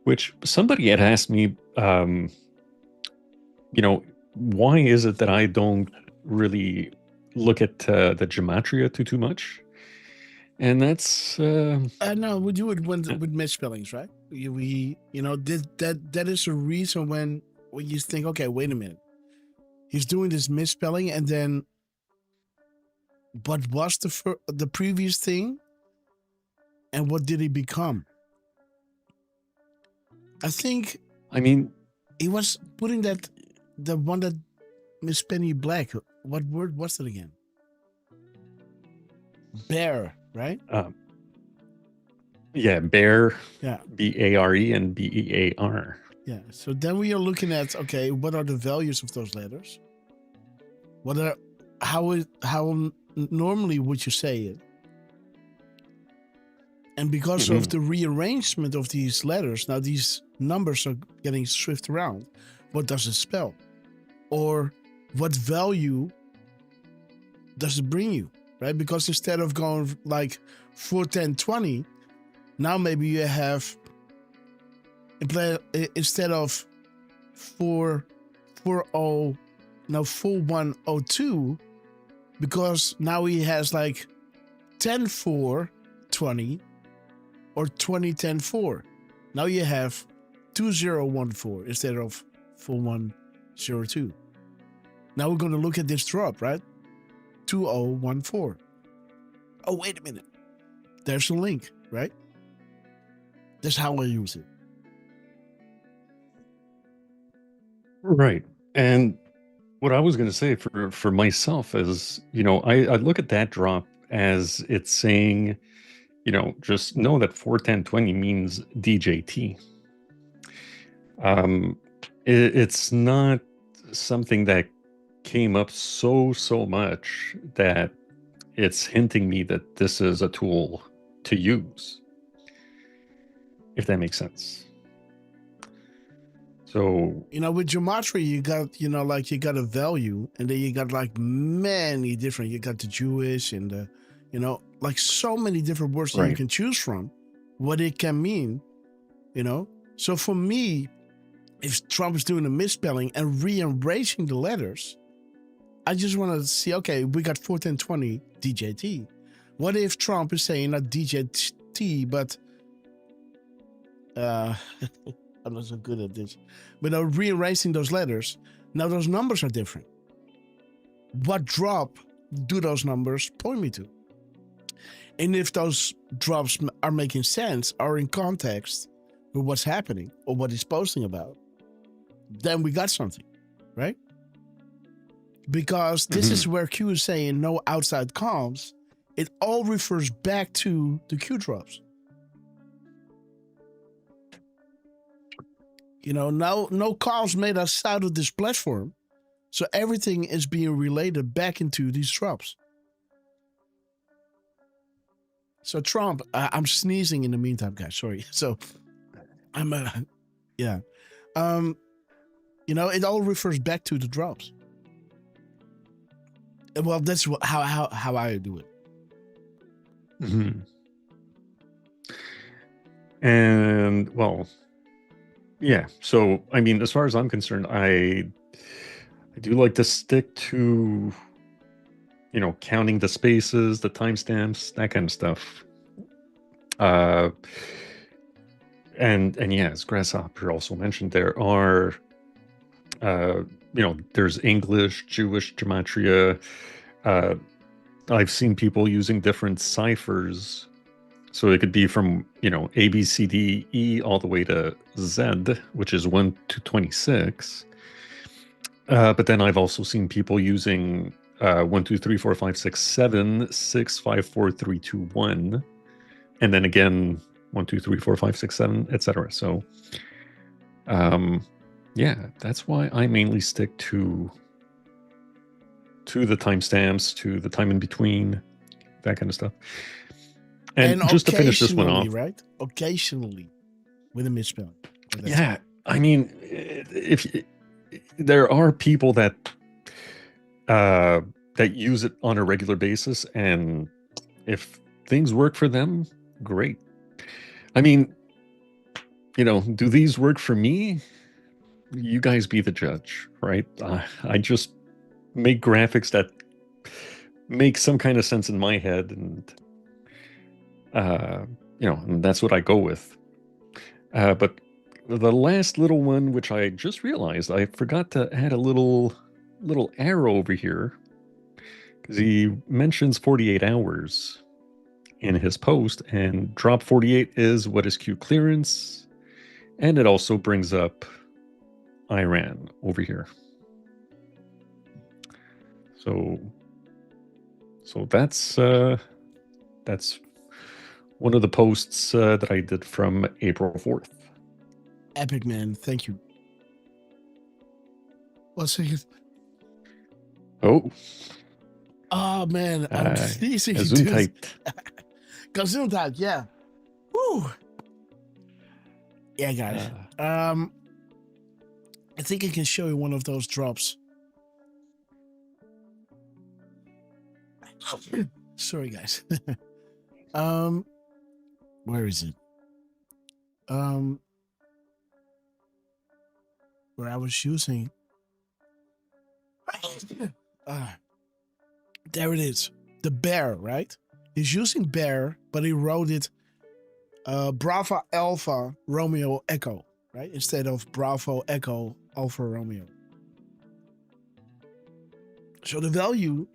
Speaker 5: Which somebody had asked me, why is it that I don't really look at the gematria too much? And that's
Speaker 1: no, we do it with misspellings, right? That is a reason when you think, okay, wait a minute, he's doing this misspelling, and then what was the previous thing, and what did he become? I think.
Speaker 5: I mean,
Speaker 1: he was putting the one that Miss Penny Black. What word was it again? Bear. Right?
Speaker 5: Yeah, bear.
Speaker 1: Yeah.
Speaker 5: BARE and BEAR.
Speaker 1: Yeah. So then we are looking at, okay, what are the values of those letters? How normally would you say it? And because of the rearrangement of these letters, now these numbers are getting shifted around. What does it spell? Or what value does it bring you? Right? Because instead of going like 4, 10, 20, now maybe you have, instead of 4, 4, 0, now 4, 1, 0, 2, because now he has like 10, 4, 20, or 20, 10, 4. Now you have 2, 0, 1, 4 instead of 4, 1, 0, 2. Now we're going to look at this drop, right? 2014. Oh, wait a minute. There's a link, right? That's how I use it.
Speaker 5: Right. And what I was going to say for myself is, I look at that drop as it's saying, just know that 41020 means DJT. It's not something that came up so much that it's hinting me that this is a tool to use, if that makes sense. So,
Speaker 1: with gematria, you got, you got a value, and then you got like many different, you got the Jewish and the, like so many different words that you can choose from, what it can mean, So for me, if Trump is doing a misspelling and rearranging the letters, I just want to see, okay, we got 41020 DJT. What if Trump is saying not DJT, but I'm not so good at this, but rearranging those letters, now those numbers are different. What drop do those numbers point me to? And if those drops are making sense, are in context with what's happening or what he's posting about, then we got something, right? Because this is where Q is saying no outside comms. It all refers back to the Q drops. Now no calls made us out of this platform. So everything is being related back into these drops. So Trump, I'm sneezing in the meantime, guys. Sorry. So I'm, yeah. It all refers back to the drops. Well, that's how I do it.
Speaker 5: Mm-hmm. And well, yeah. So I mean, as far as I'm concerned, I do like to stick to, counting the spaces, the timestamps, that kind of stuff. And yeah, as Grasshopper also mentioned, there are, there's English, Jewish gematria. I've seen people using different ciphers. So it could be from, A, B, C, D, E, all the way to Z, which is 1 to 26. But then I've also seen people using 1, 2, 3, 4, 5, 6, 7, 6, 5, 4, 3, 2, 1, and then again 1, 2, 3, 4, 5, 6, 7, etc. So, yeah, that's why I mainly stick to the timestamps, to the time in between, that kind of stuff. And just to finish this one off,
Speaker 2: right? Occasionally, with a misspelling.
Speaker 5: Yeah, I mean, if there are people that use it on a regular basis, and if things work for them, great. I mean, do these work for me? You guys be the judge, right? I just make graphics that make some kind of sense in my head, and and that's what I go with. But the last little one, which I just realized, I forgot to add a little arrow over here, because he mentions 48 hours in his post, and drop 48 is what is queue clearance, and it also brings up Iran over here. So that's one of the posts that I did from April 4th.
Speaker 2: Epic, man. Thank you. 1 second.
Speaker 5: Oh.
Speaker 2: Oh, man. I'm teasing you. Gesundheit, yeah. Woo. Yeah, guys. I think I can show you one of those drops. Sorry, guys. Where is it? Where I was using. There it is. The bear, right? He's using bear, but he wrote it Bravo Alpha Romeo Echo, right? Instead of Bravo Echo Alpha Romeo. So the value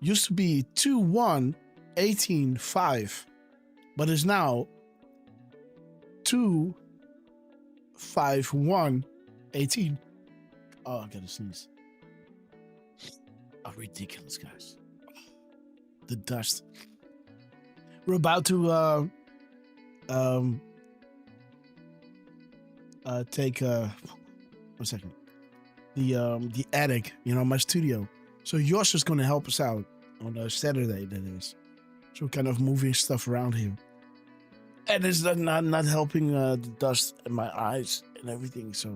Speaker 2: used to be 2118.5, but is now 25118. Oh, I gotta sneeze. Oh, ridiculous, guys. The dust. We're about to take 1 second. The attic, my studio. So Josh is gonna help us out on a Saturday, that is. So we're kind of moving stuff around here. And it's not helping the dust in my eyes and everything, so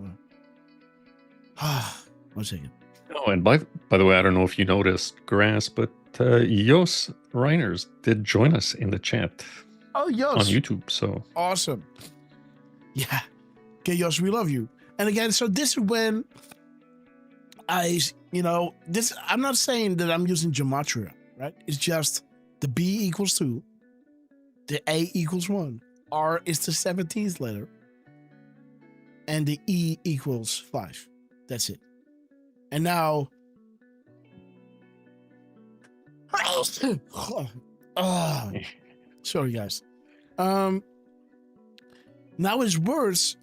Speaker 2: 1 second.
Speaker 5: Oh, and by the way, I don't know if you noticed, Grass, but Jos Reiners did join us in the chat.
Speaker 2: Oh, Jos.
Speaker 5: On YouTube, so.
Speaker 2: Awesome. Yeah. Okay, Jos, we love you. And again, so this is when I'm not saying that I'm using gematria, right? It's just the B equals 2, the A equals 1, R is the 17th letter, and the E equals 5. That's it. And now, sorry guys. Now it's worse.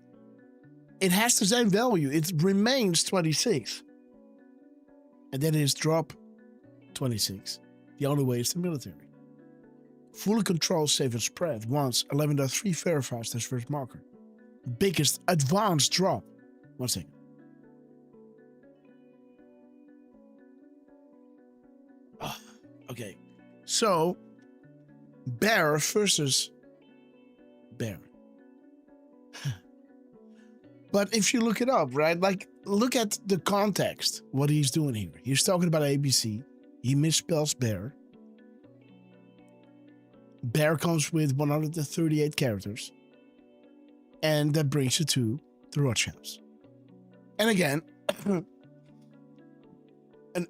Speaker 2: It has the same value. It remains 26. And that is drop 26. The only way is the military. Fully control save and spread once 11.3 verifies this first marker. Biggest advanced drop. 1 second. Okay, so bear versus bear. But if you look it up, right, like look at the context, what he's doing here. He's talking about ABC. He misspells bear. Bear comes with 138 characters. And that brings you to the Rothschilds. And again, an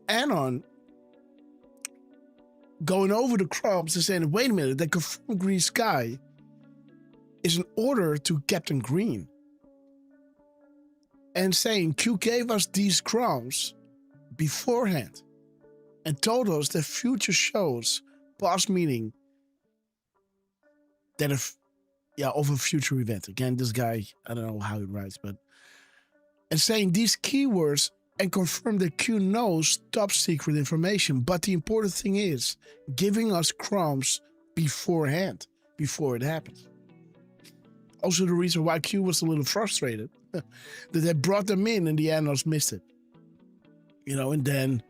Speaker 2: anon going over the crops and saying, wait a minute, that confirmed green sky is an order to Captain Green. And saying Q gave us these crumbs beforehand and told us that future shows past meaning that of a future event. Again, this guy, I don't know how he writes, but and saying these keywords
Speaker 1: and confirm that Q knows top secret information. But the important thing is giving us crumbs beforehand, before it happens. Also the reason why Q was a little frustrated that they brought them in and the Anos missed it. And then,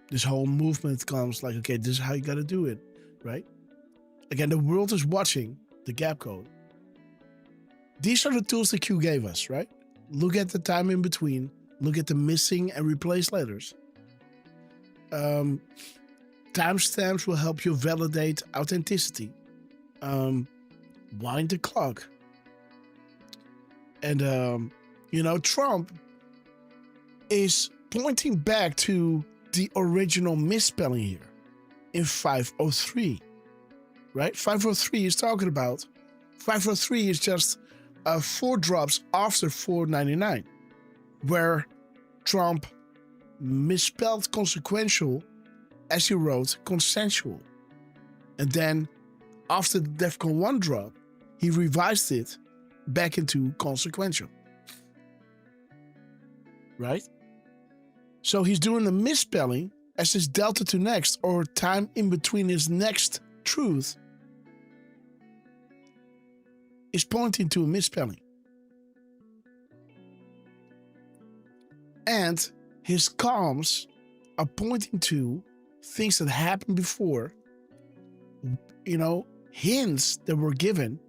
Speaker 1: this whole movement comes like, okay, this is how you got to do it, right? Again, the world is watching the gap code. These are the tools that Q gave us, right? Look at the time in between. Look at the missing and replaced letters. Timestamps will help you validate authenticity. Wind the clock. And, Trump is pointing back to the original misspelling here in 503, right? 503 is talking about, 503 is just 4 drops after 499, where Trump misspelled consequential as he wrote consensual. And then after the DEFCON 1 drop, he revised it back into consequential. Right? So he's doing a misspelling as his delta to next, or time in between his next truth, is pointing to a misspelling. And his comms are pointing to things that happened before, hints that were given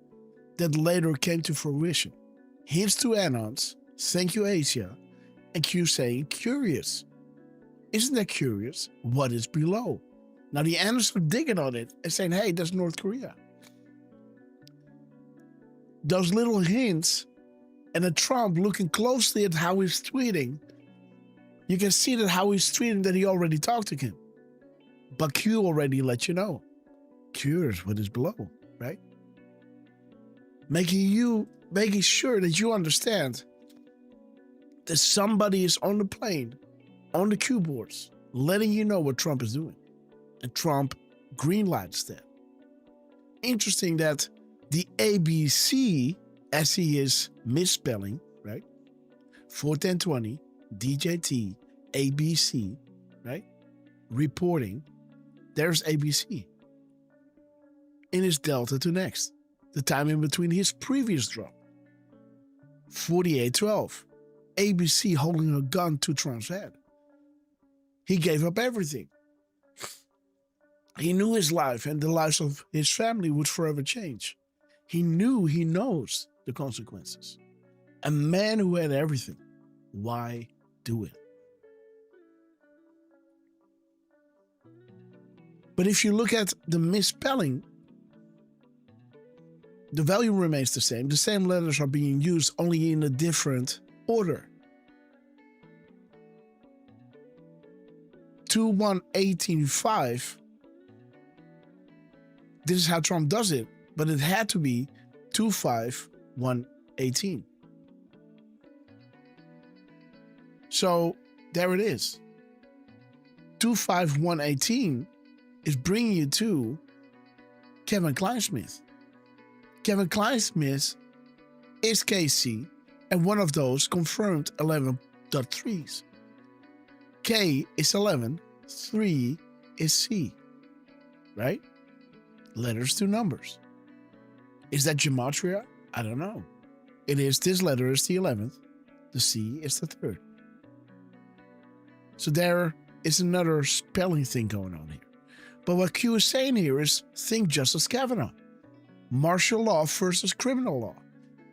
Speaker 1: that later came to fruition. Hints to Anons, thank you Asia, and Q saying curious. Isn't that curious? What is below? Now the Anons are digging on it and saying, hey, that's North Korea. Those little hints, and a Trump looking closely at how he's tweeting, you can see that how he's tweeting that he already talked to him. But Q already let you know. Curious what is below, right? Making sure that you understand that somebody is on the plane, on the Q boards, letting you know what Trump is doing. And Trump greenlights that. Interesting that the ABC, as he is misspelling, right? 41020, DJT, ABC, right? Reporting, there's ABC. In his delta to next, the time in between his previous drop. 4812, ABC holding a gun to Trump's head. He gave up everything. He knew his life and the lives of his family would forever change. He knows the consequences. A man who had everything. Why do it? But if you look at the misspelling, the value remains the same. The same letters are being used, only in a different order. 21185. This is how Trump does it, but it had to be 25118. So there it is. 25118 is bringing you to Kevin Kleinsmith. Kevin Kleinsmith is KC, and one of those confirmed 11.3s. K is 11, 3 is C, right? Letters to numbers. Is that gematria? I don't know. It is, this letter is the 11th, the C is the 3rd. So there is another spelling thing going on here. But what Q is saying here is think Justice Kavanaugh. Martial law versus criminal law.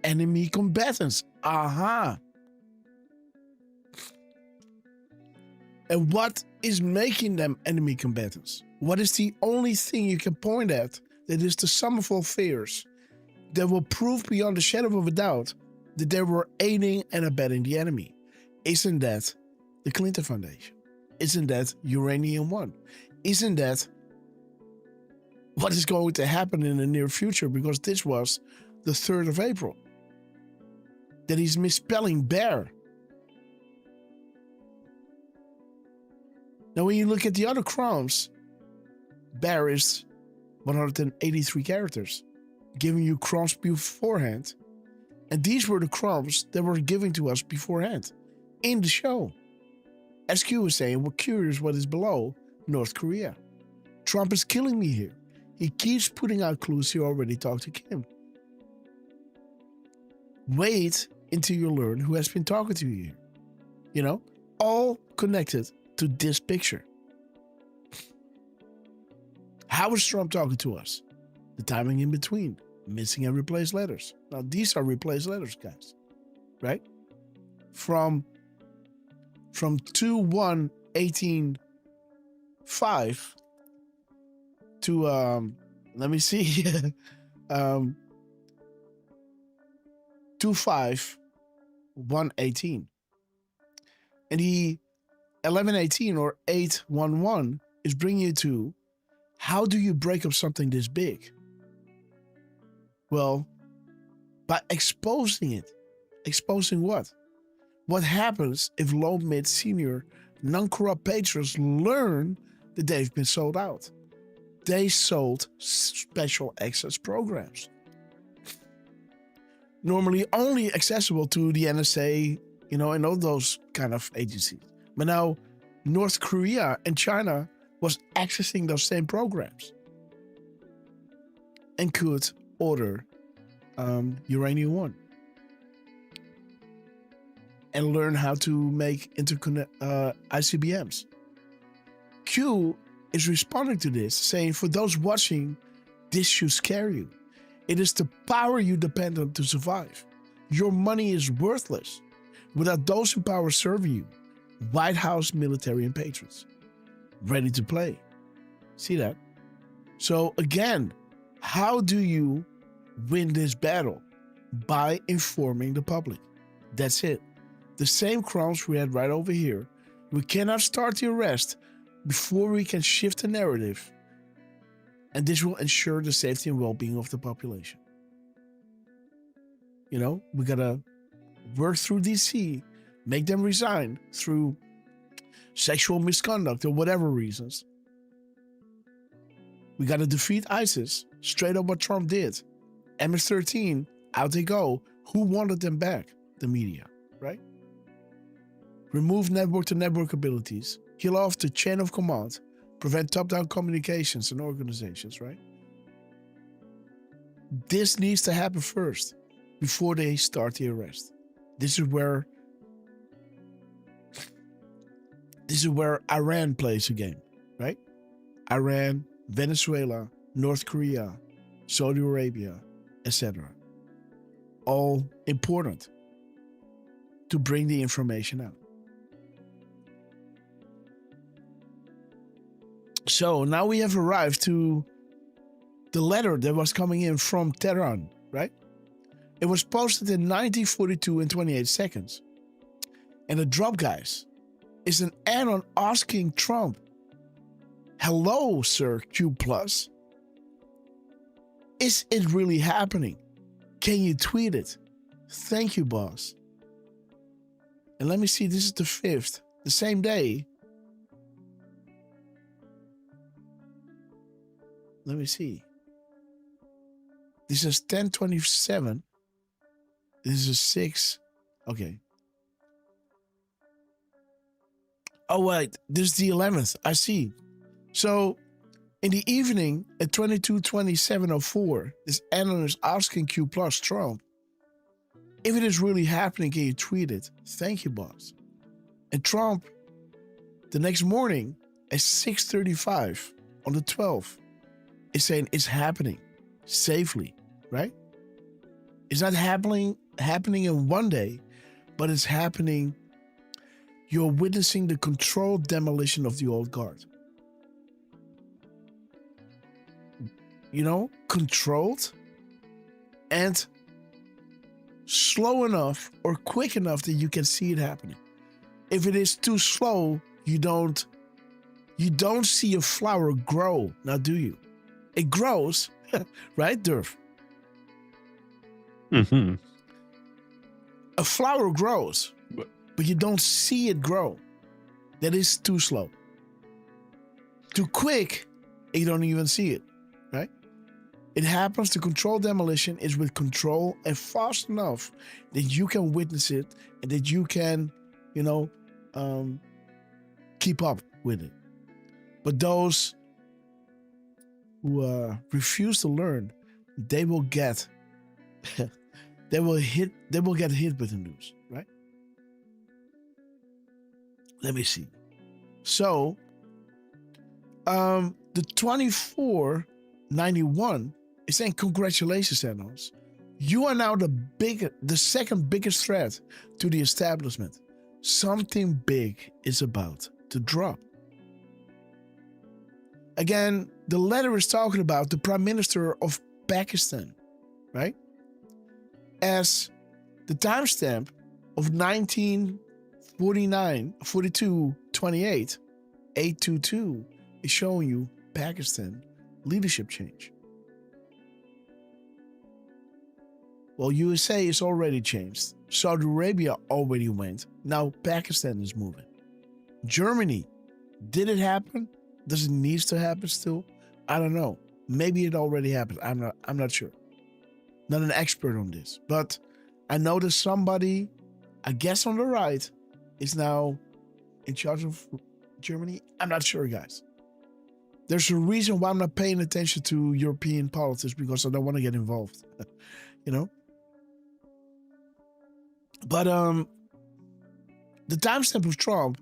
Speaker 1: Enemy combatants. Aha. And what is making them enemy combatants? What is the only thing you can point at that is the sum of all fears that will prove beyond a shadow of a doubt that they were aiding and abetting the enemy? Isn't that the Clinton Foundation? Isn't that Uranium One? Isn't that what is going to happen in the near future? Because this was the 3rd of April. That he's misspelling bear. Now, when you look at the other crumbs, bear is 183 characters, giving you crumbs beforehand. And these were the crumbs that were given to us beforehand. in the show. As Q was saying, we're curious what is below North Korea. Trump is killing me here. He keeps putting out clues he already talked to Kim. Wait until you learn who has been talking to you here. You know, all connected to this picture. How is Trump talking to us? The timing in between, missing and replaced letters. Now, these are replaced letters, guys, right? From 2/1/18/5 to let me see, 2/5/1/18, and the 11/18 or 8/11 is bringing you to how do you break up something this big? Well, by exposing it. Exposing what? What happens if low, mid, senior, non-corrupt patrons learn that they've been sold out? They sold special access programs. Normally only accessible to the NSA, you know, and all those kind of agencies. But now North Korea and China was accessing those same programs and could order uranium-1 and learn how to make ICBMs. Q is responding to this, saying, for those watching, this should scare you. It is the power you depend on to survive. Your money is worthless without those in power serving you. White House military and patrons. Ready to play. See that? So again, how do you win this battle? By informing the public. That's it. The same crumbs we had right over here. We cannot start the arrest before we can shift the narrative. And this will ensure the safety and well-being of the population. You know, we gotta work through DC, make them resign through sexual misconduct or whatever reasons. We gotta defeat ISIS, straight up what Trump did. MS-13, out they go. Who wanted them back? The media, right? Remove network-to-network abilities. Kill off the chain of command. Prevent top-down communications and organizations, right? This needs to happen first before they start the arrest. This is where Iran plays a game, right? Iran, Venezuela, North Korea, Saudi Arabia, etc. All important to bring the information out. So now we have arrived to the letter that was coming in from Tehran, right? It was posted in 1942 in 28 seconds. And the drop, guys, is an add-on asking Trump, hello, Sir Q+. Is it really happening? Can you tweet it? Thank you, boss. And let me see, this is the 5th, the same day. Let me see. This is 10/27. This is 6. Okay. Oh, wait. This is the 11th. I see. So, in the evening at 22:27:04, this analyst asking Q+ Trump, if it is really happening, can you tweet it? Thank you, boss. And Trump, the next morning at 6:35 on the 12th, is saying it's happening safely, right? It's not happening in one day, but it's happening. You're witnessing the controlled demolition of the old guard. You know, controlled and slow enough or quick enough that you can see it happening. If it is too slow, you don't see a flower grow, now do you? It grows, right, Derf?
Speaker 5: Mm-hmm.
Speaker 1: A flower grows, but you don't see it grow. That is too slow. Too quick, you don't even see it, right? It happens, the controlled demolition is with control and fast enough that you can witness it and that you can keep up with it. But those who refuse to learn, they will get they will get hit with the news, right? Let me see. So the 2491 is saying, congratulations, Thanos. You are now the second biggest threat to the establishment. Something big is about to drop. Again, the letter is talking about the Prime Minister of Pakistan, right? As the timestamp of 1942-28, 822 is showing you Pakistan leadership change. Well, USA is already changed. Saudi Arabia already went. Now Pakistan is moving. Germany, did it happen? Does it need to happen still? I don't know. Maybe it already happened. I'm not sure. Not an expert on this. But I know that somebody, I guess on the right, is now in charge of Germany. I'm not sure, guys. There's a reason why I'm not paying attention to European politics, because I don't want to get involved. But the timestamp of Trump,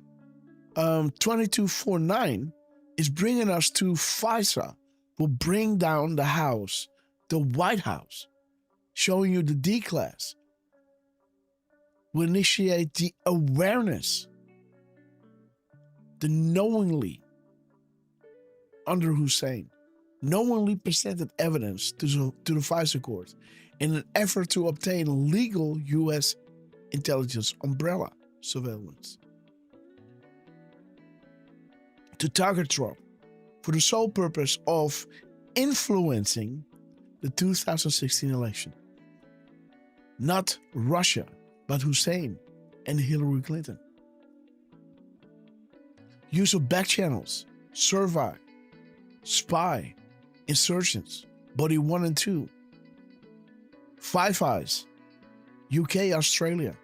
Speaker 1: 2249, is bringing us to FISA. Will bring down the House, the White House, showing you the D class. Will initiate the awareness, the knowingly, under Hussein, knowingly presented evidence to the FISA court in an effort to obtain legal U.S. intelligence umbrella surveillance to target Trump for the sole purpose of influencing the 2016 election. Not Russia, but Hussein and Hillary Clinton. Use of back channels, survey, spy, insurgents, Body 1 and 2, Five Eyes, UK, Australia,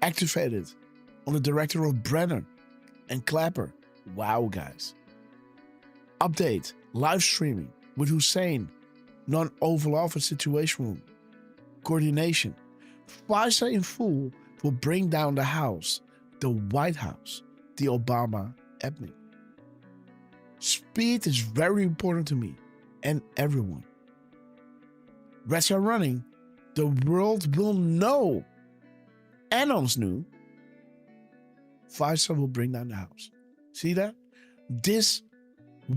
Speaker 1: activated on the director of Brennan and Clapper. Wow, guys. Update, live streaming with Hussein, non-Oval Office Situation Room, coordination. FISA in full will bring down the House, the White House, the Obama admin. Speed is very important to me and everyone. Reds are running. The world will know. Anons knew. FISA will bring down the House. See that? This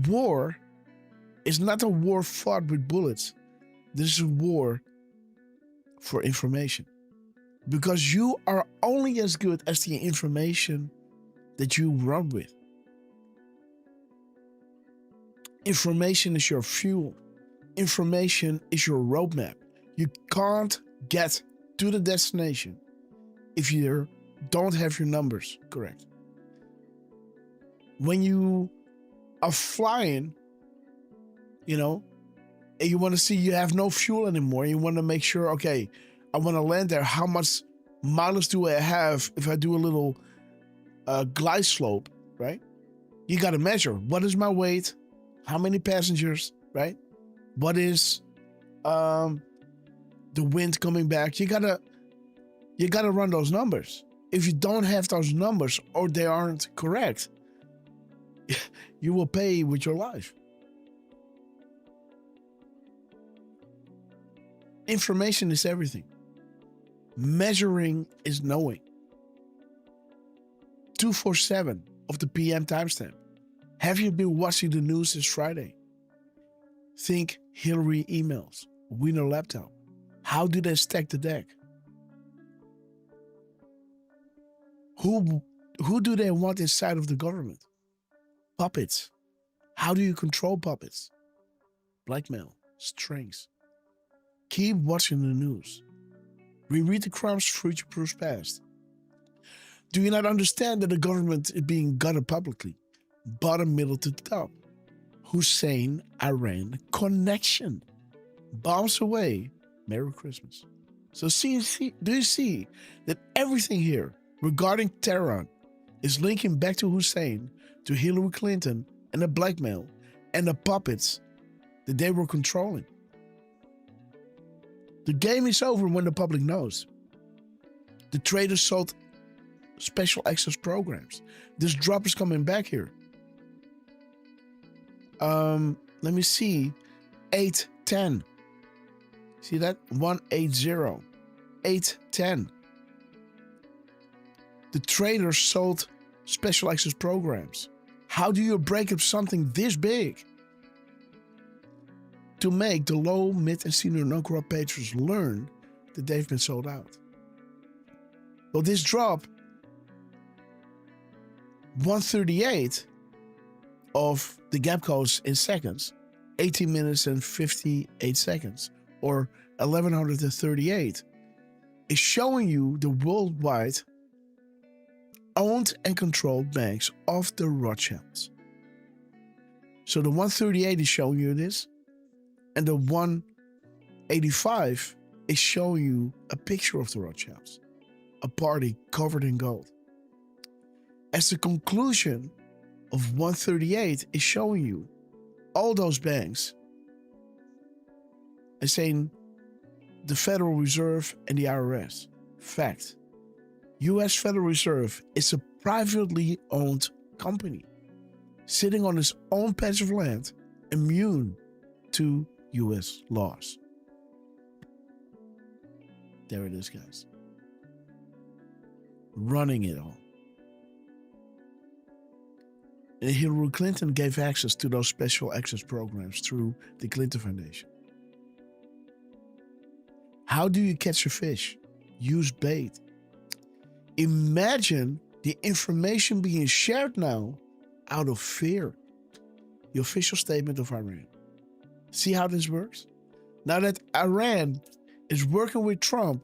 Speaker 1: war is not a war fought with bullets. This is a war for information. Because you are only as good as the information that you run with. Information is your fuel. Information is your roadmap. You can't get to the destination if you don't have your numbers correct. When you are flying, and you want to see you have no fuel anymore, you want to make sure, okay, I want to land there. How much mileage do I have if I do a little glide slope, right? You got to measure. What is my weight? How many passengers, right? What is the wind coming back? You gotta run those numbers. If you don't have those numbers or they aren't correct, you will pay with your life. Information is everything. Measuring is knowing. 247 of the PM timestamp. Have you been watching the news this Friday? Think Hillary emails, Wiener laptop. How do they stack the deck? Who do they want inside of the government? Puppets. How do you control puppets? Blackmail, strings. Keep watching the news. Reread the crimes future-proofs past. Do you not understand that the government is being gutted publicly? Bottom, middle to the top. Hussein, Iran connection. Bombs away. Merry Christmas. So do you see that everything here regarding Tehran is linking back to Hussein, to Hillary Clinton, and the blackmail and the puppets that they were controlling. The game is over when the public knows. The traders sold special access programs. This drop is coming back here. Let me see. 810. See that? 180. 810. The traders sold special access programs. How do you break up something this big? To make the low, mid, and senior non-corrupt patrons learn that they've been sold out. Well, this drop, 138 of the gap codes in seconds, 18 minutes and 58 seconds, or 1138, is showing you the worldwide owned and controlled banks of the Rothschilds. So the 138 is showing you this, and the 185 is showing you a picture of the Rothschilds, a party covered in gold. As the conclusion of 138 is showing you all those banks and saying the Federal Reserve and the IRS. Fact. U.S. Federal Reserve is a privately owned company sitting on its own patch of land, immune to U.S. laws. There it is, guys. Running it all. And Hillary Clinton gave access to those special access programs through the Clinton Foundation. How do you catch a fish? Use bait. Imagine the information being shared now out of fear. The official statement of Iran. See how this works? Now that Iran is working with Trump,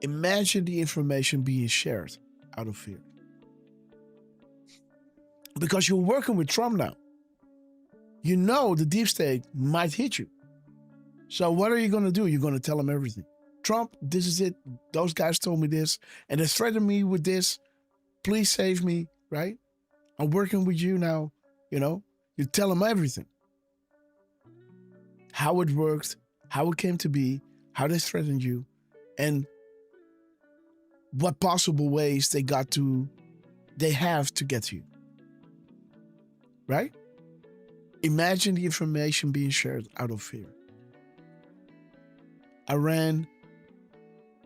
Speaker 1: imagine the information being shared out of fear. Because you're working with Trump now. You know the deep state might hit you. So what are you going to do? You're going to tell them everything. Trump, this is it. Those guys told me this, and they threatened me with this. Please save me, right? I'm working with you now. You tell them everything. How it worked, how it came to be, how they threatened you, and what possible ways they have to get to you. Right? Imagine the information being shared out of fear. Iran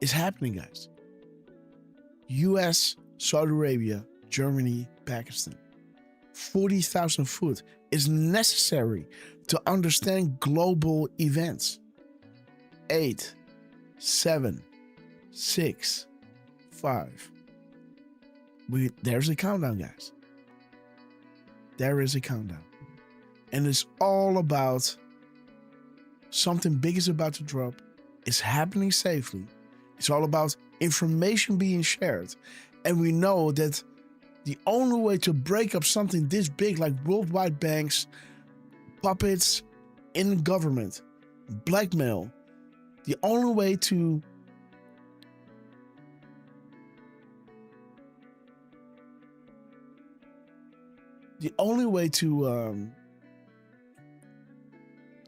Speaker 1: is happening, guys. US, Saudi Arabia, Germany, Pakistan. 40,000 foot is necessary to understand global events. 8, 7, 6, 5. There's a countdown, guys. There is a countdown. And it's all about something big is about to drop. It's happening safely. It's all about information being shared. And we know that the only way to break up something this big, like worldwide banks, puppets in government, blackmail, the only way to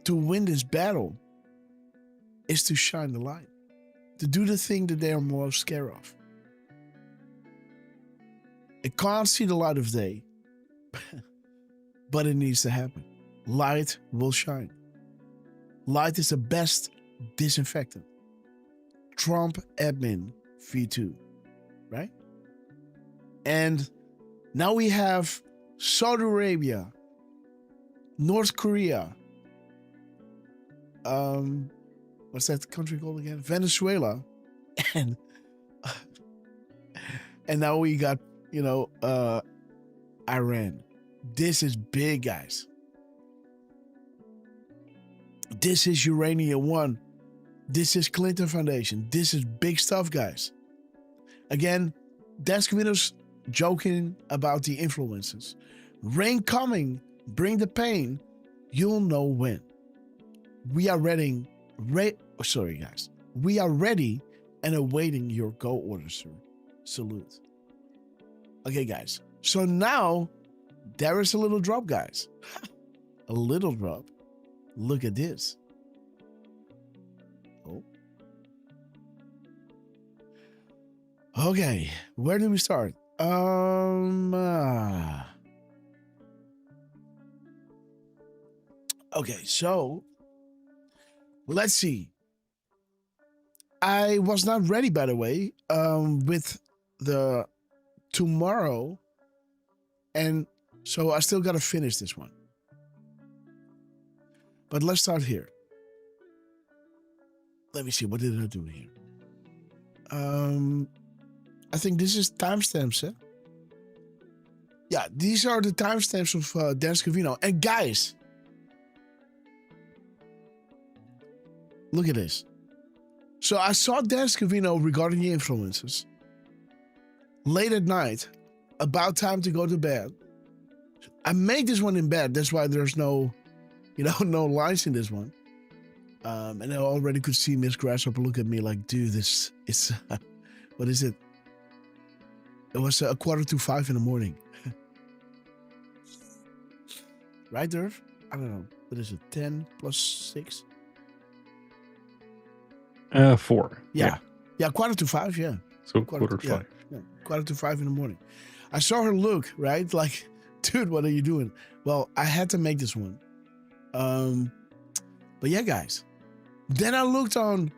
Speaker 1: win this battle is to shine the light, to do the thing that they are most scared of. It can't see the light of day, but it needs to happen. Light will shine. Light is the best disinfectant. Trump admin V2, right? And now we have Saudi Arabia, North Korea, what's that country called again? Venezuela, and now we got Iran. This is big, guys. This is Uranium One. This is Clinton Foundation. This is big stuff, guys. Again, Desk Winners joking about the influences. Rain coming, bring the pain. You'll know when. We are ready. We are ready and awaiting your go order, sir. Salute. Okay, guys. So now there is a little drop, guys. A little drop. Look at this. Oh. Okay, where do we start? Okay, so let's see. I was not ready, by the way, with the tomorrow, and so I still gotta finish this one. But let's start here. Let me see, what did I do here? I think this is timestamps, eh? Yeah, these are the timestamps of Dan Scavino. And guys, look at this. So I saw Dan Scavino regarding the influencers late at night, about time to go to bed. I made this one in bed. That's why there's no, no lines in this one. And I already could see Miss Grasshopper look at me like, dude, this is, what is it? It was 4:45 in the morning. Right, Derf? I don't know. What is it? 10 plus 6?
Speaker 5: 4.
Speaker 1: Yeah, 4:45, yeah.
Speaker 5: So quarter to 5.
Speaker 1: Yeah, 4:45 in the morning. I saw her look, right? Like, dude, what are you doing? Well, I had to make this one. But yeah, guys. Then I looked on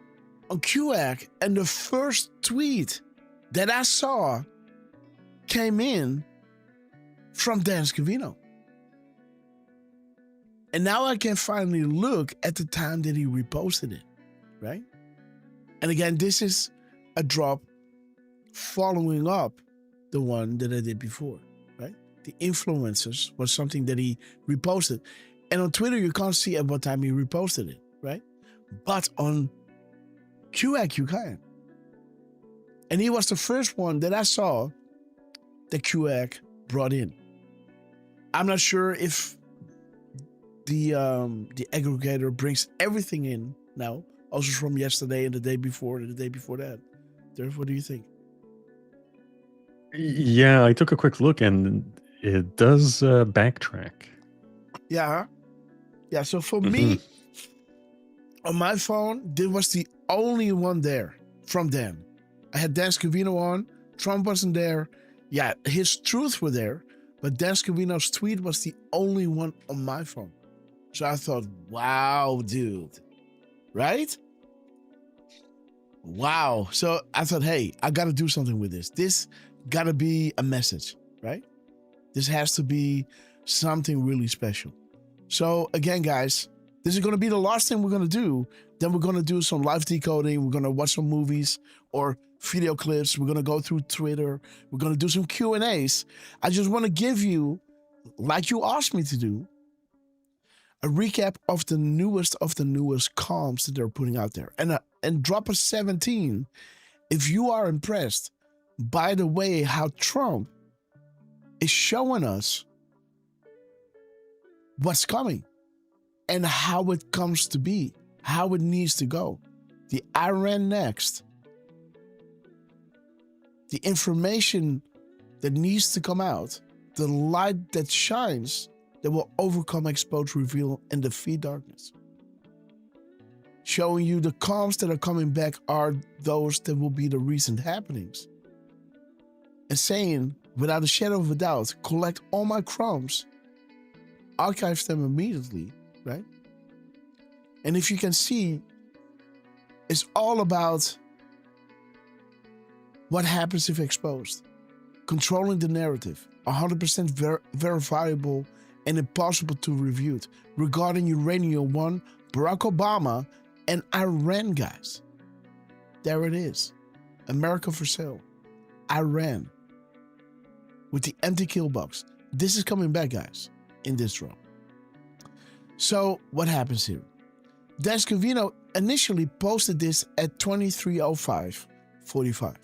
Speaker 1: QAC, and the first tweet that I saw came in from Dan Scavino. And now I can finally look at the time that he reposted it, right? And again, this is a drop following up the one that I did before, right? The influencers was something that he reposted. And on Twitter, you can't see at what time he reposted it, right? But on QAC, you can. And he was the first one that I saw that QAC brought in. I'm not sure if the aggregator brings everything in now, also from yesterday and the day before and the day before that. Derf, what do you think?
Speaker 5: Yeah, I took a quick look and it does backtrack.
Speaker 1: Yeah. Yeah, so for me, on my phone, this was the only one there from Dan. I had Dan Scavino on. Trump wasn't there. Yeah, his truths were there, but Dan Scavino's tweet was the only one on my phone. So I thought, wow, dude. Right? Wow. So I thought, hey, I got to do something with this. This got to be a message, right? This has to be something really special. So again, guys, this is going to be the last thing we're going to do. Then we're going to do some live decoding. We're going to watch some movies or video clips. We're going to go through Twitter. We're going to do some Q&As. I just want to give you, like you asked me to do, a recap of the newest comms that they're putting out there. And drop a 17 if you are impressed by the way how Trump is showing us what's coming and how it comes to be, how it needs to go. The Iran next, the information that needs to come out, the light that shines that will overcome, expose, reveal, and defeat darkness. Showing you the comms that are coming back are those that will be the recent happenings. And saying, without a shadow of a doubt, collect all my crumbs, archive them immediately, right? And if you can see, it's all about what happens if exposed. Controlling the narrative, 100% verifiable and impossible to refute regarding Uranium One, Barack Obama, and Iran, guys. There it is. America for sale. Iran. With the empty kill box. This is coming back, guys, in this drop. So, what happens here? Dan Scavino initially posted this at 23:05:45.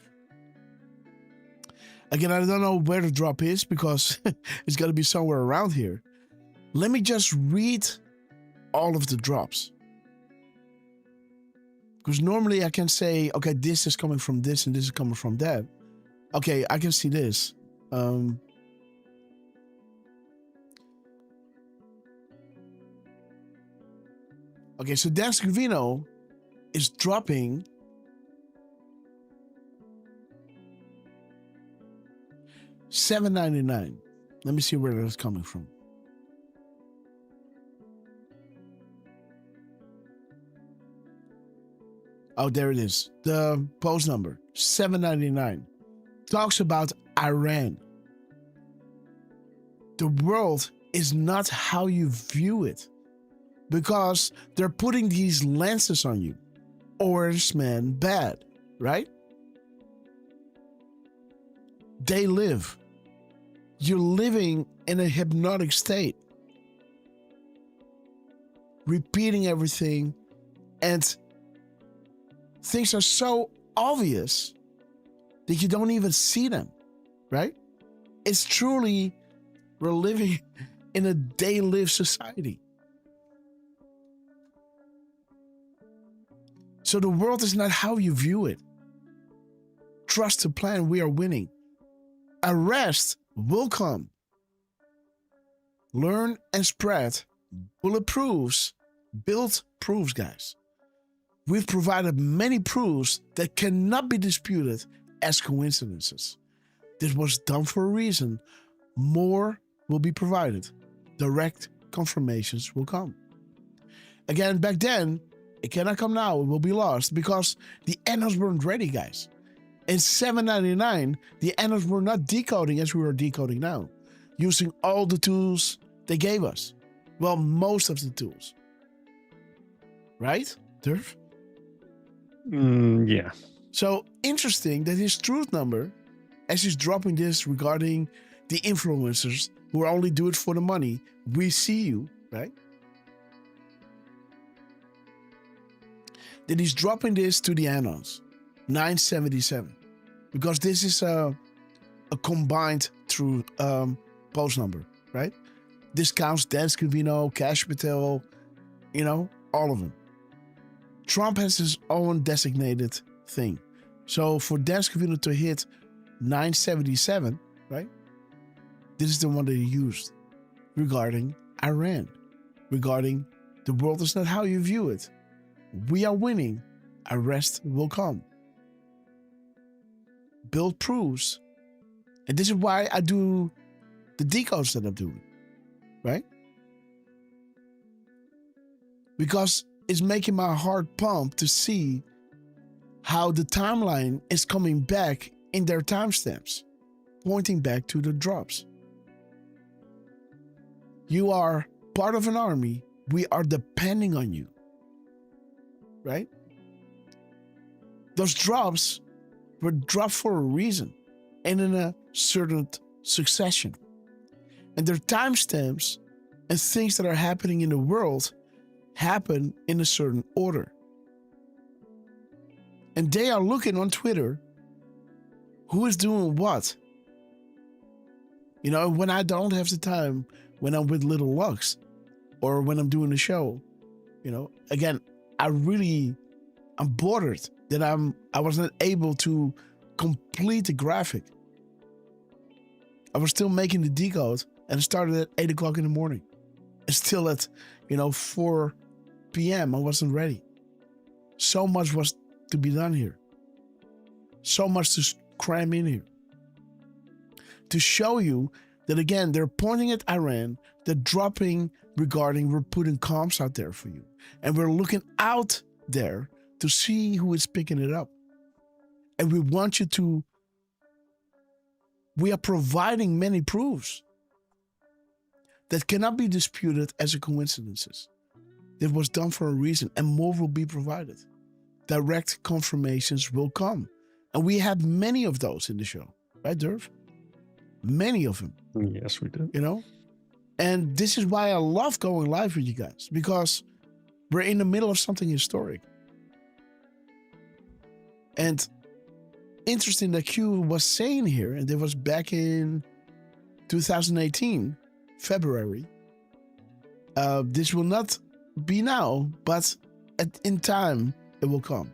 Speaker 1: Again, I don't know where the drop is because it's got to be somewhere around here. Let me just read all of the drops. Because normally I can say, okay, this is coming from this and this is coming from that. Okay, I can see this. Okay, so Dan Scavino is dropping $7.99. Let me see where that's coming from. Oh, there it is. The post number, $7.99, talks about Iran. The world is not how you view it, because they're putting these lenses on you. Orange man, bad, right? They live. You're living in a hypnotic state, repeating everything, and things are so obvious that you don't even see them, right? It's truly, we're living in a they-live society. So the world is not how you view it. Trust the plan, we are winning. Arrest will come. Learn and spread bulletproofs, build proofs, guys. We've provided many proofs that cannot be disputed as coincidences. This was done for a reason. More will be provided. Direct confirmations will come. Again, back then, it cannot come now. It will be lost because the annos weren't ready, guys. In $7.99, the annos were not decoding as we are decoding now, using all the tools they gave us. Well, most of the tools. Right, Derf?
Speaker 5: Yeah.
Speaker 1: So interesting that his truth number, as he's dropping this regarding the influencers who only do it for the money, we see you, right? That he's dropping this to the anons, 977, because this is a combined through post number, right? This counts Dan Scavino, Cash Patel, all of them. Trump has his own designated thing. So for Dan Scavino to hit 977, right? This is the one that he used regarding Iran, regarding the world is not how you view it. We are winning. Arrest will come. Build proofs. And this is why I do the decodes that I'm doing, right? Because it's making my heart pump to see how the timeline is coming back in their timestamps, pointing back to the drops. You are part of an army. We are depending on you, right? Those drops were dropped for a reason and in a certain succession. And their timestamps and things that are happening in the world happen in a certain order. And they are looking on Twitter who is doing what. When I don't have the time, when I'm with Little Lux or when I'm doing the show, again, I'm bothered that I was not able to complete the graphic. I was still making the decode and it started at 8 o'clock in the morning. And still at, 4 p.m. I wasn't ready. So much was to be done here. So much to cram in here. To show you that, again, they're pointing at Iran, they're dropping regarding, we're putting comms out there for you. And we're looking out there to see who is picking it up. And we want you to, we are providing many proofs that cannot be disputed as a coincidences. It was done for a reason, and more will be provided. Direct confirmations will come. And we had many of those in the show. Right, Derf? Many of them.
Speaker 5: Yes, we did.
Speaker 1: And this is why I love going live with you guys, because we're in the middle of something historic. And interesting that Q was saying here, and it was back in 2018, February. This will not be now, but in time, it will come.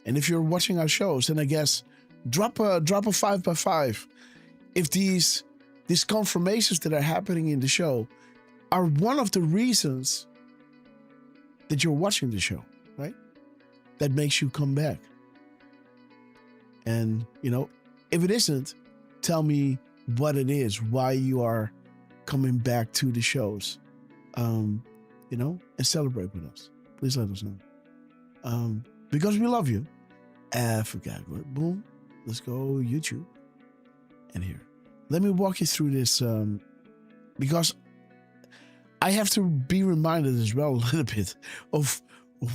Speaker 1: And if you're watching our shows, then I guess drop a 5x5 if these confirmations that are happening in the show are one of the reasons that you're watching the show, right? That makes you come back. And, if it isn't, tell me what it is, why you are coming back to the shows, and celebrate with us. Please let us know. Because we love you. I forgot what. Boom. Let's go YouTube. And here. Let me walk you through this, because I have to be reminded as well a little bit of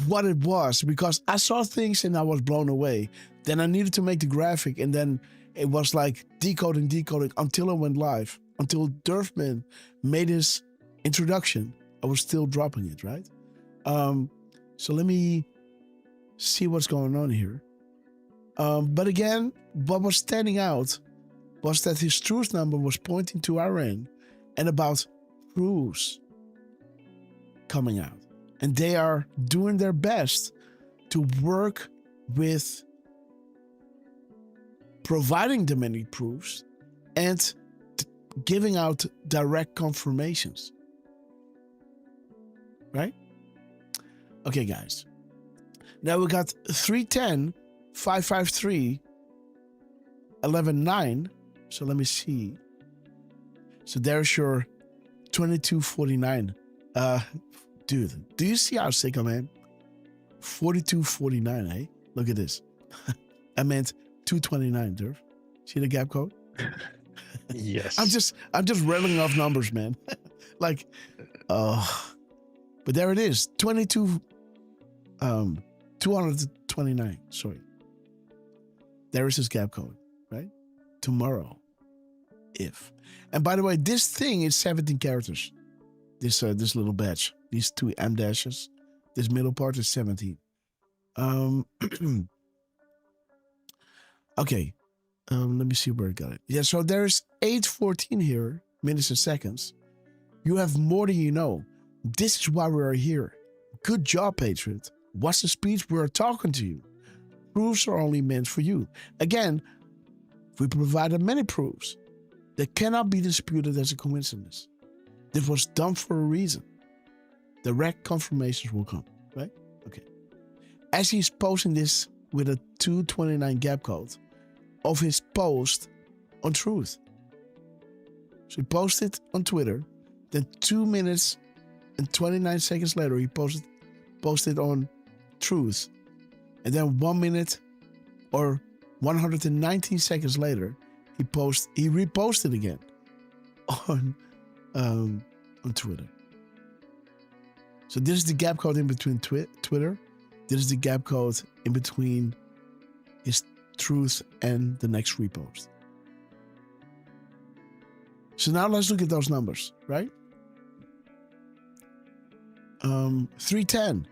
Speaker 1: what it was, because I saw things and I was blown away. Then I needed to make the graphic, and then it was like decoding until I went live, until Derfman made his introduction. I was still dropping it, right? So let me see what's going on here. But again, what was standing out was that his truth number was pointing to Iran and about proofs coming out. And they are doing their best to work with providing the many proofs and giving out direct confirmations. Right? Okay, guys. Now we got 310, 553, 11-9. So let me see. So there's your 2249. Dude, do you see how sick I am? 4249, eh? Look at this. I meant 229, Derf. See the gap code?
Speaker 5: Yes.
Speaker 1: I'm just rattling off numbers, man. But there it is. 229. Sorry. There is his gap code, right? Tomorrow. If. And by the way, this thing is 17 characters. This little badge. These two M dashes. This middle part is 17. Okay. Let me see where I got it. Yeah, so there's 8:14 here, minutes and seconds. You have more than you know. This is why we are here. Good job, Patriot. What's the speech? We are talking to you. Proofs are only meant for you. Again, we provided many proofs that cannot be disputed as a coincidence. This was done for a reason. Direct confirmations will come, right? Okay. As he's posting this with a 229 gap code of his post on Truth. So he posted on Twitter, then 2 minutes and 29 seconds later, he posted on Truth. And then 1 minute or 119 seconds later, he reposted again on Twitter. So this is the gap code in between Twitter. This is the gap code in between his Truth and the next repost. So now let's look at those numbers, right? 310.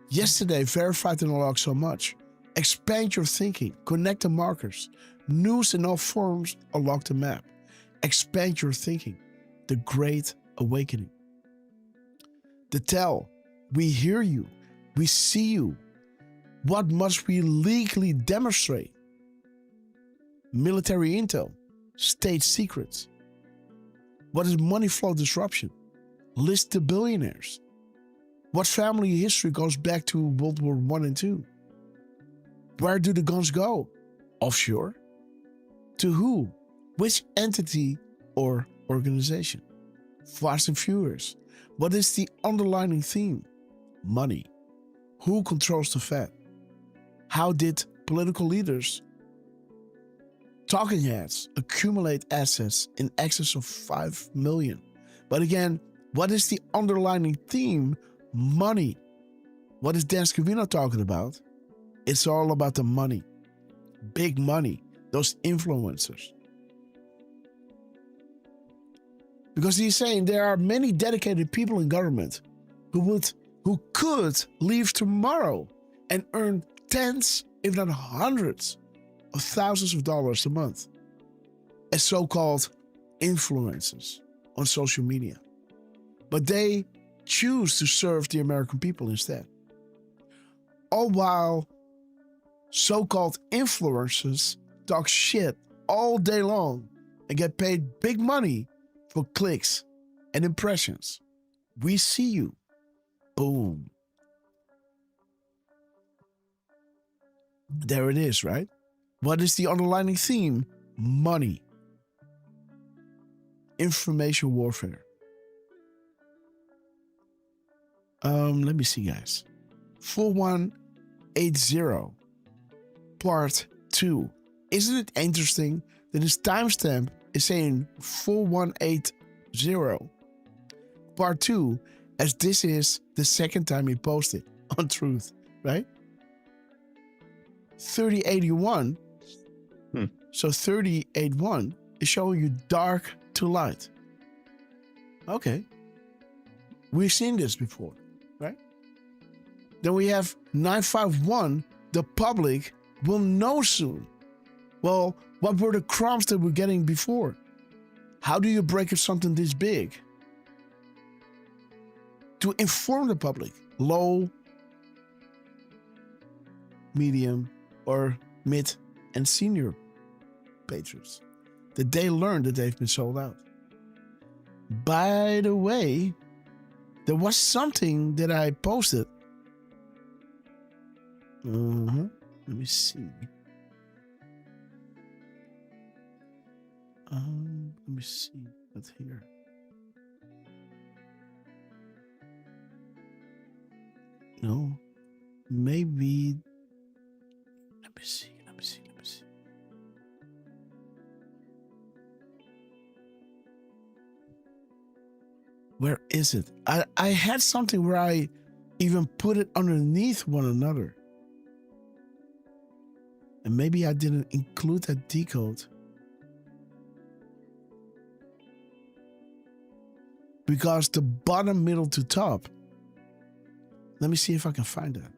Speaker 1: Yesterday, verified and unlocked so much. Expand your thinking. Connect the markers. News in all forms. Unlock the map. Expand your thinking. The Great Awakening. The tell. We hear you. We see you. What must we legally demonstrate? Military intel. State secrets. What is money flow disruption? List the billionaires. What family history goes back to World War I and II? Where do the guns go? Offshore? To who? Which entity or organization? Fast and Furious. What is the underlying theme? Money. Who controls the Fed? How did political leaders, talking heads, accumulate assets in excess of 5 million? But again, what is the underlying theme? Money. What is Dan Scavino talking about? It's all about the money. Big money. Those influencers. Because he's saying there are many dedicated people in government who could leave tomorrow and earn tens, if not hundreds, of thousands of dollars a month as so-called influencers on social media. But they choose to serve the American people instead. All while so-called influencers talk shit all day long and get paid big money for clicks and impressions. We see you. Boom. There it is, right? What is the underlying theme? Money. Information warfare. Let me see, guys. 4180 part 2. Isn't it interesting that his timestamp is saying 4180 part 2, as this is the second time he posted on Truth, right? 3081. So 3081 is showing you dark to light. Okay. We've seen this before, right? Then we have 951. The public will know soon. Well, what were the crumbs that we're getting before? How do you break up something this big? To inform the public, low, medium, or mid and senior patrons, that they learn that they've been sold out. By the way, there was something that I posted. Let me see. Let me see what's here. No, maybe. Let me see. Where is it? I had something where I even put it underneath one another. And maybe I didn't include that decode. Because the bottom, middle to top. Let me see if I can find that.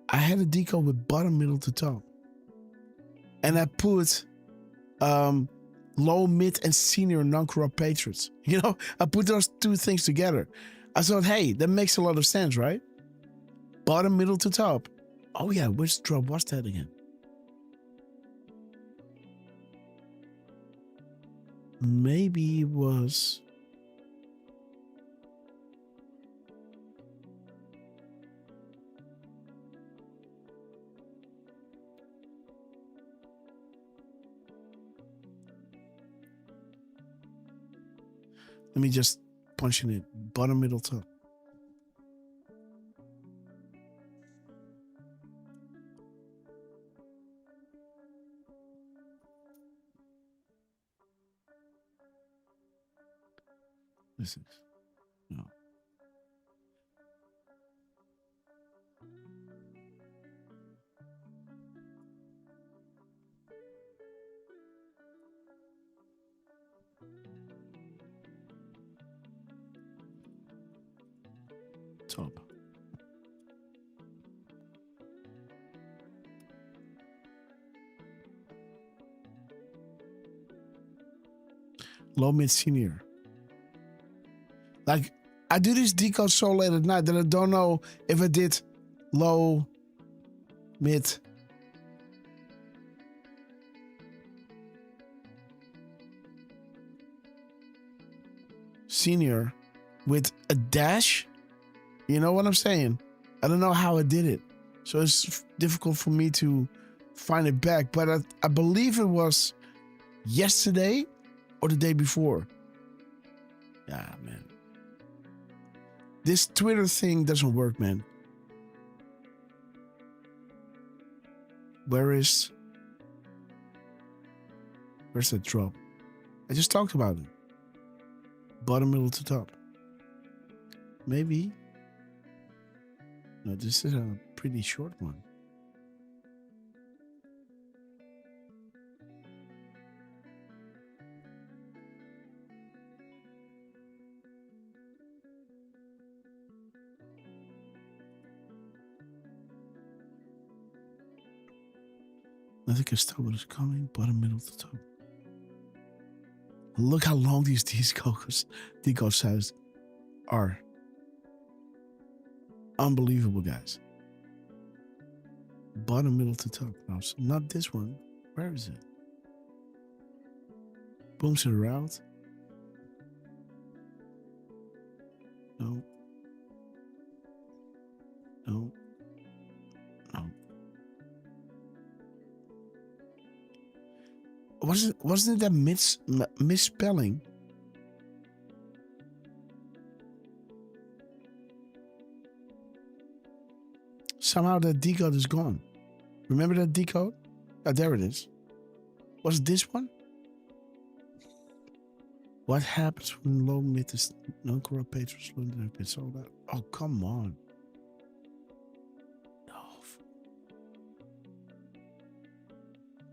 Speaker 1: I had a decode with bottom, middle to top. And I put low, mid, and senior non-corrupt patrons. You know, I put those two things together. I thought, hey, that makes a lot of sense, right? Bottom, middle to top. Oh yeah, which drop was that again? Maybe it was... Let me just punch in it. Bottom, middle, top. This is... No. Top. Low, mid, senior. Like, I do this decode so late at night that I don't know if I did low, mid, senior with a dash. You know what I'm saying? I don't know how I did it. So it's difficult for me to find it back. But I believe it was yesterday or the day before. Yeah, man. This Twitter thing doesn't work, man. Where's that drop? I just talked about it. Bottom, middle to top. Maybe. No, this is a pretty short one. Nothing can stop what is coming. Bottom, middle to top. Look how long these decode sizes are. Unbelievable, guys. Bottom, middle to top. No, not this one. Where is it? Booms to the route. No. No. No. Wasn't that misspelling? Somehow that decode is gone. Remember that decode? Oh, there it is. Was it this one? What happens when low mid is non-corrupt patrons learn that have been sold out? Oh, come on. No.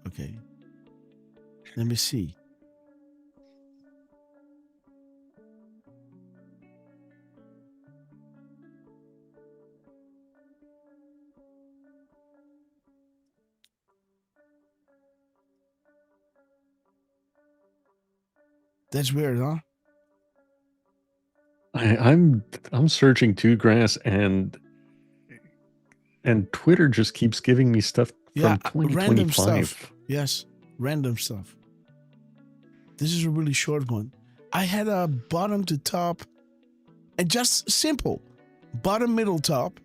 Speaker 1: Okay. Let me see. That's weird, huh?
Speaker 5: I'm searching too, Grass, and Twitter just keeps giving me stuff from 2025.
Speaker 1: Random stuff. Yes, random stuff. This is a really short one. I had a bottom to top, and just simple, bottom, middle, top,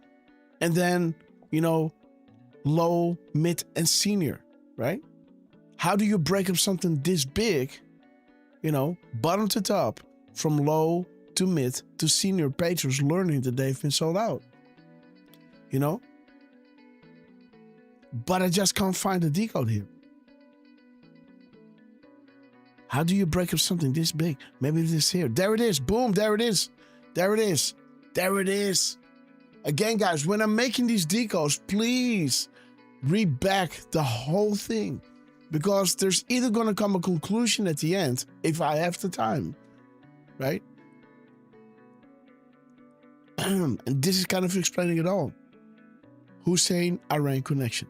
Speaker 1: and then low, mid, and senior. Right? How do you break up something this big? Bottom to top, from low to mid to senior patrons learning that they've been sold out. But I just can't find the decode here. How do you break up something this big? Maybe this here. There it is. Boom. There it is. There it is. There it is. Again, guys, when I'm making these decodes, please read back the whole thing. Because there's either going to come a conclusion at the end, if I have the time, right? And this is kind of explaining it all. Hussein-Iran connection.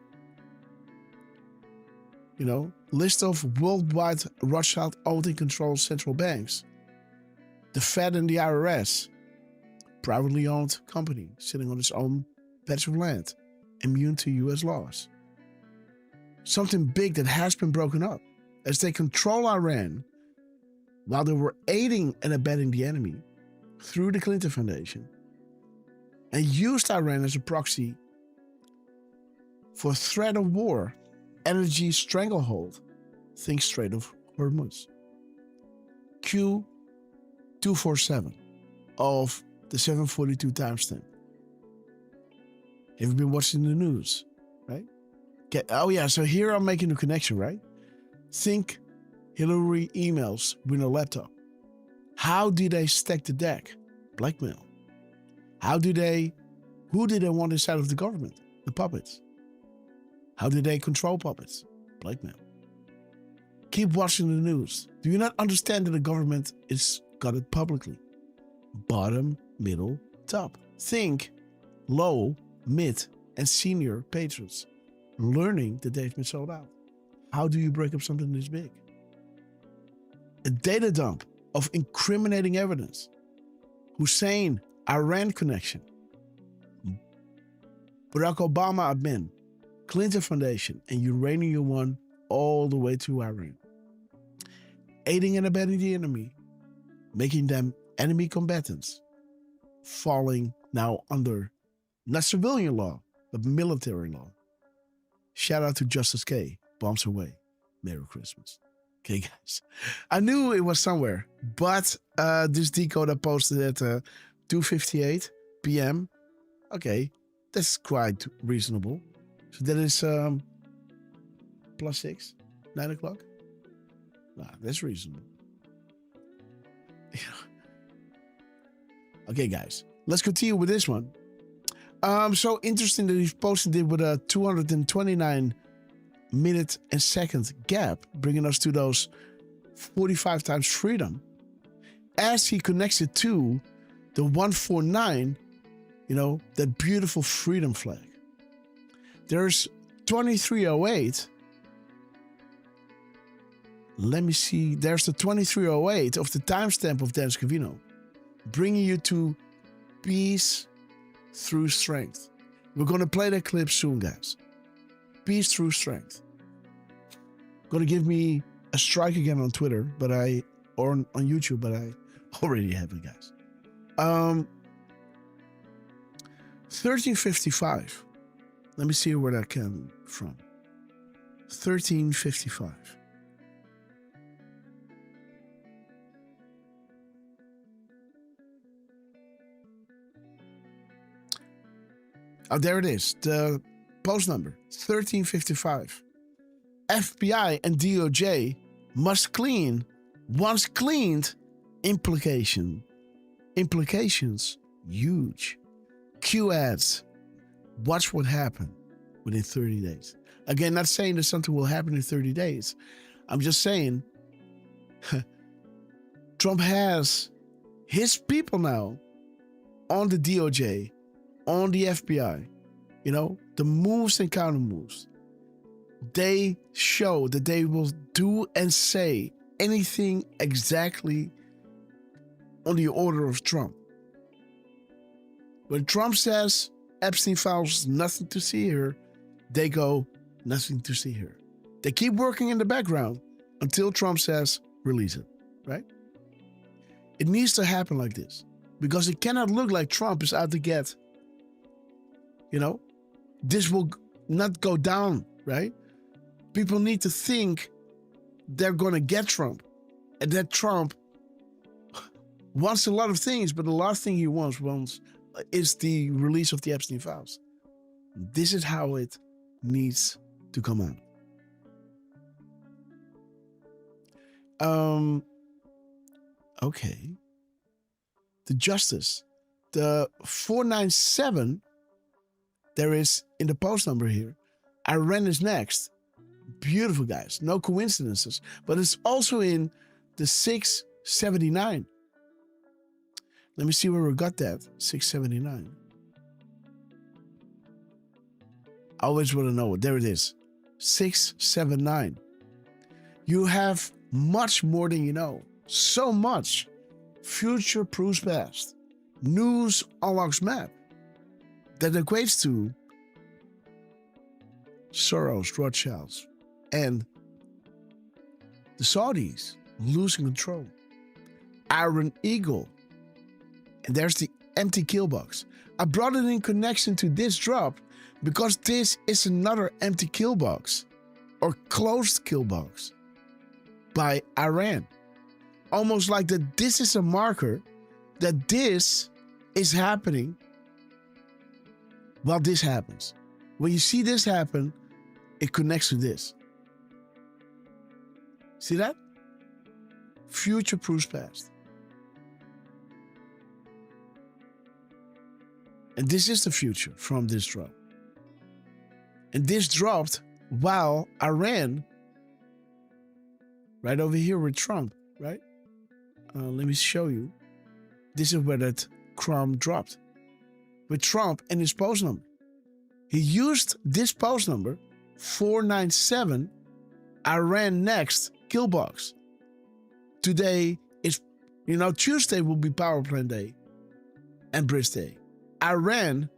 Speaker 1: List of worldwide Rothschild-owned and controlled central banks. The Fed and the IRS. Privately owned company sitting on its own patch of land, immune to U.S. laws. Something big that has been broken up as they control Iran while they were aiding and abetting the enemy through the Clinton Foundation and used Iran as a proxy for threat of war, energy stranglehold, think Strait of Hormuz. Q247 of the 742 timestamp. Have you been watching the news, right? Oh yeah, so here I'm making a connection, right? Think Hillary emails with a laptop. How do they stack the deck? Blackmail. Who do they want inside of the government? The puppets. How do they control puppets? Blackmail. Keep watching the news. Do you not understand that the government is got it publicly? Bottom, middle, top. Think low, mid, and senior patrons. Learning that they've been sold out. How do you break up something this big? A data dump of incriminating evidence. Hussein-Iran connection. Barack Obama admin. Clinton Foundation and Uranium One all the way to Iran. Aiding and abetting the enemy. Making them enemy combatants. Falling now under not civilian law, but military law. Shout out to Justice K. Bombs away. Merry Christmas. Okay, guys. I knew it was somewhere, but this decode I posted at 2:58 p.m. Okay, that's quite reasonable. So that is +6, 9 o'clock. Nah, that's reasonable. Okay, guys. Let's continue with this one. So interesting that he's posted it with a 229 minute and second gap, bringing us to those 45 times freedom. As he connects it to the 149, that beautiful freedom flag. There's 2308. Let me see. There's the 2308 of the timestamp of Dan Scavino, bringing you to peace through strength. We're going to play that clip soon, guys. Peace through strength. Gonna give me a strike again on Twitter, or on YouTube, but I already have it, guys. 1355. Let me see where that came from. 1355. Oh, there it is. The post number, 1355. FBI and DOJ must clean, once cleaned, implications, huge. Q ads, watch what happened within 30 days. Again, not saying that something will happen in 30 days. I'm just saying Trump has his people now on the DOJ, on the FBI, the moves and counter moves. They show that they will do and say anything exactly on the order of Trump. When Trump says Epstein files, nothing to see here, they go, nothing to see here. They keep working in the background until Trump says, release it, right? It needs to happen like this because it cannot look like Trump is out to get, this will not go down, right? People need to think they're going to get Trump and that Trump wants a lot of things, but the last thing he wants is the release of the Epstein files. This is how it needs to come out. Okay. The justice. The 497, there is in the post number here. Iran is next. Beautiful, guys. No coincidences. But it's also in the 679. Let me see where we got that. 679. I always want to know it. There it is. 679. You have much more than you know. So much. Future proves past. News unlocks map. That equates to Soros, Rothschilds, and the Saudis losing control. Iron Eagle. And there's the empty kill box. I brought it in connection to this drop because this is another empty kill box or closed kill box by Iran. Almost like that this is a marker that this is happening while this happens. When you see this happen, it connects to this. See that? Future proofs past. And this is the future from this drop. And this dropped while Iran, right over here with Trump, right? Let me show you. This is where that crumb dropped. With Trump and his post number. He used this post number, 497, Iran next, kill box. Today is, Tuesday will be power plant day and bridge day. Iran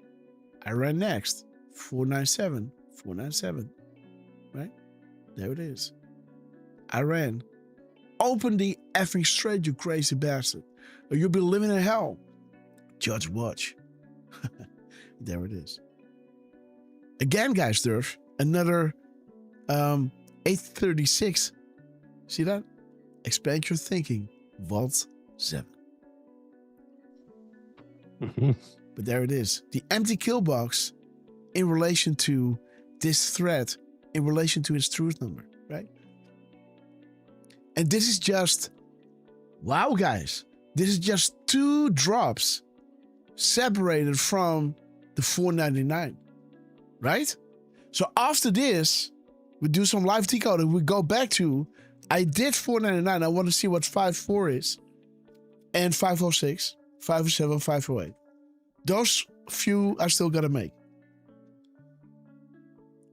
Speaker 1: next, 497, 497, right? There it is. Iran, open the effing straight, you crazy bastard, or you'll be living in hell. Judge watch. There it is. Again, guys, Derf, another 836. See that? Expand your thinking. Vault 7. But there it is. The empty kill box in relation to this threat, in relation to its truth number, right? And this is just, wow, guys. This is just 2 drops separated from the 499, right? So after this, we do some live decoding. We go back to, I did 499. I want to see what 54 is. And 506, 507, 508. Those few I still got to make.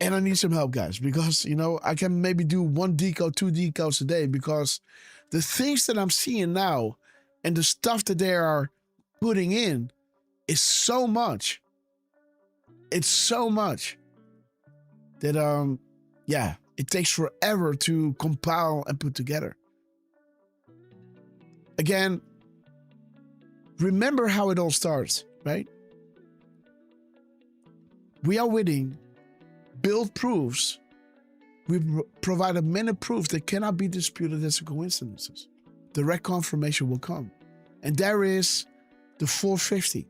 Speaker 1: And I need some help, guys, because, I can maybe do 1 decode, 2 decodes a day because the things that I'm seeing now and the stuff that they are putting in is so much. It's so much. that yeah, it takes forever to compile and put together. Again, remember how it all starts, right? We are winning, build proofs. We provided many proofs that cannot be disputed as coincidences. Direct confirmation will come. And there is the 450.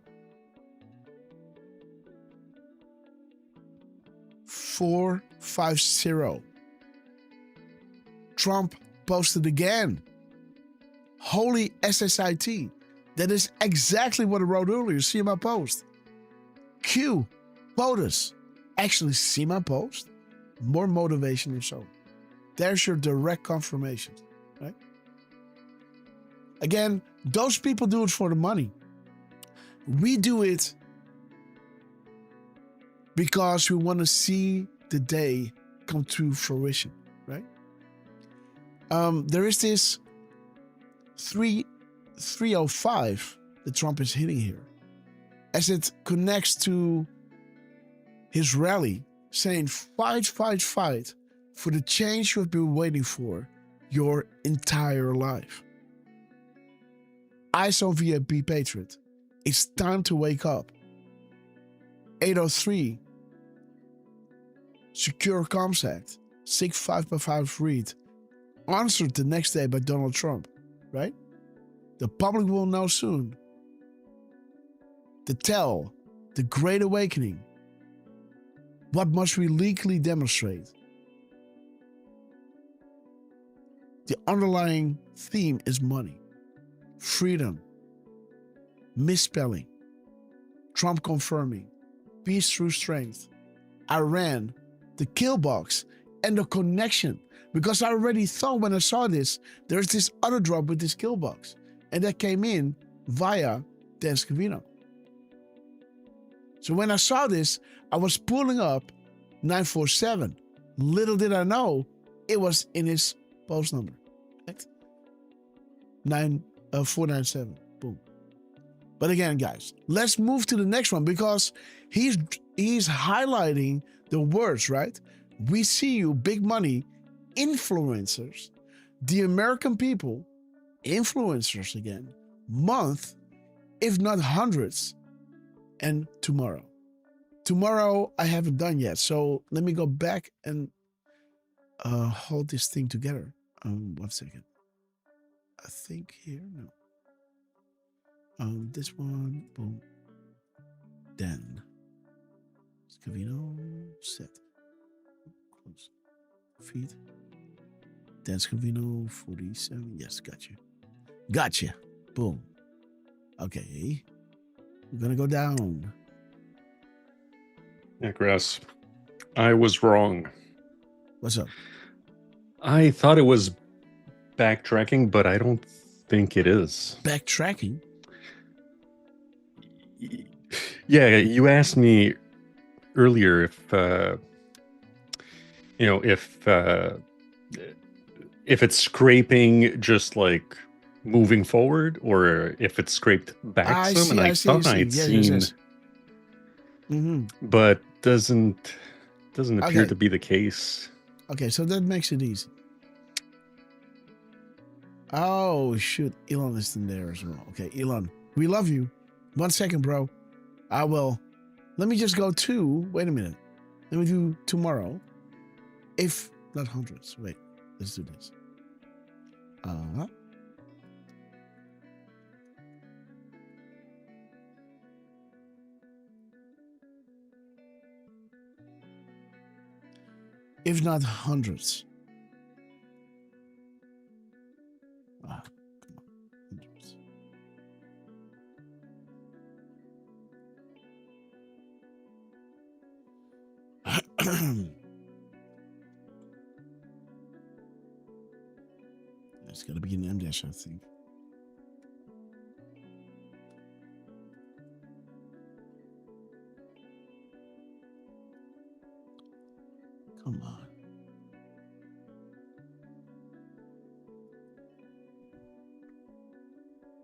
Speaker 1: 450. Trump posted again. Holy SSIT. That is exactly what I wrote earlier. See my post. Q. POTUS. Actually see my post. More motivation or so. There's your direct confirmation. Right? Again, those people do it for the money. We do it because we want to see the day come to fruition, right? There is this 305 that Trump is hitting here as it connects to his rally saying, fight, fight, fight for the change you have been waiting for your entire life. ISO VIP Patriot, it's time to wake up. 803, Secure Comms Act, 6555 read, answered the next day by Donald Trump, right? The public will know soon. The tell, the Great Awakening. What must we legally demonstrate? The underlying theme is money, freedom, misspelling, Trump confirming, peace through strength, Iran, the kill box, and the connection. Because I already thought when I saw this, there's this other drop with this kill box. And that came in via Dan Scavino. So when I saw this, I was pulling up 947. Little did I know, it was in his post number. 497. Boom. But again, guys, let's move to the next one because he's highlighting the words, right? We see you, big money, influencers, the American people, influencers again, month, if not hundreds, and tomorrow. Tomorrow I haven't done yet, so let me go back and hold this thing together. 1 second. I think here, no. This one, boom. Then Scavino, set. Close. Feed. Dan Scavino, 47. Yes, got you. Gotcha. Boom. Okay. We're gonna go down.
Speaker 5: Yeah, Grass. I was wrong.
Speaker 1: What's up?
Speaker 5: I thought it was backtracking, but I don't think it is.
Speaker 1: Backtracking?
Speaker 5: Yeah, you asked me earlier if it's scraping just like moving forward or if it's scraped back some, and I thought I'd seen,
Speaker 1: yes. Mm-hmm.
Speaker 5: but doesn't appear to be the case.
Speaker 1: Okay, so that makes it easy. Oh shoot, Elon is in there as well. Okay, Elon, we love you. 1 second, bro. I will. Let me just go to. Wait a minute. Let me do tomorrow. If not hundreds. Wait, let's do this. If not hundreds. Come on. Hundreds. It's got to be an M dash, I think. Come on.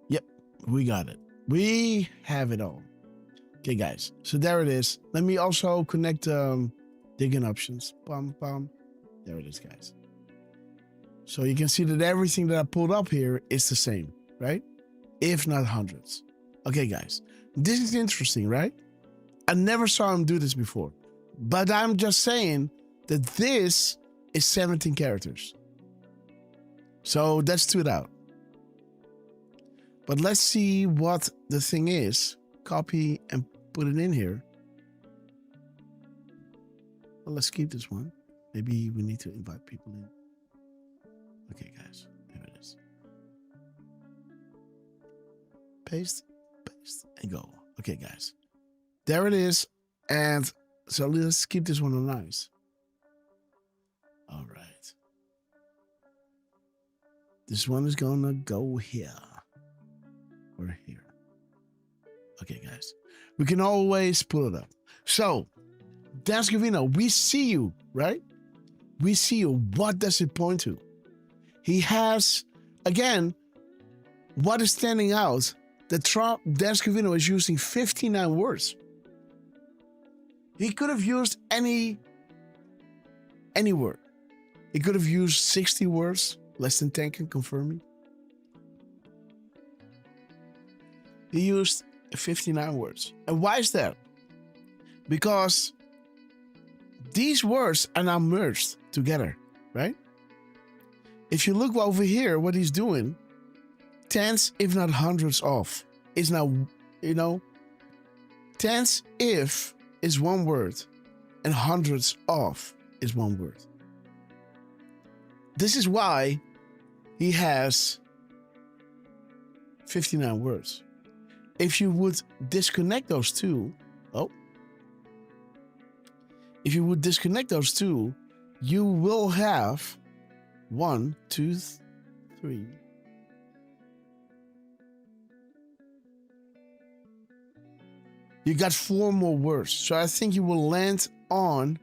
Speaker 1: Yep, we got it. We have it all. Okay, guys. So there it is. Let me also connect Dig-in options. Bum, bum. There it is, guys. So you can see that everything that I pulled up here is the same, right? If not hundreds. Okay, guys. This is interesting, right? I never saw him do this before. But I'm just saying that this is 17 characters. So that stood out. But let's see what the thing is. Copy and put it in here. Well, let's keep this one. Maybe we need to invite people in. Okay, guys. There it is. Paste, and go. Okay, guys. There it is. And so let's keep this one on nice. All right. This one is gonna go here. Or here. Okay, guys. We can always pull it up. So, Dascovino, we see you, right? We see you. What does it point to? He has, again, what is standing out? That Dascovino is using 59 words. He could have used any word. He could have used 60 words. Less than 10 can confirm me. He used 59 words. And why is that? Because these words are now merged together, right? If you look over here, what he's doing, tens, if not hundreds of, is now, tens if is one word and hundreds of is one word. This is why he has 59 words. If you would disconnect those two, if you would disconnect those two, you will have 1, 2, 3. You got 4 more words. So I think you will land on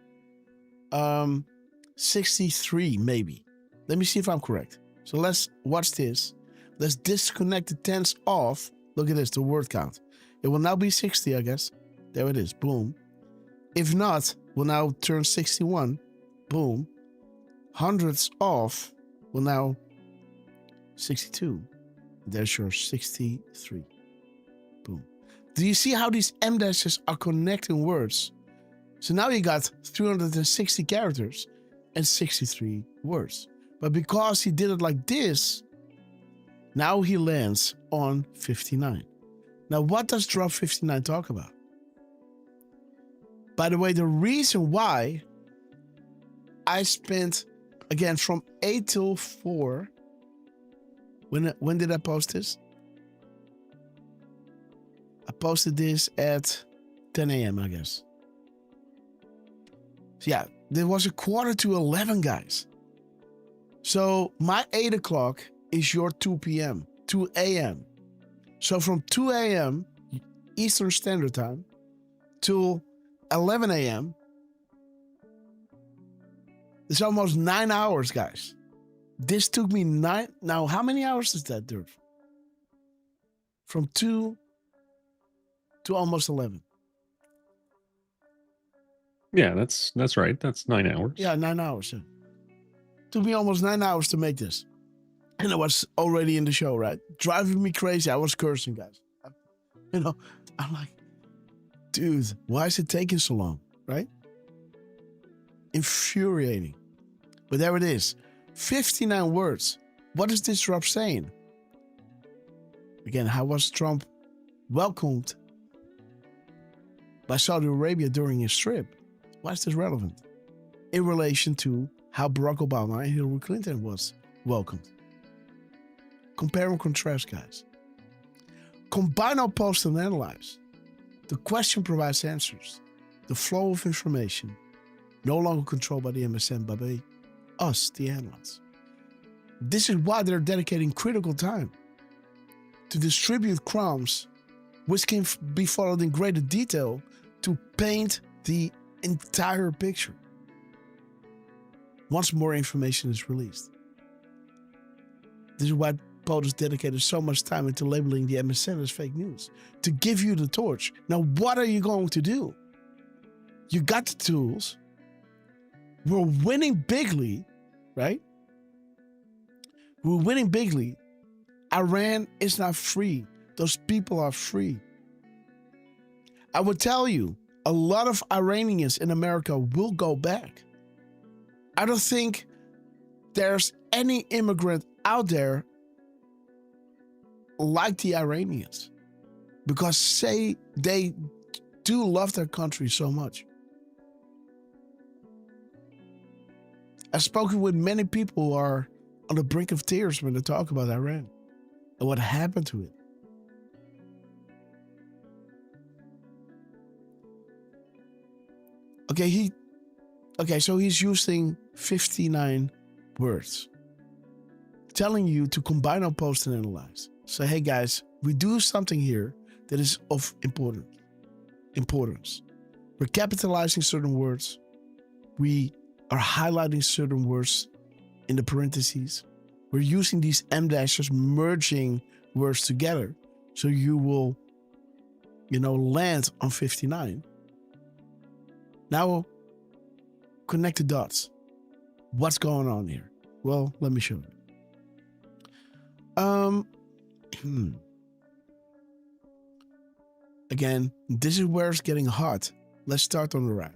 Speaker 1: 63 maybe. Let me see if I'm correct. So let's watch this. Let's disconnect the tens off. Look at this, the word count. It will now be 60, I guess. There it is. Boom. If not, we'll now turn 61. Boom. Hundreds off will now 62. There's your 63. Boom. Do you see how these M dashes are connecting words? So now you got 360 characters and 63 words. But because he did it like this, now he lands on 59. Now, what does drop 59 talk about? By the way, the reason why I spent, again, from 8 till 4. When did I post this? I posted this at 10 a.m., I guess. So yeah, there was a 11:45, guys. So my 8 o'clock is your 2 p.m., 2 a.m. So from 2 a.m. Eastern Standard Time till 11 a.m., it's almost 9 hours, guys. This took me 9. Now, how many hours is that, Derf? From 2 to almost 11.
Speaker 5: Yeah, that's right. That's 9 hours.
Speaker 1: Yeah, 9 hours. Yeah. Took me almost 9 hours to make this. And I was already in the show, right? Driving me crazy. I was cursing, guys. I'm like, dude, why is it taking so long, right? Infuriating. But there it is. 59 words. What is this drop saying? Again, how was Trump welcomed by Saudi Arabia during his trip? Why is this relevant? In relation to how Barack Obama and Hillary Clinton was welcomed. Compare and contrast, guys. Combine our post and analyze. The question provides answers. The flow of information, no longer controlled by the MSM, but by us, the analysts. This is why they're dedicating critical time to distribute crumbs, which can be followed in greater detail to paint the entire picture once more information is released. This is why POTUS dedicated so much time into labeling the MSN as fake news, to give you the torch. Now, what are you going to do? You got the tools. We're winning bigly, right? We're winning bigly. Iran is not free. Those people are free. I would tell you, a lot of Iranians in America will go back. I don't think there's any immigrant out there like the Iranians, because they do love their country so much. I've spoken with many people who are on the brink of tears when they talk about Iran and what happened to it. So he's using 59 words, telling you to combine, post, and analyze. So, hey guys, we do something here that is of importance. We're capitalizing certain words. We are highlighting certain words in the parentheses. We're using these M-dashes, merging words together. So you will, land on 59. Now, connect the dots. What's going on here? Well, let me show you. Again, this is where it's getting hot. Let's start on the right.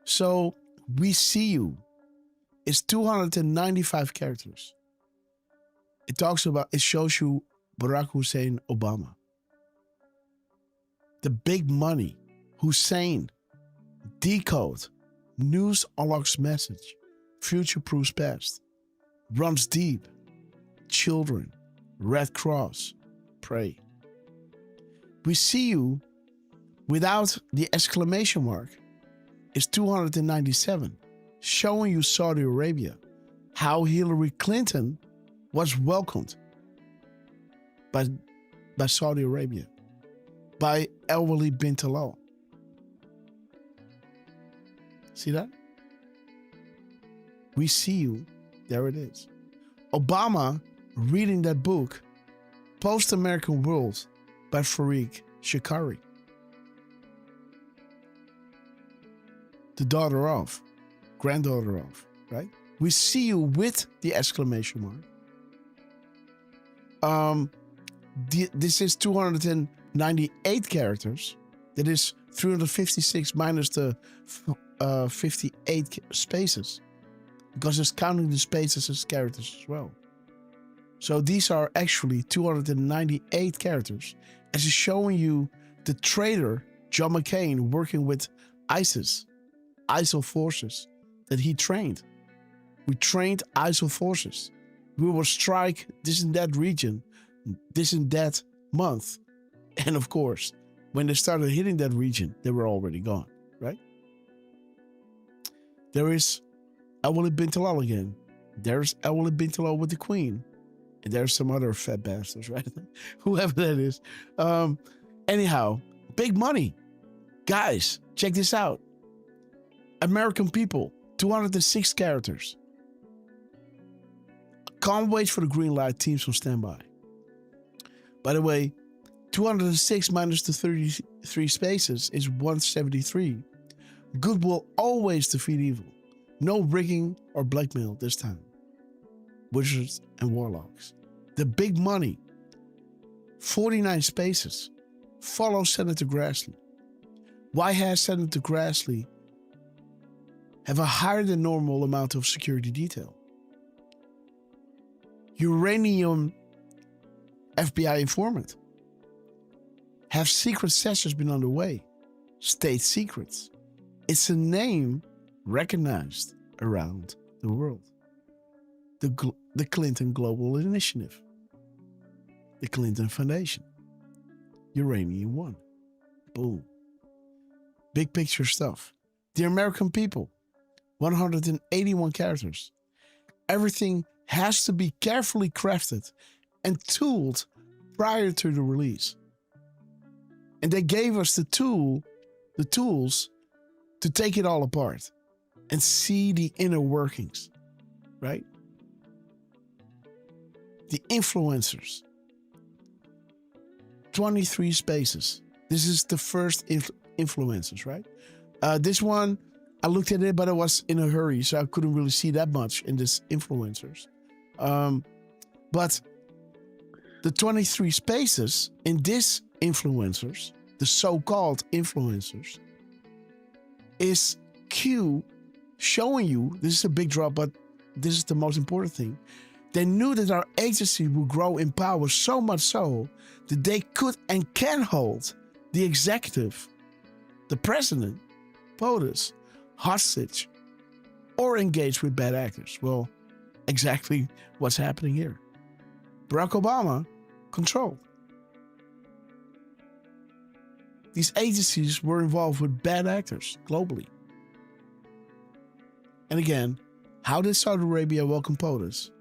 Speaker 1: So, we see you. It's 295 characters. It shows you Barack Hussein Obama. The big money, Hussein, Decode, News unlocks message, Future proofs past, Runs deep, Children, Red Cross, Pray. We see you without the exclamation mark. It's 297, showing you Saudi Arabia, how Hillary Clinton was welcomed by Saudi Arabia, by Al-Walid bin Talal. See that? We see you. There it is. Obama reading that book, Post-American World by Fareed Shakari. The granddaughter of, right? We see you with the exclamation mark. This is 298 characters. That is 356 minus the 58 spaces, because it's counting the spaces as characters as well. So these are actually 298 characters, as it's showing you the traitor John McCain working with ISIL forces that he trained. We trained ISIL forces. We will strike this and that region, this and that month. And of course, when they started hitting that region, they were already gone, right? There is Al-Walid bin Talal again. There's Al-Walid bin Talal with the Queen. And there's some other fat bastards, right? Whoever that is. Anyhow, big money. Guys, check this out. American people, 206 characters. Can't wait for the green light, teams on standby. By the way, 206 minus the 33 spaces is 173. Good will always defeat evil. No rigging or blackmail this time. Wizards and warlocks. The big money, 49 spaces. Follow Senator Grassley. Why has Senator Grassley have a higher than normal amount of security detail? Uranium FBI informant. Have secret sessions been underway? State secrets. It's a name recognized around the world. The Clinton Global Initiative. The Clinton Foundation. Uranium One. Boom. Big picture stuff. The American people. 181 characters. Everything has to be carefully crafted and tooled prior to the release. And they gave us the tools to take it all apart and see the inner workings, right? The influencers. 23 spaces. This is the first influencers, right? This one, I looked at it, but I was in a hurry, so I couldn't really see that much in this influencers. But the 23 spaces in this influencers, the so-called influencers, is Q showing you, this is a big drop, but this is the most important thing. They knew that our agency would grow in power so much so that they could and can hold the executive, the president, POTUS, hostage, or engage with bad actors. Well, exactly what's happening here. Barack Obama controlled. These agencies were involved with bad actors globally. And again, how did Saudi Arabia welcome POTUS?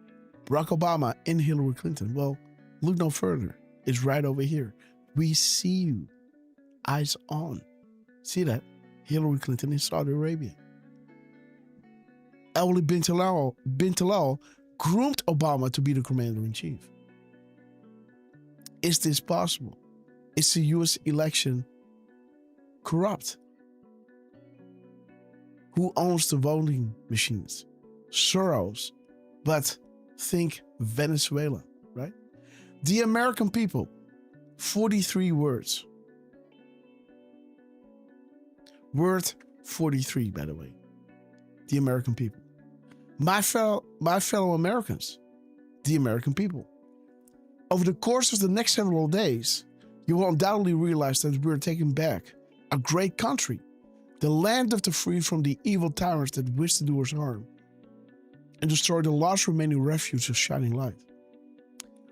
Speaker 1: Barack Obama and Hillary Clinton. Well, look no further. It's right over here. We see you. Eyes on. See that? Hillary Clinton in Saudi Arabia. Ali bin Talal groomed Obama to be the commander-in-chief. Is this possible? Is the US election corrupt? Who owns the voting machines? Soros. But think Venezuela, right? The American people. 43 words. Word 43, by the way. The American people. My fellow Americans. The American people. Over the course of the next several days, you will undoubtedly realize that we're taking back a great country, the land of the free from the evil tyrants that wish to do us harm, and destroy the last remaining refuge of shining light.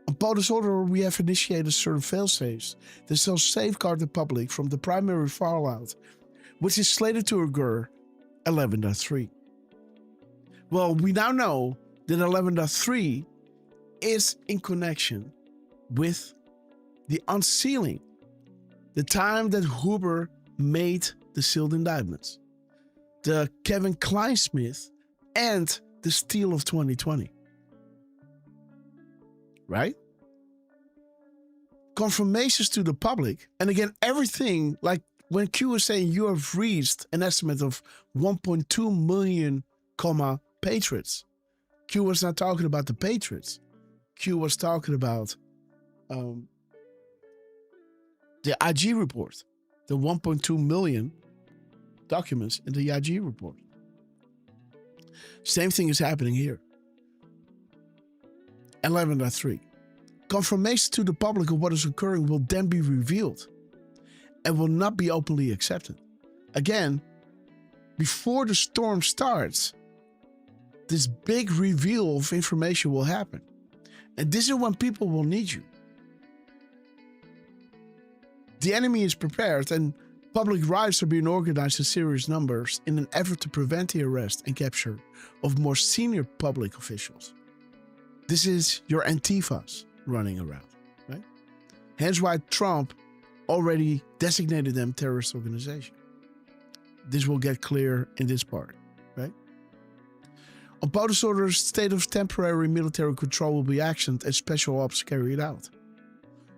Speaker 1: On POTUS order, we have initiated certain fail-safes that shall safeguard the public from the primary fallout, which is slated to occur 11.3. Well, we now know that 11.3 is in connection with the unsealing, the time that Hoover made the sealed indictments, the Kevin Kleinsmith, and the steal of 2020. Right? Confirmations to the public. And again, everything, like when Q was saying you have reached an estimate of 1.2 million, patriots. Q was not talking about the patriots. Q was talking about the IG report, the 1.2 million documents in the IG report. Same thing is happening here. 11.3. Confirmation to the public of what is occurring will then be revealed and will not be openly accepted. Again, before the storm starts, this big reveal of information will happen. And this is when people will need you. The enemy is prepared and public riots are being organized in serious numbers in an effort to prevent the arrest and capture of more senior public officials. This is your Antifas running around, right? Hence why Trump already designated them terrorist organization. This will get clear in this part, right? On POTUS orders, state of temporary military control will be actioned and special ops carried out.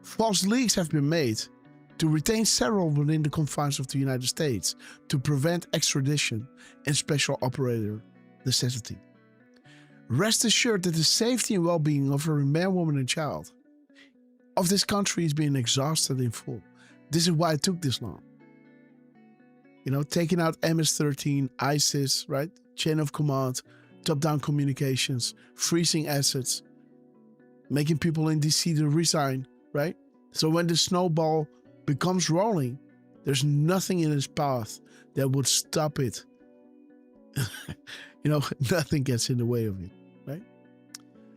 Speaker 1: False leaks have been made to retain several within the confines of the United States to prevent extradition and special operator necessity. Rest assured that the safety and well-being of every man, woman, and child of this country is being exhausted in full. This is why it took this long. You know, taking out MS-13, ISIS, right? Chain of command, top-down communications, freezing assets, making people in DC to resign, right? So when the snowball becomes rolling, there's nothing in its path that would stop it. You know, nothing gets in the way of it, right?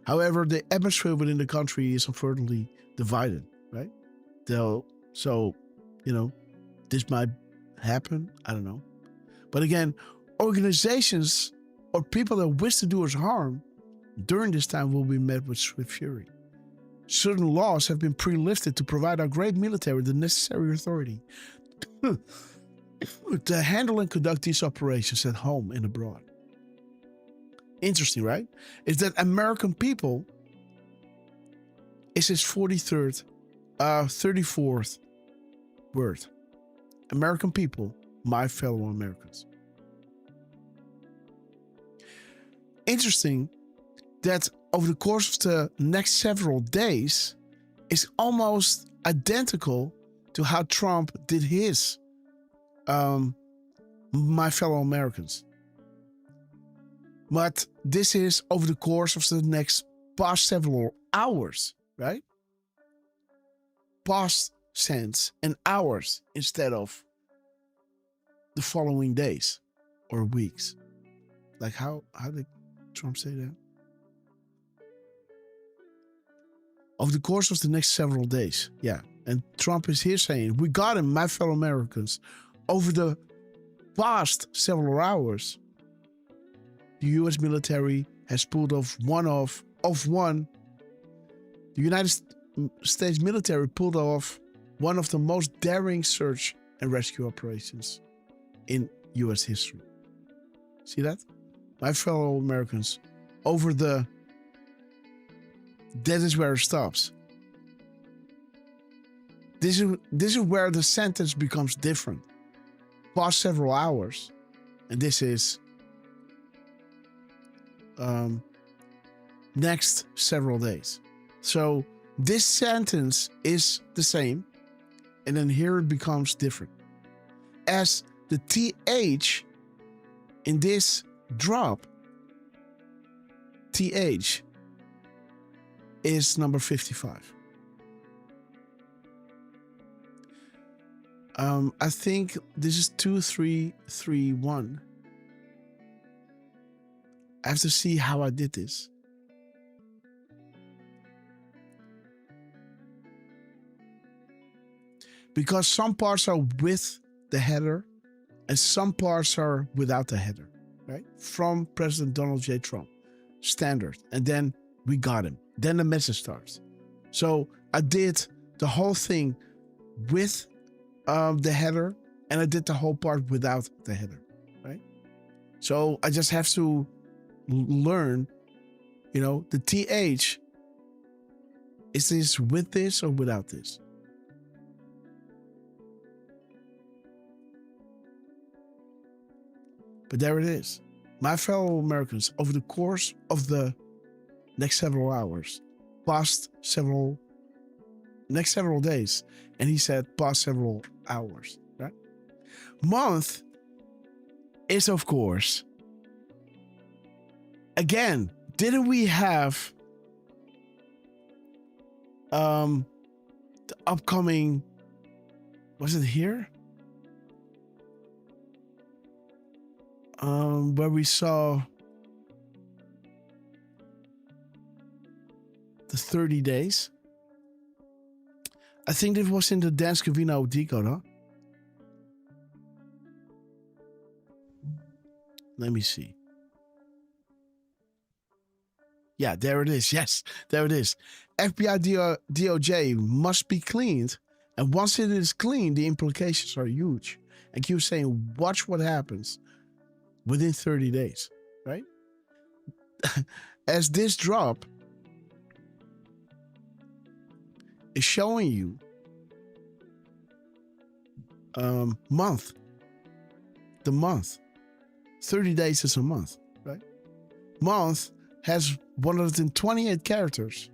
Speaker 1: However, the atmosphere within the country is unfortunately divided, right? So, you know, this might happen. I don't know. But again, organizations or people that wish to do us harm during this time will be met with swift fury. Certain laws have been pre-lifted to provide our great military the necessary authority to handle and conduct these operations at home and abroad. Interesting, right? Is that American people is his 34th word. American people, my fellow Americans. interesting that over the course of the next several days is almost identical to how Trump did his My Fellow Americans. But this is over the course of the next past several hours, right? Past tense and hours instead of the following days or weeks. Like how did Trump say that? Over the course of the next several days, yeah. And Trump is here saying, we got him, my fellow Americans. Over the past several hours, the U.S. military has pulled off the United States military pulled off one of the most daring search and rescue operations in U.S. history. See that? My fellow Americans, that is where it stops. This is where the sentence becomes different. Past several hours, and this is next several days. So this sentence is the same, and then here it becomes different. As the TH in this drop, TH is number 55. I think this is 2331. I have to see how I did this. Because some parts are with the header and some parts are without the header, right? From President Donald J. Trump, standard. And then we got him. Then the message starts. So I did the whole thing with the header, and I did the whole part without the header, right? So I just have to learn, the TH, is this with this or without this? But there it is. My fellow Americans, over the course of the next several hours, next several days, and he said past several hours, right? Month is, of course, again, didn't we have the upcoming, was it here? Where we saw the 30 days. I think it was in the Danske Vino Decode, huh? Let me see. Yeah, there it is. Yes, there it is. FBI DOJ must be cleaned. And once it is cleaned, the implications are huge. And keep saying, watch what happens within 30 days, right? As this drop is showing you the month. 30 days is a month, right? Month has 128 characters.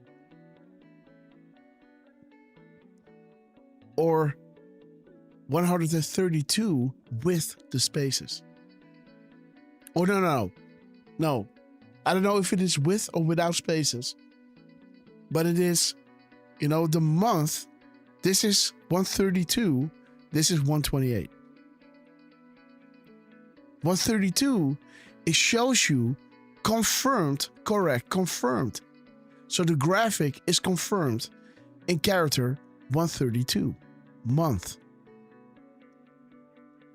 Speaker 1: Or 132 with the spaces. Oh, no. I don't know if it is with or without spaces. But it is, the month. This is 132. This is 128. 132, it shows you confirmed, correct, confirmed. So the graphic is confirmed in character 132, month.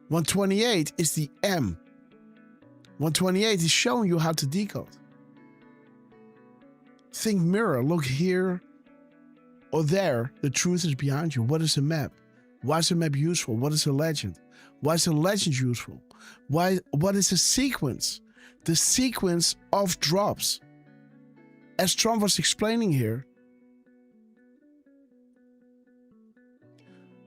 Speaker 1: 128 is the M. 128 is showing you how to decode. Think mirror, look here or there. The truth is behind you. What is a map? Why is a map useful? What is a legend? Why is a legend useful? What is a sequence? The sequence of drops. As Trump was explaining here,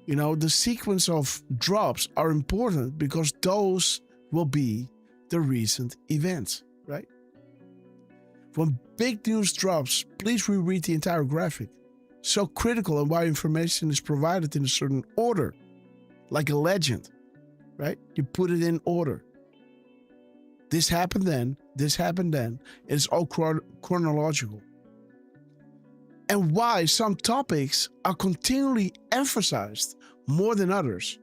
Speaker 1: the sequence of drops are important because those will be the recent events, right? When big news drops, please reread the entire graphic. So critical and why information is provided in a certain order, like a legend, right? You put it in order. This happened then, this happened then. It's all chronological. And why some topics are continually emphasized more than others,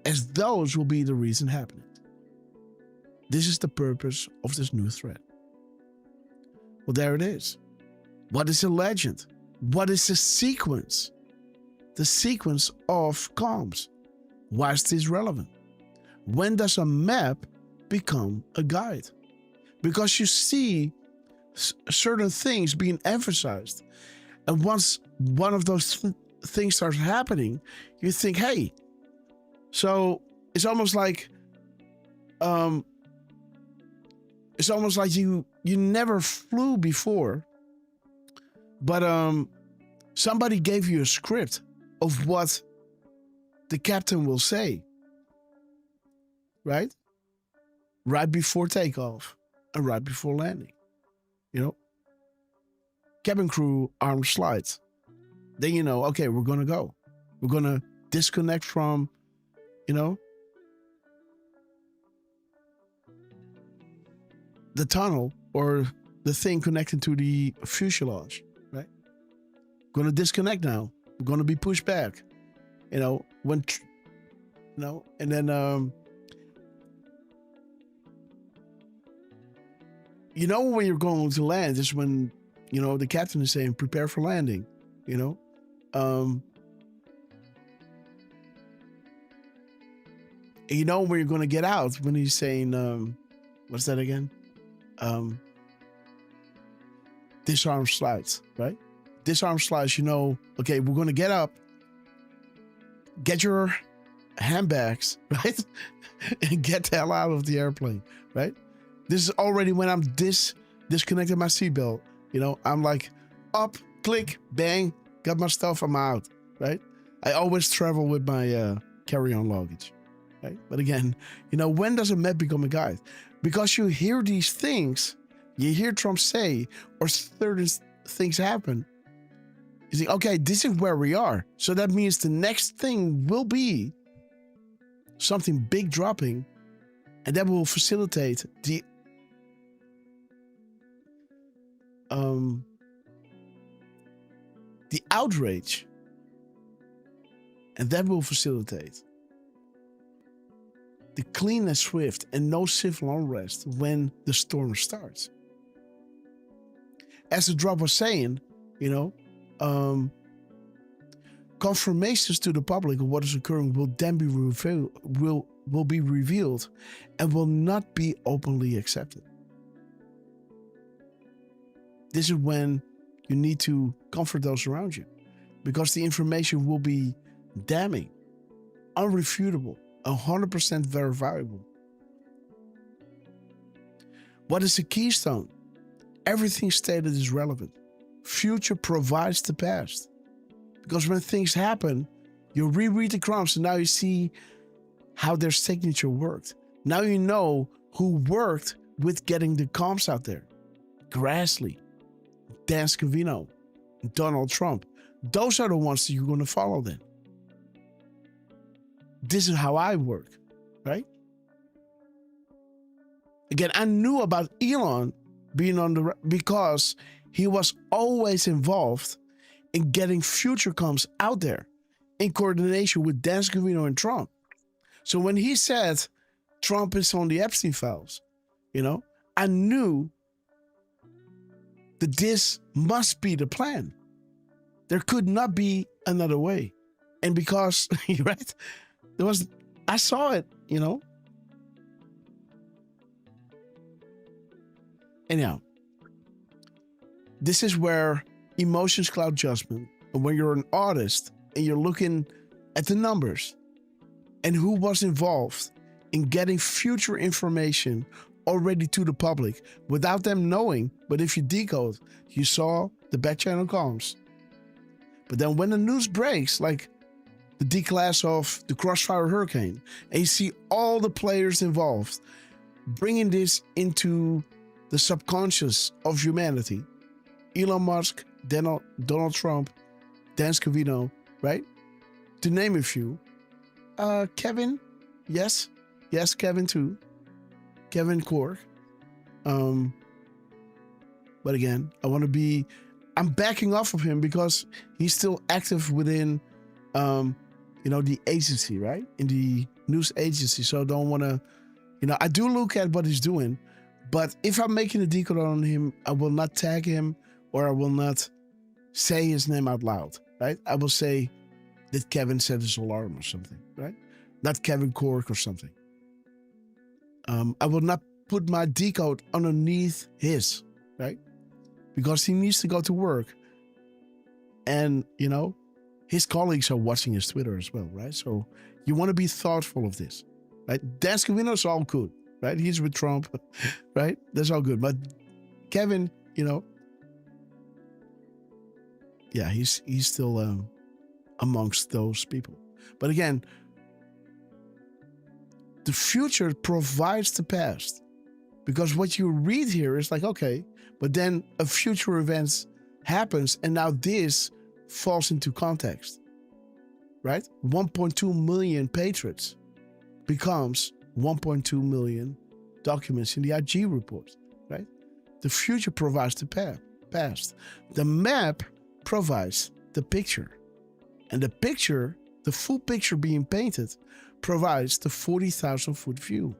Speaker 1: as those will be the reason happening. This is the purpose of this new thread. Well, there it is. What is a legend? What is the sequence? The sequence of comms. Why is this relevant? When does a map become a guide? Because you see certain things being emphasized. And once one of those things starts happening, you think, hey, so it's almost like you never flew before, but somebody gave you a script of what the captain will say, right? Right before takeoff and right before landing. You know, cabin crew arm slides. Then you know, okay, we're gonna go. We're gonna disconnect from, the tunnel or the thing connected to the fuselage, right? Gonna disconnect now. We're gonna be pushed back. And then when you're going to land is when, the captain is saying, prepare for landing, when you're going to get out, when he's saying, what's that again? Disarm slides, right? Disarm slides, okay, we're going to get up, get your handbags, right? And get the hell out of the airplane, right? This is already when I'm disconnecting my seatbelt. I'm like, up, click, bang, got my stuff, I'm out, right? I always travel with my carry-on luggage, right? But again, when does a map become a guide? Because you hear these things, you hear Trump say, or certain things happen. You think, okay, this is where we are. So that means the next thing will be something big dropping, and that will facilitate the outrage, and that will facilitate the clean and swift and no civil unrest when the storm starts. As the drop was saying, confirmations to the public of what is occurring will then be will be revealed and will not be openly accepted. This is when you need to comfort those around you, because the information will be damning, unrefutable, 100% verifiable. What is the keystone? Everything stated is relevant. Future provides the past. Because when things happen, you reread the comms and now you see how their signature worked. Now you know who worked with getting the comms out there. Grassley, Dan Scavino, Donald Trump. Those are the ones that you're going to follow then. This is how I work, right? Again, I knew about Elon being because he was always involved in getting future comms out there in coordination with Dan Scavino and Trump. So when he said Trump is on the Epstein files, I knew that this must be the plan. There could not be another way. And because, right, I saw it, Anyhow, this is where emotions cloud judgment. And when you're an artist and you're looking at the numbers and who was involved in getting future information already to the public without them knowing, but if you decode, you saw the back channel comms. But then when the news breaks, like the declass of the Crossfire Hurricane, and you see all the players involved bringing this into the subconscious of humanity. Elon Musk, Donald Trump, Dan Scavino, right? To name a few. Kevin, yes, Kevin too. Kevin Cork. But again, I'm backing off of him because he's still active within, the agency, right? In the news agency. So I don't want to, I do look at what he's doing, but if I'm making a decode on him, I will not tag him or I will not say his name out loud, right? I will say that Kevin set his alarm or something, right? Not Kevin Cork or something. I will not put my decode underneath his, right? Because he needs to go to work. And, his colleagues are watching his Twitter as well, right? So you want to be thoughtful of this, right? Dan Scavino is all good, right? He's with Trump, right? That's all good. But Kevin, yeah, he's still amongst those people. But again, the future provides the past. Because what you read here is like, okay, but then a future event happens and now this falls into context, right? 1.2 million patriots becomes 1.2 million documents in the IG report, right? The future provides the past. The map provides the picture. And the picture, the full picture being painted, provides the 40,000 foot view,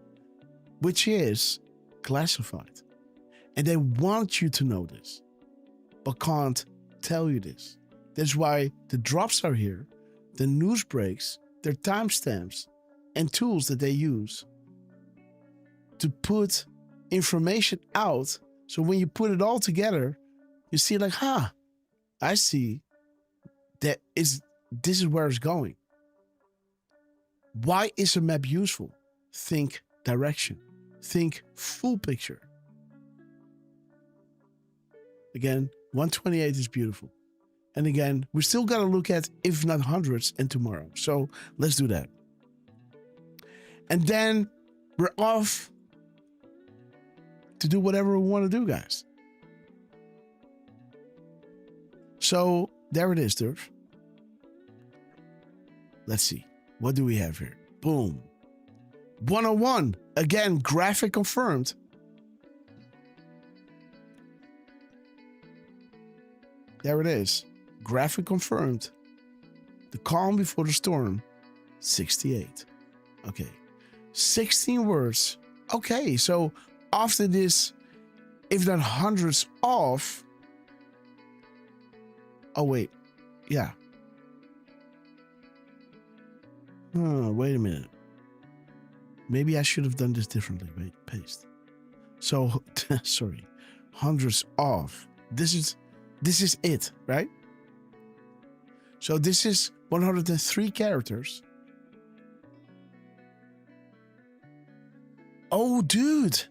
Speaker 1: which is classified. And they want you to know this, but can't tell you this. That's why the drops are here, the news breaks, their timestamps, and tools that they use to put information out. So when you put it all together, you see like, I see that this is where it's going. Why is a map useful? Think direction. Think full picture. Again, 128 is beautiful. And again, we still got to look at, if not hundreds, and tomorrow. So let's do that. And then we're off to do whatever we want to do, guys. So there it is, Derf. Let's see. What do we have here? Boom. 101. Again, graphic confirmed. There it is. Graphic confirmed. The calm before the storm. 68. Okay. 16 words. Okay, so after this, if not hundreds off. Oh, wait. Yeah. Wait a minute. Maybe I should have done this differently. Wait, paste. So, sorry. Hundreds off. This is it, right? So this is 103 characters. Oh, dude.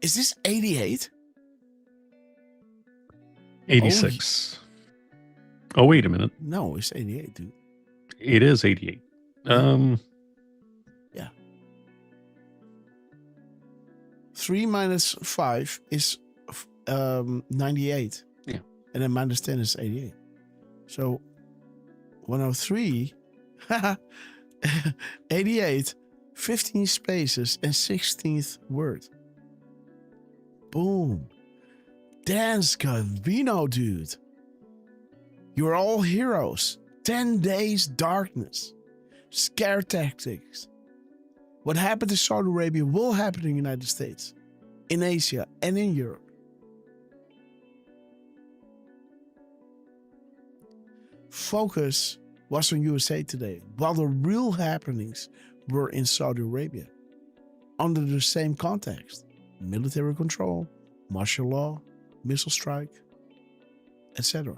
Speaker 1: Is this 88?
Speaker 5: 86. Oh, wait a minute.
Speaker 1: No, it's 88, dude.
Speaker 5: It is 88.
Speaker 1: Yeah. 3 minus 5 is 98.
Speaker 5: Yeah.
Speaker 1: And then minus 10 is 88. So 103, 88, 15 spaces, and 16th word. Boom. Dan Scavino, dude. You're all heroes. 10 days darkness. Scare tactics. What happened to Saudi Arabia will happen in the United States, in Asia, and in Europe. Focus was on USA Today, while the real happenings were in Saudi Arabia, under the same context: military control, martial law, missile strike, etc.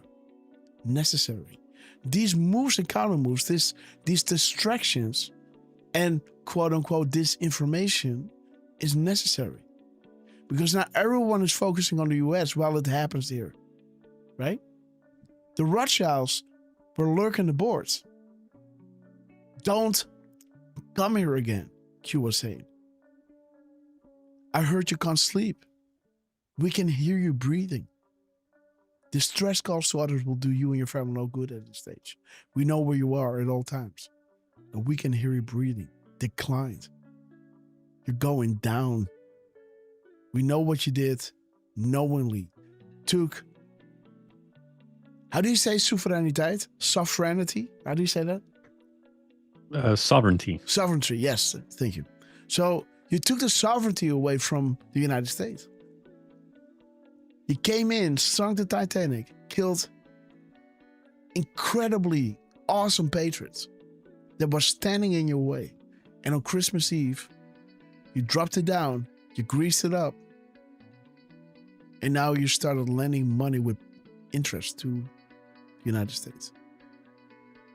Speaker 1: Necessary. These moves and counter moves, these distractions and quote unquote disinformation is necessary. Because not everyone is focusing on the US while it happens here. Right? The Rothschilds were lurking the boards. Don't come here again, Q was saying. I heard you can't sleep. We can hear you breathing. Distress calls to others will do you and your family no good at this stage. We know where you are at all times. And we can hear you breathing. Declined. You're going down. We know what you did knowingly. Took, how do you say soevereiniteit? Sovereignty? How do you say that?
Speaker 5: Sovereignty.
Speaker 1: Sovereignty, yes. Thank you. So you took the sovereignty away from the United States. You came in, sunk the Titanic, killed incredibly awesome patriots that were standing in your way. And on Christmas Eve, you dropped it down, you greased it up, and now you started lending money with interest to the United States.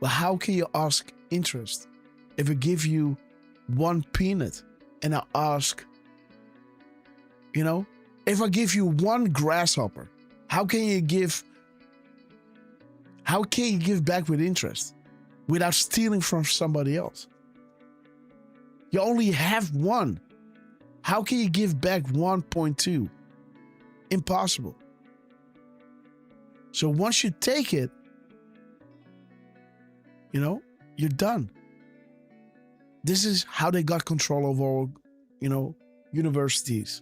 Speaker 1: Well, how can you ask interest if I give you one peanut and I ask, if I give you one grasshopper, how can you give back with interest without stealing from somebody else? You only have one. How can you give back 1.2? Impossible. So once you take it, you're done. This is how they got control over all, universities,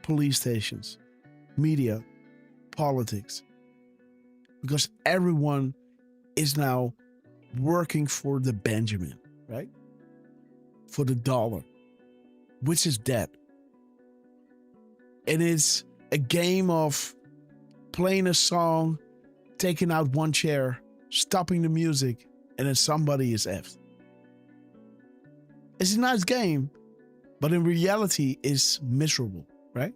Speaker 1: police stations, media, politics. Because everyone is now working for the Benjamin, right? For the dollar, which is dead. It is a game of playing a song, taking out one chair, stopping the music, and then somebody is effed. It's a nice game, but in reality, it's miserable, right?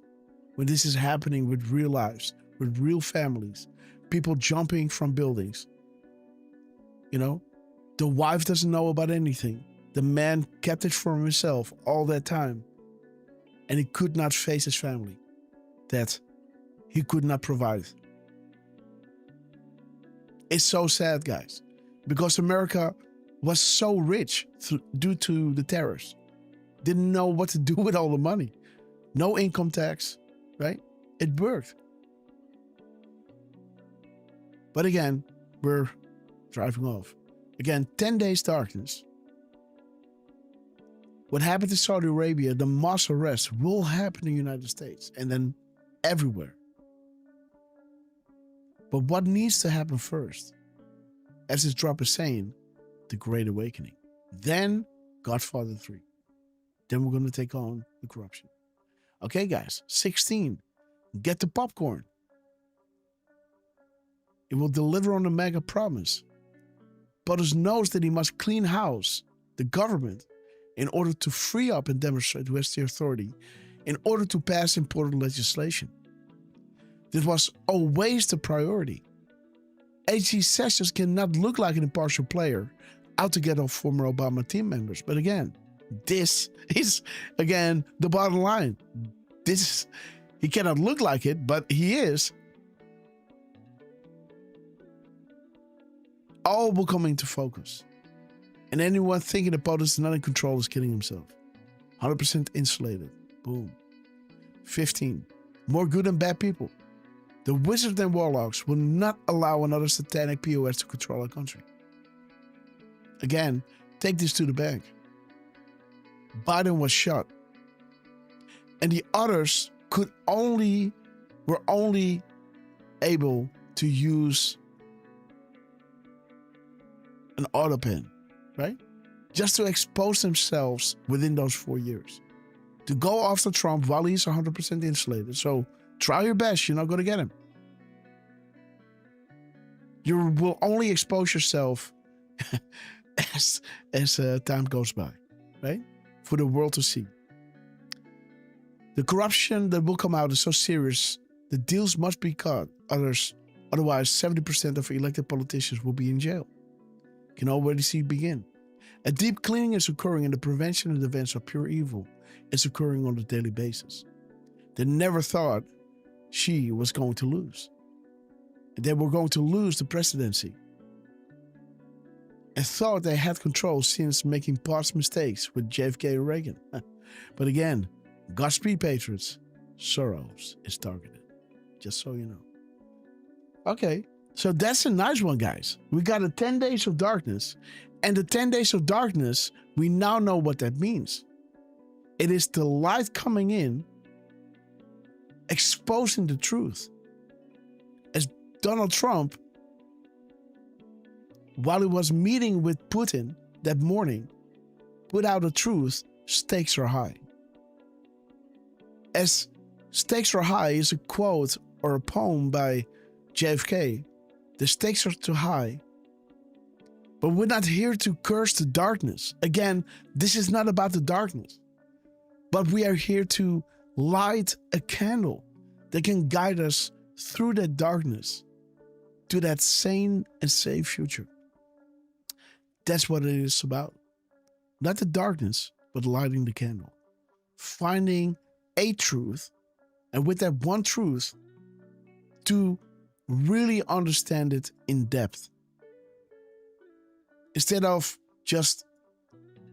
Speaker 1: When this is happening with real lives, with real families, people jumping from buildings. The wife doesn't know about anything. The man kept it for himself all that time. And he could not face his family that he could not provide. It's so sad, guys, because America was so rich due to the tariffs. Didn't know what to do with all the money. No income tax, right? It worked. But again, we're driving off. Again, 10 days darkness. What happened to Saudi Arabia, the mass arrest will happen in the United States and then everywhere. But what needs to happen first? As this drop is saying, the Great Awakening. Then Godfather 3. Then we're going to take on the corruption. Okay, guys, 16. Get the popcorn. It will deliver on the mega promise. Butters knows that he must clean house, the government, in order to free up and demonstrate who has the authority, in order to pass important legislation. This was always the priority. H.G. Sessions cannot look like an impartial player out to get off former Obama team members. But again, this is, the bottom line. He cannot look like it, but he is. All will come into focus. And anyone thinking the POTUS is not in control is kidding himself. 100% insulated. Boom. 15. More good and bad people. The wizards and warlocks will not allow another satanic POS to control our country. Again, take this to the bank. Biden was shot. And the others were only able to use an auto pen, right? Just to expose themselves within those 4 years. To go after Trump while he's 100% insulated. So try your best. You're not going to get him. You will only expose yourself as time goes by, right? For the world to see. The corruption that will come out is so serious, the deals must be cut. Otherwise, 70% of elected politicians will be in jail. You can already see it begin. A deep cleaning is occurring, and the prevention and defense of pure evil is occurring on a daily basis. They never thought she was going to lose. They were going to lose the presidency. And thought they had control since making past mistakes with JFK and Reagan. But again, Godspeed, patriots. Soros is targeted. Just so you know. Okay, so that's a nice one, guys. We got a 10 days of darkness. And the 10 days of darkness, we now know what that means. It is the light coming in, exposing the truth. As Donald Trump, while he was meeting with Putin that morning, put out the truth, stakes are high. As stakes are high is a quote or a poem by JFK. The stakes are too high. But we're not here to curse the darkness. Again, this is not about the darkness. But we are here to light a candle that can guide us through that darkness to that sane and safe future. That's what it is about. Not the darkness, but lighting the candle. Finding a truth, and with that one truth, to really understand it in depth. Instead of just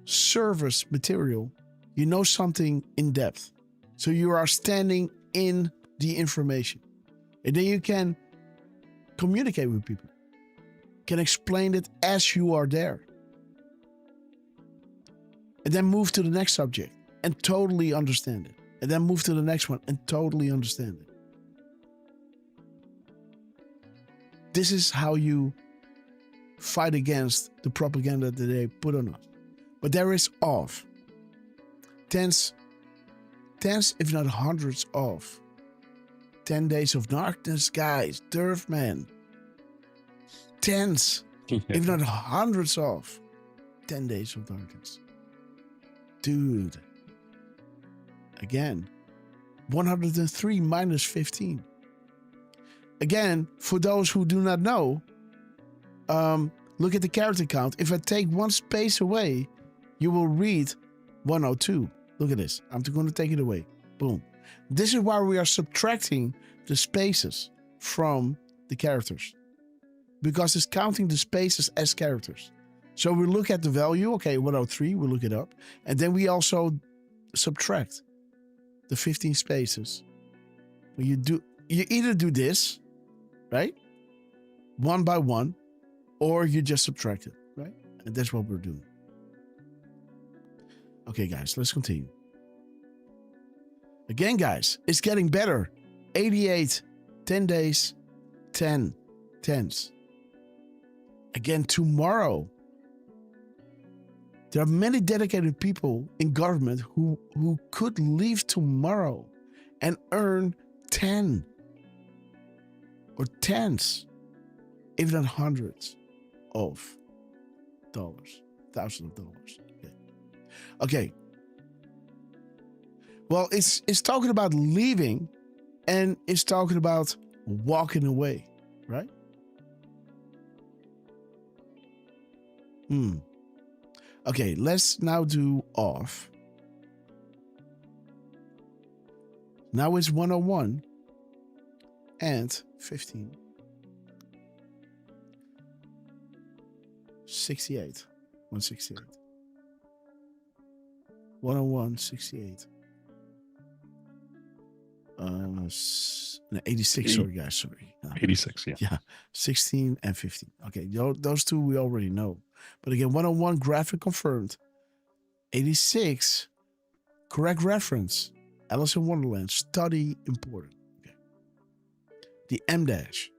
Speaker 1: surface material, you know something in depth. So you are standing in the information. And then you can communicate with people. Can explain it as you are there. And then move to the next subject and totally understand it. And then move to the next one and totally understand it. This is how you fight against the propaganda that they put on us. But there is of tens, if not hundreds of 10 days of darkness, guys. Derf, man. Tens, if not hundreds of 10 days of darkness. Dude. Again, 103 minus 15. Again, for those who do not know, look at the character count. If I take one space away, you will read 102. Look at this. I'm going to take it away. Boom. This is why we are subtracting the spaces from the characters. Because it's counting the spaces as characters. So we look at the value. Okay, 103. We look it up. And then we also subtract the 15 spaces. You either do this, right? One by one. Or you just subtract it, right? And that's what we're doing. Okay, guys, let's continue. Again, guys, it's getting better. 88, 10 days, 10 tens. Again, tomorrow. There are many dedicated people in government who could leave tomorrow and earn 10 or tens, if not hundreds of dollars, thousands of dollars. Okay. Well, it's talking about leaving, and it's talking about walking away, right? Okay, let's now do off. Now it's 101 and 15. 68. 168. 101, 68. 86, sorry guys, sorry.
Speaker 5: 86, yeah.
Speaker 1: Yeah, 16 and 15. Okay, those two we already know. But again, 101, graphic confirmed. 86, correct reference. Alice in Wonderland, study important. Okay. The M dash.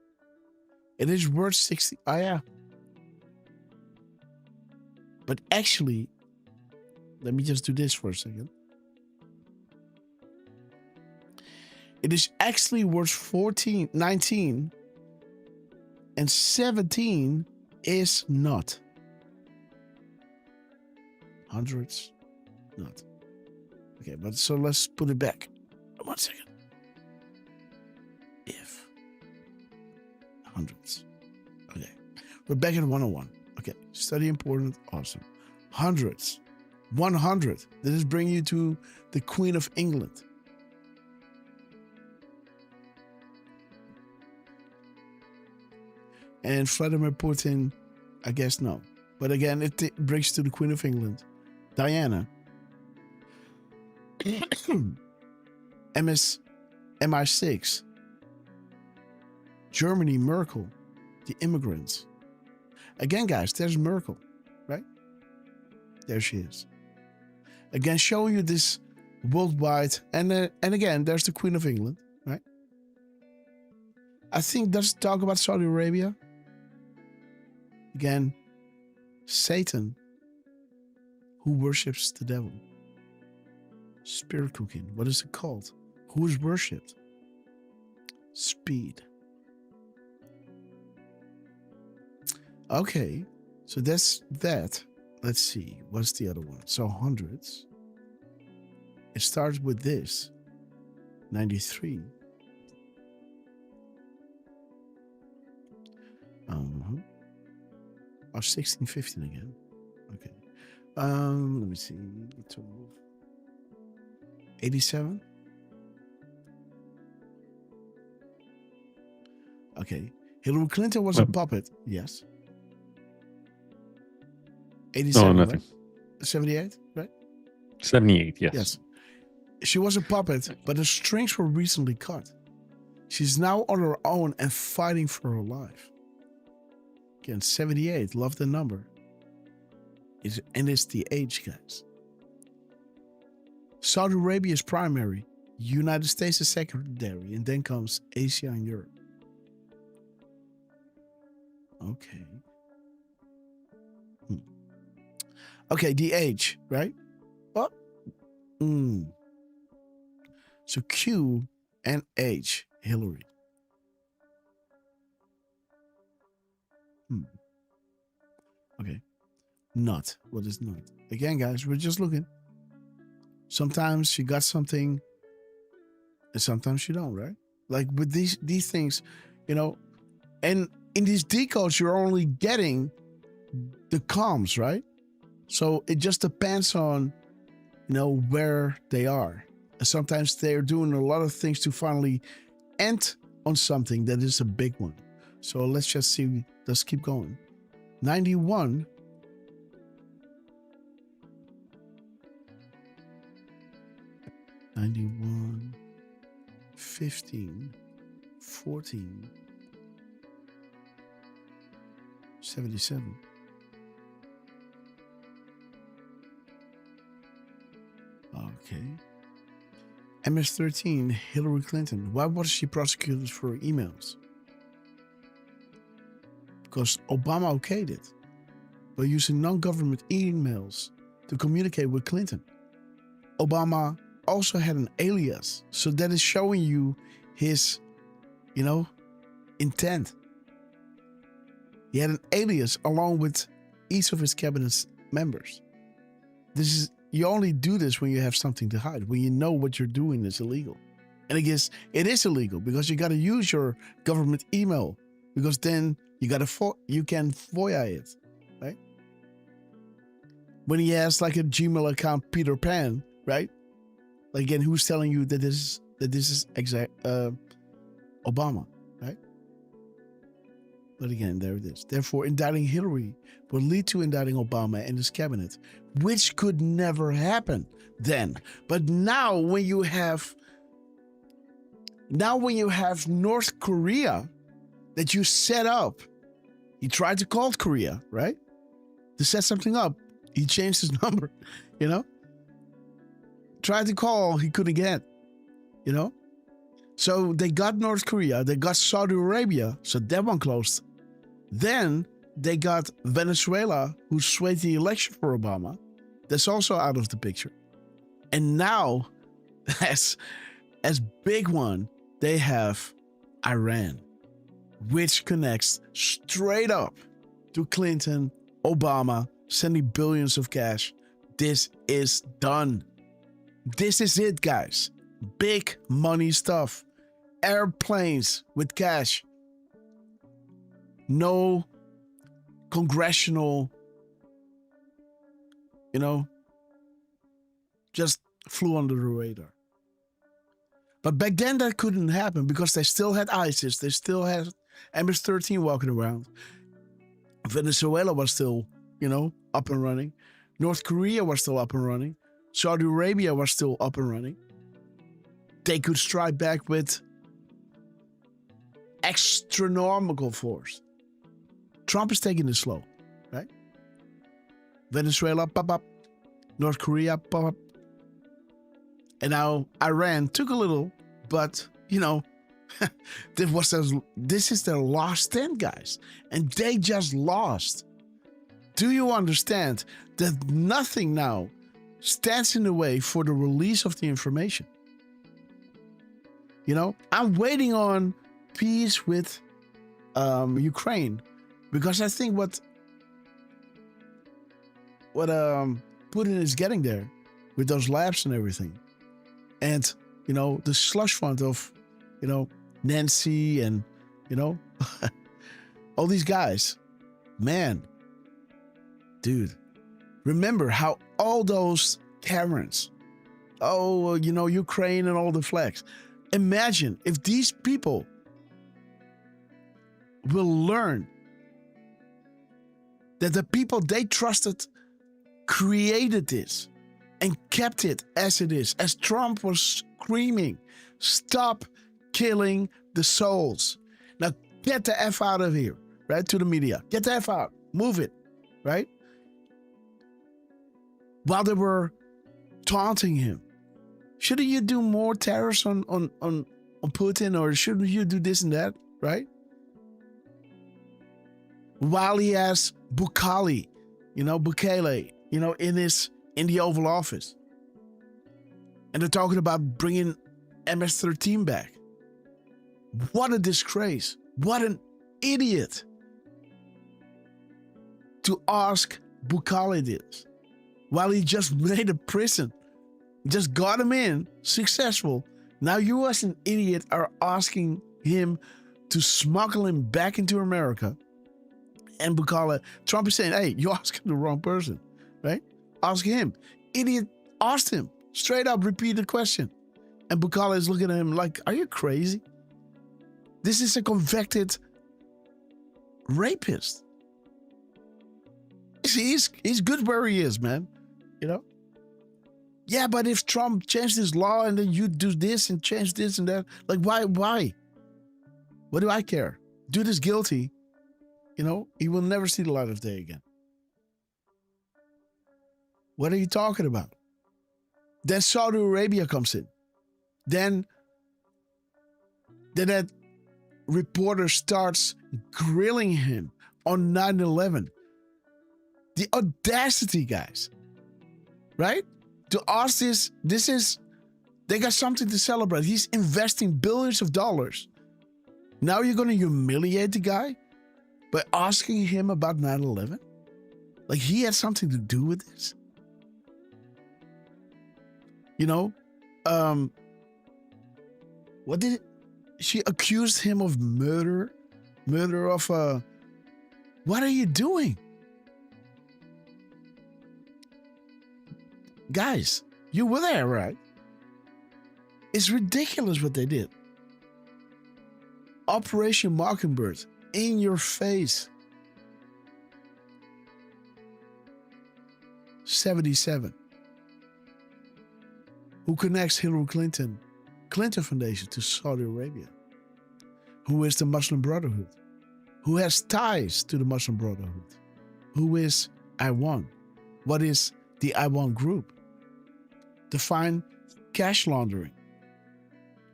Speaker 1: It is worth 60. Oh, yeah. But actually, let me just do this for a second. It is actually worth 14, 19, and 17 is not. Hundreds, not. Okay, but so let's put it back. 1 second. If hundreds. Okay, we're back at 101. Okay, study important, awesome. Hundreds, 100. This is bringing you to the Queen of England. And Vladimir Putin, I guess no. But again, it brings to the Queen of England. Diana. MI6. Germany, Merkel, the immigrants. Again, guys, there's Merkel, right? There she is. Again, showing you this worldwide. And again, there's the Queen of England, right? I think let's talk about Saudi Arabia. Again, Satan, who worships the devil. Spirit cooking. What is it called? Who is worshipped? Speed. Okay, so that's that. Let's see. What's the other one? So hundreds. It starts with this. 93. Oh, 16, 15 again. Okay. Let me see. 12. 87. Okay. Hillary Clinton was a puppet. Yes. 87.
Speaker 5: Oh, nothing.
Speaker 1: Right? 78, right?
Speaker 5: 78, yes.
Speaker 1: Yes. She was a puppet, but the strings were recently cut. She's now on her own and fighting for her life. Again, 78. Love the number. And it's the age, guys. Saudi Arabia is primary. United States is secondary. And then comes Asia and Europe. Okay. Okay, the age, right? Oh. So Q and H, Hillary. Okay. Not. What is not? Again, guys, we're just looking. Sometimes you got something and sometimes you don't, right? Like with these things, you know, and in these decodes, you're only getting the comms, right? So it just depends on, you know, where they are. And sometimes they're doing a lot of things to finally end on something that is a big one. So let's just see. Let's keep going. 91. $91, 15, 14, 77. Okay. MS-13, Hillary Clinton. Why was she prosecuted for emails? Because Obama okayed it by using non-government emails to communicate with Clinton. Obama also had an alias, so that is showing you his, you know, intent. He had an alias along with each of his cabinet members. You only do this when you have something to hide, when you know what you're doing is illegal. And I guess it is illegal because you got to use your government email, because then you can FOIA it, right? When he has like a Gmail account, Peter Pan, right? Like again, who's telling you that this is Obama, right? But again, there it is. Therefore, indicting Hillary will lead to indicting Obama and his cabinet, which could never happen then. But now when you have North Korea that you set up, he tried to call Korea, right? To set something up. He changed his number, you know? Tried to call, he couldn't get, you know? So they got North Korea, they got Saudi Arabia, so that one closed. Then they got Venezuela, who swayed the election for Obama. That's also out of the picture. And now, as big one, they have Iran, which connects straight up to Clinton, Obama, sending billions of cash. This is done. This is it, guys. Big money stuff. Airplanes with cash. No congressional, you know, just flew under the radar. But back then that couldn't happen because they still had ISIS. They still had MS-13 walking around. Venezuela was still, you know, up and running. North Korea was still up and running. Saudi Arabia was still up and running. They could strike back with astronomical force. Trump is taking it slow, right? Venezuela, pop up. North Korea, pop up. And now Iran took a little, but, this is their last stand, guys. And they just lost. Do you understand that nothing now stands in the way for the release of the information? I'm waiting on peace with Ukraine, because I think what Putin is getting there with those labs and everything, and the slush fund of Nancy and all these guys, man, dude, remember how all those Karens, Ukraine and all the flags. Imagine if these people will learn that the people they trusted created this and kept it as it is, as Trump was screaming, stop killing the souls. Now get the F out of here, right? To the media. Get the F out. Move it, right? While they were taunting him. Shouldn't you do more tariffs on Putin, or shouldn't you do this and that, right? While he has Bukele, in the Oval Office. And they're talking about bringing MS-13 back. What a disgrace. What an idiot to ask Bukele this. While he just made a prison, just got him in, successful. Now you as an idiot are asking him to smuggle him back into America. And Bukele, Trump is saying, hey, you're asking the wrong person, right? Ask him. Idiot asked him. Straight up, repeat the question. And Bukele is looking at him like, are you crazy? This is a convicted rapist. He's good where he is, man. Yeah, but if Trump changed his law and then you do this and change this and that, like, why? What do I care? Dude is guilty. He will never see the light of day again. What are you talking about? Then Saudi Arabia comes in. Then that reporter starts grilling him on 9/11. The audacity, guys. Right? To ask they got something to celebrate. He's investing billions of dollars. Now you're going to humiliate the guy by asking him about 9/11? Like he had something to do with this? What did it? She accused him of murder of what are you doing? Guys, you were there, right? It's ridiculous what they did. Operation Mockingbird, in your face. 77. Who connects Hillary Clinton Foundation to Saudi Arabia? Who is the Muslim Brotherhood? Who has ties to the Muslim Brotherhood? Who is I1? What is the I1 group? Define cash laundering.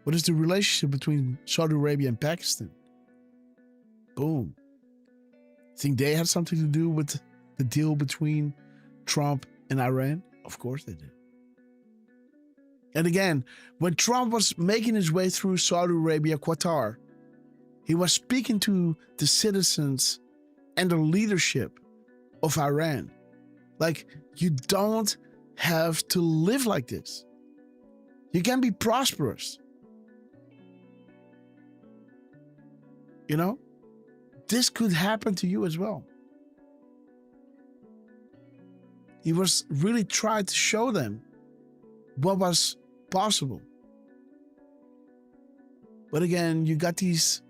Speaker 1: What is the relationship between Saudi Arabia and Pakistan? Boom. Think they had something to do with the deal between Trump and Iran? Of course they did. And again, when Trump was making his way through Saudi Arabia, Qatar, he was speaking to the citizens and the leadership of Iran. Like, you don't have to live like this. You can be prosperous. This could happen to you as well. He was really trying to show them what was possible. But again, you got these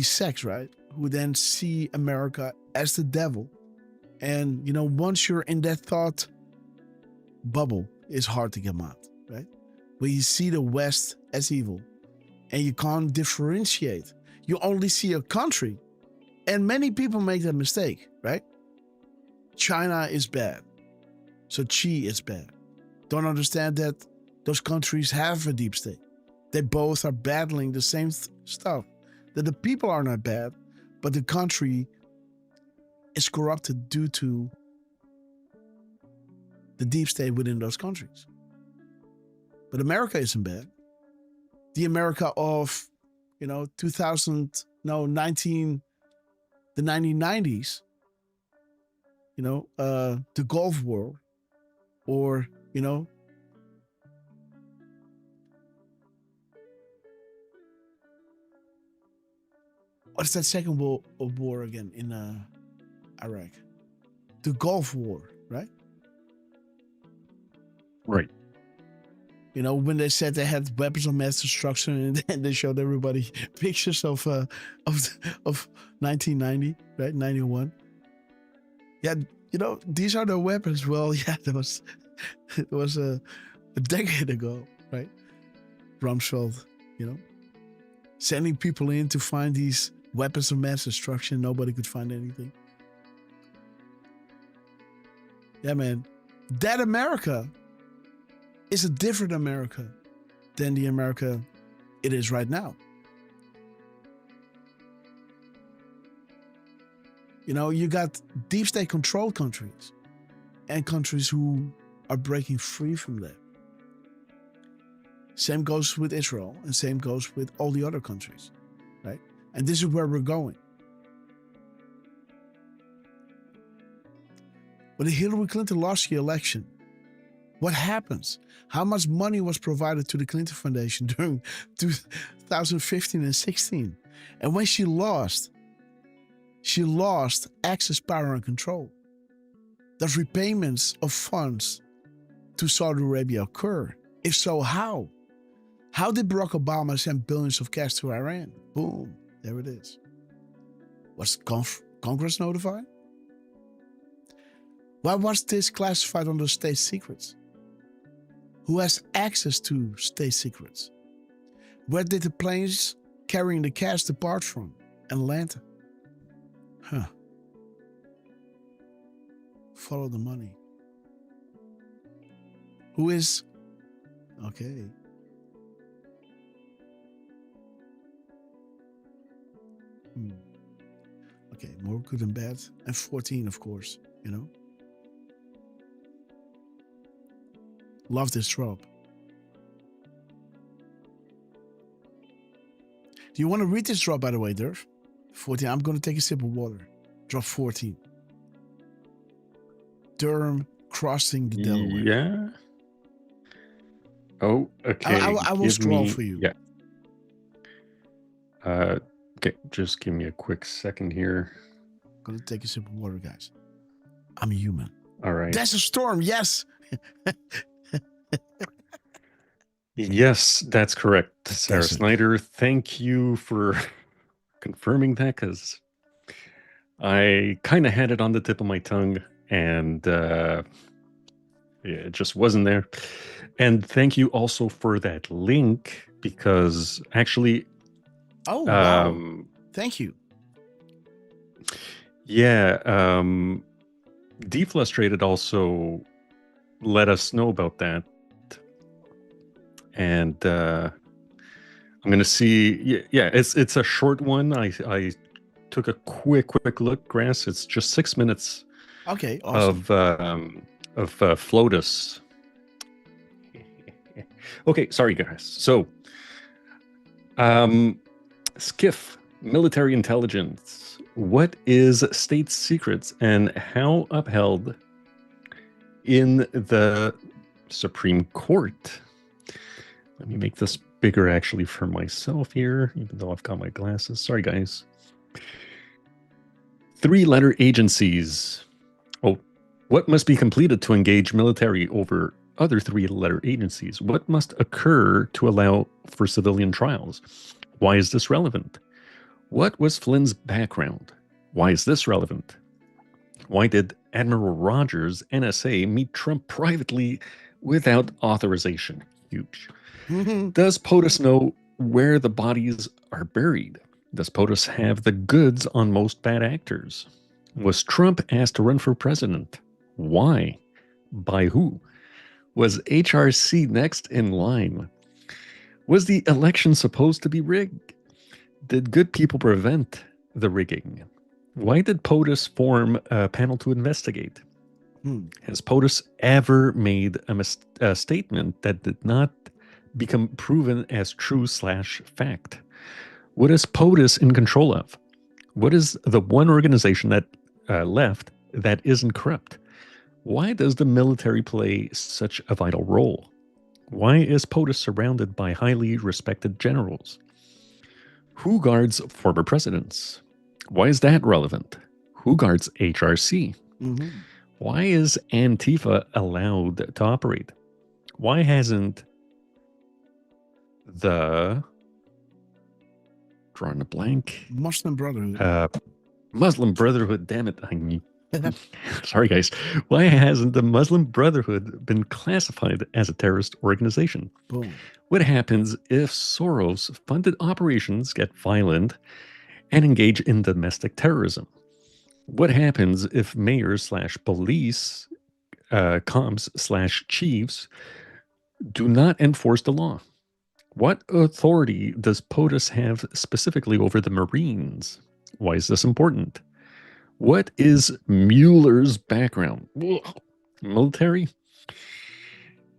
Speaker 1: sects, right? Who then see America as the devil. And, once you're in that thought bubble, it's hard to come out, right? Where you see the West as evil. and you can't differentiate. You only see a country. And many people make that mistake, right? China is bad. So Xi is bad. Don't understand that those countries have a deep state. They both are battling the same stuff. That the people are not bad, but the country is corrupted due to the deep state within those countries. But America isn't bad. The America of, the 1990s, the Gulf War, or, what's that second war again in Iraq? The Gulf War, right?
Speaker 5: Right.
Speaker 1: When they said they had weapons of mass destruction, and then they showed everybody pictures of 1990, right? 91. Yeah, these are the weapons. Well, yeah, it was a decade ago, right? Rumsfeld, sending people in to find these weapons of mass destruction. Nobody could find anything. Yeah, man. That America is a different America than the America it is right now. You got deep state controlled countries and countries who are breaking free from that. Same goes with Israel, and same goes with all the other countries, right? And this is where we're going. When Hillary Clinton lost the election, what happens? How much money was provided to the Clinton Foundation during 2015 and 16? And when she lost access, power, and control. Does repayments of funds to Saudi Arabia occur? If so, how? How did Barack Obama send billions of cash to Iran? Boom, there it is. Was Congress notified? Why was this classified under state secrets? Who has access to state secrets? Where did the planes carrying the cash depart from and land? Follow the money. Who is? Okay. Okay, more good and bad. And 14, of course, Love this drop. Do you want to read this drop, by the way, Derf? 14. I'm going to take a sip of water. Drop 14. Durham crossing the Delaware.
Speaker 5: Yeah. Oh, okay.
Speaker 1: I will scroll for you.
Speaker 5: Yeah. Okay, just give me a quick second here.
Speaker 1: I'm going to take a sip of water, guys. I'm a human.
Speaker 5: All right.
Speaker 1: That's a storm, yes.
Speaker 5: Yes, that's correct, Sarah Snyder. Thank you for confirming that, because I kind of had it on the tip of my tongue, and it just wasn't there. And thank you also for that link, because actually...
Speaker 1: Oh, wow. Thank you.
Speaker 5: Yeah, Deflustrated also let us know about that. And I'm going to see... Yeah, it's a short one. I took a quick look, Grass. It's just 6 minutes.
Speaker 1: Okay, awesome.
Speaker 5: Of FLOTUS. Okay, sorry, guys. So, SCIF, military intelligence. What is state secrets and how upheld in the Supreme Court? Let me make this bigger, actually, for myself here, even though I've got my glasses. Sorry, guys. 3-letter agencies. Oh, what must be completed to engage military over other 3-letter agencies? What must occur to allow for civilian trials? Why is this relevant? What was Flynn's background? Why is this relevant? Why did Admiral Rogers, NSA, meet Trump privately without authorization? Huge. Does POTUS know where the bodies are buried? Does POTUS have the goods on most bad actors? Was Trump asked to run for president? Why? By who? Was HRC next in line? Was the election supposed to be rigged? Did good people prevent the rigging? Why did POTUS form a panel to investigate? Has POTUS ever made a statement that did not become proven as true/fact? What is POTUS in control of? What is the one organization that left that isn't corrupt? Why does the military play such a vital role? Why is POTUS surrounded by highly respected generals? Who guards former presidents? Why is that relevant? Who guards HRC? Why is Antifa allowed to operate? Why hasn't the drawing a blank
Speaker 1: Muslim
Speaker 5: Brotherhood, damn it, sorry guys, why hasn't the Muslim Brotherhood been classified as a terrorist organization?
Speaker 1: Boom.
Speaker 5: What happens if Soros funded operations get violent and engage in domestic terrorism? What happens if mayors/police comms/chiefs do not enforce the law? What authority does POTUS have specifically over the Marines? Why is this important? What is Mueller's background? Military?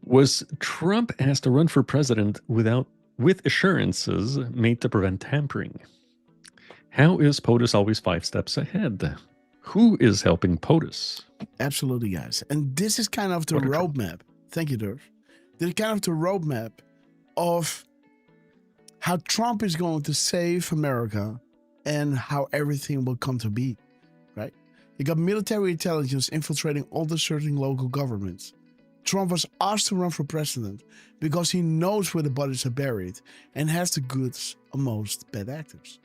Speaker 5: Was Trump asked to run for president with assurances made to prevent tampering? How is POTUS always 5 steps ahead? Who is helping POTUS?
Speaker 1: Absolutely, guys. And this is kind of the roadmap. Thank you, Derf. This is kind of the roadmap of how Trump is going to save America and how everything will come to be, right? You got military intelligence infiltrating all the certain local governments. Trump was asked to run for president because he knows where the bodies are buried and has the goods on most bad actors.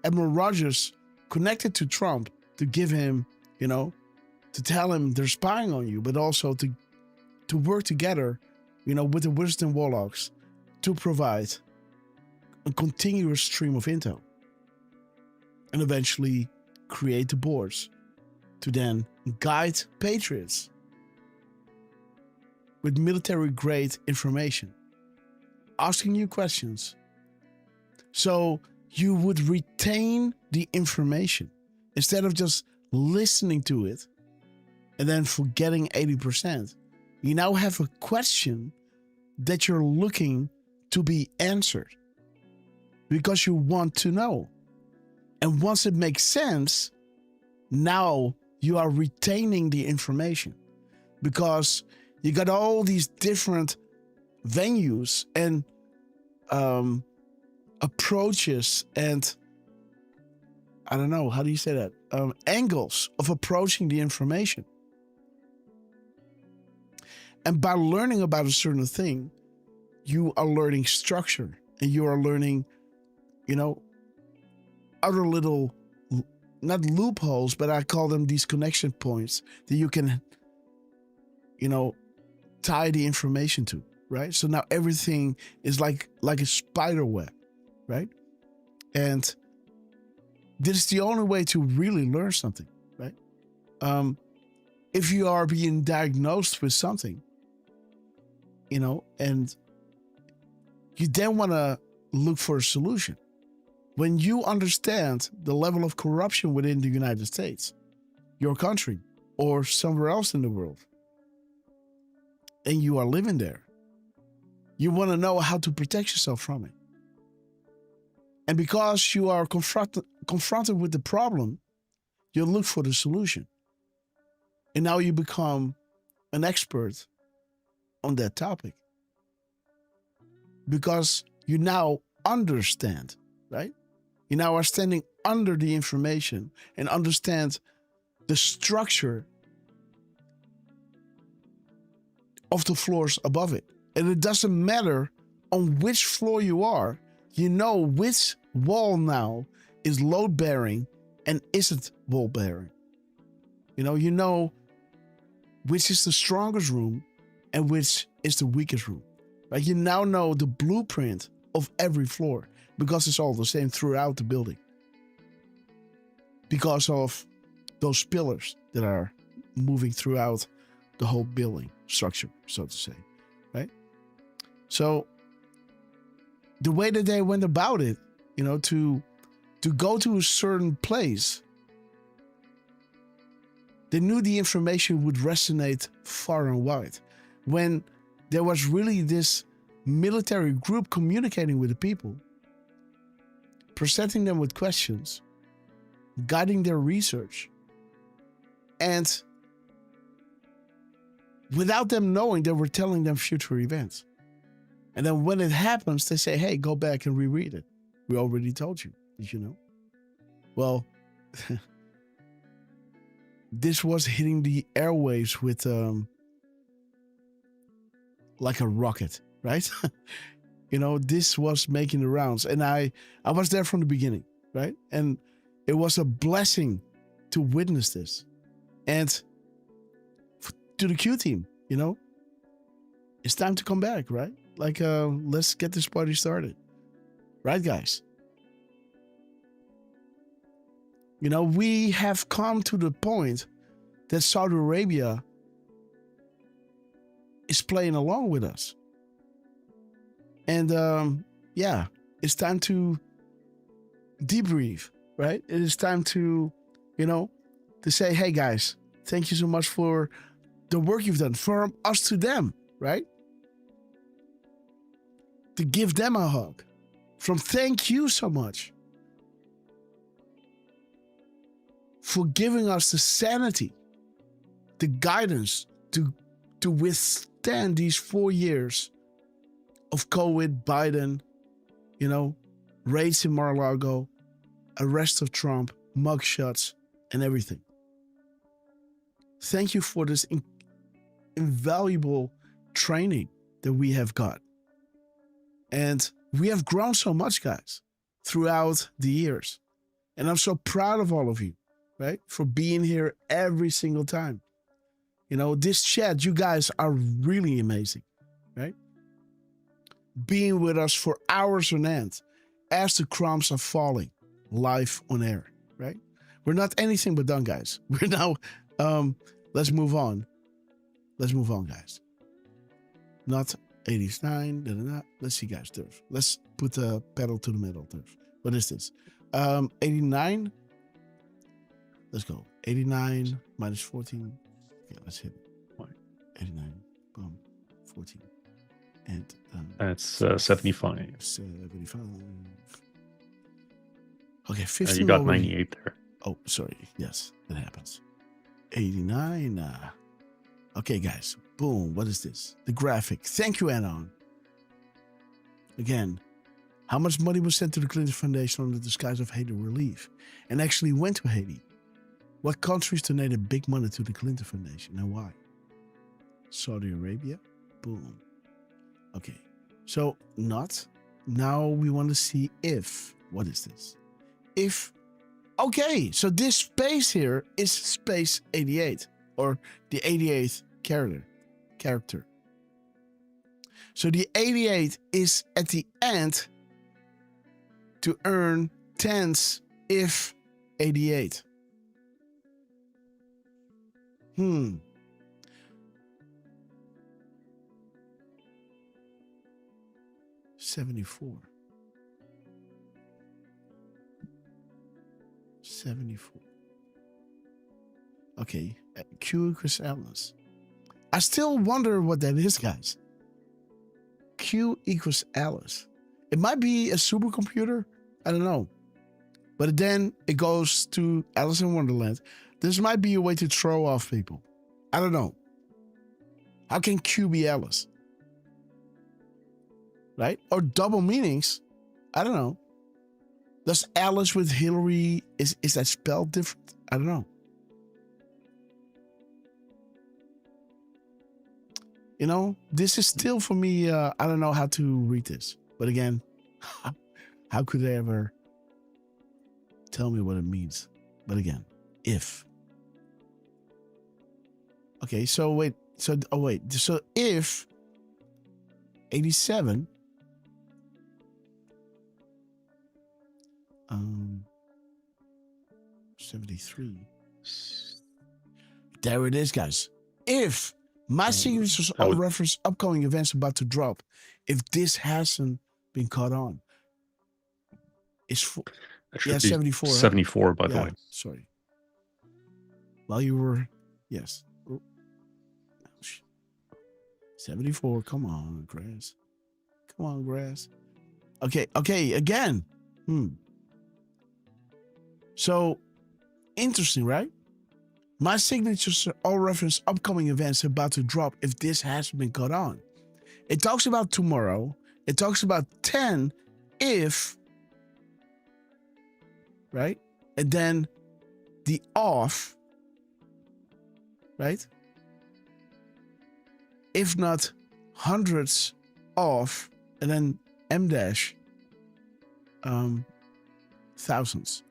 Speaker 1: Admiral Rogers connected to Trump to give him, to tell him they're spying on you, but also to work together, with the Wisdom Warlocks to provide a continuous stream of intel and eventually create the boards to then guide patriots with military-grade information, asking you questions. So you would retain the information instead of just listening to it and then forgetting 80%. You now have a question that you're looking to be answered because you want to know. And once it makes sense, now you are retaining the information because you got all these different venues and approaches and I don't know, how do you say that? Angles of approaching the information. And by learning about a certain thing, you are learning structure and you are learning, other little, not loopholes, but I call them these connection points that you can, tie the information to, right? So now everything is like a spider web, right? And this is the only way to really learn something, right? If you are being diagnosed with something, and you then want to look for a solution. When you understand the level of corruption within the United States, your country, or somewhere else in the world, and you are living there, you want to know how to protect yourself from it. And because you are confronted with the problem, you look for the solution. And now you become an expert on that topic. Because you now understand, right? You now are standing under the information and understand the structure of the floors above it. And it doesn't matter on which floor you are, you know which wall now is load bearing and isn't wall bearing. You know which is the strongest room and which is the weakest room. Right? You now know the blueprint of every floor because it's all the same throughout the building. Because of those pillars that are moving throughout the whole building structure, so to say, right? So the way that they went about it, to go to a certain place, they knew the information would resonate far and wide. When there was really this military group communicating with the people, presenting them with questions, guiding their research, and without them knowing, they were telling them future events. And then when it happens, they say, hey, go back and reread it. We already told you. Did you know? Well, this was hitting the airwaves with like a rocket, right? This was making the rounds. And I was there from the beginning, right? And it was a blessing to witness this. And to the Q team, it's time to come back, right? Like, let's get this party started. Right, guys? We have come to the point that Saudi Arabia is playing along with us. And, it's time to debrief, right? It is time to, to say, hey, guys, thank you so much for the work you've done. From us to them, right? To give them a hug. From thank you so much for giving us the sanity, the guidance to withstand these 4 years of COVID, Biden, raids in Mar-a-Lago, arrest of Trump, mugshots, and everything. Thank you for this invaluable training that we have got. And we have grown so much, guys, throughout the years. And I'm so proud of all of you, right? For being here every single time. This chat, you guys are really amazing, right? Being with us for hours on end as the crumbs are falling live on air, right? We're not anything but done, guys. We're now, let's move on. Let's move on, guys. Not 89, let's see, guys, Derf. Let's put the pedal to the metal, Derf. What is this? 89. Let's go. 89 minus 14. Okay, let's hit it. 89, boom, 14. And
Speaker 5: that's 75.
Speaker 1: 75. Okay, 15.
Speaker 5: You got already. 98 there.
Speaker 1: Oh, sorry. Yes, that happens. 89. Okay, guys. Boom. What is this? The graphic. Thank you, Anon. Again, how much money was sent to the Clinton Foundation under the disguise of Haiti relief and actually went to Haiti? What countries donated big money to the Clinton Foundation and why? Saudi Arabia. Boom. Okay. So, not. Now we want to see if. What is this? If. Okay. So this space here is space 88 or the 88th character. So the 88 is at the end to earn tens if 88. 74. 74. Okay, Q equals Alice. I still wonder what that is, guys. Q equals Alice. It might be a supercomputer. I don't know. But then it goes to Alice in Wonderland. This might be a way to throw off people. I don't know. How can Q be Alice? Right? Or double meanings. I don't know. Does Alice with Hillary, is that spelled different? I don't know. You know, this is still for me, I don't know how to read this. But again, how could they ever tell me what it means? But again, if. Okay, so wait. So if 87 73. There it is, guys. If my signatures all reference upcoming events about to drop, if this hasn't been caught on, it's
Speaker 5: That should be
Speaker 1: 74.
Speaker 5: 74, by the way.
Speaker 1: Sorry. While you were, yes. 74. Come on, Grass. Come on, Grass. Okay, again. So, interesting, right? My signatures all reference upcoming events about to drop if this hasn't been caught on. It talks about tomorrow. It talks about 10 if, right? And then the off, right? If not hundreds of, and then M dash, thousands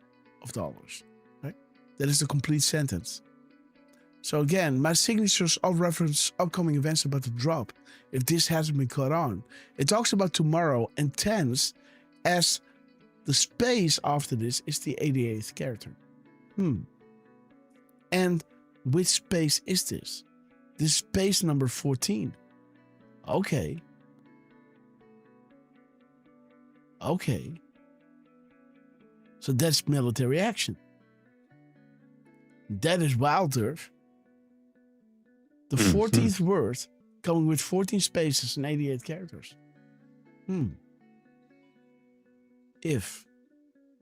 Speaker 1: of dollars, right? That is the complete sentence. So again, my signatures all reference upcoming events about to drop if this hasn't been caught on. It talks about tomorrow and tense as the space after this is the 88th character. And which space is this? This is space number 14. Okay. So that's military action. That is wild, Derf. The 14th word coming with 14 spaces and 88 characters. If.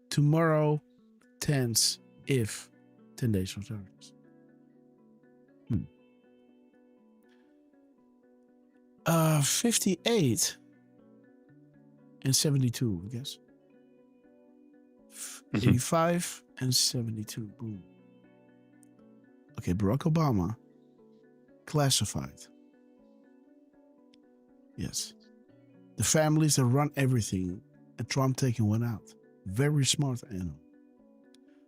Speaker 1: Tomorrow, tense, if. 10 days from service. 58 and 72, I guess. 85 and 72. Boom. Okay, Barack Obama. Classified. Yes. The families that run everything and Trump taking one out. Very smart, I know.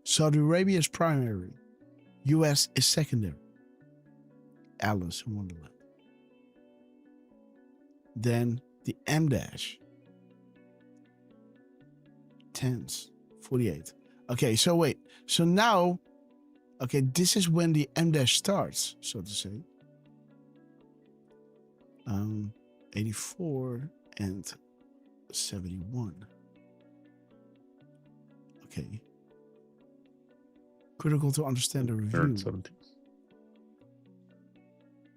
Speaker 1: Saudi Arabia is primary. US is secondary. Alice in Wonderland. Then the M dash. Tens. 48. Okay, so wait. So now, okay, this is when the M dash starts, so to say. 84 and 71. Okay. Critical to understand the review.
Speaker 5: 17.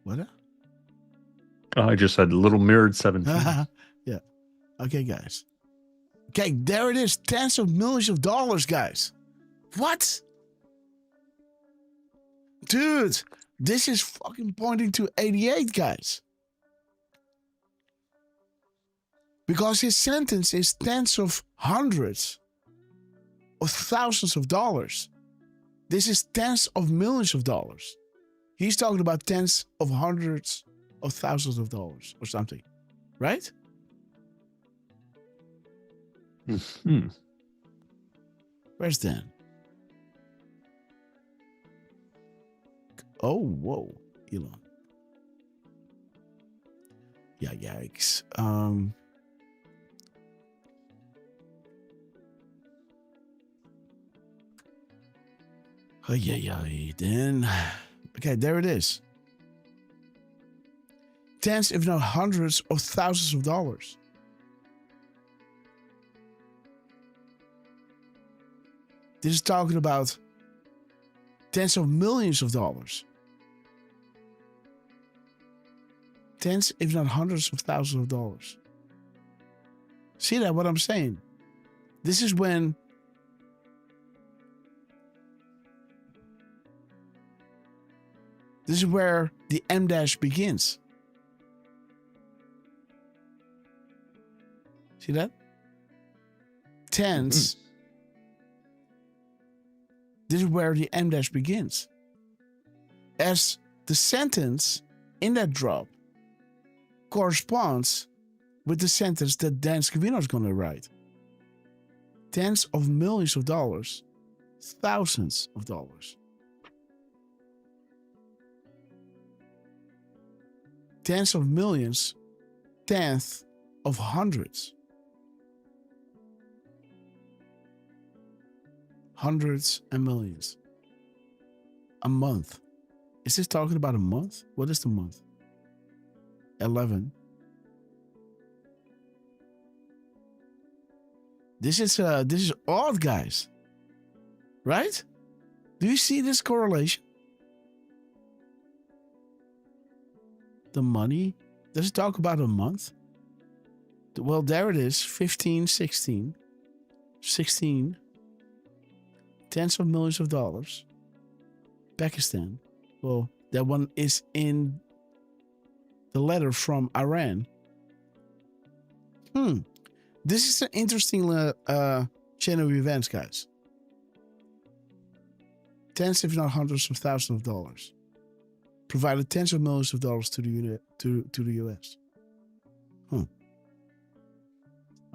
Speaker 1: What?
Speaker 5: I just said little mirrored 17.
Speaker 1: Yeah. Okay, guys. Okay, there it is. Tens of millions of dollars, guys. What? Dude, this is fucking pointing to 88, guys. Because his sentence is tens of hundreds of thousands of dollars. This is tens of millions of dollars. He's talking about tens of hundreds of thousands of dollars or something. Right? Where's Dan? Oh, whoa, Elon. Yeah, yikes. Dan. Okay, there it is. Tens, if not hundreds of thousands of dollars. This is talking about tens of millions of dollars. Tens, if not hundreds of thousands of dollars. See that, what I'm saying? This is when this is where the M dash begins. See that? Tens. This is where the M dash begins. As the sentence in that drop corresponds with the sentence that Dan Scavino is going to write. Tens of millions of dollars, thousands of dollars. Tens of millions, tenth of hundreds. hundreds and millions. A month. Is this talking about a month? What is the month? 11. This is odd, guys. Right? Do you see this correlation? The money. Does it talk about a month? Well, there it is. 15, 16. 16. Tens of millions of dollars. Pakistan. Well, that one is in the letter from Iran. This is an interesting chain of events, guys. Tens, if not hundreds of thousands of dollars. Provided tens of millions of dollars to the US.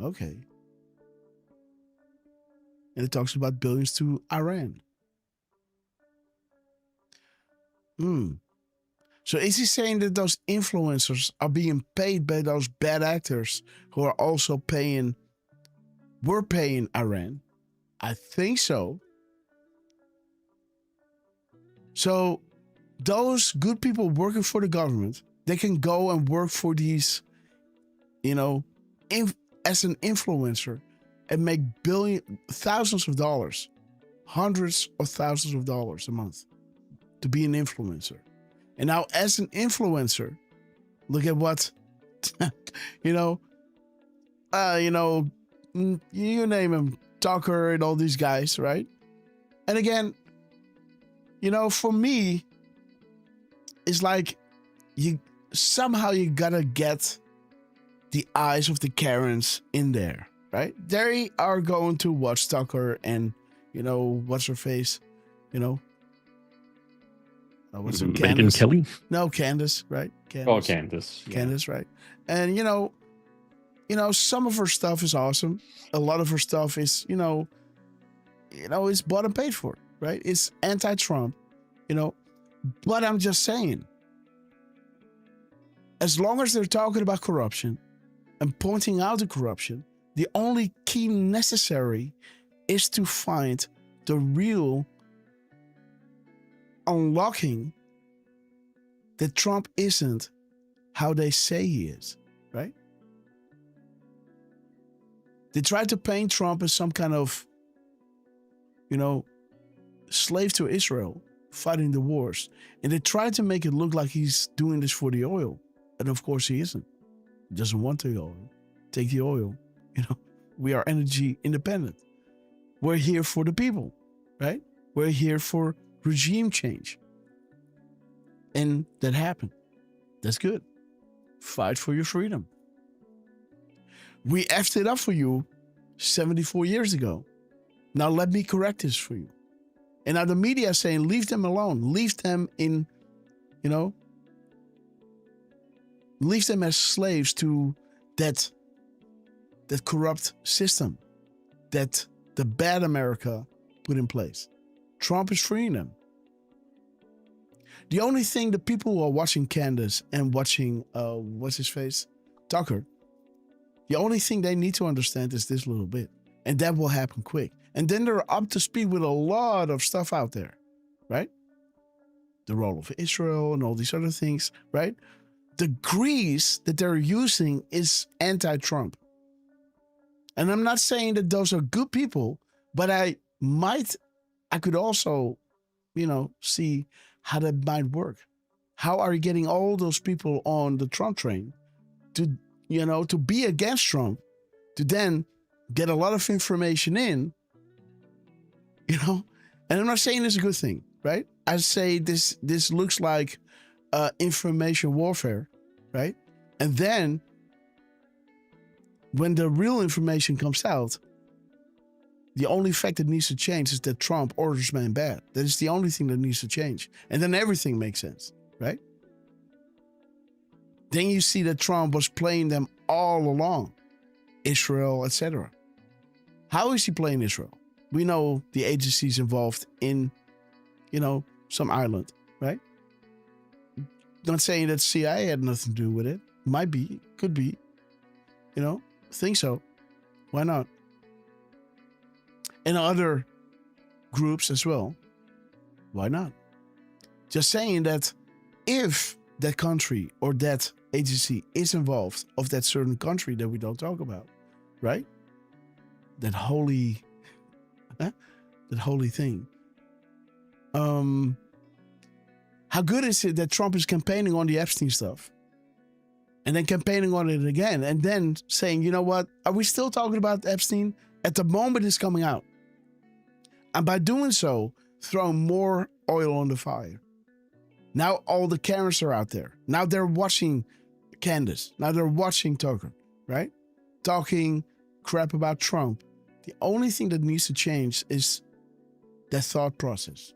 Speaker 1: Okay. And it talks about billions to Iran. So is he saying that those influencers are being paid by those bad actors who are also were paying Iran? I think so. So those good people working for the government, they can go and work for these, as an influencer and make thousands of dollars, hundreds of thousands of dollars a month to be an influencer. And now as an influencer, look at what, you name them, Tucker and all these guys, right? And again, for me, it's like you gotta get the eyes of the Karens in there, right? They are going to watch Tucker and, what's her face, what's her
Speaker 5: Megyn Kelly?
Speaker 1: No, Candace, right?
Speaker 5: Candace. Yeah.
Speaker 1: Candace, right? And some of her stuff is awesome. A lot of her stuff is, it's bought and paid for, right? It's anti-Trump, But I'm just saying, as long as they're talking about corruption and pointing out the corruption, the only key necessary is to find the real unlocking that Trump isn't how they say he is, right? They try to paint Trump as some kind of, slave to Israel, fighting the wars. And they try to make it look like he's doing this for the oil. And of course he isn't. He doesn't want the oil. Take the oil. We are energy independent. We're here for the people, right? We're here for regime change. And that happened. That's good. Fight for your freedom. We effed it up for you 74 years ago. Now let me correct this for you. And now the media is saying, leave them alone. Leave them in, leave them as slaves to that corrupt system that the bad America put in place. Trump is freeing them. The only thing the people who are watching Candace and watching, what's his face? Tucker, the only thing they need to understand is this little bit. And that will happen quick. And then they're up to speed with a lot of stuff out there, right? The role of Israel and all these other things, right? The grease that they're using is anti-Trump. And I'm not saying that those are good people, but I could also, see how that might work. How are you getting all those people on the Trump train to be against Trump, to then get a lot of information in, and I'm not saying it's a good thing, right? I say this looks like information warfare, right? And then when the real information comes out, the only fact that needs to change is that Trump orders man bad. That is the only thing that needs to change. And then everything makes sense, right? Then you see that Trump was playing them all along. Israel, etc. How is he playing Israel? We know the agencies involved in, some island, right? Not saying that CIA had nothing to do with it. Might be, could be, think so. Why not? And other groups as well. Why not? Just saying that if that country or that agency is involved of that certain country that we don't talk about, right? That holy thing. How good is it that Trump is campaigning on the Epstein stuff? And then campaigning on it again. And then saying, you know what? Are we still talking about Epstein? At the moment it's coming out. And by doing so, throwing more oil on the fire. Now all the cameras are out there. Now they're watching Candace. Now they're watching Tucker, right? Talking crap about Trump. The only thing that needs to change is that thought process.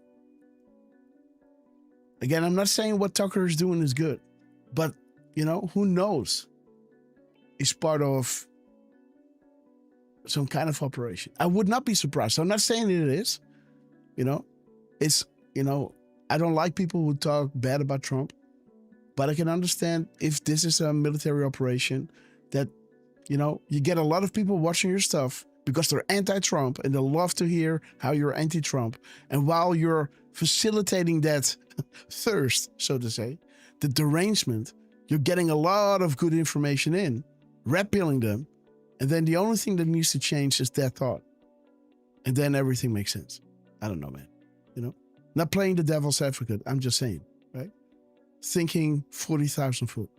Speaker 1: Again, I'm not saying what Tucker is doing is good, but, who knows? It's part of some kind of operation. I would not be surprised. I'm not saying it is. It's, I don't like people who talk bad about Trump, but I can understand if this is a military operation that, you get a lot of people watching your stuff because they're anti-Trump and they love to hear how you're anti-Trump. And while you're facilitating that thirst, so to say, the derangement, you're getting a lot of good information in, red pilling them. And then the only thing that needs to change is that thought. And then everything makes sense. I don't know, man. Not playing the devil's advocate. I'm just saying, right? Thinking 40,000 foot.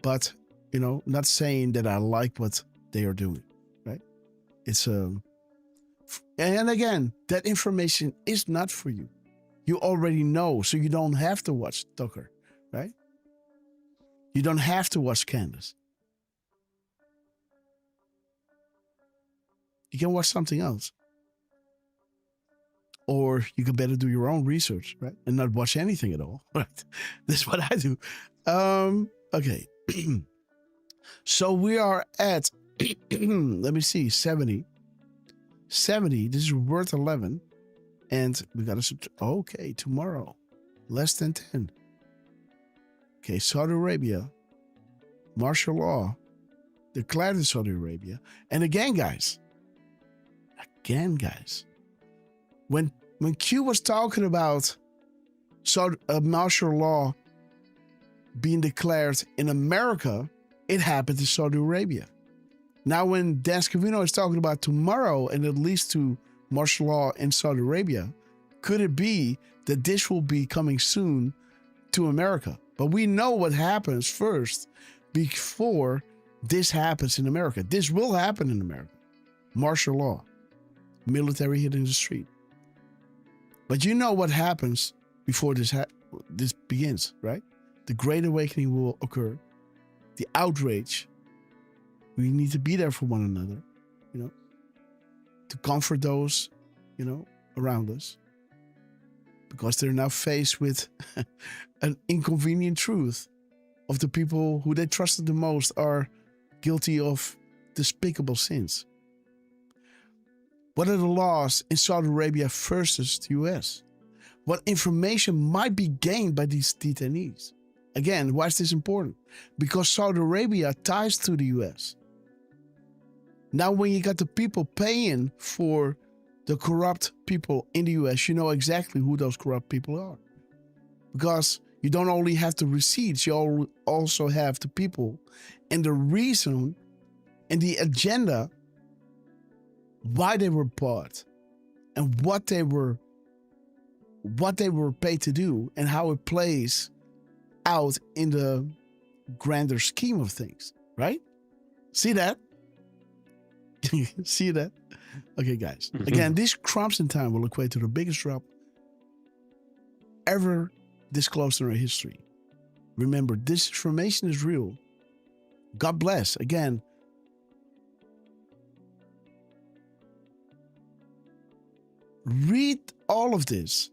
Speaker 1: But, not saying that I like what they are doing, right? It's, and again, that information is not for you. You already know, so you don't have to watch Tucker, right? You don't have to watch Candace. You can watch something else. Or you can better do your own research, right? And not watch anything at all, right? That's what I do. Okay. So we are at, let me see, 70. 70, this is worth 11. And we got to, okay, tomorrow, less than 10. Okay, Saudi Arabia, martial law, declared in Saudi Arabia. And again, guys, when Q was talking about martial law being declared in America, it happened in Saudi Arabia. Now, when Dan Scavino is talking about tomorrow and it leads to martial law in Saudi Arabia, could it be that this will be coming soon to America? But we know what happens first before this happens in America. This will happen in America. Martial law, military hit in the street. But you know what happens before this begins, right? The Great Awakening will occur. The outrage. We need to be there for one another, to comfort those, around us. Because they're now faced with an inconvenient truth of the people who they trusted the most are guilty of despicable sins. What are the laws in Saudi Arabia versus the US? What information might be gained by these detainees? Again, why is this important? Because Saudi Arabia ties to the US. Now, when you got the people paying for the corrupt people in the US, you know exactly who those corrupt people are. Because you don't only have the receipts, you also have the people and the reason and the agenda why they were bought and what they were paid to do and how it plays out in the grander scheme of things, right? See that? See that? Okay, guys. Again, these crumbs in time will equate to the biggest drop ever disclosed in our history. Remember, this information is real. God bless. Again, read all of this.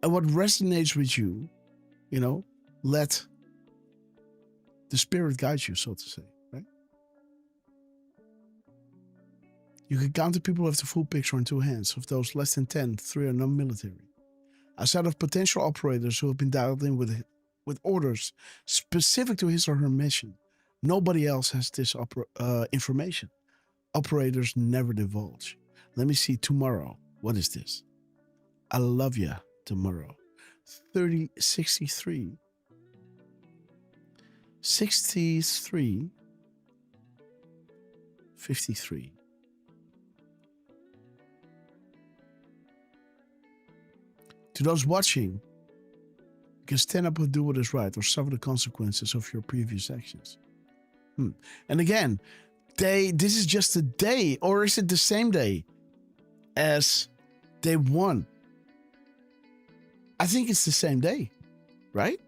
Speaker 1: And what resonates with you, let the Spirit guide you, so to say. You can count the people who have the full picture in two hands. Of those less than 10, 3 are non-military. Outside of potential operators who have been dialed in with orders specific to his or her mission, nobody else has this information. Operators never divulge. Let me see tomorrow. What is this? I love ya tomorrow. 63. 63. 53. To those watching, you can stand up and do what is right or suffer the consequences of your previous actions. And again, this is just a day, or is it the same day as day 1? I think it's the same day, right?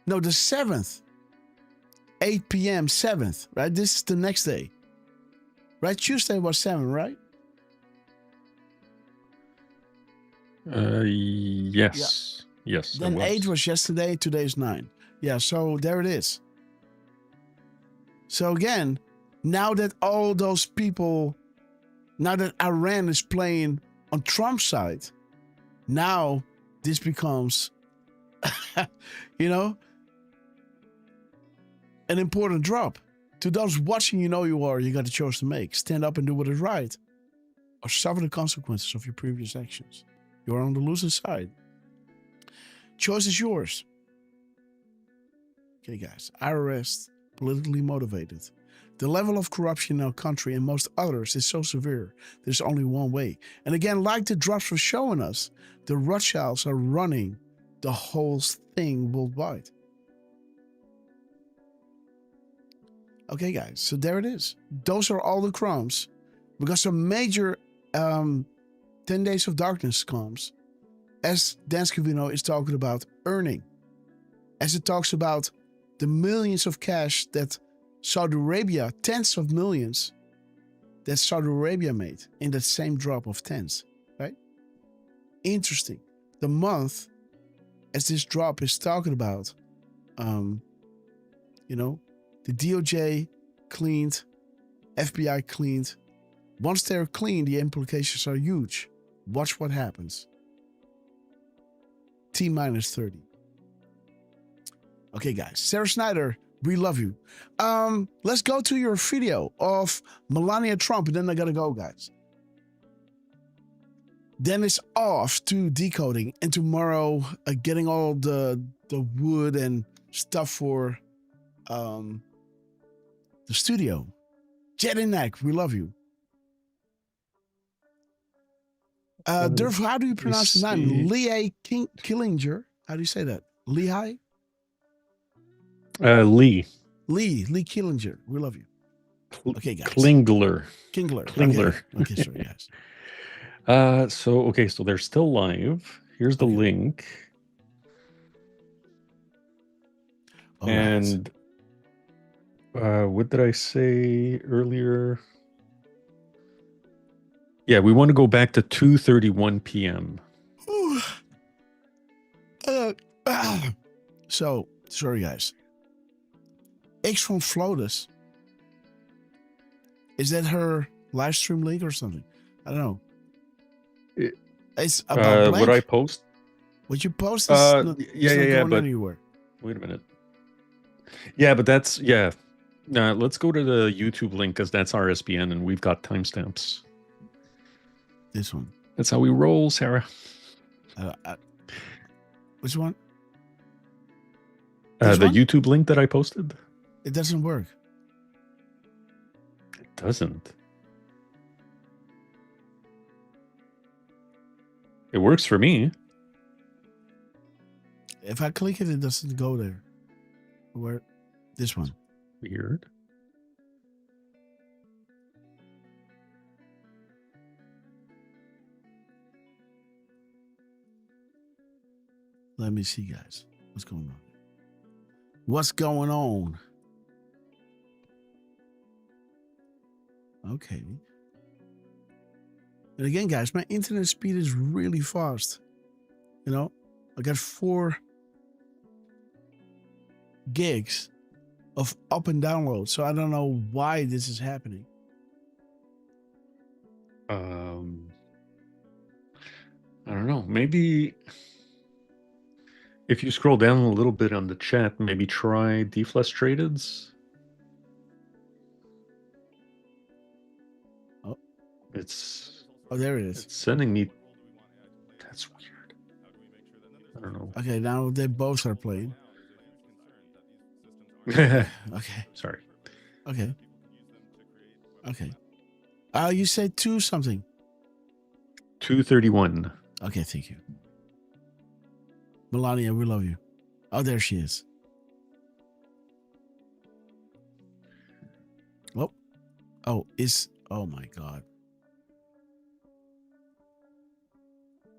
Speaker 1: No, the 7th. 8 p.m. 7th, right? This is the next day. Right? Tuesday was 7, right?
Speaker 5: Yes. Yeah. Yes.
Speaker 1: Then 8 was yesterday, today is 9. Yeah, so there it is. So again, now that all those people, now that Iran is playing on Trump's side, now this becomes, you know, an important drop. To those watching, you know you got a choice to make. Stand up and do what is right, or suffer the consequences of your previous actions. You're on the losing side. Choice is yours. Okay, guys. IRS, politically motivated. The level of corruption in our country and most others is so severe, there's only one way. And again, like the drops were showing us, the Rothschilds are running the whole thing worldwide. Okay, guys, so there it is. Those are all the crumbs. Because some major 10 days of darkness comes, as Dan Scavino is talking about earning, as it talks about the millions of cash that Saudi Arabia, tens of millions that Saudi Arabia made in that same drop of tens, right? Interesting. The month, as this drop is talking about, you know, the DOJ cleaned, FBI cleaned. Once they're clean, the implications are huge. Watch what happens. T minus 30. Okay, guys. Sarah Snyder, we love you. Let's go to your video of Melania Trump, and then I gotta go, guys. Then it's off to decoding, and tomorrow getting all the wood and stuff for the studio. Jedinak, we love you. Derf, how do you pronounce his name? Lehigh Killinger. How do you say that? Lehigh?
Speaker 5: Lee.
Speaker 1: Lee Killinger. We love you. Okay, guys.
Speaker 5: Klingler.
Speaker 1: Okay, sorry, guys.
Speaker 5: So they're still live. Here's the link.
Speaker 1: All
Speaker 5: and what did I say earlier? Yeah, we want to go back to 2:31 p.m.
Speaker 1: So, sorry, guys. X from Flotus. Is that her live stream link or something? I don't know. It's about
Speaker 5: what I post?
Speaker 1: What you post is not going anywhere.
Speaker 5: Wait a minute. Yeah, but that's, let's go to the YouTube link because that's RSBN and we've got timestamps.
Speaker 1: This one.
Speaker 5: That's how we roll, Sarah.
Speaker 1: Which one?
Speaker 5: The YouTube link that I posted.
Speaker 1: It doesn't work.
Speaker 5: It doesn't. It works for me.
Speaker 1: If I click it, it doesn't go there. Where? This one.
Speaker 5: Weird.
Speaker 1: Let me see, guys. What's going on? What's going on? Okay. And again, guys, my internet speed is really fast. You know, I got 4 gigs of up and download. So I don't know why this is happening.
Speaker 5: I don't know. Maybe if you scroll down a little bit on the chat, maybe try Deflustrateds.
Speaker 1: Oh,
Speaker 5: It's
Speaker 2: Oh, there it is.
Speaker 5: It's sending me. That's weird. I don't know.
Speaker 2: Okay, now they both are playing. Okay.
Speaker 5: Sorry.
Speaker 2: Okay. Okay. You said 2 something.
Speaker 5: 2:31.
Speaker 2: Okay, thank you. Melania, we love you. Oh, there she is. Oh. Oh, oh my God.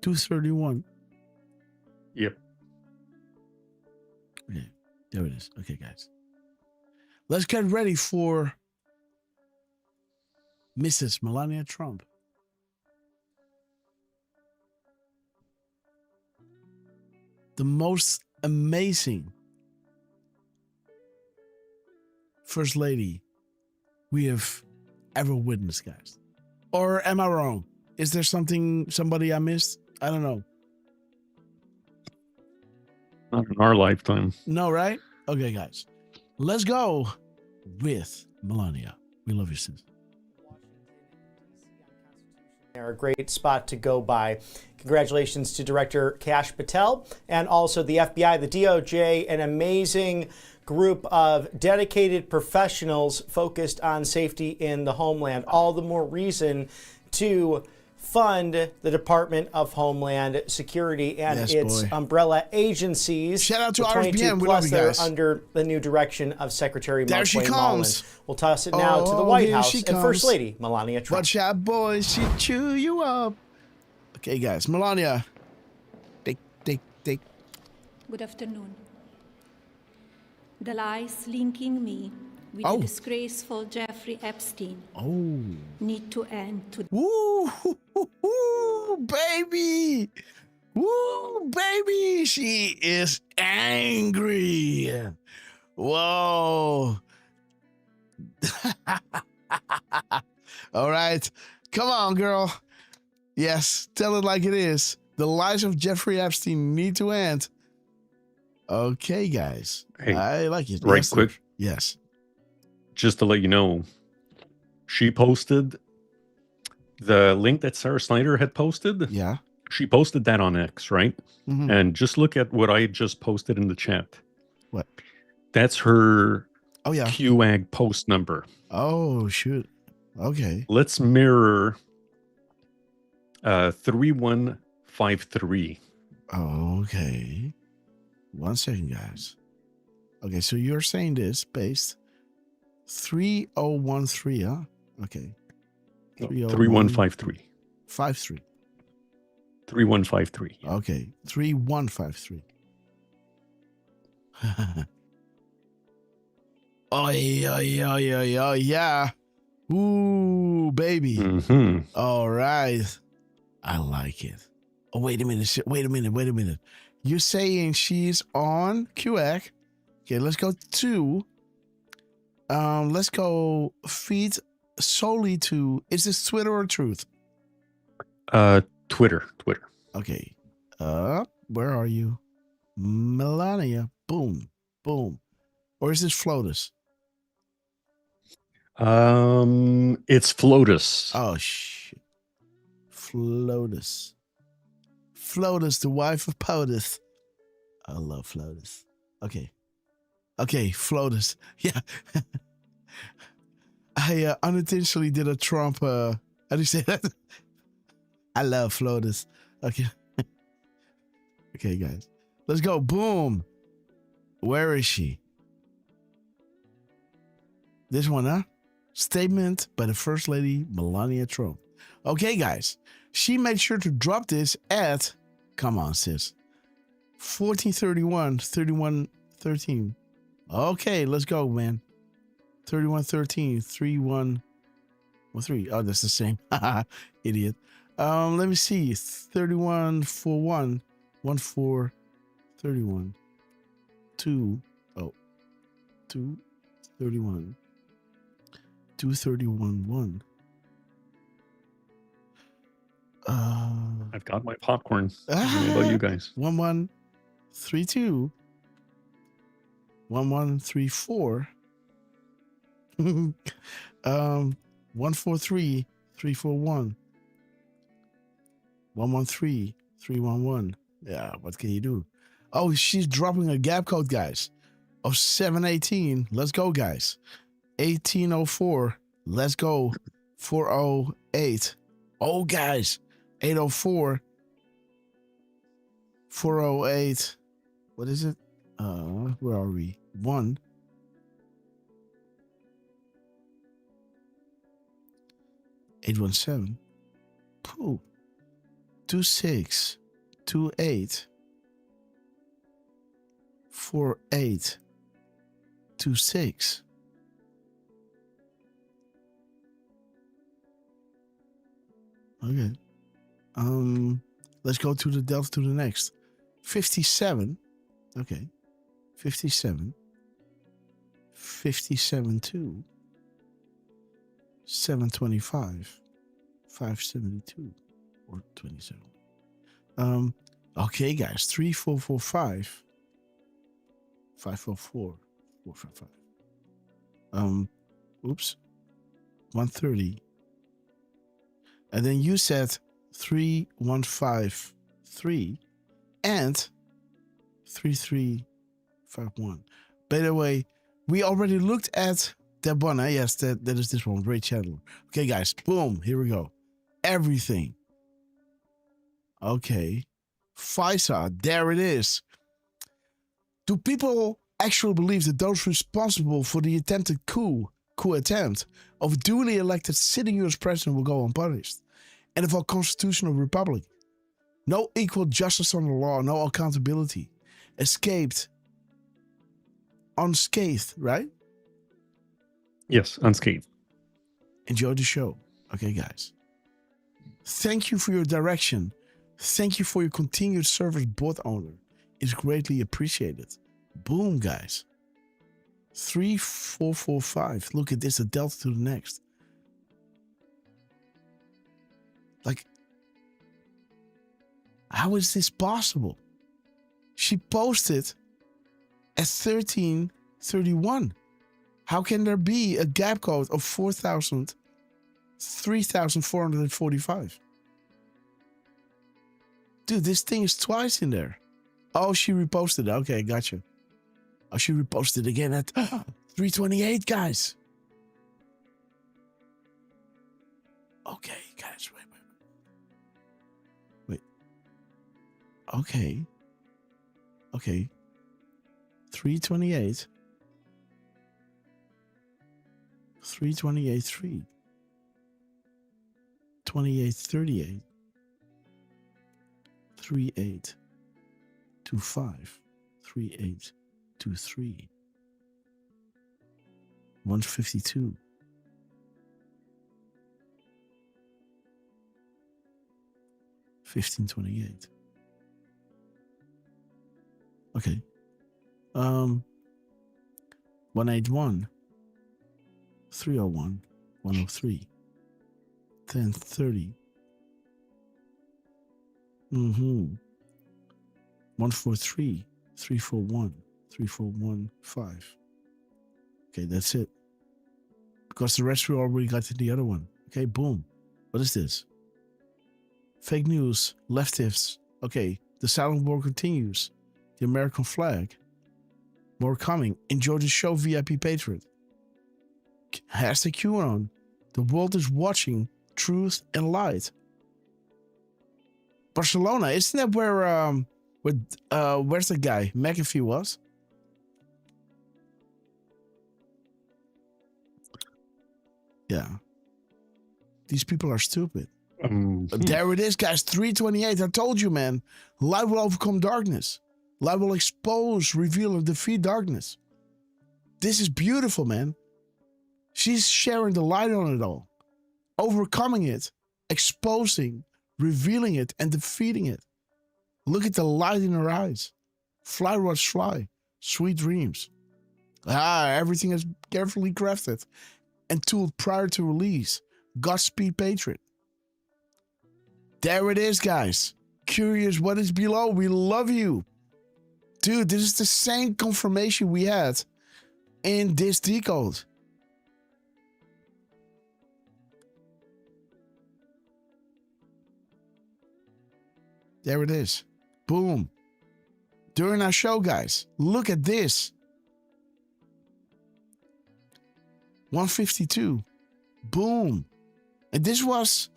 Speaker 2: 2:31.
Speaker 5: Yep.
Speaker 2: Okay, there it is. Okay, guys. Let's get ready for Mrs. Melania Trump. The most amazing First Lady we have ever witnessed, guys. Or am I wrong? Is there somebody I missed? I don't know.
Speaker 5: Not in our lifetime.
Speaker 2: No, right? Okay, guys. Let's go with Melania. We love you, sis.
Speaker 17: They're a great spot to go by. Congratulations to Director Kash Patel and also the FBI, the DOJ, an amazing group of dedicated professionals focused on safety in the homeland. All the more reason to fund the Department of Homeland Security and its umbrella agencies.
Speaker 2: Shout out to
Speaker 17: the
Speaker 2: RFBM.
Speaker 17: 22
Speaker 2: We
Speaker 17: plus
Speaker 2: love you
Speaker 17: that
Speaker 2: guys.
Speaker 17: are under the new direction of Secretary
Speaker 2: There
Speaker 17: Mark
Speaker 2: she
Speaker 17: Wayne
Speaker 2: comes.
Speaker 17: Mullin. We'll toss it now to the White
Speaker 2: here
Speaker 17: House
Speaker 2: she
Speaker 17: and First
Speaker 2: comes.
Speaker 17: Lady Melania Trump.
Speaker 2: Watch out, boys. She chew you up. Okay, guys. Melania. Take.
Speaker 18: Good afternoon. The lies linking me with the disgraceful Jeffrey Epstein need to end today.
Speaker 2: Woo, baby. Woo, baby. She is angry. Whoa. All right. Come on, girl. Yes, tell it like it is. The lies of Jeffrey Epstein need to end. Okay, guys.
Speaker 5: Hey,
Speaker 2: I like it.
Speaker 5: Right
Speaker 2: Yes,
Speaker 5: quick.
Speaker 2: Yes.
Speaker 5: Just to let you know, she posted the link that Sarah Snyder had posted.
Speaker 2: Yeah.
Speaker 5: She posted that on X, right?
Speaker 2: Mhm.
Speaker 5: And just look at what I just posted in the chat.
Speaker 2: What?
Speaker 5: That's her
Speaker 2: QAG
Speaker 5: post number.
Speaker 2: Oh, shoot. Okay.
Speaker 5: Let's mirror 3153.
Speaker 2: Okay. 1 second, guys. Okay, so you're saying this based 3013, huh? Okay.
Speaker 5: 3153.
Speaker 2: 53.
Speaker 5: 3153.
Speaker 2: Okay. 3153. Oh, yeah. Ooh, baby.
Speaker 5: Mm-hmm.
Speaker 2: All right. I like it. Oh, wait a minute. You're saying she's on QAC. Okay, let's go to let's go feed solely to, is this Twitter or Truth?
Speaker 5: Twitter.
Speaker 2: Okay. Where are you? Melania. Boom. Or is this Flotus?
Speaker 5: It's Flotus.
Speaker 2: Oh shit. Flotus, the wife of POTUS. I love Flotus. Okay, Flotus. Yeah. I unintentionally did a Trump. How do you say that? I love Flotus. Okay. Okay, guys. Let's go. Boom. Where is she? This one, huh? Statement by the First Lady, Melania Trump. Okay, guys. She made sure to drop this at, come on, sis, 3113. Okay, let's go, man. 3113, 3113. Oh, that's the same. Idiot. Let me see. 3141, 1431, 231, 231, 1.
Speaker 5: I've got my popcorn. I don't know about you guys.
Speaker 2: 1132, 1134, 143, 341. 113. 311. Yeah, what can you do? Oh, she's dropping a gap code, guys, of 718. Let's go, guys. 1804. Let's go. 408. Oh, guys. 804. 408. What is it? Where are we? 1. 817. Pooh. 26. 28. 48. 26. Okay. Let's go to the delta to the next. 57. Okay. 57. 57 2. 725. 572 or 27. Okay, guys. 3445. 544. 455. Oops. 130. And then you said 3153 and 3351. By the way, we already looked at that one. Yes, that is this one. Ray Chandler. Okay, guys. Boom. Here we go. Everything. Okay. FISA. There it is. Do people actually believe that those responsible for the attempted coup attempt of a duly elected sitting U.S. president will go unpunished? And of our constitutional republic. No equal justice on the law, no accountability. Escaped unscathed, right?
Speaker 5: Yes, unscathed.
Speaker 2: Enjoy the show. Okay, guys. Thank you for your direction. Thank you for your continued service, board owner. It's greatly appreciated. Boom, guys. 3445. Look at this, a delta to the next. Like, how is this possible? She posted at 1331. How can there be a gap code of 3,445? Dude, this thing is twice in there. Oh, she reposted it. Okay, gotcha. Oh, she reposted again at 328, guys. Okay, guys, wait. Okay. 328. 328, 3. 2838. 38. 25. 38. 23. 152. 1528. Okay. 181. 301. 103. 1030. 143. 341. 3415. Okay, that's it. Because the rest we already got to the other one. Okay, boom. What is this? Fake news, leftists. Okay, the silent war continues. The American flag. More coming. Enjoy the show, VIP Patriot. Hashtag QAnon. The world is watching truth and light. Barcelona, isn't that where where's the guy? McAfee was? Yeah. These people are stupid. There it is, guys. 328. I told you, man. Light will overcome darkness. Light will expose, reveal, and defeat darkness. This is beautiful, man. She's sharing the light on it all. Overcoming it. Exposing. Revealing it. And defeating it. Look at the light in her eyes. Fly, Rods, fly. Sweet dreams. Everything is carefully crafted and tooled prior to release. Godspeed, Patriot. There it is, guys. Curious what is below. We love you. Dude, this is the same confirmation we had in this decode.
Speaker 1: There it is. Boom. During our show, guys, look at this. 152. Boom. And this was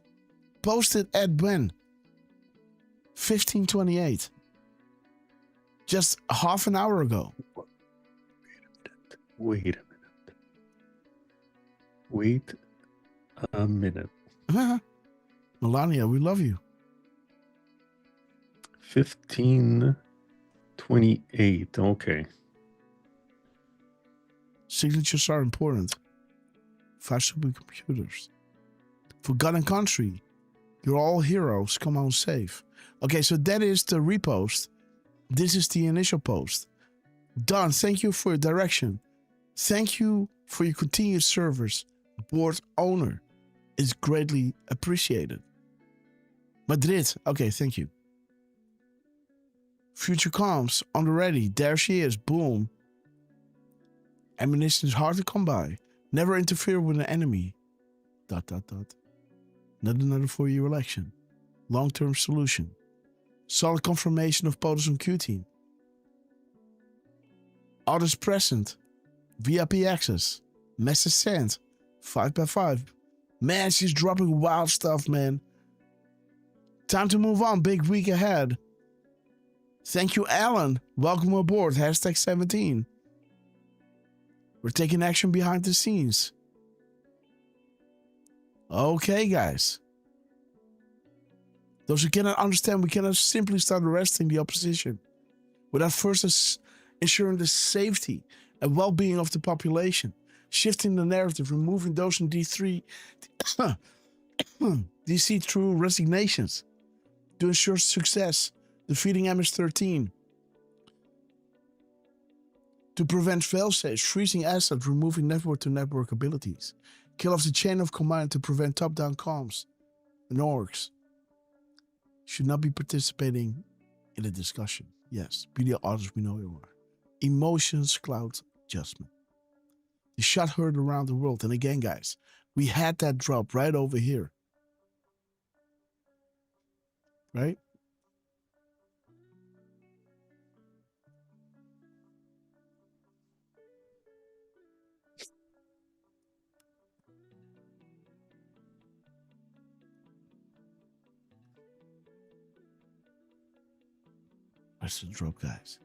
Speaker 1: posted at when? 15:28. Just half an hour ago.
Speaker 5: Wait a minute.
Speaker 1: Melania, we love you.
Speaker 5: 15:28. Okay.
Speaker 1: Signatures are important. 5 supercomputers. For God and country, you're all heroes. Come on, safe. Okay, so that is the repost. This is the initial post. Don, thank you for your direction. Thank you for your continued service. Board owner is greatly appreciated. Madrid, okay, thank you. Future comms on the ready. There she is. Boom. Ammunition is hard to come by. Never interfere with an enemy. ... Not another 4-year election. Long-term solution. Solid confirmation of POTUS on Q-Team. Others present. VIP access. Message sent. 5x5. Man, she's dropping wild stuff, man. Time to move on. Big week ahead. Thank you, Alan. Welcome aboard. Hashtag 17. We're taking action behind the scenes. Okay, guys. Those who cannot understand, we cannot simply start arresting the opposition without first ensuring the safety and well-being of the population, shifting the narrative, removing those in DC through resignations to ensure success, defeating MS-13, to prevent failsafes, freezing assets, removing network-to-network abilities, kill off the chain of command to prevent top-down comms and orgs. Should not be participating in a discussion. Yes, be the artists we know you are. Emotions cloud judgment. The shot heard around the world. And again, guys, we had that drop right over here. Right? Where's the drop, guys?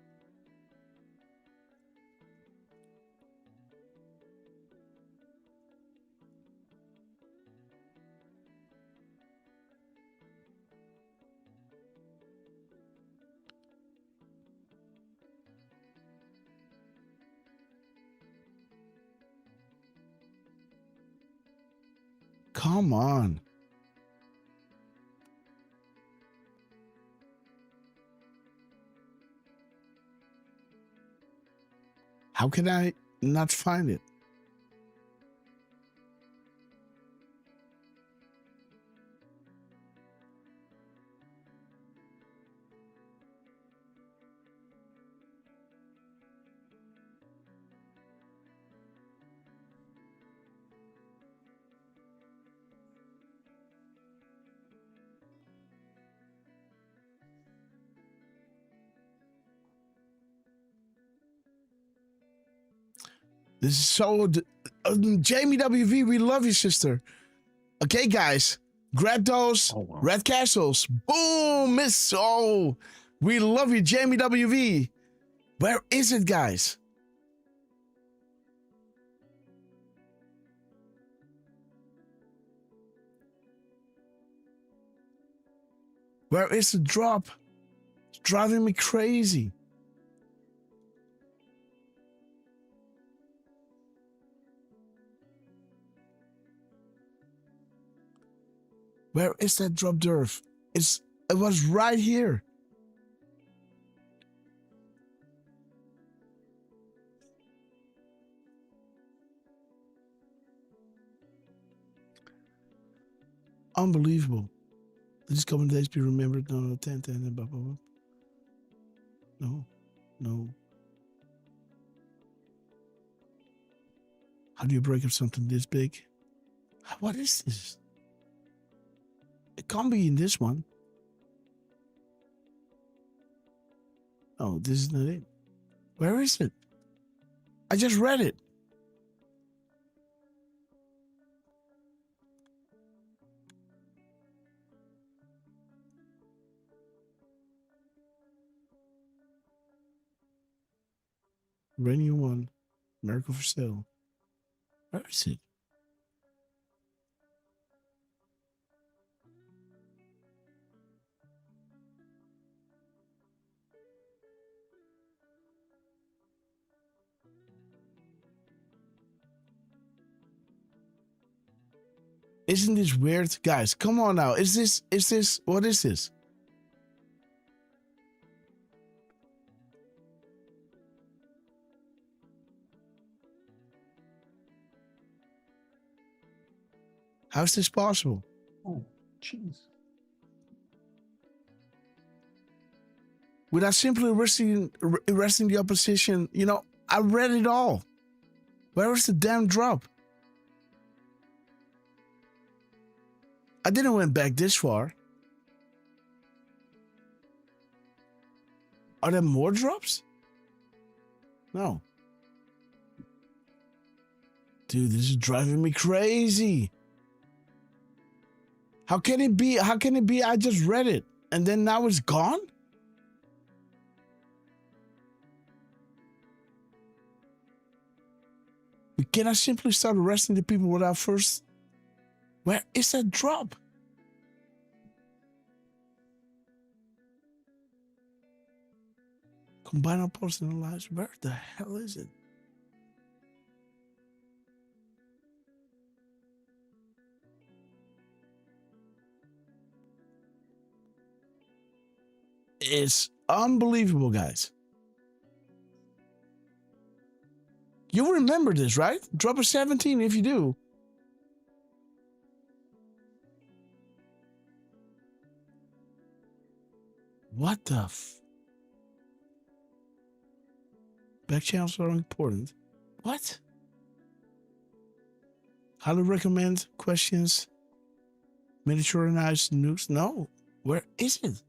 Speaker 1: Come on. How can I not find it? This is so... Jamie WV, we love you, sister. Okay, guys. Grab those red castles. Boom, miss. Oh, we love you, Jamie WV. Where is it, guys? Where is the drop? It's driving me crazy. Where is that drop, Derf? It was right here. Unbelievable. These coming days be remembered. No, 10, and blah, blah, blah. No. How do you break up something this big? What is this? It can't be in this one. Oh, this is not it. Where is it? I just read it. Brand new one. Miracle for sale. Where is it? Isn't this weird? Guys, come on now. Is this, what is this? How's this possible?
Speaker 5: Oh, jeez.
Speaker 1: Without simply arresting the opposition, I read it all. Where is the damn drop? I didn't went back this far. Are there more drops? No. Dude, this is driving me crazy. How can it be? I just read it and then now it's gone? We cannot simply start arresting the people without first... Where is that drop? Combine our personal lives. Where the hell is it? It's unbelievable, guys. You remember this, right? Drop a 17 if you do. What the Back channels are important. What? Highly recommend questions. Miniaturized news. No. Where is it?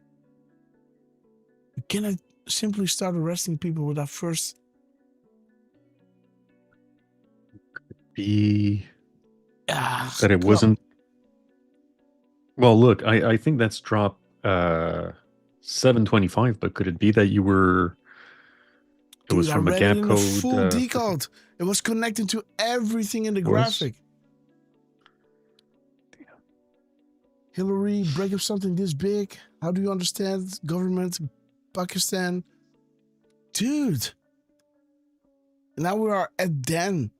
Speaker 1: We cannot simply start arresting people without first...
Speaker 5: Be that it wasn't... Well, look, I think that's drop 725, but could it be that you were... It was from a gap
Speaker 1: in
Speaker 5: code.
Speaker 1: Full decode. It was connected to everything in the graphic. Hillary, break up something this big. How do you understand government, Pakistan? Dude. Now we are at Den.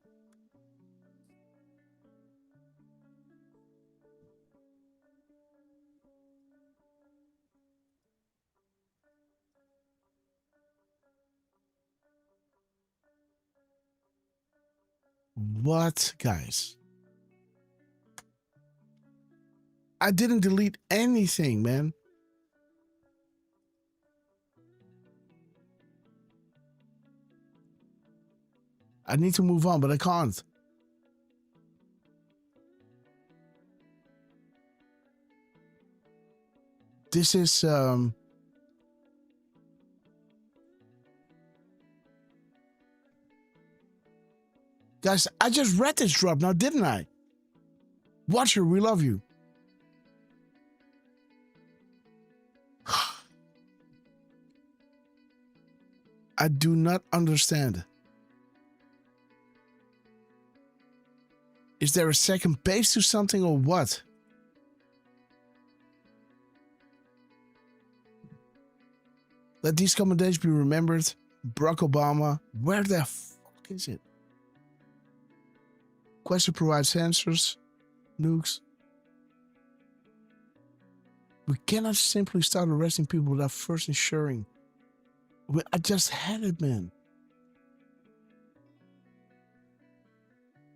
Speaker 1: What, guys? I didn't delete anything, man. I need to move on, but I can't. This is guys, I just read this drop now, didn't I? Watcher, we love you. I do not understand. Is there a second base to something or what? Let these common days be remembered. Barack Obama. Where the fuck is it? Question provides answers. Nukes. We cannot simply start arresting people without first ensuring. I just had it, man.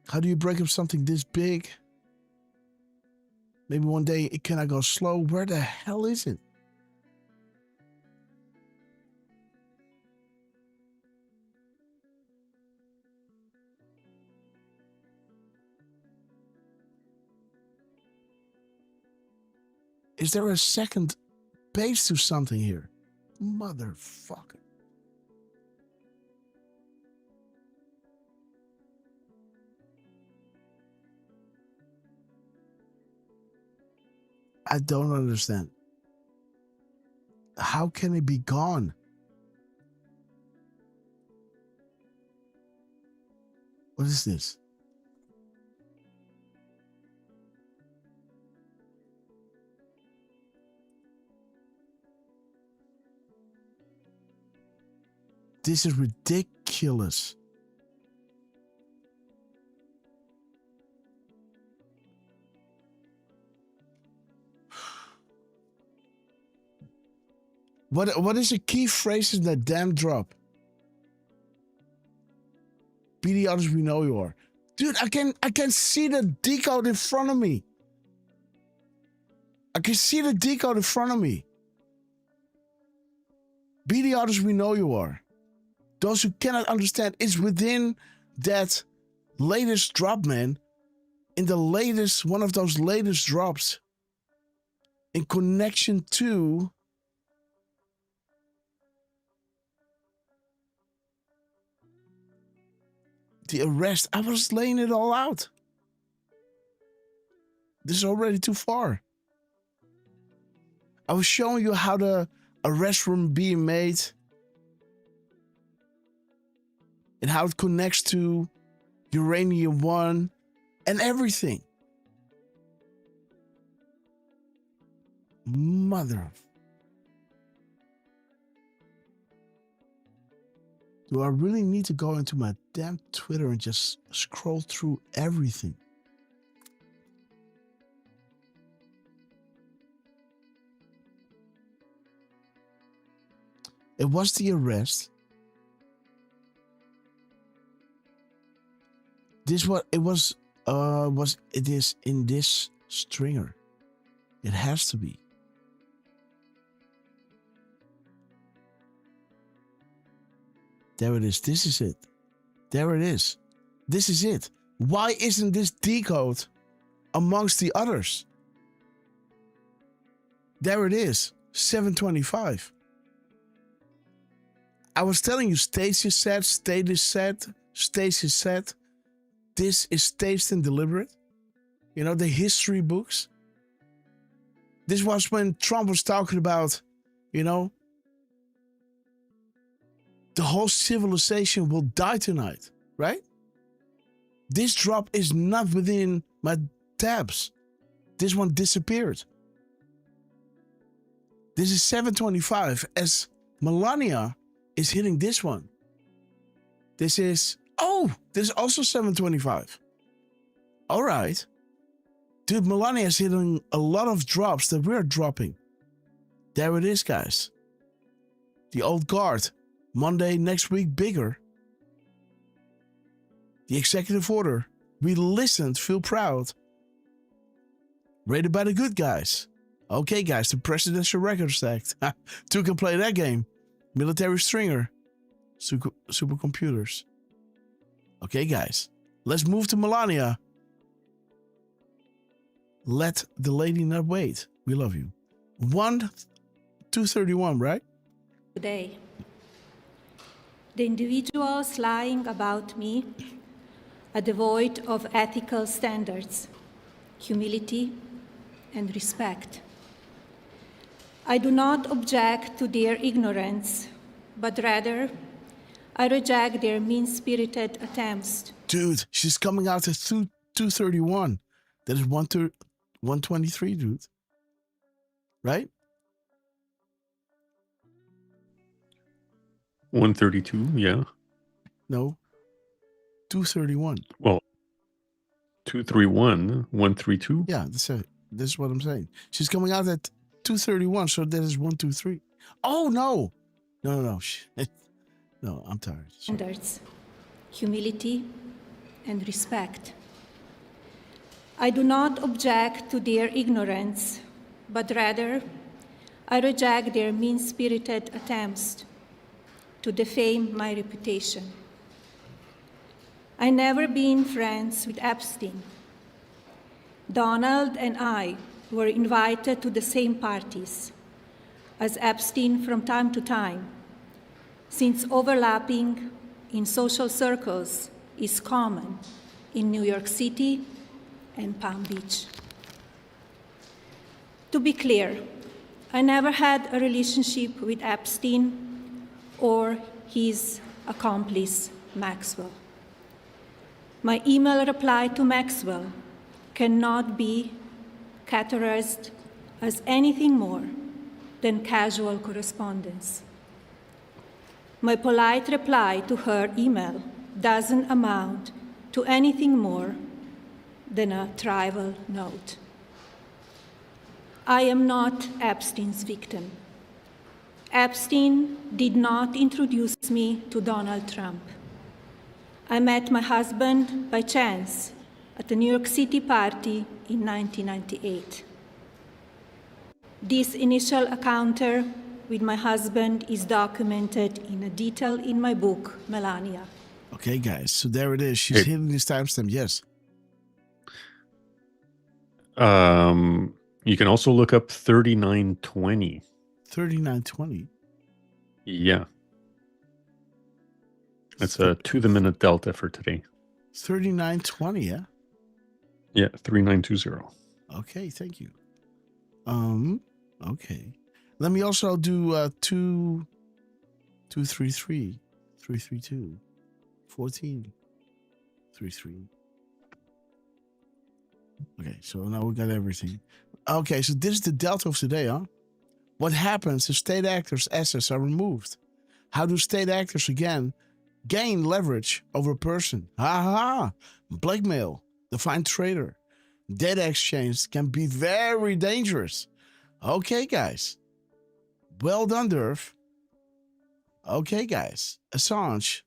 Speaker 1: How do you break up something this big? Maybe one day it cannot go slow. Where the hell is it? Is there a second base to something here? Motherfucker. I don't understand. How can it be gone? What is this? This is ridiculous. What is the key phrase in that damn drop? Be the others we know you are. Dude, I can see the decode in front of me. I can see the decode in front of me. Be the others we know you are. Those who cannot understand, it's within that latest drop, man. In the latest, one of those latest drops. In connection to the arrest. I was laying it all out. This is already too far. I was showing you how the arrest room being made and how it connects to Uranium One and everything. Mother of... Do I really need to go into my damn Twitter and just scroll through everything? It was the arrest. This what it was. It is in this stringer. It has to be. There it is. This is it. There it is. This is it. Why isn't this Decode amongst the others? There it is. 725. I was telling you, Stacey said, Status said, Stacey said. This is staged and deliberate. You know, the history books. This was when Trump was talking about, you know, the whole civilization will die tonight, right? This drop is not within my tabs. This one disappeared. This is 725 as Melania is hitting this one. This is also 725. All right. Dude, Melania is hitting a lot of drops that we're dropping. There it is, guys. The old guard. Monday next week, bigger. The executive order. We listened, feel proud. Rated by the good guys. Okay, guys, the Presidential Records Act. Two can play that game. Military stringer. Supercomputers. Okay, guys. Let's move to Melania. Let the lady not wait. We love you. 231, right?
Speaker 18: Today, the individuals lying about me are devoid of ethical standards, humility, and respect. I do not object to their ignorance, but rather I reject their mean-spirited attempts.
Speaker 1: Dude, she's coming out at 231. That is 123, dude. Right?
Speaker 5: 132, yeah.
Speaker 1: No. 231.
Speaker 5: Well, 231, 132.
Speaker 1: Yeah, this is what I'm saying. She's coming out at 231, so that is 123. Oh, no. No. No, I'm tired.
Speaker 18: Standards, humility, and respect. I do not object to their ignorance, but rather I reject their mean-spirited attempts to defame my reputation. I never been friends with Epstein. Donald and I were invited to the same parties as Epstein from time to time, since overlapping in social circles is common in New York City and Palm Beach. To be clear, I never had a relationship with Epstein or his accomplice, Maxwell. My email reply to Maxwell cannot be categorized as anything more than casual correspondence. My polite reply to her email doesn't amount to anything more than a trivial note. I am not Epstein's victim. Epstein did not introduce me to Donald Trump. I met my husband by chance at a New York City party in 1998. This initial encounter with my husband is documented in a detail in my book, Melania.
Speaker 1: Okay, guys, so there it is. She's hitting this timestamp, yes.
Speaker 5: You can also look up 3920.
Speaker 1: 3920?
Speaker 5: Yeah. That's a to the minute delta for today.
Speaker 1: 3920, yeah?
Speaker 5: Yeah, 3920.
Speaker 1: Okay, thank you. Okay. Let me also do 233, 332, 14, 33. Okay, so now we got everything. Okay, so this is the delta of today, huh? What happens if state actors' assets are removed? How do state actors again gain leverage over a person? Blackmail, define traitor. Data exchange can be very dangerous. Okay, guys. Well done, Derf. Okay, guys. Assange.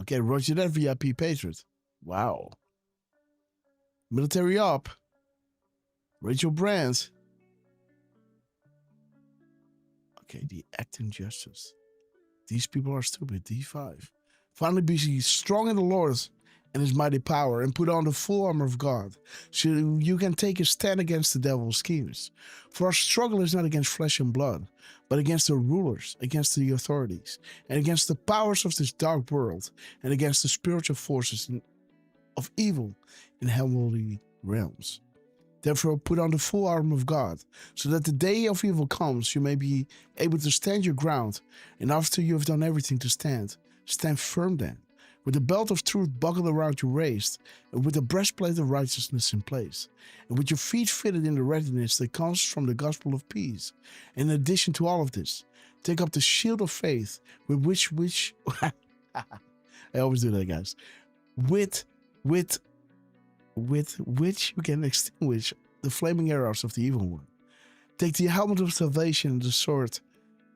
Speaker 1: Okay, roger that, VIP Patriot. Wow. Military op. Rachel Brandt. Okay, the acting justice. These people are stupid. D5. Finally be strong in the Lord and his mighty power, and put on the full armor of God, so you can take a stand against the devil's schemes. For our struggle is not against flesh and blood, but against the rulers, against the authorities, and against the powers of this dark world, and against the spiritual forces of evil in heavenly realms. Therefore, put on the full armor of God, so that the day of evil comes, you may be able to stand your ground, and after you have done everything to stand, stand firm then, with the belt of truth buckled around your waist, and with the breastplate of righteousness in place, and with your feet fitted in the readiness that comes from the gospel of peace. In addition to all of this, take up the shield of faith, with which I always do that, guys. With which you can extinguish the flaming arrows of the evil one. Take the helmet of salvation and the sword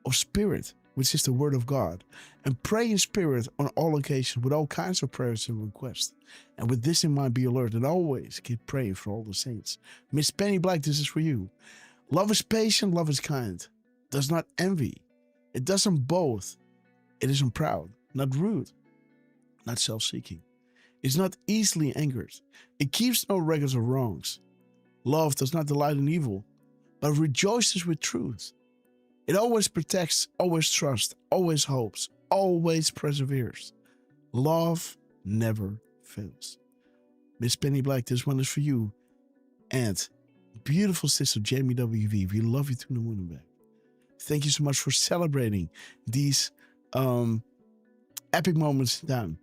Speaker 1: of spirit, which is the word of God, and pray in spirit on all occasions with all kinds of prayers and requests. And with this in mind, be alert and always keep praying for all the saints. Miss Penny Black, this is for you. Love is patient, love is kind, does not envy, it doesn't boast, it isn't proud, not rude, not self-seeking. It's not easily angered. It keeps no records of wrongs. Love does not delight in evil, but rejoices with truth. It always protects, always trusts, always hopes, always perseveres. Love never fails. Miss Penny Black, this one is for you. And beautiful sister Jamie WV, we love you to the moon and back. Thank you so much for celebrating these epic moments in time,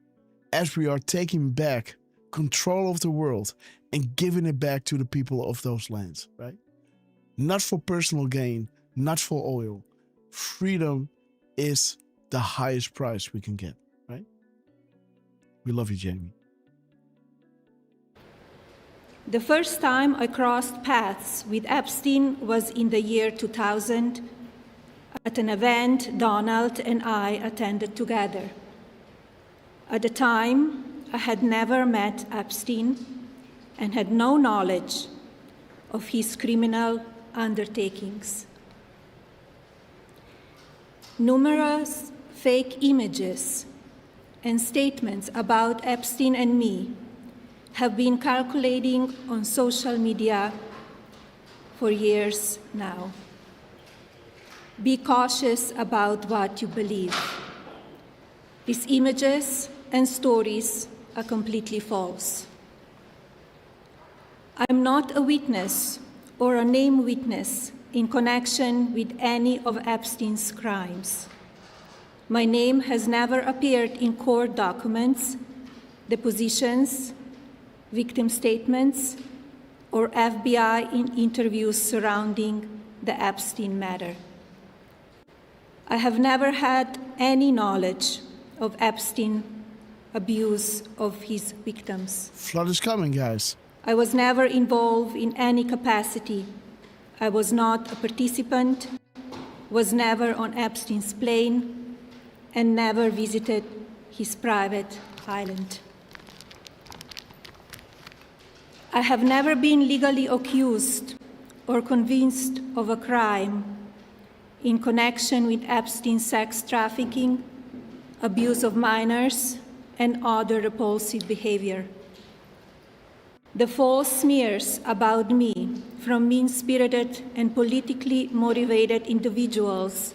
Speaker 1: as we are taking back control of the world and giving it back to the people of those lands, right? Not for personal gain, not for oil. Freedom is the highest price we can get, right? We love you, Jamie.
Speaker 18: The first time I crossed paths with Epstein was in the year 2000 at an event Donald and I attended together. At the time, I had never met Epstein and had no knowledge of his criminal undertakings. Numerous fake images and statements about Epstein and me have been circulating on social media for years now. Be cautious about what you believe. These images and stories are completely false. I'm not a witness or a named witness in connection with any of Epstein's crimes. My name has never appeared in court documents, depositions, victim statements, or FBI interviews surrounding the Epstein matter. I have never had any knowledge of Epstein abuse of his victims.
Speaker 1: Flood is coming, guys.
Speaker 18: I was never involved in any capacity. I was not a participant, was never on Epstein's plane, and never visited his private island. I have never been legally accused or convinced of a crime in connection with Epstein's sex trafficking, abuse of minors, and other repulsive behavior. The false smears about me from mean-spirited and politically motivated individuals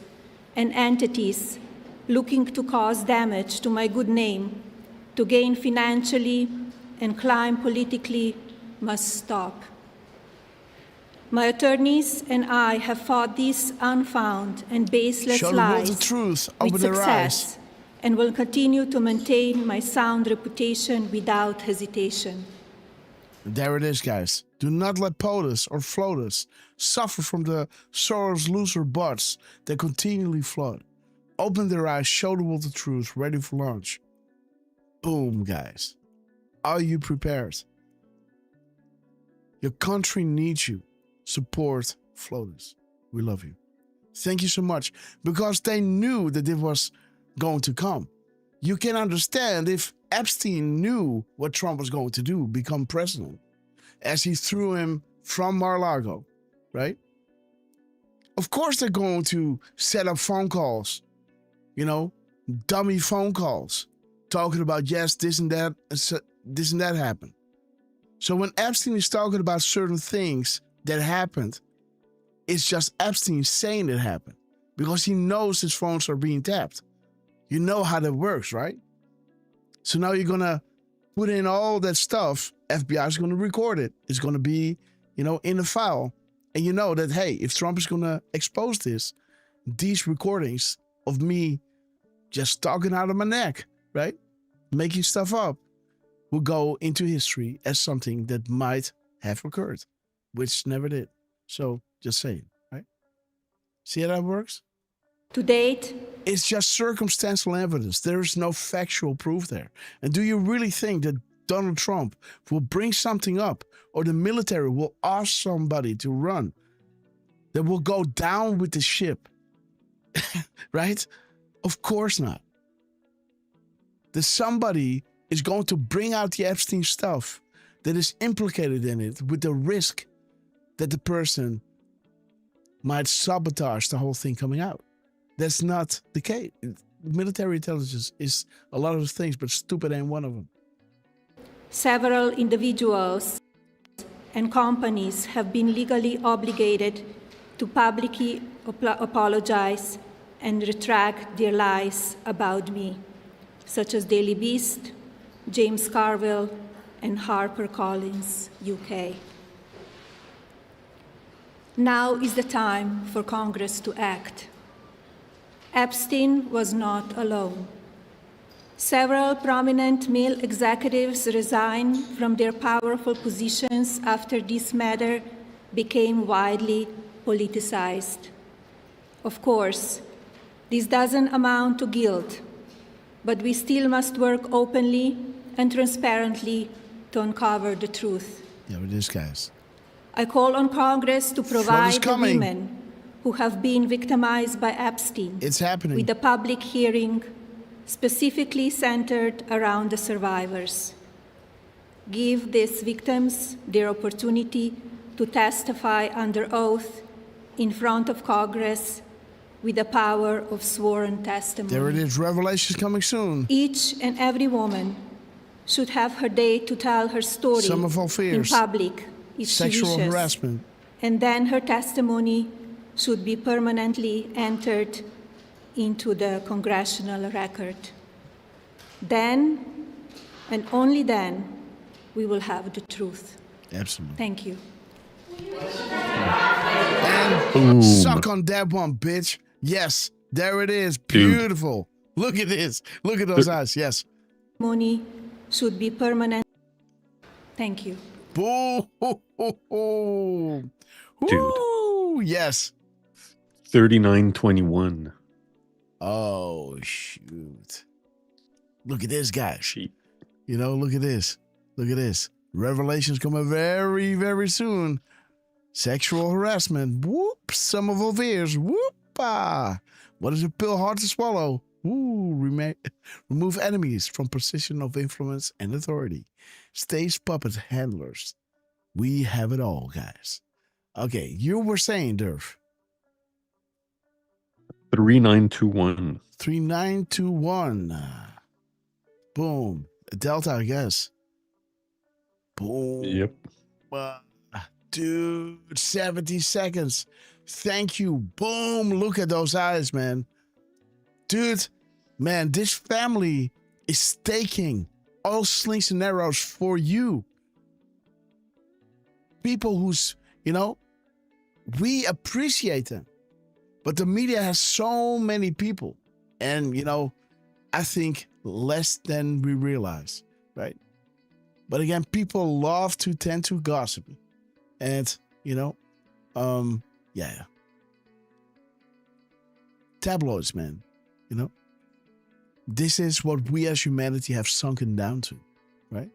Speaker 18: and entities looking to cause damage to my good name, to gain financially and climb politically, must stop. My attorneys and I have fought these unfounded and baseless lies
Speaker 1: the truth.
Speaker 18: with
Speaker 1: Open their
Speaker 18: success
Speaker 1: eyes.
Speaker 18: and will continue to maintain my sound reputation without hesitation.
Speaker 1: There it is, guys. Do not let POTUS or FLOTUS suffer from the Soros loser bots that continually flood. Open their eyes, show the world the truth, ready for launch. Boom, guys. Are you prepared? Your country needs you. Support FLOTUS. We love you. Thank you so much. Because they knew that it was going to come. You can understand if Epstein knew what Trump was going to do, become president, as he threw him from Mar-a-Lago, right? Of course they're going to set up phone calls, you know, dummy phone calls, talking about, yes, this and that happened. So when Epstein is talking about certain things that happened, it's just Epstein saying it happened because he knows his phones are being tapped. You know how that works, right? So now you're going to put in all that stuff. FBI is going to record it. It's going to be, you know, in a file. And you know that, hey, if Trump is going to expose this, these recordings of me just talking out of my neck, right? Making stuff up will go into history as something that might have occurred, which never did. So just saying, right? See how that works?
Speaker 18: To date,
Speaker 1: it's just circumstantial evidence. There is no factual proof there. And do you really think that Donald Trump will bring something up or the military will ask somebody to run that will go down with the ship? Right? Of course not. That somebody is going to bring out the Epstein stuff that is implicated in it with the risk that the person might sabotage the whole thing coming out. That's not the case. Military intelligence is a lot of things, but stupid ain't one of them.
Speaker 18: several individuals and companies have been legally obligated to publicly apologize and retract their lies about me, such as Daily Beast, James Carville, and HarperCollins, UK. Now is the time for Congress to act. Epstein was not alone. Several prominent male executives resigned from their powerful positions after this matter became widely politicized. Of course, this doesn't amount to guilt, but we still must work openly and transparently to uncover the truth.
Speaker 1: There it is, guys.
Speaker 18: I call on Congress to provide the women who have been victimized by Epstein with a public hearing specifically centered around the survivors. Give these victims their opportunity to testify under oath in front of Congress with the power of sworn testimony.
Speaker 1: There it is. Revelation's coming soon.
Speaker 18: Each and every woman should have her day to tell her story
Speaker 1: Some of our fears.
Speaker 18: in public if
Speaker 1: Sexual
Speaker 18: she wishes.
Speaker 1: harassment.
Speaker 18: And then her testimony should be permanently entered into the congressional record. Then, and only then, we will have the truth.
Speaker 1: Absolutely.
Speaker 18: Thank you.
Speaker 1: And
Speaker 5: Boom.
Speaker 1: suck on that one, bitch. Yes, there it is. Beautiful. Look at this. Look at those eyes. Yes.
Speaker 18: Testimony should be permanent. Thank you.
Speaker 1: Boom. Woo. Yes.
Speaker 5: 39-21.
Speaker 1: Oh, shoot. Look at this, guys. You know, look at this. Look at this. Revelations coming very, very soon. Sexual harassment. Whoop. Some of our fears. Whoop. What is a pill hard to swallow? Ooh, remove enemies from position of influence and authority. Stage puppet handlers. We have it all, guys. Okay, you were saying, Derf.
Speaker 5: 3921.
Speaker 1: 3921. Boom. Delta, I guess. Boom.
Speaker 5: Yep.
Speaker 1: Dude, 70 seconds. Thank you. Boom. Look at those eyes, man. Dude, man, this family is taking all slings and arrows for you. People who's, you know, we appreciate them. But the media has so many people. And, you know, I think less than we realize, right? But again, people love to tend to gossip. And, you know, yeah. Tabloids, man. You know, this is what we as humanity have sunken down to, right?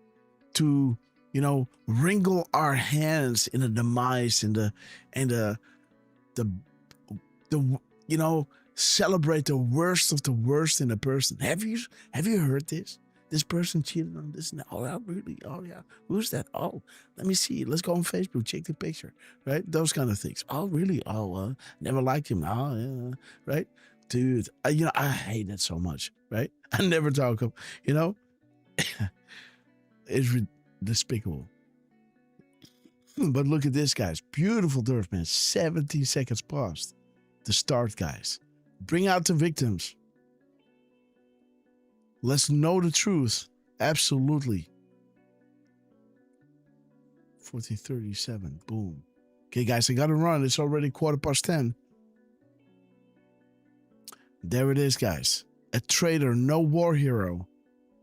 Speaker 1: To, you know, wrinkle our hands in the demise and the you know, celebrate the worst of the worst in a person. Have you heard this? This person cheated on this and that. Oh, yeah, really? Oh, yeah. Who's that? Oh, let me see. Let's go on Facebook. Check the picture, right? Those kind of things. Oh, really? Oh, never liked him. Oh, yeah, right? Dude, you know, I hate it so much, right? I never talk of, you know, it's despicable. But look at this, guys. Beautiful Derf, man. 70 seconds past. The start, guys. Bring out the victims. Let's know the truth. Absolutely. 14:37. Boom. Okay, guys, I got to run. It's already 10:15. There it is, guys. A traitor, no war hero.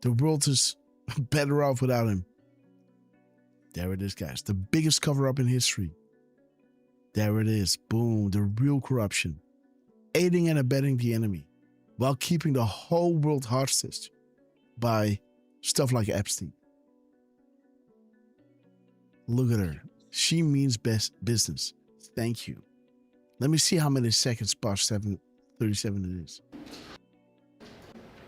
Speaker 1: The world is better off without him. There it is, guys. The biggest cover-up in history. There it is. Boom. The real corruption. Aiding and abetting the enemy while keeping the whole world hostage by stuff like Epstein. Look at her. She means best business. Thank you. Let me see how many seconds past 7:37 it is.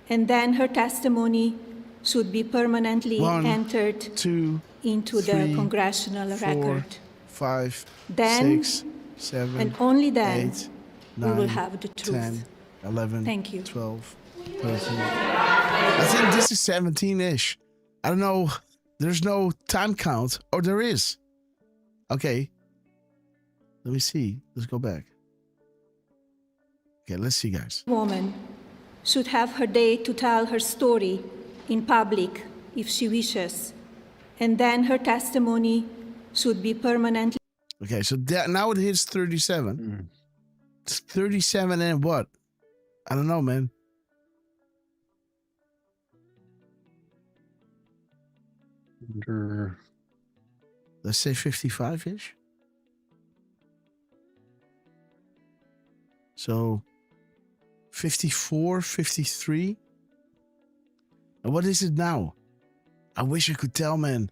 Speaker 18: And then her testimony should be permanently entered into the congressional record.
Speaker 1: 5,
Speaker 18: Then,
Speaker 1: 6, 7,
Speaker 18: and only then,
Speaker 1: 8, 9,
Speaker 18: we will have the truth.
Speaker 1: 10, 11,
Speaker 18: Thank you.
Speaker 1: 12, 13. I think this is 17-ish. I don't know. There's no time count. Or there is. Okay. Let me see. Let's go back. Okay, let's see, guys.
Speaker 18: Woman should have her day to tell her story in public if she wishes. And then her testimony should be permanently.
Speaker 1: Okay, so now it hits 37. It's 37 and what? I don't know, man. Let's say 55-ish. So 54, 53. And what is it now? I wish I could tell, man.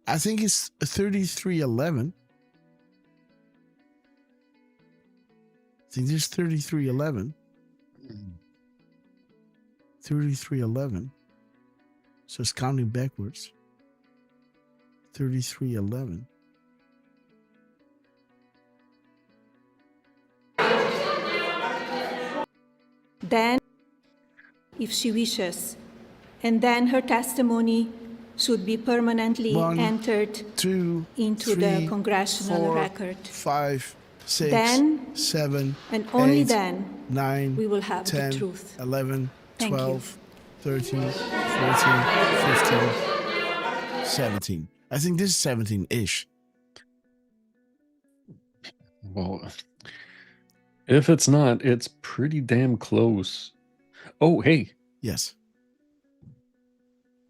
Speaker 1: I think it's 33:11. I think there's 33:11. 33:11. So it's counting backwards. 33:11.
Speaker 18: Then, if she wishes, and then her testimony should be permanently entered into the congressional record.
Speaker 1: 5, 6,
Speaker 18: then,
Speaker 1: 7,
Speaker 18: and only
Speaker 1: 8,
Speaker 18: then
Speaker 1: 9,
Speaker 18: we will have
Speaker 1: 10,
Speaker 18: the truth.
Speaker 1: 11,
Speaker 18: Thank
Speaker 1: 12,
Speaker 18: you.
Speaker 1: 13, 14, 15, 17. I think this is 17-ish.
Speaker 5: Well, if it's not, it's pretty damn close. Oh, hey.
Speaker 1: Yes.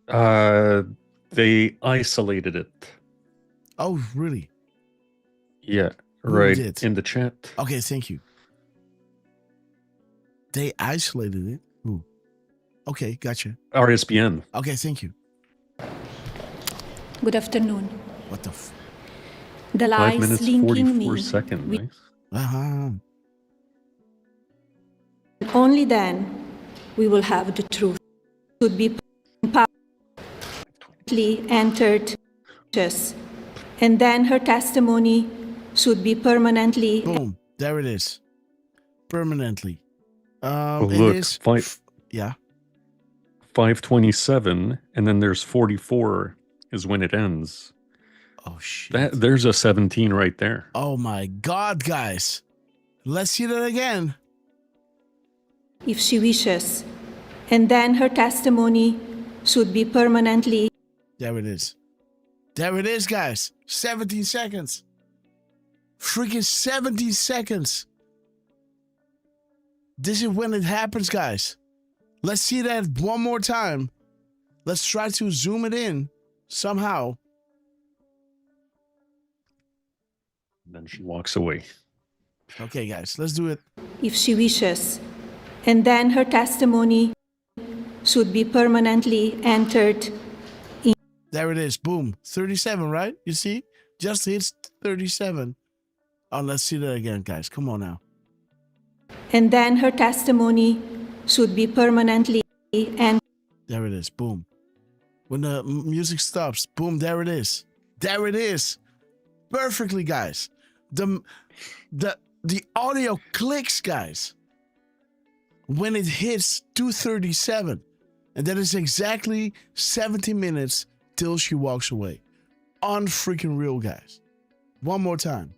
Speaker 5: They isolated it.
Speaker 1: Oh, really?
Speaker 5: Yeah,
Speaker 1: Who
Speaker 5: right
Speaker 1: did?
Speaker 5: in the chat.
Speaker 1: Okay, thank you. They isolated it? Ooh. Okay, gotcha.
Speaker 5: RSBN.
Speaker 1: Okay, thank you.
Speaker 18: Good afternoon.
Speaker 1: What the f...
Speaker 18: The
Speaker 5: 5
Speaker 18: lies
Speaker 5: minutes,
Speaker 18: linking
Speaker 5: 44
Speaker 18: me.
Speaker 5: seconds.
Speaker 18: with-
Speaker 5: Nice.
Speaker 1: Uh-huh.
Speaker 18: Only then we will have the truth. Should be permanently entered, and then her testimony should be permanently.
Speaker 1: Boom. There it is. Permanently.
Speaker 5: Oh,
Speaker 1: it
Speaker 5: look,
Speaker 1: is... Yeah.
Speaker 5: 527, and then there's 44 is when it ends.
Speaker 1: Oh, shit.
Speaker 5: There's a 17 right there.
Speaker 1: Oh, my God, guys. Let's see that again.
Speaker 18: If she wishes, and then her testimony should be permanently.
Speaker 1: There it is. There it is, guys. 17 seconds. Freaking 17 seconds. This is when it happens, guys. Let's see that one more time. Let's try to zoom it in somehow.
Speaker 5: Then she walks away.
Speaker 1: Okay, guys, let's do it.
Speaker 18: If she wishes, and then her testimony should be permanently entered.
Speaker 1: There it is. Boom. 37, right? You see? Just hits 37. Oh, let's see that again, guys. Come on now.
Speaker 18: And then her testimony should be permanently entered.
Speaker 1: There it is. Boom. When the music stops, boom, there it is. There it is. Perfectly, guys. The audio clicks, guys, when it hits 2:37. And that is exactly 70 minutes till she walks away. Unfreaking real, guys. One more time.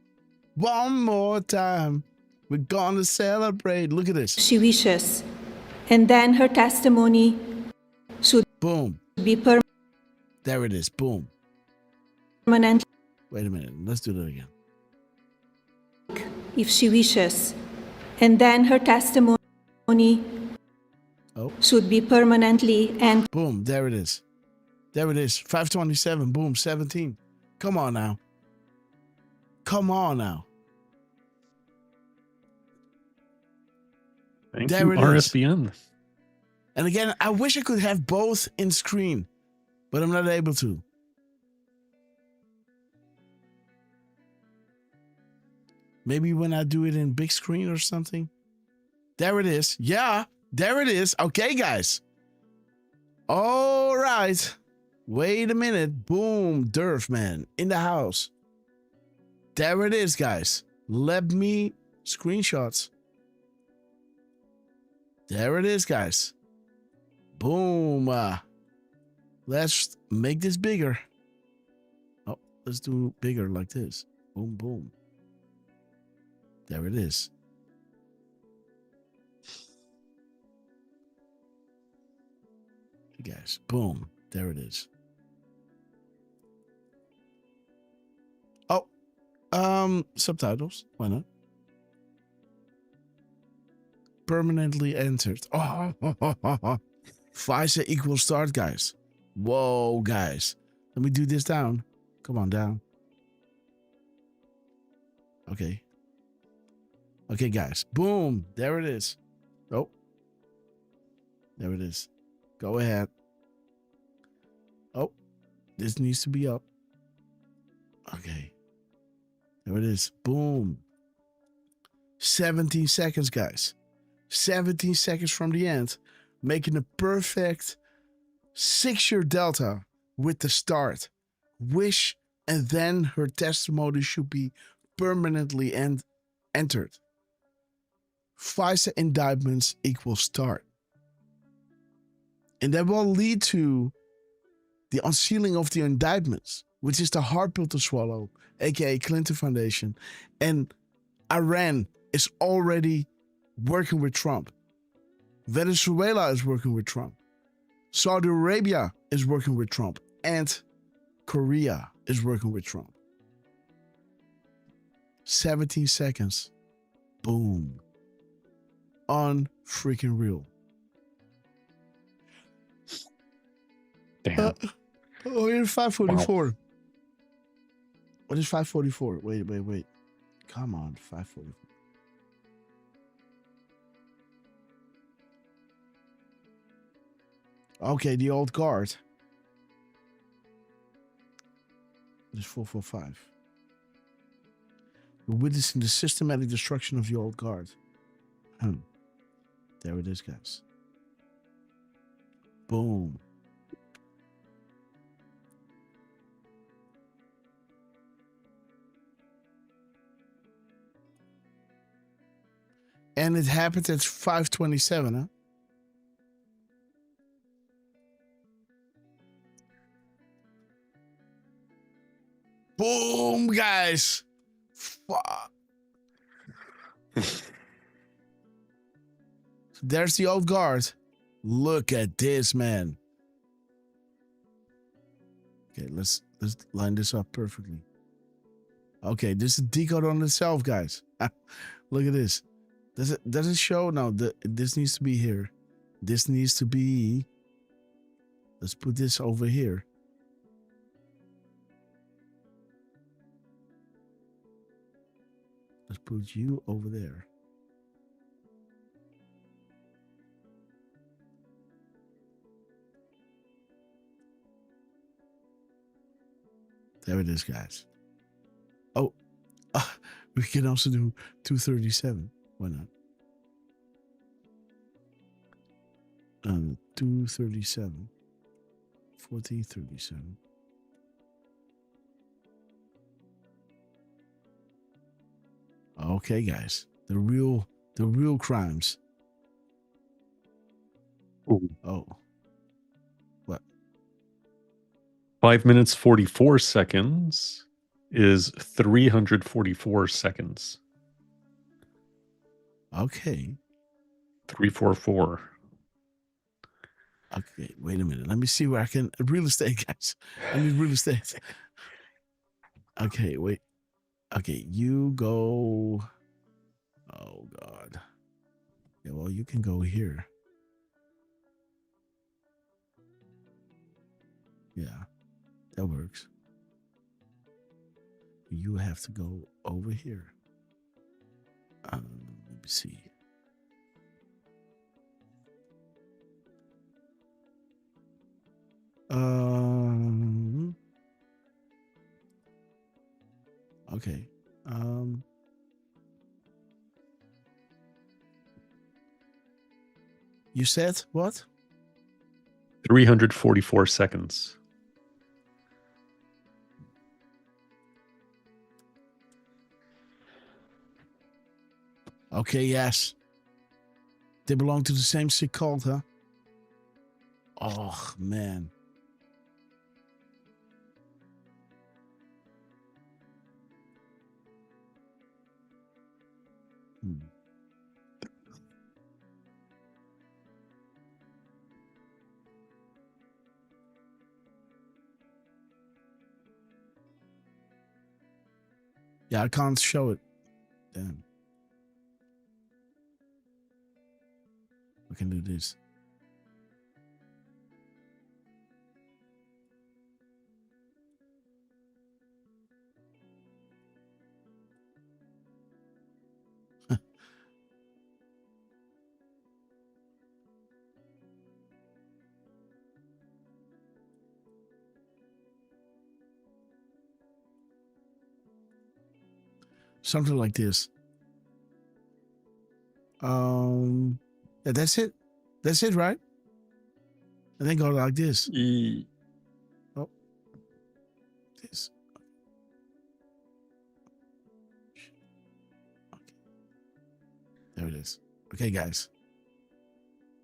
Speaker 1: One more time. We're gonna celebrate. Look at this.
Speaker 18: She wishes. And then her testimony should
Speaker 1: boom
Speaker 18: be
Speaker 1: there it is. Boom.
Speaker 18: Permanent.
Speaker 1: Wait a minute. Let's do that again.
Speaker 18: If she wishes. And then her testimony should be permanently and
Speaker 1: boom. There it is. There it is. 527. Boom. 17. Come on now. Come on now.
Speaker 5: Thank
Speaker 1: there
Speaker 5: you,
Speaker 1: it
Speaker 5: RSBN.
Speaker 1: Is. And again, I wish I could have both in screen, but I'm not able to. Maybe when I do it in big screen or something. There it is. Yeah, there it is. Okay, guys. All right. Wait a minute. Boom. Derf, man. In the house. There it is, guys. Let me screenshots. There it is, guys. Boom. Let's make this bigger. Oh, let's do bigger like this. Boom, boom. There it is. Guys, boom. There it is. Oh, subtitles. Why not? Permanently entered. Oh, FISA equals start, guys. Whoa, guys. Let me do this down. Come on, down. Okay. Okay, guys. Boom. There it is. Oh. There it is. Go ahead. Oh. This needs to be up. Okay. There it is. Boom. 17 seconds, guys. 17 seconds from the end. Making a perfect 6-year delta with the start. Wish, and then her testimony should be permanently entered. FISA indictments equals start. And that will lead to the unsealing of the indictments, which is the hard pill to swallow, aka Clinton Foundation. And Iran is already working with Trump. Venezuela is working with Trump. Saudi Arabia is working with Trump. And Korea is working with Trump. 17 seconds. Boom. Unfreaking real.
Speaker 5: Damn.
Speaker 1: It's 544. Wow. What is 544? Wait. Come on, 544. Okay, the old guard. It's 445. We're witnessing the systematic destruction of the old guard. There it is, guys. Boom. And it happened at 5:27, huh? Boom, guys. Fuck. There's the old guard. Look at this, man. Okay, let's line this up perfectly. Okay, this is Decode on itself, guys. Look at this. Does it show? No, this needs to be here. This needs to be. Let's put this over here. Let's put you over there. There it is, guys. Oh, we can also do 237. Why not? 237. 1437. Okay, guys. The real crimes.
Speaker 5: Ooh.
Speaker 1: Oh. What?
Speaker 5: 5 minutes 44 seconds is 344 seconds.
Speaker 1: Okay.
Speaker 5: 344.
Speaker 1: Okay, wait a minute. Let me see where I can. Real estate, guys. I need real estate. Okay, wait. Okay, you go. Oh, God. Yeah, well, you can go here. Yeah, that works. You have to go over here. Let me see. Okay. You said what?
Speaker 5: 344 seconds.
Speaker 1: Okay, yes. They belong to the same sick cult, huh? Oh, man. Yeah, I can't show it. Damn. We can do this. Something like this. Yeah, that's it. That's it, right? And then go like this. Oh. This. Okay. There it is. Okay, guys.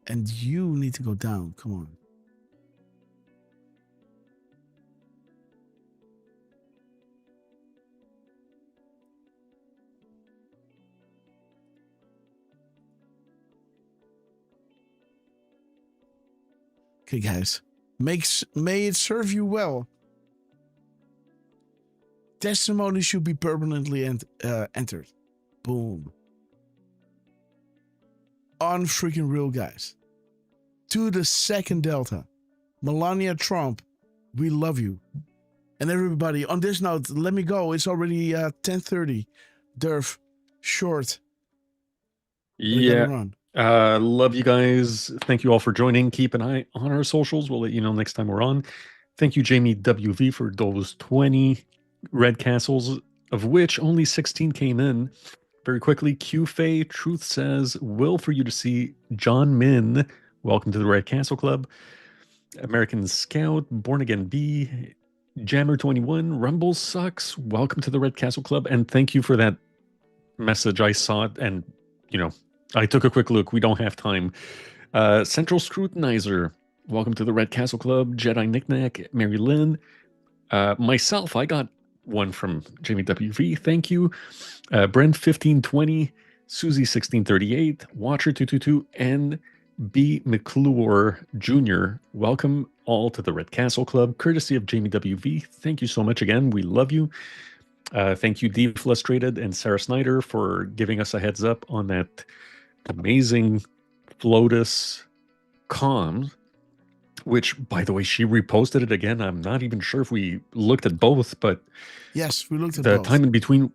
Speaker 1: And you need to go down. Come on. Okay, guys. May it serve you well. Testimony should be permanently entered. Boom. Unfreaking real, guys. To the second Delta. Melania Trump, we love you. And everybody, on this note, let me go. It's already 10:30. Derf, short.
Speaker 5: Yeah. Love you guys. Thank you all for joining. Keep an eye on our socials. We'll let you know next time we're on. Thank you, Jamie WV, for those 20 red castles, of which only 16 came in. Very quickly, Q Fay, Truth Says, Will for you to see, John Min, welcome to the Red Castle Club, American Scout, Born Again B, Jammer 21, Rumble Sucks, welcome to the Red Castle Club, and thank you for that message. I saw it, and, I took a quick look. We don't have time. Central Scrutinizer, welcome to the Red Castle Club, Jedi Knickknack, Mary Lynn, myself, I got one from Jamie WV, thank you. Brent 1520, Susie 1638, Watcher 222, and B. McClure Jr. Welcome all to the Red Castle Club, courtesy of Jamie WV. Thank you so much again. We love you. Thank you, Deflustrated and Sarah Snyder, for giving us a heads up on that amazing Flotus com, which, by the way, she reposted it again. I'm not even sure if we looked at both, but
Speaker 1: yes, we looked at
Speaker 5: the
Speaker 1: both.
Speaker 5: time in between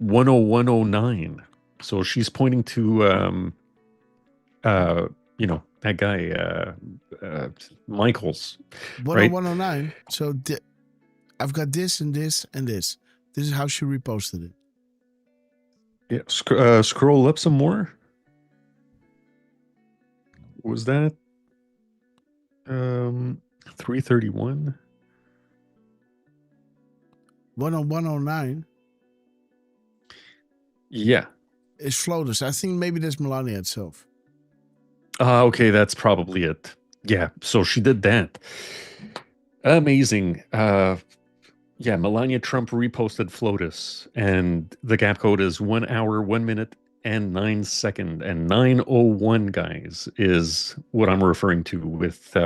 Speaker 5: 10109. So she's pointing to that guy Michaels, right?
Speaker 1: 10109. So I've got this and this and this. This is how she reposted it.
Speaker 5: Yeah, scroll up some more. What was that 331?
Speaker 1: 10109.
Speaker 5: Yeah.
Speaker 1: It's Flotus. I think maybe that's Melania itself.
Speaker 5: Okay, that's probably it. Yeah, so she did that. Amazing. Yeah, Melania Trump reposted Flotus, and the gap code is 1 hour, 1 minute, and 9 seconds. And 901, guys, is what I'm referring to with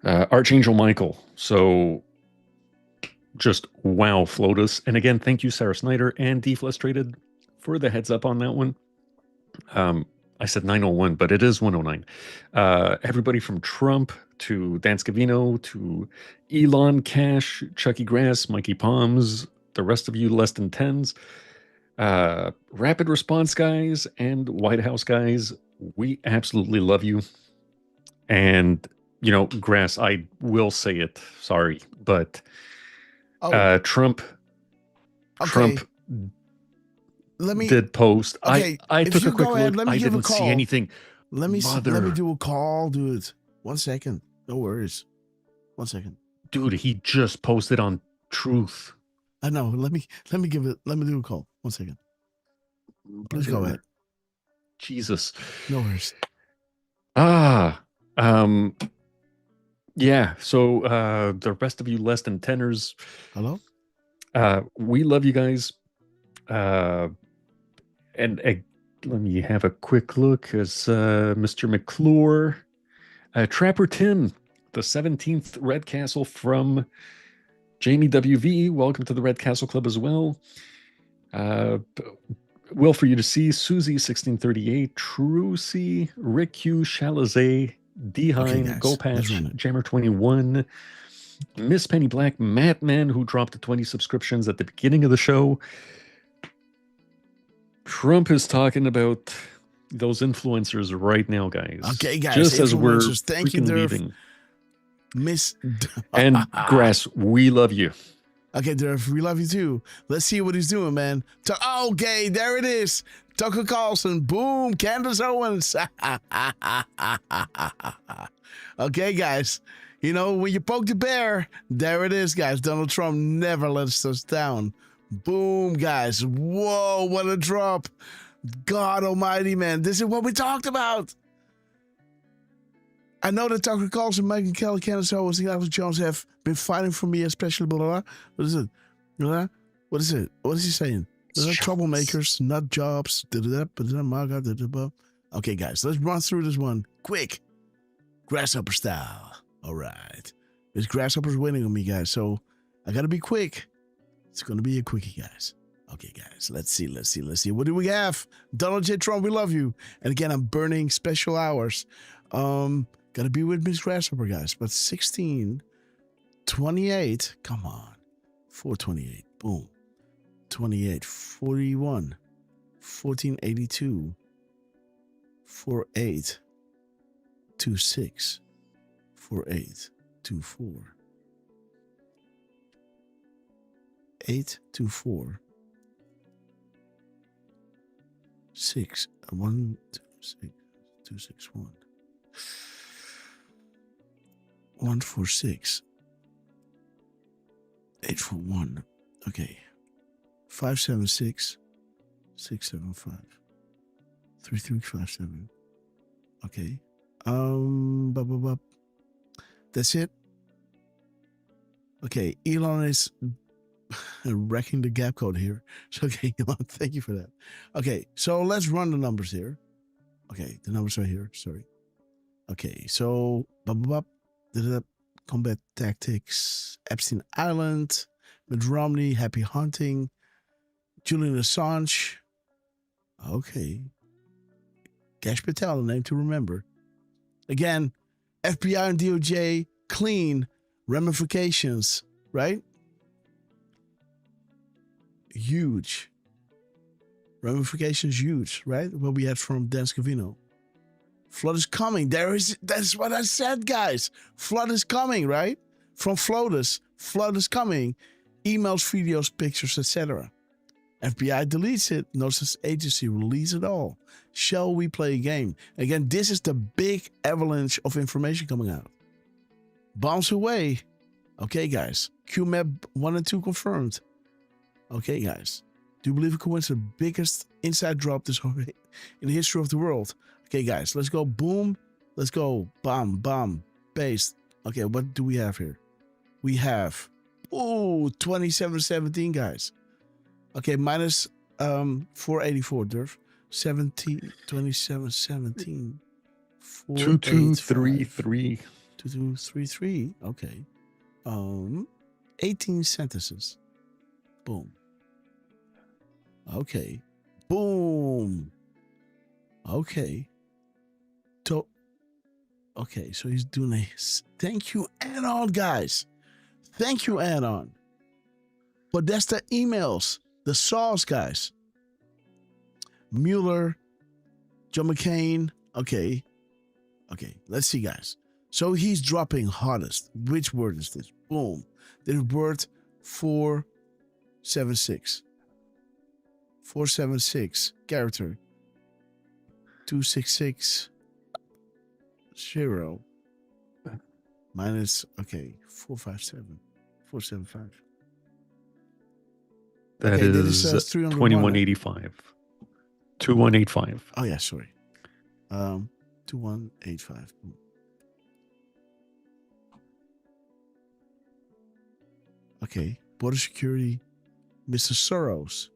Speaker 5: Archangel Michael. So just wow, Flotus. And again, thank you, Sarah Snyder and Deflustrated, for the heads up on that one. I said 901, but it is 109. Everybody from Trump to Dan Scavino to Elon Cash, Chucky Grass, Mikey Palms, the rest of you less than tens, Rapid Response guys and White House guys, we absolutely love you. And, Grass, I will say it, sorry, but Trump did post.
Speaker 1: Okay,
Speaker 5: I took a quick
Speaker 1: ahead,
Speaker 5: look. I didn't see anything.
Speaker 1: Let me do a call, dude. 1 second. No worries. 1 second.
Speaker 5: Dude, he just posted on Truth.
Speaker 1: I know. Let me do a call. 1 second. Please go ahead.
Speaker 5: Jesus.
Speaker 1: No worries.
Speaker 5: Yeah. So the rest of you less than tenors.
Speaker 1: Hello?
Speaker 5: We love you guys. And let me have a quick look as Mr. McClure, Trapper Tim, the 17th Red Castle from Jamie WV. Welcome to the Red Castle Club as well. Will for you to see, Susie 1638, Trucy, Rick Q, Chalazay, D Hine, Gopatch, Jammer 21, Miss Penny Black, Matt Man, who dropped the 20 subscriptions at the beginning of the show. Trump is talking about those influencers right now, guys.
Speaker 1: Okay, guys.
Speaker 5: Just as we're
Speaker 1: thank you,
Speaker 5: freaking
Speaker 1: Derf.
Speaker 5: leaving.
Speaker 1: Miss
Speaker 5: And Grass, we love you.
Speaker 1: Okay, Derf, we love you too. Let's see what he's doing, man. Okay, there it is. Tucker Carlson. Boom. Candace Owens. Okay, guys. When you poke the bear, there it is, guys. Donald Trump never lets us down. Boom, guys. Whoa, what a drop. God almighty, man. This is what we talked about. I know that Tucker Carlson, Megyn Kelly, Candace Owens, and Alex Jones have been fighting for me, especially blah, blah, blah. What is it? Blah, what is it? What is he saying? Troublemakers, not jobs. Okay, guys, let's run through this one quick. Grasshopper style. All right. This Grasshopper's winning on me, guys, so I got to be quick. It's going to be a quickie, guys. Okay, guys, let's see. What do we have? Donald J. Trump, we love you. And again, I'm burning special hours. Gotta be with Miss Grasshopper, guys. But 1628, come on. 428, boom. 28, 41, 1482, 48, 26, 48, 24, 824. 6 1 2 6 2 6 1 1 4 6 8 4 1. Okay. 5 7 6 6 7 5 3 3 5 7. Okay. That's it. Okay. Elon is wrecking the gap code here. So, okay, Elon, thank you for that. Okay, so let's run the numbers here. Okay, the numbers are here. Sorry. Okay, so combat tactics, Epstein Island, Mitt Romney, happy hunting, Julian Assange. Okay, Cash Patel, a name to remember. Again, FBI and DOJ, clean ramifications, right? Huge. Ramifications huge, right? What we had from Dan Scavino. Flood is coming. That's what I said, guys. Flood is coming, right? From Flotus. Flood is coming. Emails, videos, pictures, etc. FBI deletes it. No such agency release it all. Shall we play a game? Again, this is the big avalanche of information coming out. Bombs away. Okay, guys. QMAP 1 and 2 confirmed. Okay, guys. Do you believe it could win the biggest inside drop in the history of the world? Okay, guys. Let's go. Boom. Let's go. Bomb. Bomb. Base. Okay, what do we have here? We have 2717, guys. Okay, minus 484, Derf. 17, 2717.
Speaker 5: 2233.
Speaker 1: 2233. Okay. 18 sentences. Boom. Okay. Boom. Okay. Okay, so he's doing a thank you add-on, guys. Thank you add-on. But that's the emails, the sauce, guys. Mueller, John McCain. Okay. Okay, let's see, guys. So he's dropping hottest. Which word is this? Boom. This word 476. 476 character 266 0 minus 457 475.
Speaker 5: That is 2185. 2185.
Speaker 1: Oh yeah, sorry. 2185. Okay, border security, Mr. Soros.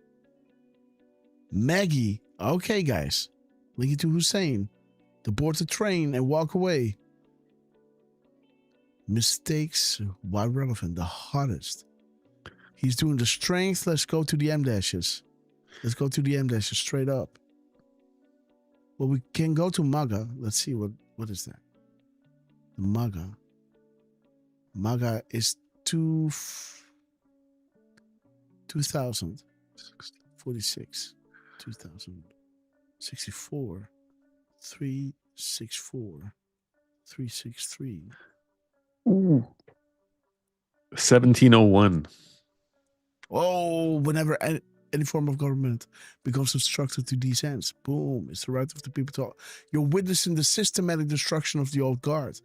Speaker 1: Maggie, okay, guys. Link it to Hussein. To board the train and walk away. Mistakes, why relevant? The hottest. He's doing the strength. Let's go to the M dashes. Let's go to the M dashes straight up. Well, we can go to MAGA. Let's see what is that. The MAGA. MAGA is 2046. 2064 364 363.
Speaker 5: Ooh. 1701.
Speaker 1: Oh, whenever any form of government becomes obstructed to these ends, boom, it's the right of the people to. You're witnessing the systematic destruction of the old guard.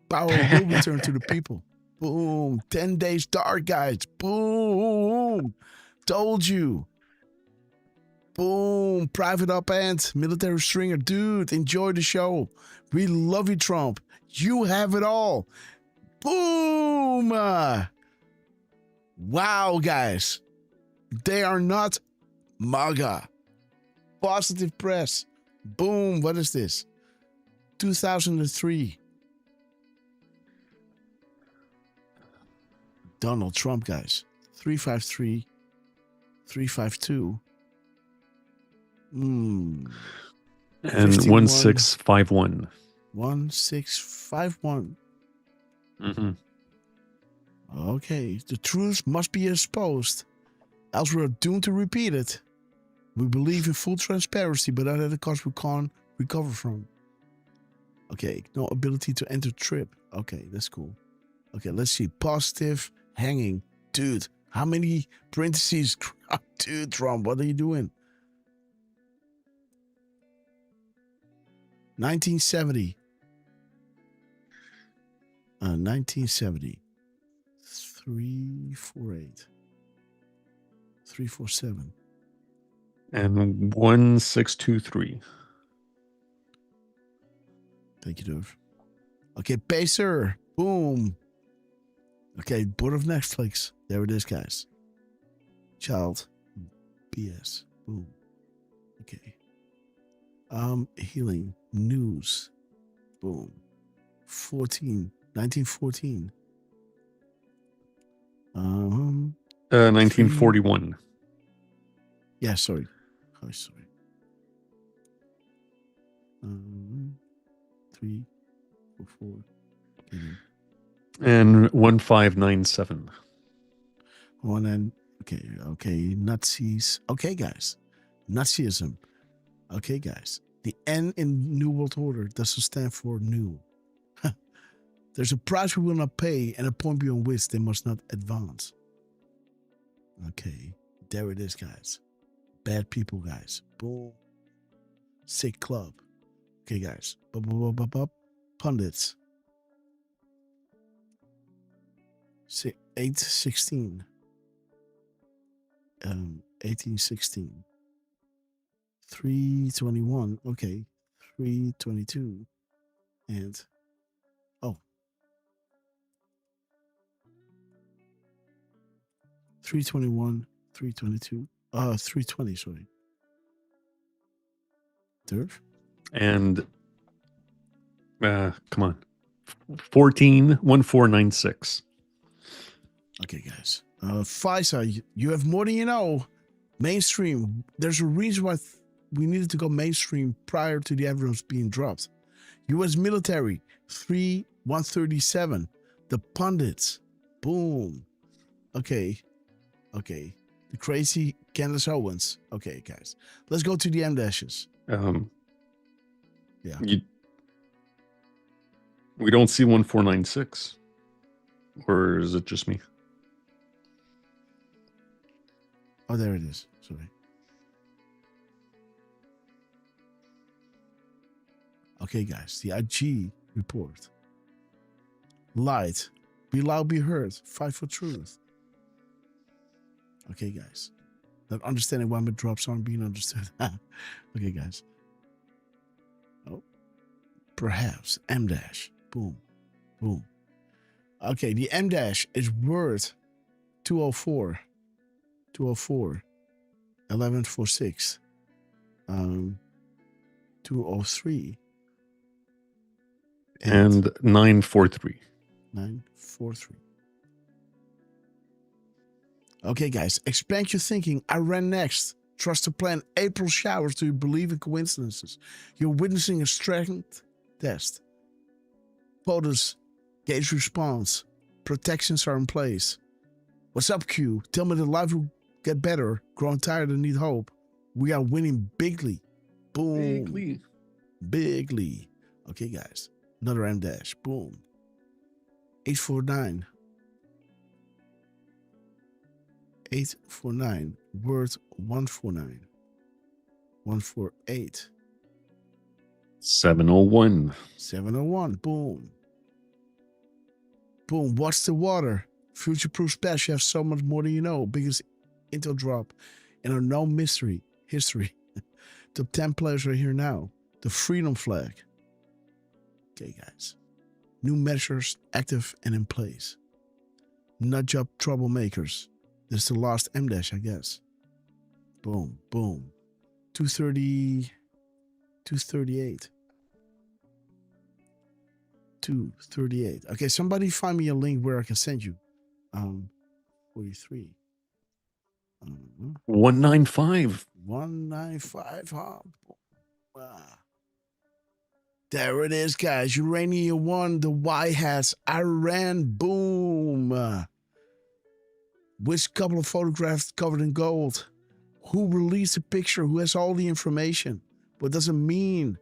Speaker 1: Power will return to the people. Boom. 10 days dark, guys. Boom. Told you. Boom. Private up-end. Military stringer. Dude, enjoy the show. We love you, Trump. You have it all. Boom. Wow, guys. They are not MAGA. Positive press. Boom. What is this? 2003. Donald Trump, guys. 353, 352.
Speaker 5: And
Speaker 1: 51,
Speaker 5: 1651.
Speaker 1: 1651.
Speaker 5: Mm-hmm.
Speaker 1: Okay, the truth must be exposed, else we are doomed to repeat it. We believe in full transparency, but not at a cost we can't recover from. Okay, no ability to enter trip. Okay, that's cool. Okay, let's see. Positive hanging. Dude, how many parentheses? Dude, Trump, what are you doing? 1970. 1970. 348. 347.
Speaker 5: And 1623.
Speaker 1: Thank you, Derf. Okay, Pacer. Boom. Okay, board of Netflix. There it is, guys. Child. BS. Boom. Okay. Healing. News. Boom. 1914.
Speaker 5: 1941.
Speaker 1: Yeah, sorry. Oh, sorry. 3, 4, 4.
Speaker 5: And 1597.
Speaker 1: Okay, Nazis. Okay, guys. Nazism. Okay, guys. The N in New World Order doesn't stand for new. There's a price we will not pay and a point beyond which they must not advance. Okay, there it is, guys. Bad people, guys. Boom. Sick club. Okay, guys. Pundits. 816. 1816. 321. Okay. 322. And 321, 322. 320, sorry. Derf?
Speaker 5: And come on. 141496.
Speaker 1: Okay, guys. FISA, you have more than you know. Mainstream. There's a reason why we needed to go mainstream prior to the evidence being dropped. U.S. military, 137. The pundits. Boom. Okay. The crazy Candace Owens. Okay, guys. Let's go to the M-dashes. Yeah.
Speaker 5: We don't see 1496. Or is it just me?
Speaker 1: Oh, there it is. Sorry. Okay, guys. The IG report. Light. Be loud, be heard. Fight for truth. Okay, guys. Not understanding why my drops aren't being understood. Okay, guys. Oh. Perhaps. M-dash. Boom. Boom. Okay, the M-dash is worth 204. 204. 1146. 203.
Speaker 5: And 943.
Speaker 1: 943. Okay, guys, expand your thinking. I ran next. Trust the plan. April showers. Do you believe in coincidences? You're witnessing a strength test. POTUS. Gauge response. Protections are in place. What's up, Q? Tell me that life will get better. Growing tired and need hope. We are winning bigly. Boom. Bigly. Okay, guys. Another M-dash. Boom. 849. 849. Word 149. 148.
Speaker 5: 701.
Speaker 1: 701. Boom. Boom. Watch the water. Future-proof special. You have so much more than you know. Biggest intel drop in our no mystery history. Top 10 players are here now. The freedom flag. Okay, guys. New measures active and in place. Nudge up troublemakers. This is the last M-dash, I guess. Boom, boom. 230, 238. 238. Okay, somebody find me a link where I can send you. 43.
Speaker 5: 195.
Speaker 1: 195, huh? There it is, guys. Uranium 1, the White Hats, Iran, boom. Which couple of photographs covered in gold? Who released the picture? Who has all the information? What does it mean?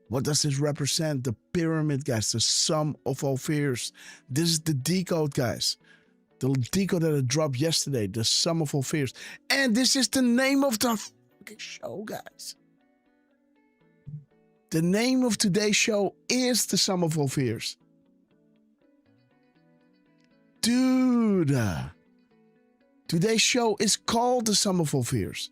Speaker 1: What does this represent? The pyramid, guys, the sum of all fears. This is the Decode, guys. The Decode that I dropped yesterday, the sum of all fears. And this is the name of the fucking show, guys. The name of today's show is the sum of all fears. Dude. Today's show is called the sum of all fears.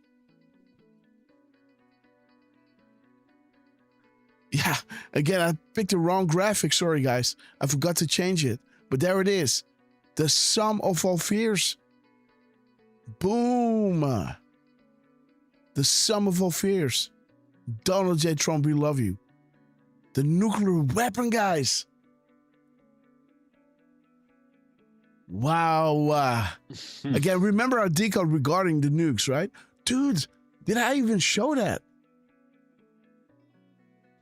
Speaker 1: Yeah, again, I picked the wrong graphic. Sorry, guys. I forgot to change it. But there it is. The sum of all fears. Boom. The sum of all fears. Donald J. Trump, we love you. The nuclear weapon, guys. Wow. Again, remember our decode regarding the nukes, right? Dude, did I even show that?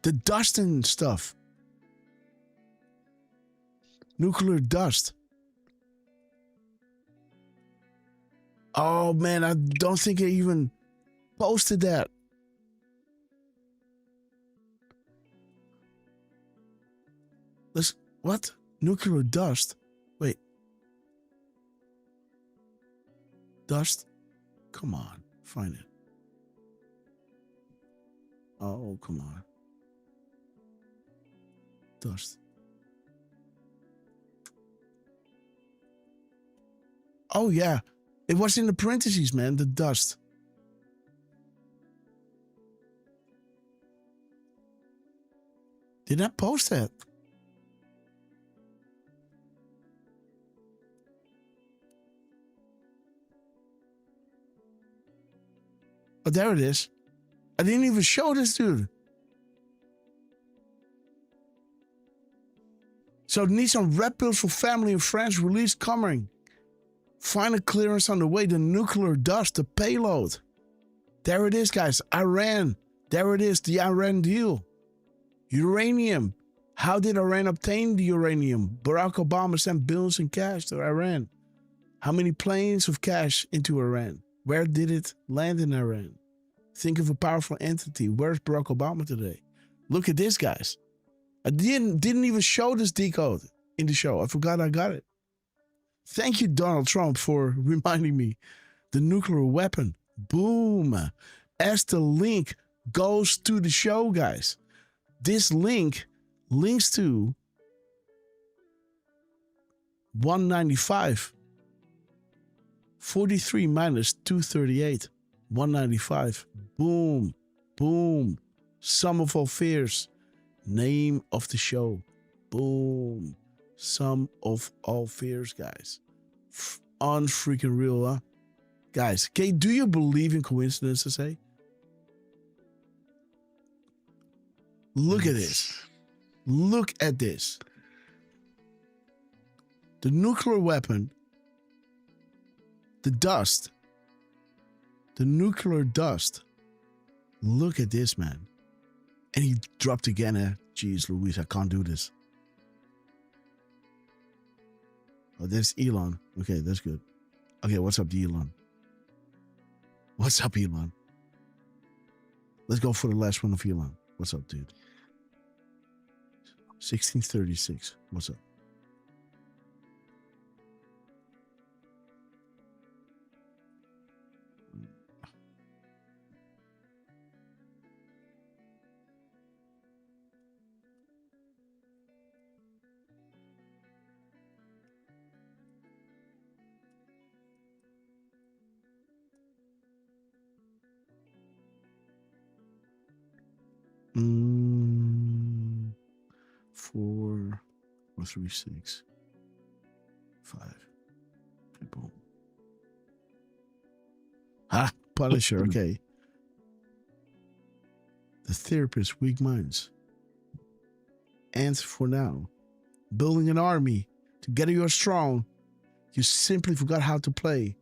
Speaker 1: The dust and stuff. Nuclear dust. Oh, man, I don't think I even posted that. What? Nuclear dust? Wait. Dust? Come on. Find it. Oh, come on. Dust. Oh, yeah. It was in the parentheses, man. The dust. Did I post that? Oh, there it is. I didn't even show this dude. So need some red pills for family and friends. Release coming. Final clearance on the way. The nuclear dust, the payload. There it is, guys. Iran. There it is. The Iran deal. Uranium. How did Iran obtain the uranium? Barack Obama sent billions in cash to Iran. How many planes of cash into Iran? Where did it land in Iran? Think of a powerful entity. Where's Barack Obama today? Look at this, guys. I didn't even show this decode in the show. I forgot I got it. Thank you, Donald Trump, for reminding me. The nuclear weapon. Boom. As the link goes to the show, guys. This link links to 195. 43 minus 238. 195. Boom. Boom. Sum of all fears. Name of the show. Boom. Sum of all fears, guys. Unfreaking real, huh? Guys, do you believe in coincidences, hey? Look at this. Look at this. The nuclear weapon. The dust. The nuclear dust. Look at this, man. And he dropped again. Jeez, Louise, I can't do this. Oh, there's Elon. Okay, that's good. Okay, what's up, Elon? What's up, Elon? Let's go for the last one of Elon. What's up, dude? 1636. What's up? Four, 3, 6, 5. Boom. Punisher. Okay. The therapist, weak minds. And for now, building an army. Together you are strong. You simply forgot how to play.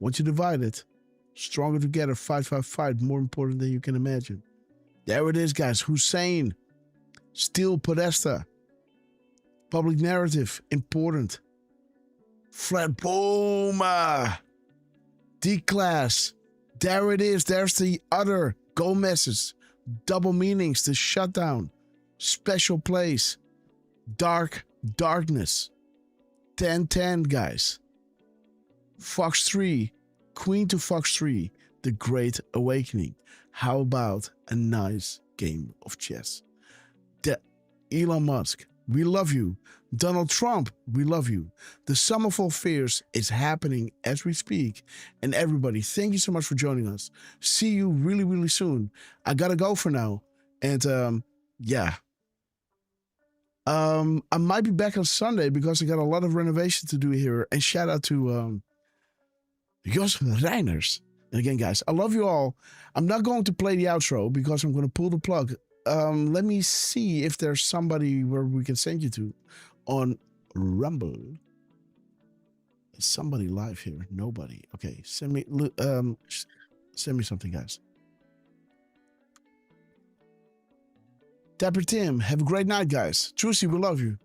Speaker 1: Once you divide it, Stronger together, fight, fight, fight. More important than you can imagine. There it is, guys. Hussein. Steel Podesta. Public narrative. Important. Fred Boma. D-Class. There it is. There's the other Gomez's. Double meanings. The shutdown. Special place. Darkness. 1010, guys. Fox 3. Queen to Fox 3. The Great Awakening. How about a nice game of chess? Elon Musk, we love you. Donald Trump, we love you. The Sum of All Fears is happening as we speak. And everybody, thank you so much for joining us. See you really, really soon. I gotta go for now. And yeah. I might be back on Sunday because I got a lot of renovation to do here. And shout out to Jos Reiners. And again, guys, I love you all. I'm not going to play the outro because I'm going to pull the plug. Let me see if there's somebody where we can send you to on Rumble. Is somebody live here? Nobody. Okay, send me something, guys. Dapper Tim, have a great night, guys. Trucy, we love you.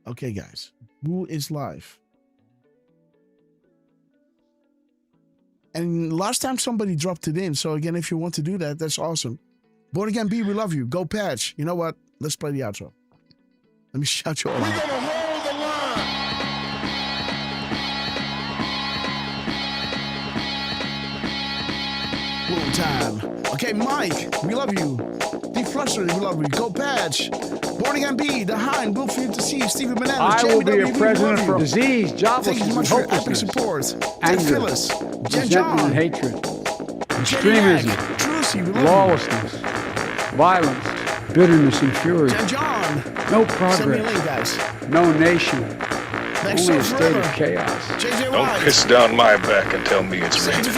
Speaker 1: Okay, guys, who is live? And last time somebody dropped it in. So again, if you want to do that, that's awesome. Born Again B, we love you. Go Patch. You know what? Let's play the outro. Let me shout you all out.
Speaker 15: We're gonna hold the line.
Speaker 1: One time. Okay, Mike, we love you. Deflustered, we love you. Go Patch. Born Again B, The Hind, Will for you to see. Stephen Bananas.
Speaker 6: I will be a president for disease, joblessness,
Speaker 1: thank you so much for your epic support.
Speaker 6: anger,
Speaker 1: Phyllis, Jen
Speaker 6: resentment,
Speaker 1: John,
Speaker 6: and hatred, extremism, lawlessness, violence, bitterness, and fury.
Speaker 1: Jen John.
Speaker 6: No
Speaker 1: Send me a
Speaker 6: progress,
Speaker 1: link, guys.
Speaker 6: no nation,
Speaker 1: Next
Speaker 6: only a
Speaker 1: show
Speaker 6: state of
Speaker 1: forever.
Speaker 6: chaos.
Speaker 1: JJ
Speaker 19: Don't
Speaker 1: White.
Speaker 19: piss down my back and tell me it's raining.
Speaker 1: We're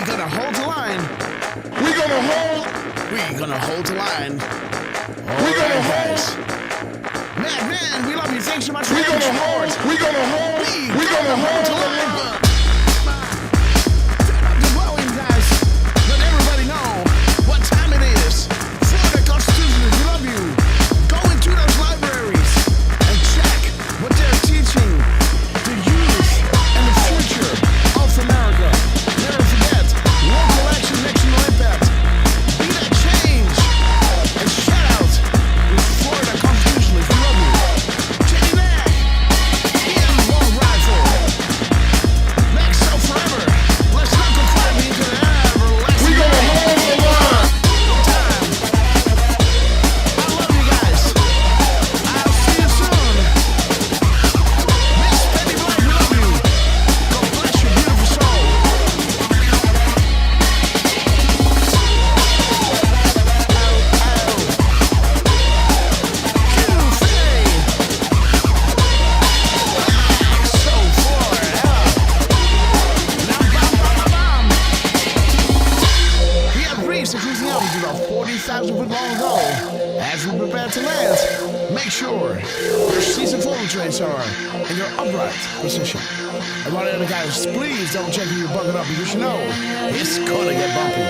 Speaker 1: gonna hold the line. We're gonna hold the line. We're gonna hold. Man, we love you. Thanks so much for your support. We're gonna hold the line. Turn up the volume, guys. Let everybody know what time it is. Florida Constitution, we love you. Go into those libraries and check what they're teaching the youth and the future of America. Never forget, local action, national impact. Be that change. And shout out to Florida Constitutionalists, we love you. Jenny Mack, Ian Long Rifle. Next so forever. Let's not go climbing into the everlasting. We're gonna hold the line. Time. I love you guys. I'll see you soon. Miss Betty Black, we love you. God bless your beautiful soul. We have reached the cruising altitude of 40,000 foot long ago. As we prepare to land, make sure your seats and floating trays are in your upright position. And one of the guys, please double check if you're buckled up because you know it's gonna get bumpy.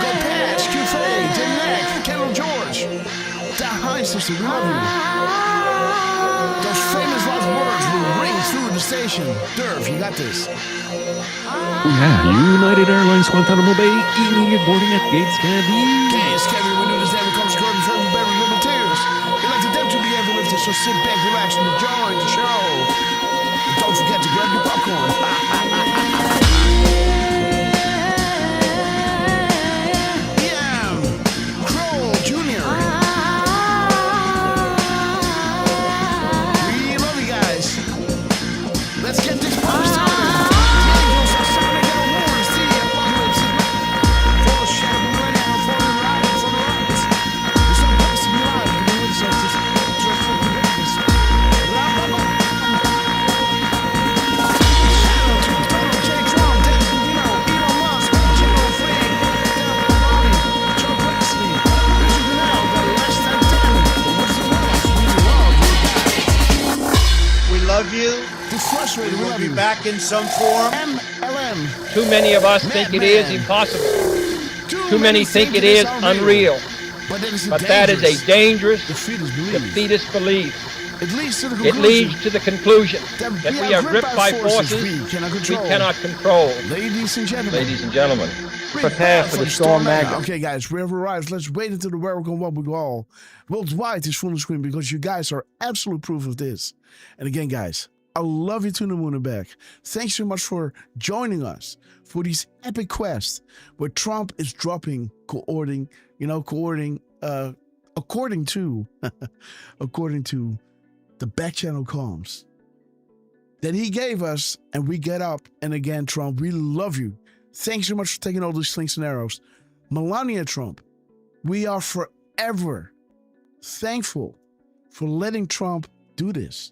Speaker 1: Go Patch, Q-Fay, Jim Mack, Kendall George, the High Sister, we love you. Those famous last words will ring through the station. Derf, you got this.
Speaker 5: Yeah, United Airlines Guantanamo Bay, immediate boarding at gates cabin.
Speaker 1: Yes, Kevin, we knew this day would come scoring from Barry Little Tears. We like to them to be ever lifted, so sit back, relax, and enjoy the show. And don't forget to grab your popcorn. Yeah, Kroll Jr. We love you guys. Let's get this party started. Shout out to
Speaker 12: back in some form?
Speaker 1: MLM.
Speaker 16: Too many of us think it is impossible. Too many think it is unreal.
Speaker 1: But
Speaker 16: that is a dangerous, defeatist belief.
Speaker 1: It leads
Speaker 16: to the conclusion that we are gripped by forces we cannot control.
Speaker 1: Ladies and
Speaker 16: gentlemen, prepare for the storm magnet.
Speaker 1: Okay, guys, we have arrived. Let's wait until the welcome one with all worldwide is full of screen, because you guys are absolute proof of this. And again, guys, I love you to the moon and back. Thanks so much for joining us for these epic quests where Trump is dropping according to the back channel comms that he gave us, and we get up. And again, Trump, we love you. Thanks so much for taking all these slings and arrows. Melania Trump, we are forever thankful for letting Trump do this.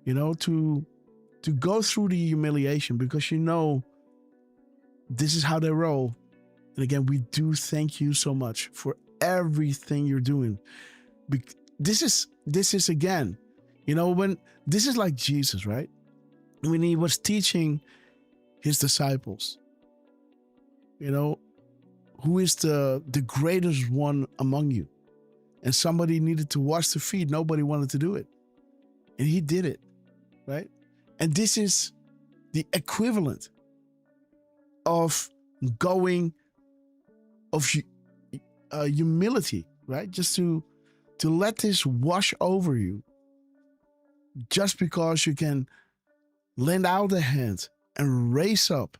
Speaker 1: To go through the humiliation, because this is how they roll. And again, we do thank you so much for everything you're doing. This is again, when this is like Jesus, right? When he was teaching his disciples, who is the greatest one among you? And somebody needed to wash the feet. Nobody wanted to do it. And he did it, right? And this is the equivalent of humility, right? Just to let this wash over you, just because you can lend out a hand and raise up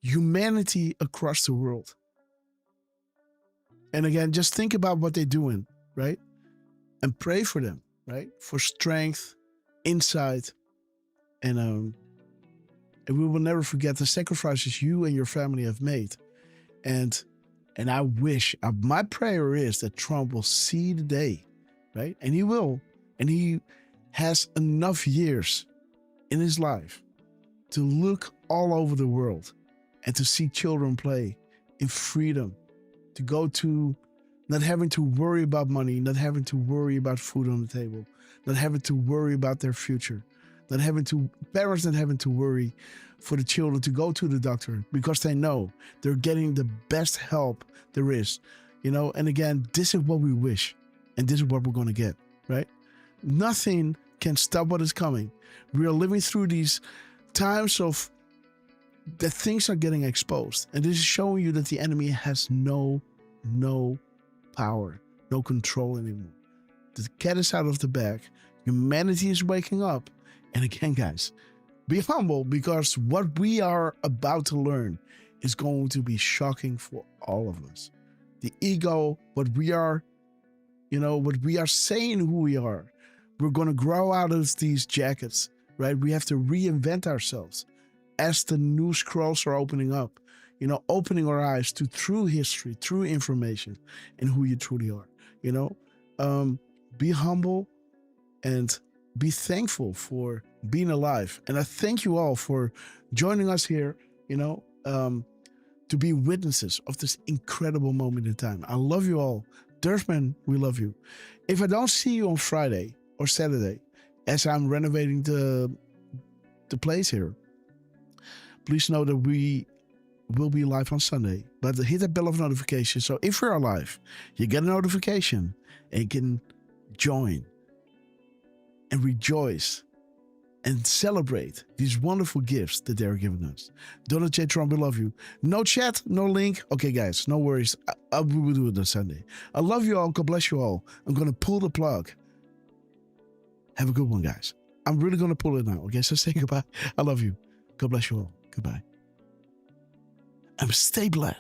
Speaker 1: humanity across the world. And again, just think about what they're doing, right? And pray for them, right? For strength, insight, and we will never forget the sacrifices you and your family have made. And I wish, my prayer is that Trump will see the day, right? And he will. And he has enough years in his life to look all over the world and to see children play in freedom, to go to not having to worry about money, not having to worry about food on the table, not having to worry about their future, parents not having to worry for the children to go to the doctor, because they know they're getting the best help there is, and again, this is what we wish, and this is what we're going to get, right? Nothing can stop what is coming. We are living through these times of that things are getting exposed, and this is showing you that the enemy has no power, no control anymore. The cat is out of the bag. Humanity is waking up. And again, guys, be humble, because what we are about to learn is going to be shocking for all of us. The ego, what we are saying who we are, we're going to grow out of these jackets, right? We have to reinvent ourselves as the new scrolls are opening up, opening our eyes to true history, true information, and who you truly are. Be humble and be thankful for being alive. And I thank you all for joining us here, to be witnesses of this incredible moment in time. I love you all. Derfman, we love you. If I don't see you on Friday or Saturday, as I'm renovating the place here, please know that we will be live on Sunday. But hit that bell of notification. So if you're alive, you get a notification and you can join and rejoice and celebrate these wonderful gifts that they're giving us. Donald J. Trump, we love you. No chat, no link. Okay, guys, no worries. We will do it on Sunday. I love you all. God bless you all. I'm going to pull the plug. Have a good one, guys. I'm really going to pull it now. Okay, so say goodbye. I love you. God bless you all. Goodbye. And stay blessed.